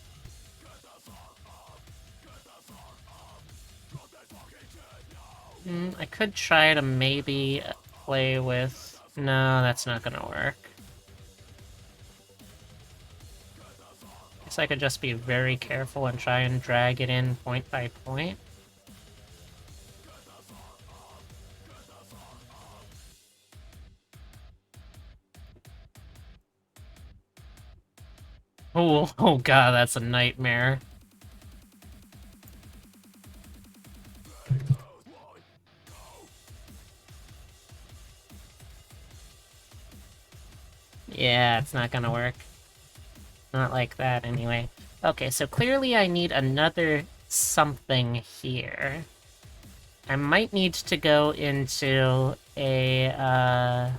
I could try to maybe play with... No, that's not gonna work. Guess I could just be very careful and try and drag it in point by point. Oh god, that's a nightmare. Yeah, it's not gonna work. Not like that, anyway. Okay, so clearly I need another something here. I might need to go into a,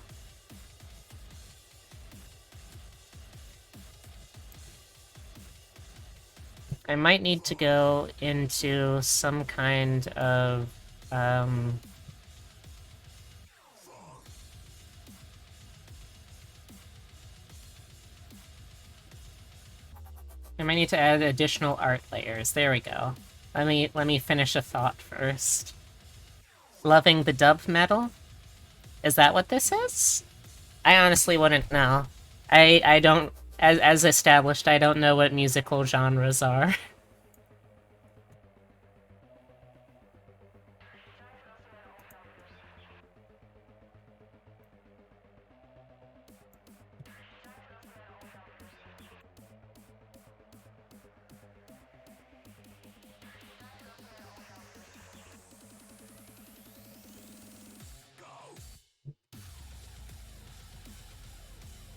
I might need to go into some kind of, I might need to add additional art layers. There we go. Let me finish a thought first. Loving the dub metal? Is that what this is? I honestly wouldn't know. I don't... As established, I don't know what musical genres are.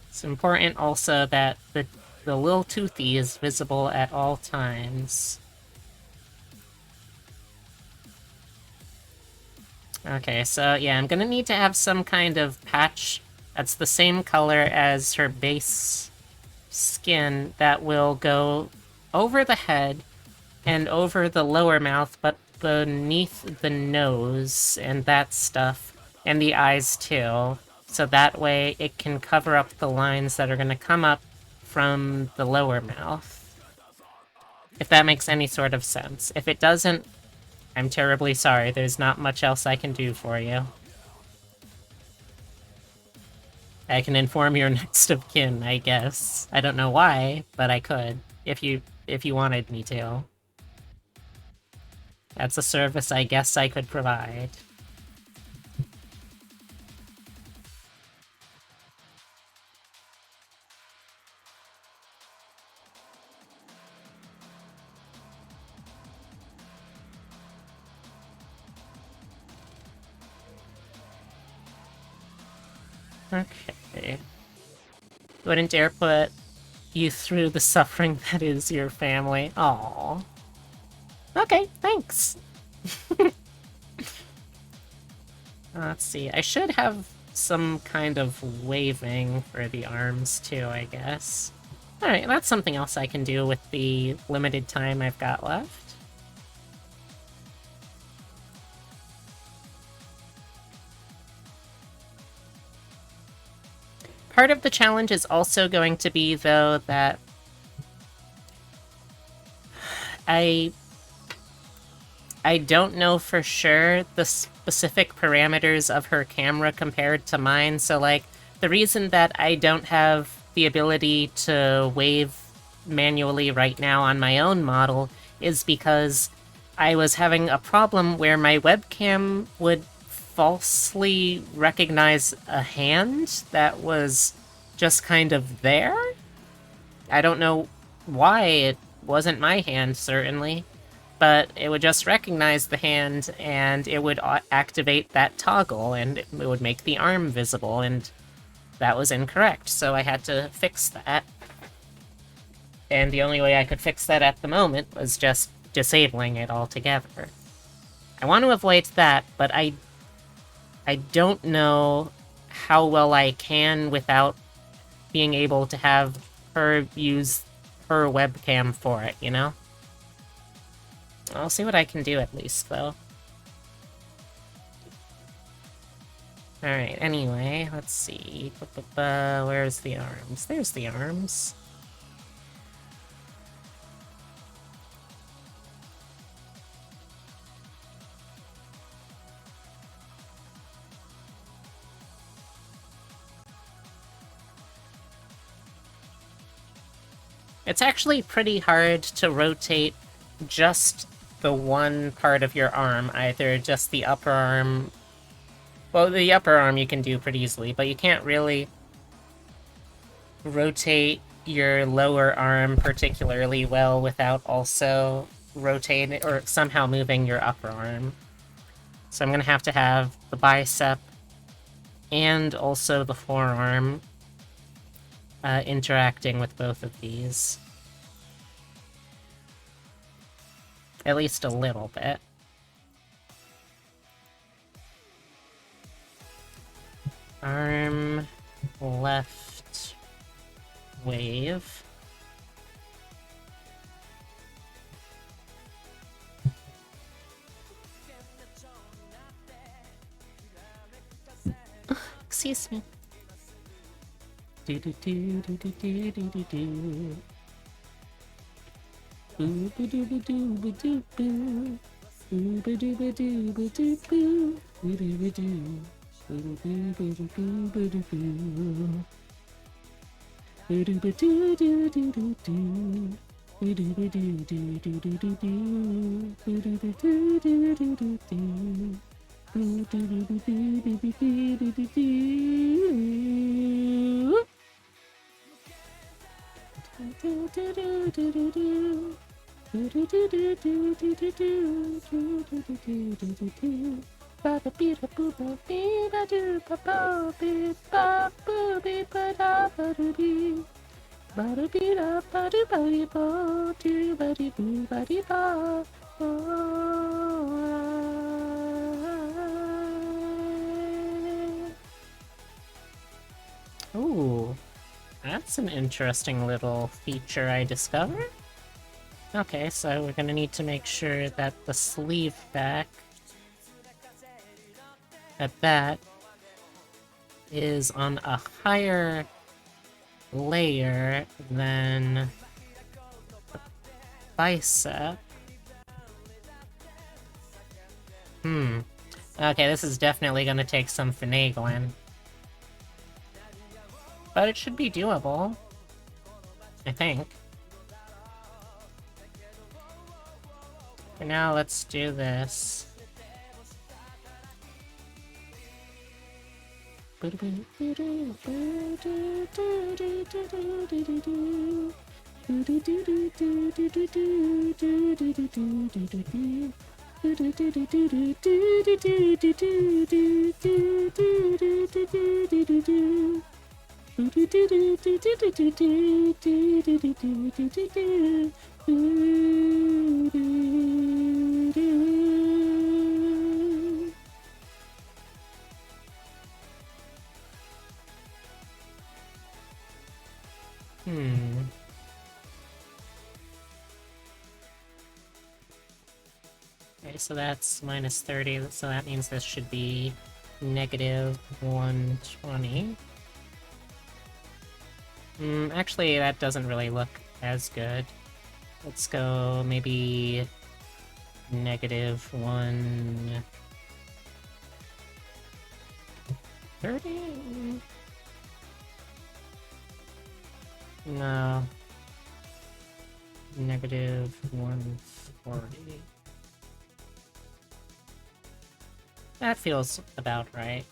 It's important also that the little toothy is visible at all times. Okay, so yeah, I'm gonna need to have some kind of patch that's the same color as her base skin that will go over the head and over the lower mouth, but beneath the nose and that stuff, and the eyes too. So that way it can cover up the lines that are gonna come up from the lower mouth. If that makes any sort of sense. If it doesn't, I'm terribly sorry. There's not much else I can do for you. I can inform your next of kin, I guess. I don't know why, but I could. If you if you wanted me to. That's a service I guess I could provide. Okay. Wouldn't dare put you through the suffering that is your family. Aww. Okay, thanks. Let's see. I should have some kind of waving for the arms too, I guess. Alright, that's something else I can do with the limited time I've got left. Part of the challenge is also going to be, though, that I don't know for sure the specific parameters of her camera compared to mine, so, like, the reason that I don't have the ability to wave manually right now on my own model is because I was having a problem where my webcam would falsely recognize a hand that was just kind of there. I don't know why. It wasn't my hand, certainly, but it would just recognize the hand and it would activate that toggle and it would make the arm visible, and that was incorrect, so I had to fix that. And the only way I could fix that at the moment was just disabling it altogether. I want to avoid that, but I don't know how well I can without being able to have her use her webcam for it, you know? I'll see what I can do at least, though. Alright, anyway, let's see. Where's the arms? There's the arms. It's actually pretty hard to rotate just the one part of your arm, either just the upper arm. Well, the upper arm you can do pretty easily, but you can't really rotate your lower arm particularly well without also rotating or somehow moving your upper arm. So I'm gonna have to have the bicep and also the forearm interacting with both of these. At least a little bit. Arm, left, wave. Excuse me. Do do do do do do do do do. Boo ba doo ba doo ba doo boo. Boo ba doo ba doo ba doo boo. Boo doo ba doo. Boo doo ba doo boo ba doo boo. Boo doo ba doo doo doo doo doo. Boo doo ba doo doo doo doo doo doo. Boo doo ba doo doo doo doo doo. Boo doo ba doo doo doo doo doo doo doo. Do do do do do do. Do do do do do do do do. Do do do do do do do. Ba ba bee da boo ba bee ba do ba ba bee ba boo bee ba da ba do bee. Ba da bee da ba do ba dee ba do ba dee boo ba dee ba. Ooh. That's an interesting little feature I discovered. Okay, so we're gonna need to make sure that the sleeve back, that is on a higher layer than the bicep. Okay, this is definitely gonna take some finagling. But it should be doable, I think. For now, let's do this. Okay, so that's minus 30, so that means this should be negative 120. Actually, that doesn't really look as good. Let's go maybe negative 130? No. Negative 140. That feels about right.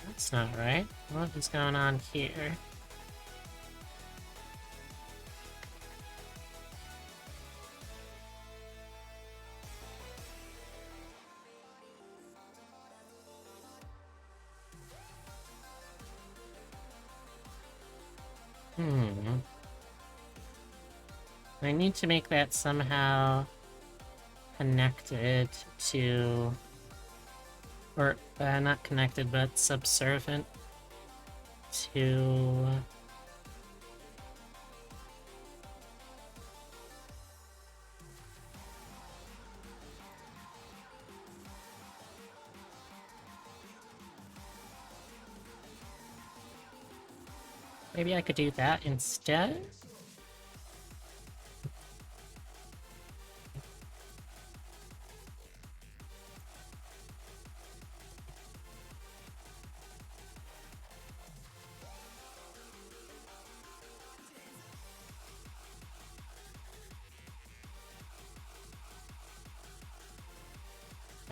That's not right. What is going on here? I need to make that somehow connected to... Or, not connected, but subservient to... Maybe I could do that instead?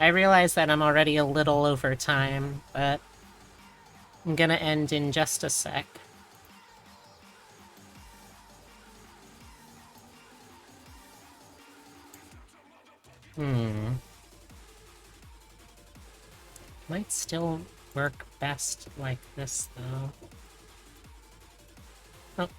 I realize that I'm already a little over time, but I'm gonna end in just a sec. Might still work best like this, though. Oh.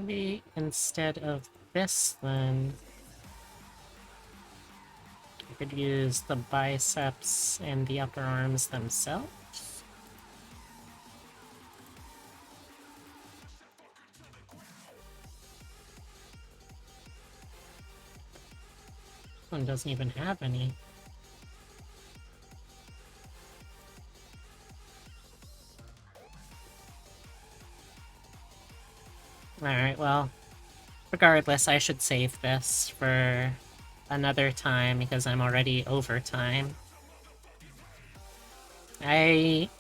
Maybe instead of this, then I could use the biceps and the upper arms themselves. This one doesn't even have any. Alright, well, regardless, I should save this for another time because I'm already over time. I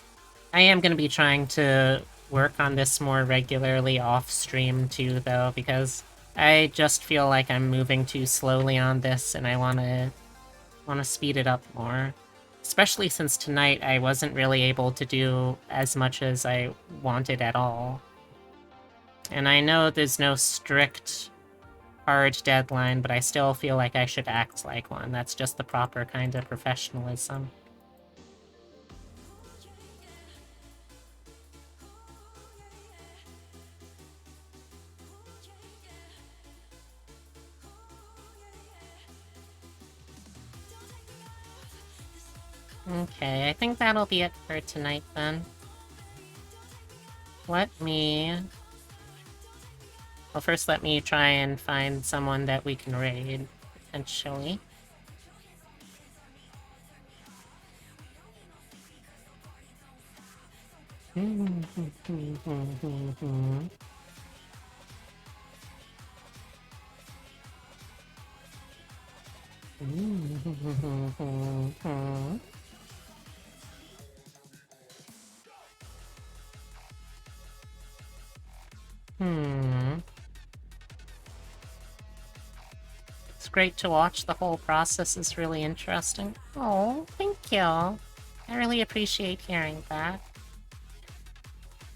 am going to be trying to work on this more regularly off stream too, though, because I just feel like I'm moving too slowly on this and I want to speed it up more. Especially since tonight I wasn't really able to do as much as I wanted at all. And I know there's no strict hard deadline, but I still feel like I should act like one. That's just the proper kind of professionalism. Okay, I think that'll be it for tonight then. Let me... Well, first let me try and find someone that we can raid, potentially. It's great to watch. The whole process is really interesting. Oh, thank you. I really appreciate hearing that.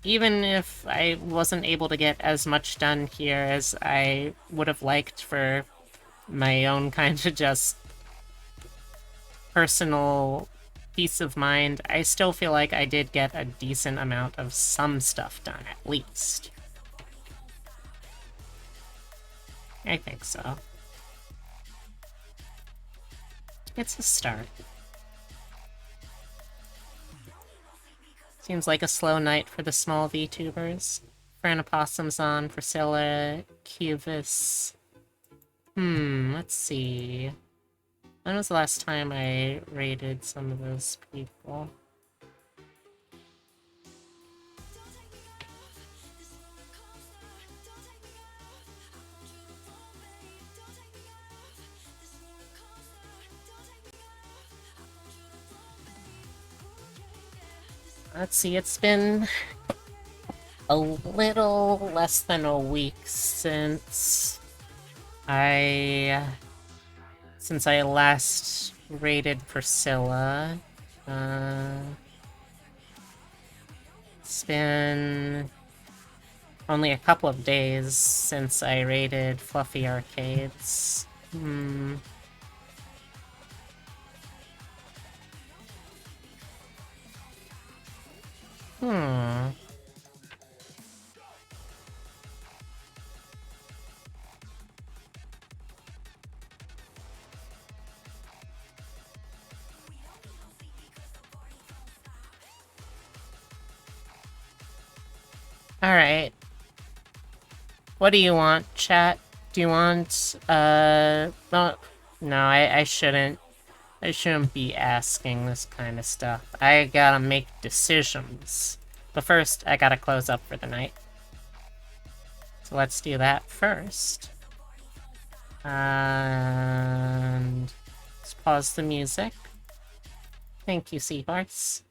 Even if I wasn't able to get as much done here as I would have liked for my own kind of just personal peace of mind, I still feel like I did get a decent amount of some stuff done, at least. I think so. It's a start. Seems like a slow night for the small VTubers. Fran Opossum's on, Priscilla, Cubis. Let's see. When was the last time I rated some of those people? Let's see, it's been a little less than a week since I last rated Priscilla. It's been only a couple of days since I rated Fluffy Arcades. Alright. What do you want, chat? Do you want, no, I shouldn't be asking this kind of stuff. I gotta make decisions. But first, I gotta close up for the night. So let's do that first. And let's pause the music. Thank you, Seahorse.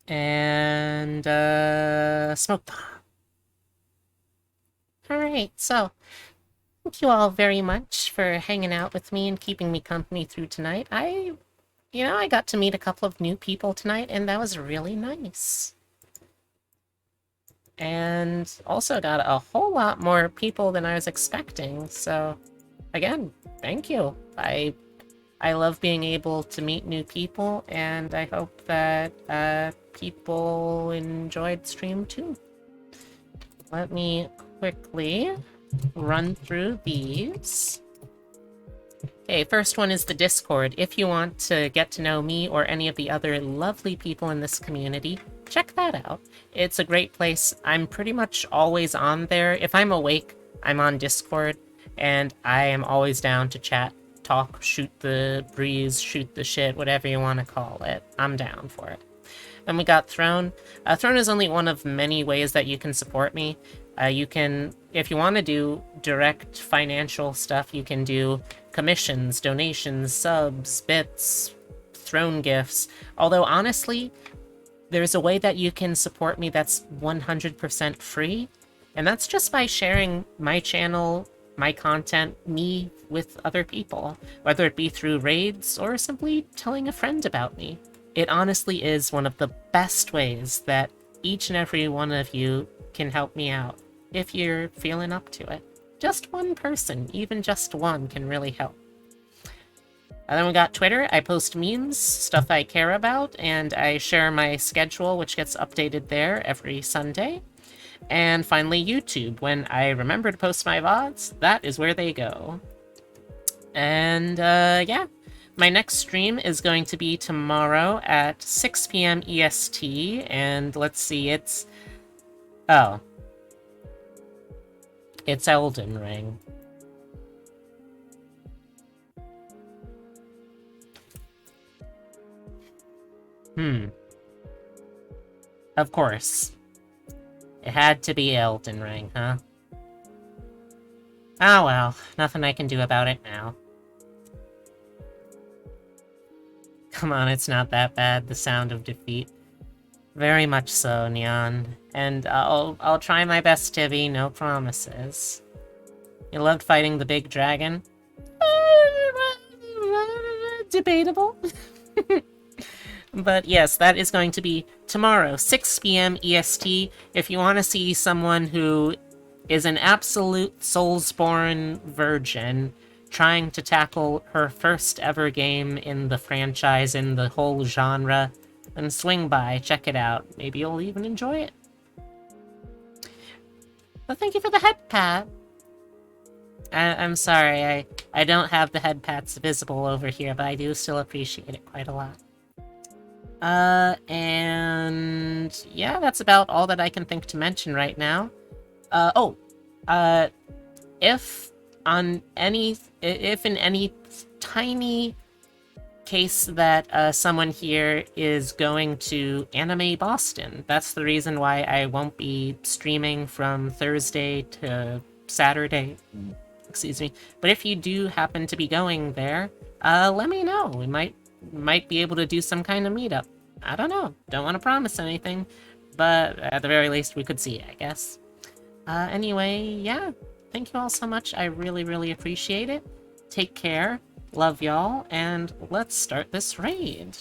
And, smoke bomb. Alright, so, thank you all very much for hanging out with me and keeping me company through tonight. I got to meet a couple of new people tonight, and that was really nice. And also got a whole lot more people than I was expecting, so, again, thank you. I love being able to meet new people, and I hope that people enjoyed stream too. let me quickly run through these. Okay, first one is the Discord. If you want to get to know me or any of the other lovely people in this community, check that out. It's a great place. I'm pretty much always on there. If I'm awake, I'm on Discord, and I am always down to chat, talk, shoot the breeze, shoot the shit, whatever you want to call it. I'm down for it. Then we got Throne. Throne is only one of many ways that you can support me. You can, if you want to do direct financial stuff, you can do commissions, donations, subs, bits, Throne gifts. Although, honestly, there's a way that you can support me that's 100% free, and that's just by sharing my channel, my content, me with other people, whether it be through raids or simply telling a friend about me. It honestly is one of the best ways that each and every one of you can help me out, if you're feeling up to it. Just one person, even just one, can really help. And then we got Twitter. I post memes, stuff I care about, and I share my schedule, which gets updated there every Sunday. And finally, YouTube. When I remember to post my VODs, that is where they go. And, yeah. My next stream is going to be tomorrow at 6 p.m. EST, and let's see, it's... Oh. It's Elden Ring. Of course. It had to be Elden Ring, huh? Ah well, nothing I can do about it now. Come on, it's not that bad, the sound of defeat. Very much so, Neon. And I'll try my best, Tibby, no promises. You loved fighting the big dragon? Debatable. But yes, that is going to be tomorrow, 6 p.m. EST. If you want to see someone who is an absolute Soulsborne virgin trying to tackle her first ever game in the franchise, in the whole genre, then swing by, check it out. Maybe you'll even enjoy it. Well, thank you for the head pat. I'm sorry, I don't have the head pats visible over here, but I do still appreciate it quite a lot. And yeah, that's about all that I can think to mention right now. If in any tiny case that someone here is going to Anime Boston, that's the reason why I won't be streaming from Thursday to Saturday, excuse me. But if you do happen to be going there, let me know. We might be able to do some kind of meetup. I don't know. Don't want to promise anything, but at the very least we could see, I guess. Anyway, yeah. Thank you all so much. I really, really appreciate it. Take care. Love y'all, and let's start this raid.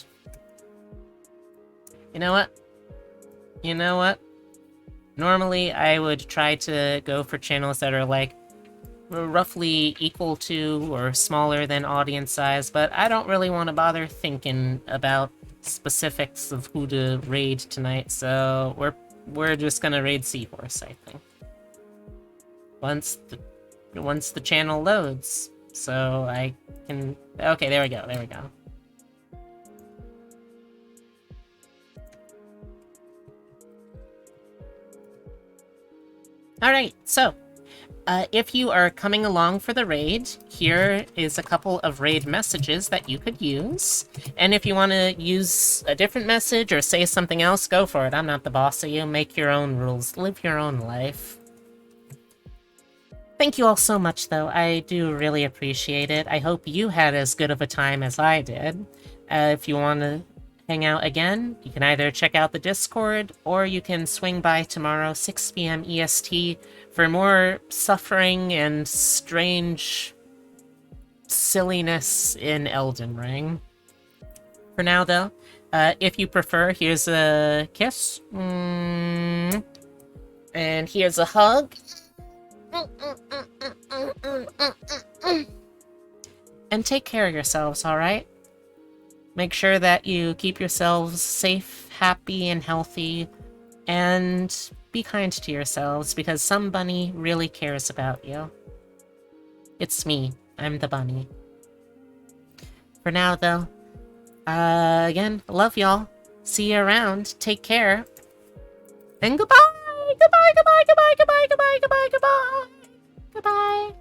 You know what? Normally, I would try to go for channels that are, like, roughly equal to or smaller than audience size, but I don't really want to bother thinking about specifics of who to raid tonight, so we're just gonna raid Seahorse, I think. Once the channel loads, so I can... Okay, there we go. Alright, so, if you are coming along for the raid, here is a couple of raid messages that you could use. And if you want to use a different message or say something else, go for it. I'm not the boss of you. Make your own rules. Live your own life. Thank you all so much, though. I do really appreciate it. I hope you had as good of a time as I did. If you want to hang out again, you can either check out the Discord, or you can swing by tomorrow, 6 p.m. EST, for more suffering and strange silliness in Elden Ring. For now, though, if you prefer, here's a kiss. And here's a hug. And take care of yourselves, alright? Make sure that you keep yourselves safe, happy, and healthy. And be kind to yourselves, because some bunny really cares about you. It's me. I'm the bunny. For now, though, again, love y'all. See you around. Take care. And goodbye! Goodbye, goodbye, goodbye, goodbye, goodbye, goodbye, goodbye! Goodbye!